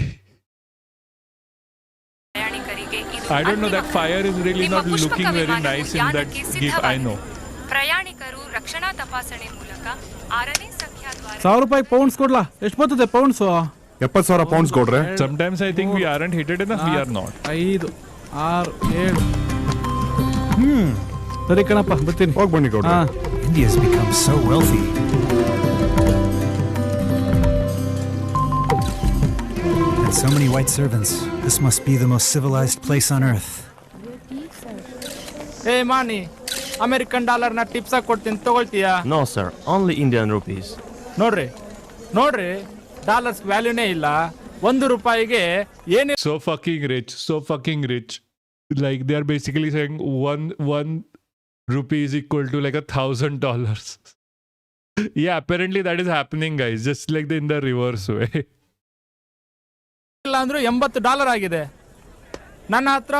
I don't know, that fire is really not looking very nice in that gif, I know. ಪ್ರಯಾಣಿಕರು ರಕ್ಷಣಾ ತಪಾಸಣೆ ಮೂಲಕ 6ನೇ ಸಂಖ್ಯಾದ್ವಾರ ₹1,000 pounds ಕೊಡ್ಲಾ ಎಷ್ಟು ಬರ್ತದೆ pounds 70,000 pounds ಕೊಡ್ರೆ Sometimes I think we aren't hated enough, we are not. 5 6 7 ಸರಿ ಕಣಪ್ಪ ಬರ್ತೀನಿ ಹೋಗಿ ಬನ್ನಿ ಕೊಡ್ರೆ India's become so wealthy. And so many white servants. This must be the most civilized place on earth. ಏ ಮಾನಿ ಅಮೆರಿಕನ್ ಡಾಲರ್ ನ tips ಆಗಿ ಕೊಡ್ತೀನಿ ತಗೊಳ್ತೀಯಾ No sir, only Indian rupees. ನೋಡ್ರಿ ಡಾಲರ್ಸ್ ವ್ಯಾಲ್ಯೂನೇ ಇಲ್ಲ ₹1 ಏನೇ So fucking rich. Like they are basically saying one rupee is equal to like $1,000. Yeah, apparently that is happening, guys. Just like in the reverse way. ಇಲ್ಲ ಅಂದ್ರೂ $80 ಆಗಿದೆ ನನ್ನ ಹತ್ರ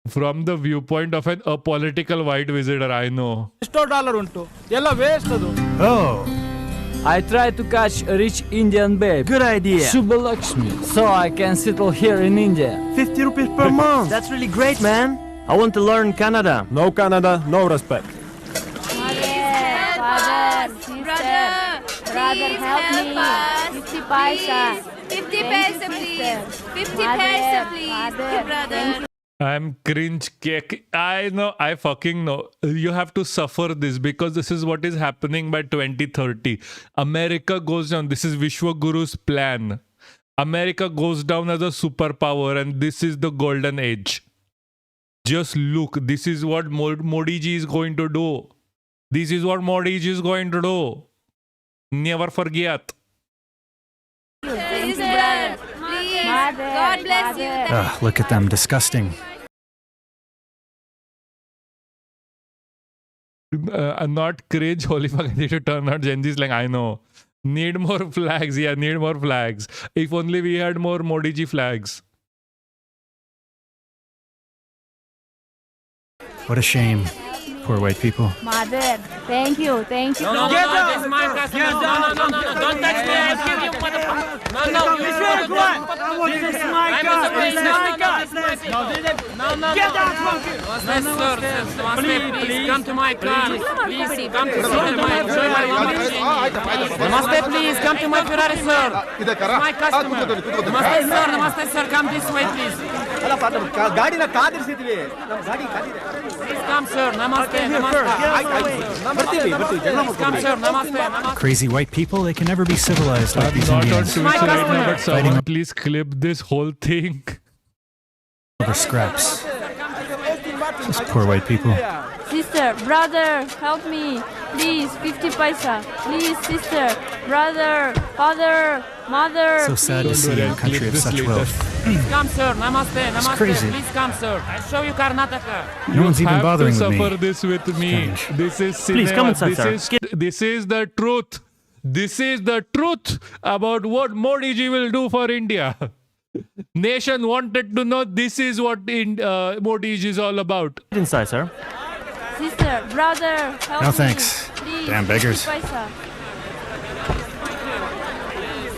From the viewpoint of an apolitical white visitor, I know. ಎಷ್ಟೋ dollar ಉಂಟು ಎಲ್ಲ waste ಅದು Oh, I try to catch a rich Indian babe. good idea. Subbalakshmi, so I can settle here in India. 50 rupees per month. That's really great, man. I want to learn Canada. No Canada, no respect. Brother, help me. 50 paisa. 50 paisa, please. 50 paisa, please. Brother. I'm cringe. I know, I fucking know. You have to suffer this because this is what is happening by 2030. America goes down. This is Vishwaguru's plan. America goes down as a superpower and this is the golden age. Just look. This is what Modi ji is going to do. This is what Modi ji is going to do. Never forget. Please, God bless you. Look at them, disgusting. Not cringe, holy fuck, I need to turn out. Gen Z's like, I know. Need more flags, yeah, need more flags. If only we had more Modi ji flags. What a shame. Poor white people. Mother, thank you. No, Get no, out! this is my customer. No, don't touch me. I'll give you motherfucker. No, This is my car. This is my car. No. Get out, monkey. Please come to my car. Please come to my Ferrari. Namaste, please come to my Ferrari, sir. My customer. Namaste, sir. Come this way, please. ಗಾಡಿನ ಕಾದಿರಿಸಿದ್ವಿ ನಮ್ಮ ಗಾಡಿ Please come, sir. Namaste. Please come, sir. Namaste. Crazy white people, they can never be civilized like I'm these not on Indians. Twitch right now, but someone please clip this whole thing. Over scraps. Those poor white people. Sister, brother, help me. Please, 50 paisa. Please, sister, brother, father, mother. So sad to see a country of such wealth. Please come, sir. Namaste. crazy. Please come, sir. I'll show you Karnataka. No one's even bothering with me. You have to suffer this with me. This is cinema. Please come inside, sir. This is the truth. This is the truth about what Modi ji will do for India. Nation wanted to know this is what Modi ji is all about. Inside, sir. Sister, brother, help No me. thanks. Please, Damn beggars. 50 paisa.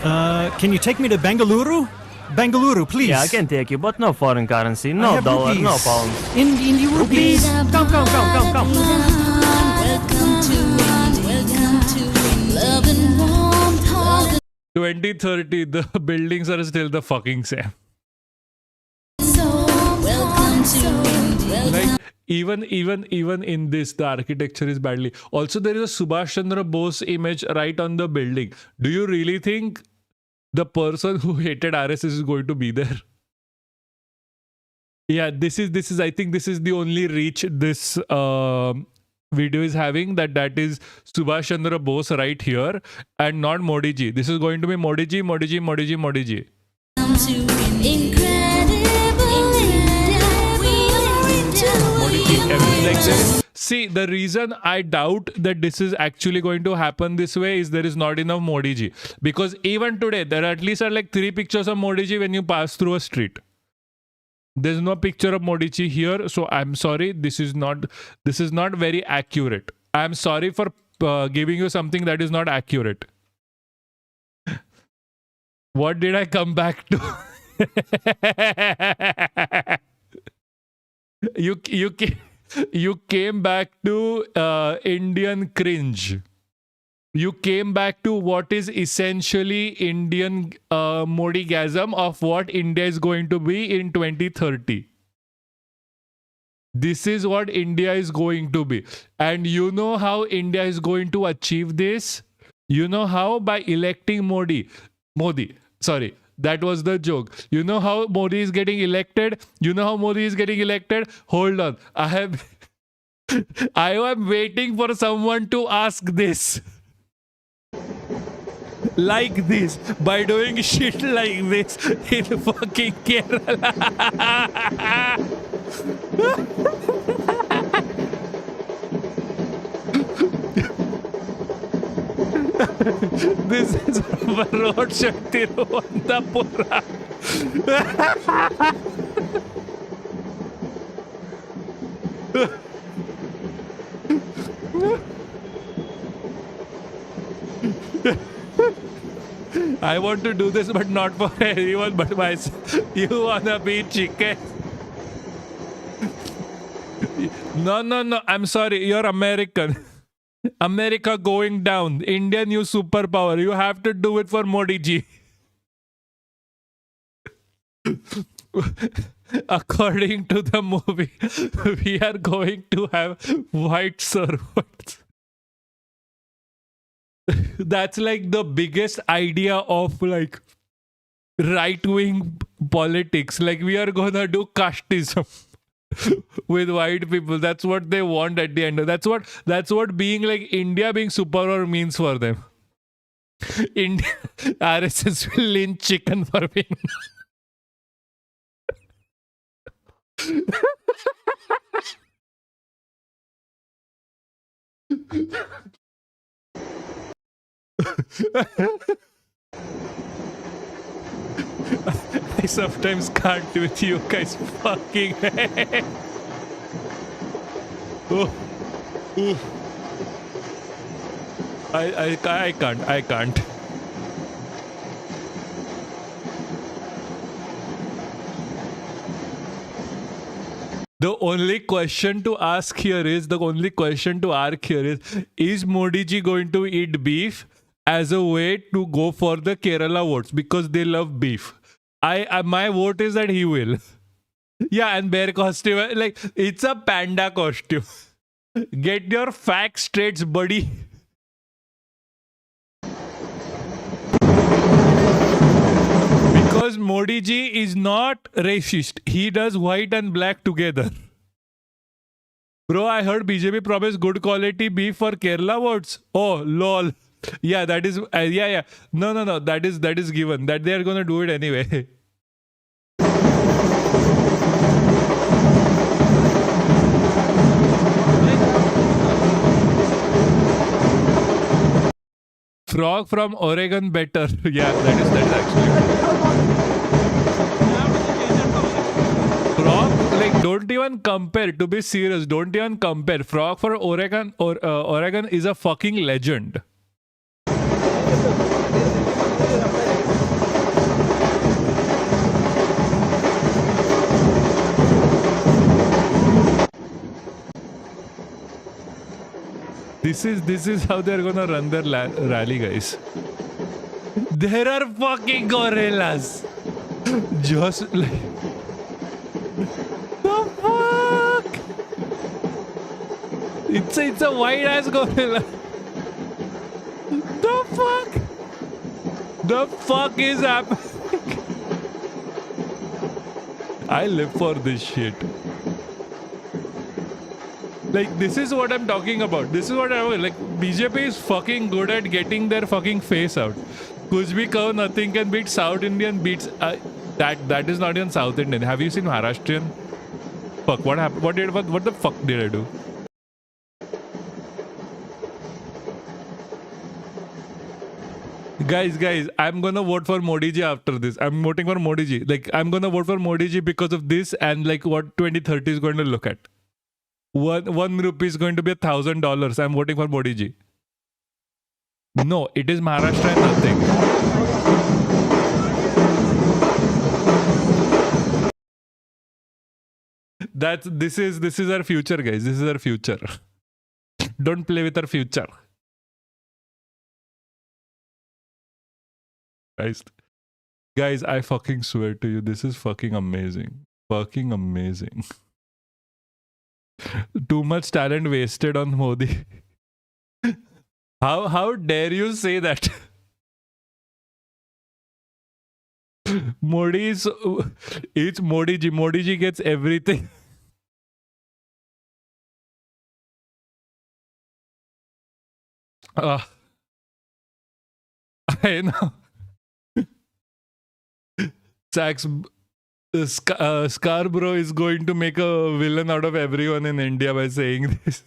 Can you take me to Bengaluru? Bengaluru, please. Yeah, I can take you, but no foreign currency, no dollar, rupees. no pounds. Indian rupees. Come. 2030, the buildings are still the fucking same. Like even in this, the architecture is badly. Also, there is a Subhash Chandra Bose image right on the building. Do you really think the person who hated RSS is going to be there? Yeah, this is I think this is the only reach this video is having, that is Subhash Chandra Bose right here and not Modi ji. This is going to be Modi ji. See, the reason I doubt that this is actually going to happen this way is there is not enough Modi ji. Because even today, there at least are like 3 pictures of Modi ji when you pass through a street. There's no picture of Modi ji here, so I'm sorry. This is not very accurate. I'm sorry for giving you something that is not accurate. What did I come back to? You came back to Indian cringe. You came back to what is essentially Indian Modi-gasm of what India is going to be in 2030. This is what India is going to be. And you know how India is going to achieve this? You know how? By electing Modi. Sorry. That was the joke. You know how Modi is getting elected? Hold on. I am waiting for someone to ask this. Like this. By doing shit like this in fucking Kerala. This is Road Shakti Tiruvantapura. I want to do this, but not for anyone but myself. You wanna be chicken? No. I'm sorry. You're American. America going down. India new superpower. You have to do it for Modi ji. According to the movie, we are going to have white servants. That's like the biggest idea of like right-wing politics. Like we are gonna do casteism with white people. That's what they want at the end. That's what being like India being superpower means for them. India RSS will lynch chicken for being. I sometimes can't with you guys fucking. I can't. The only question to ask here is, is Modi ji going to eat beef as a way to go for the Kerala votes because they love beef? My vote is that he will. Yeah, and bear costume, like it's a panda costume. Get your facts straight, buddy. Because Modi ji is not racist. He does white and black together. Bro, I heard BJP promised good quality beef for Kerala votes. Oh, lol. Yeah, that is... yeah. No. That is given. That they are going to do it anyway. Frog from Oregon better. Yeah, that is actually. Frog, like, don't even compare. To be serious, don't even compare. Frog for Oregon Oregon is a fucking legend. This is how they're gonna run their rally, guys. There are fucking gorillas. Just like the fuck. It's a white ass gorilla. The fuck. The fuck is happening? I live for this shit. Like, this is what I'm talking about. This is what I'm like. BJP is fucking good at getting their fucking face out. Kuch bhi kaho, nothing can beat South Indian beats. That is not even South Indian. Have you seen Maharashtrian? Fuck, what happened? What the fuck did I do? Guys, I'm gonna vote for Modi ji after this. I'm voting for Modi ji. Like, I'm gonna vote for Modi ji because of this and like what 2030 is going to look at. One rupee is going to be $1,000. I'm voting for Modi ji. No, it is Maharashtra and nothing. This is our future, guys. This is our future. Don't play with our future. Guys, I fucking swear to you, this is fucking amazing. Fucking amazing. Too much talent wasted on Modi. How dare you say that? Modi is... It's Modi ji. Modi ji gets everything. I know. Scarborough is going to make a villain out of everyone in India by saying this.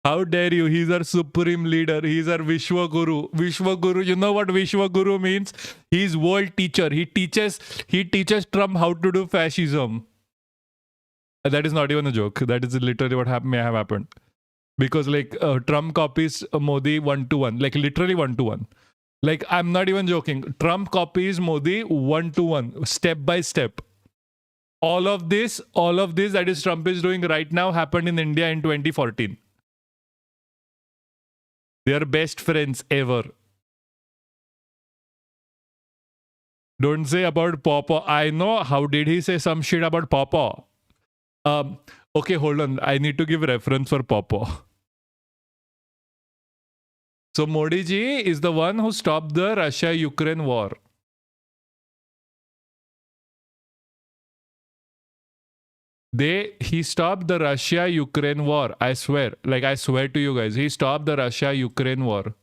How dare you? He's our supreme leader. He's our Vishwa Guru. Vishwa Guru. You know what Vishwa Guru means? He's world teacher. He teaches Trump how to do fascism. That is not even a joke. That is literally what may have happened. Because like Trump copies Modi 1-1. Like literally 1-1. Like, I'm not even joking. Trump copies Modi 1-1, step by step. All of this that is Trump is doing right now happened in India in 2014. They are best friends ever. Don't say about Papa. I know. How did he say some shit about Papa? Okay, hold on. I need to give reference for Papa. So Modi ji is the one who stopped the Russia-Ukraine war. He stopped the Russia-Ukraine war. I swear. Like, I swear to you guys. He stopped the Russia-Ukraine war.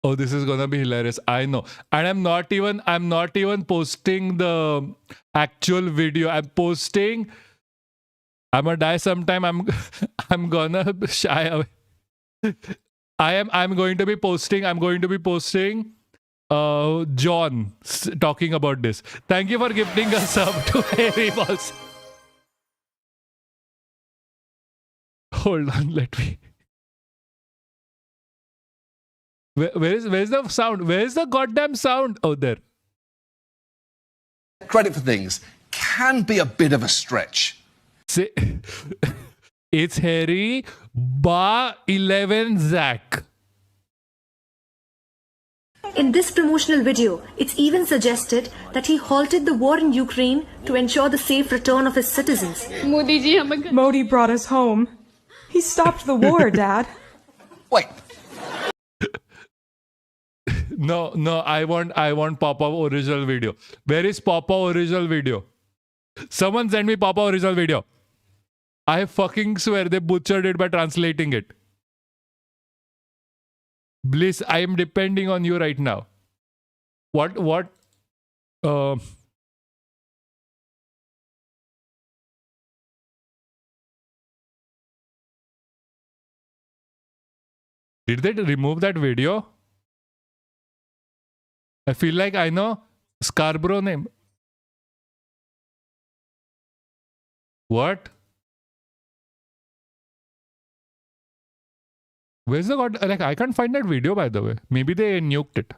Oh, this is gonna be hilarious. I know. And I'm not even posting the actual video. I'm gonna die sometime. I'm gonna shy away. I'm going to be posting John talking about this. Thank you for gifting us up to Harry Balls. Hold on, let me. Where's the sound? Where's the goddamn sound? Oh, there. Credit for things can be a bit of a stretch. It's Harry Ba 11 Zach. In this promotional video, it's even suggested that he halted the war in Ukraine to ensure the safe return of his citizens. Modi brought us home. He stopped the war, Dad. Wait. No, I want Papa original video. Where is Papa original video? Someone send me Papa original video. I fucking swear they butchered it by translating it. Bliss, I am depending on you right now. What? Did they remove that video? I feel like I know Scarborough name. What? Where's the god? Like, I can't find that video, by the way. Maybe they nuked it.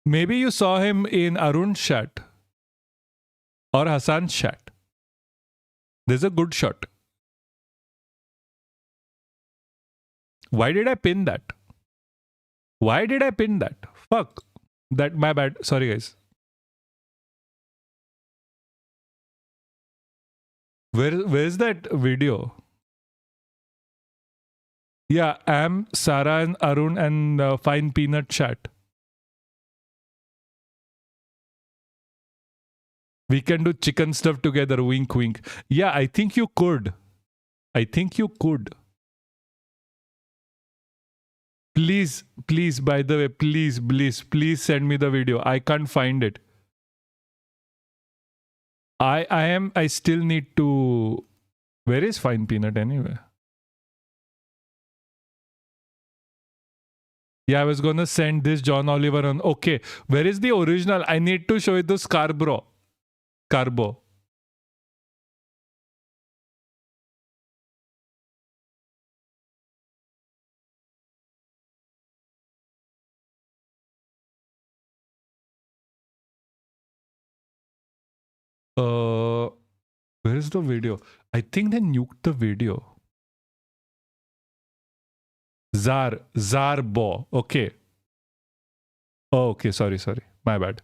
Maybe you saw him in Arun's chat or Hassan's chat. There's a good shot. Why did I pin that? Why did I pin that? Fuck. That, my bad. Sorry, guys. Where's that video? Yeah, Am, Sarah and Arun and Fine Peanut chat. We can do chicken stuff together, wink wink. Yeah, I think you could. I think you could. Please, by the way, please send me the video. I can't find it. I still need to... Where is Fine Peanut anyway? Yeah, I was gonna send this John Oliver on... Okay, where is the original? I need to show it to Scarborough. Carbo. Where is the video? I think they nuked the video. Zarbo. Okay. Oh, okay. Sorry. My bad.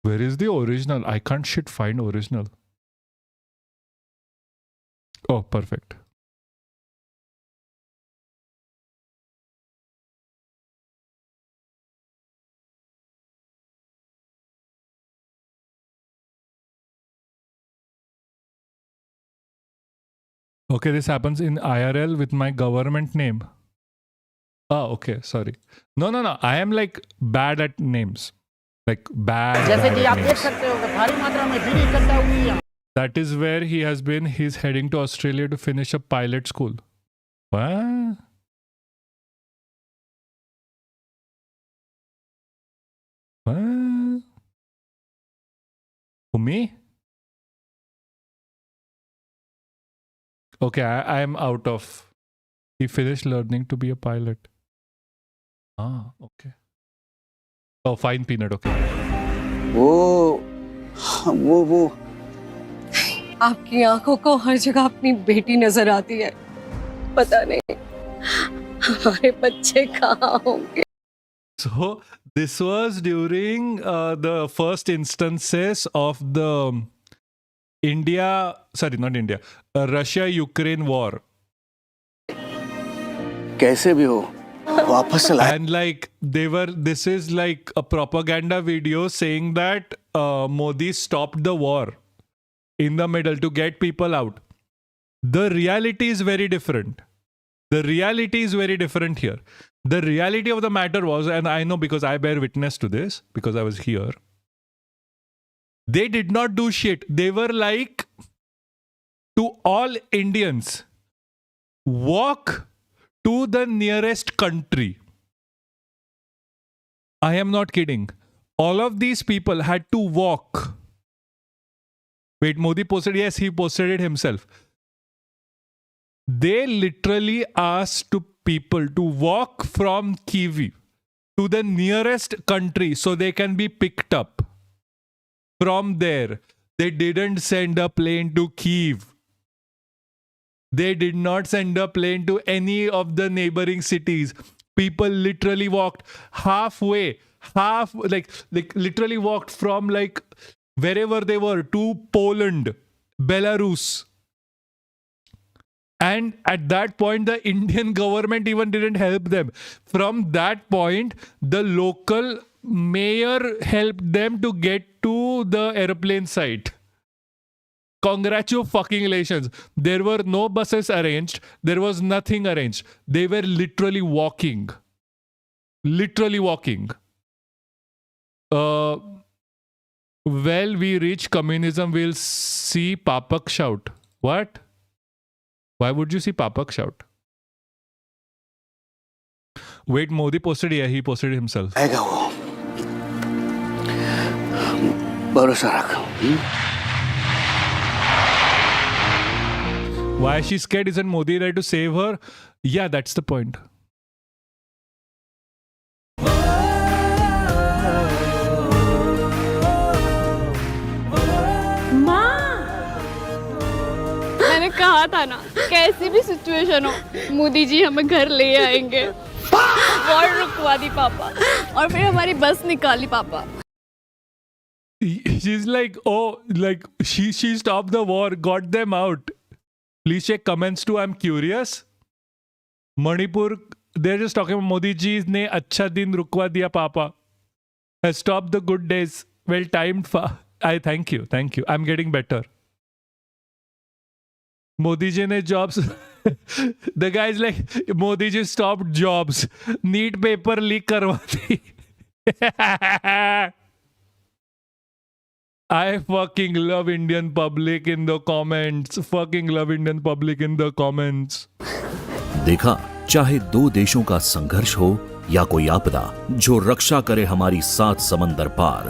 Where is the original? I can't find original. Oh, perfect. Okay, this happens in IRL with my government name. Oh, okay. Sorry. No. I am like bad at names. Like bad. That is where he has been. He's heading to Australia to finish a pilot school. What? What? For me? Okay, I am out of. He finished learning to be a pilot. Ah, okay. Oh, Fine Peanut, okay. वो आपकी आंखों को हर जगह अपनी बेटी नजर आती है पता नहीं हमारे बच्चे कहाँ होंगे. So this was during the first instances of the Russia-Ukraine war. कैसे भी हो वापस लाए. And like this is like a propaganda video saying that Modi stopped the war in the middle to get people out. The reality is very different. The reality is very different here. The reality of the matter was, and I know because I bear witness to this, because I was here, they did not do shit. They were like, to all Indians, walk to the nearest country. I am not kidding. All of these people had to walk. Wait, Modi posted, yes, he posted it himself. They literally asked people to walk from Kyiv to the nearest country so they can be picked up. From there, they didn't send a plane to Kyiv. They did not send a plane to any of the neighboring cities. People literally walked halfway, literally walked from like wherever they were to Poland, Belarus. And at that point, the Indian government even didn't help them. From that point, the local mayor helped them to get to the airplane site. Congratulations. There were no buses arranged. There was nothing arranged. They were literally walking. Literally walking. Well, we reach communism, we'll see Papaksh shout. What? Why would you see Papaksh shout? Wait, Modi posted, yeah, he posted it himself. भरोसा रखो। Why is she scared? Isn't Modi there to save her? Yeah, that's the point. मैंने कहा था ना, कैसी भी situation हो मोदी जी हमें घर ले आएंगे। वॉर रुकवा दी पापा और फिर हमारी बस निकाली पापा। She's like, oh, like she stopped the war, got them out. Please check comments too. I'm curious. Manipur, they're just talking about Modi ji ne acha din rukwa diya papa. Has stopped the good days. Well timed. I thank you. I'm getting better. Modi ji ne jobs. The guy's like, Modi ji stopped jobs. Neat paper leak karwa di. I fucking love Indian public in the comments. Fucking love Indian public in the comments. देखा, चाहे दो देशों का संघर्ष हो या कोई आपदा, जो रक्षा करे हमारी 7 समंदर पार,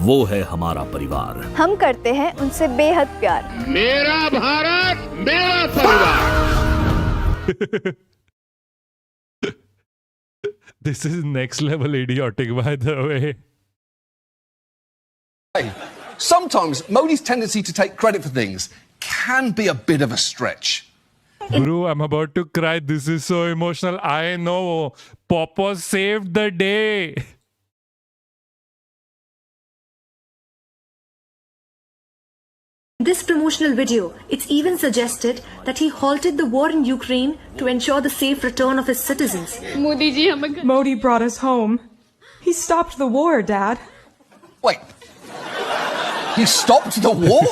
वो है हमारा परिवार। हम करते हैं उनसे बेहद प्यार। मेरा भारत, मेरा परिवार। This is next level idiotic, by the way. Sometimes Modi's tendency to take credit for things can be a bit of a stretch. Guru, I'm about to cry. This is so emotional. I know. Papa saved the day. In this promotional video, it's even suggested that he halted the war in Ukraine to ensure the safe return of his citizens. Modi brought us home. He stopped the war, Dad. Wait. He stopped the war?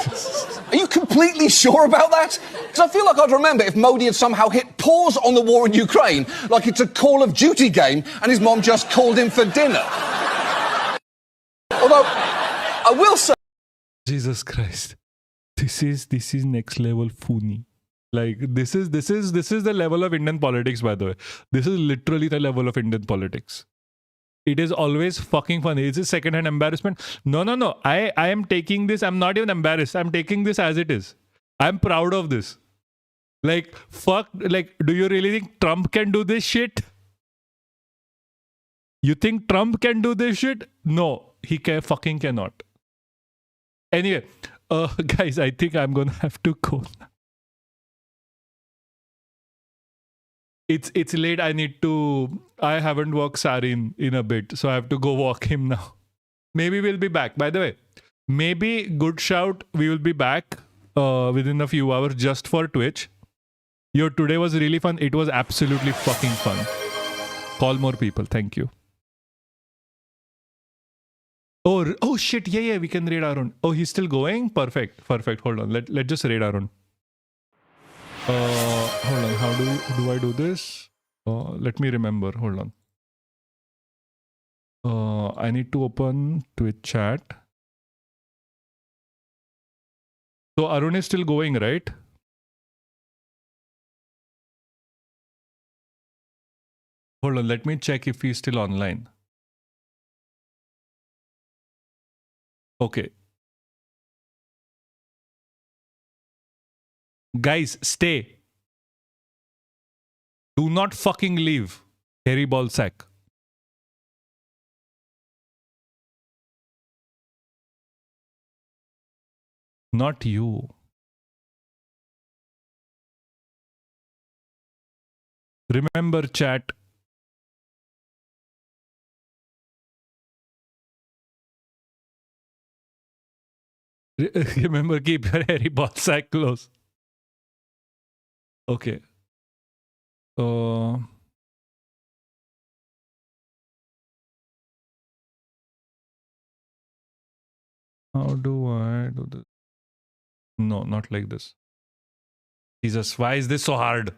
Are you completely sure about that? Because I feel like I'd remember if Modi had somehow hit pause on the war in Ukraine, like it's a Call of Duty game, and his mom just called him for dinner. Although, I will say... Jesus Christ. This is next level funny. Like, this is the level of Indian politics, by the way. This is literally the level of Indian politics. It is always fucking funny. It's a second-hand embarrassment. No. I am taking this. I'm not even embarrassed. I'm taking this as it is. I'm proud of this. Like, fuck. Like, do you really think Trump can do this shit? You think Trump can do this shit? No, he fucking cannot. Anyway, guys, I think I'm gonna have to go. It's late. I haven't walked Sarin in a bit, so I have to go walk him now. Maybe we'll be back. By the way, maybe good shout. We will be back within a few hours just for Twitch. Today was really fun. It was absolutely fucking fun. Call more people. Thank you. Oh shit. Yeah. We can raid Arun. Oh, he's still going? Perfect. Hold on. Let's just raid Arun. Hold on. How do I do this? Let me remember. Hold on. I need to open Twitch chat. So Arun is still going, right? Hold on. Let me check if he's still online. Okay. Guys, stay. Do not fucking leave. Hairy ball sack. Not you. Remember, chat. Remember, keep your hairy ball sack close. Okay. How do I do this? No, not like this. Jesus, why is this so hard?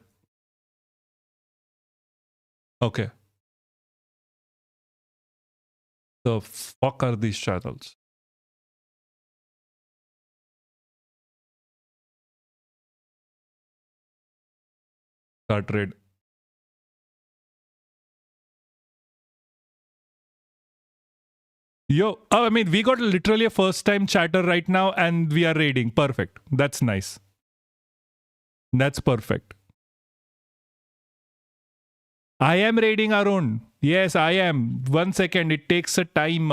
Okay. The fuck are these channels? Start raid. Yo, I mean, we got literally a first time chatter right now and we are raiding. Perfect. That's nice. That's perfect. I am raiding Arun. Yes, I am. 1 second. It takes a time.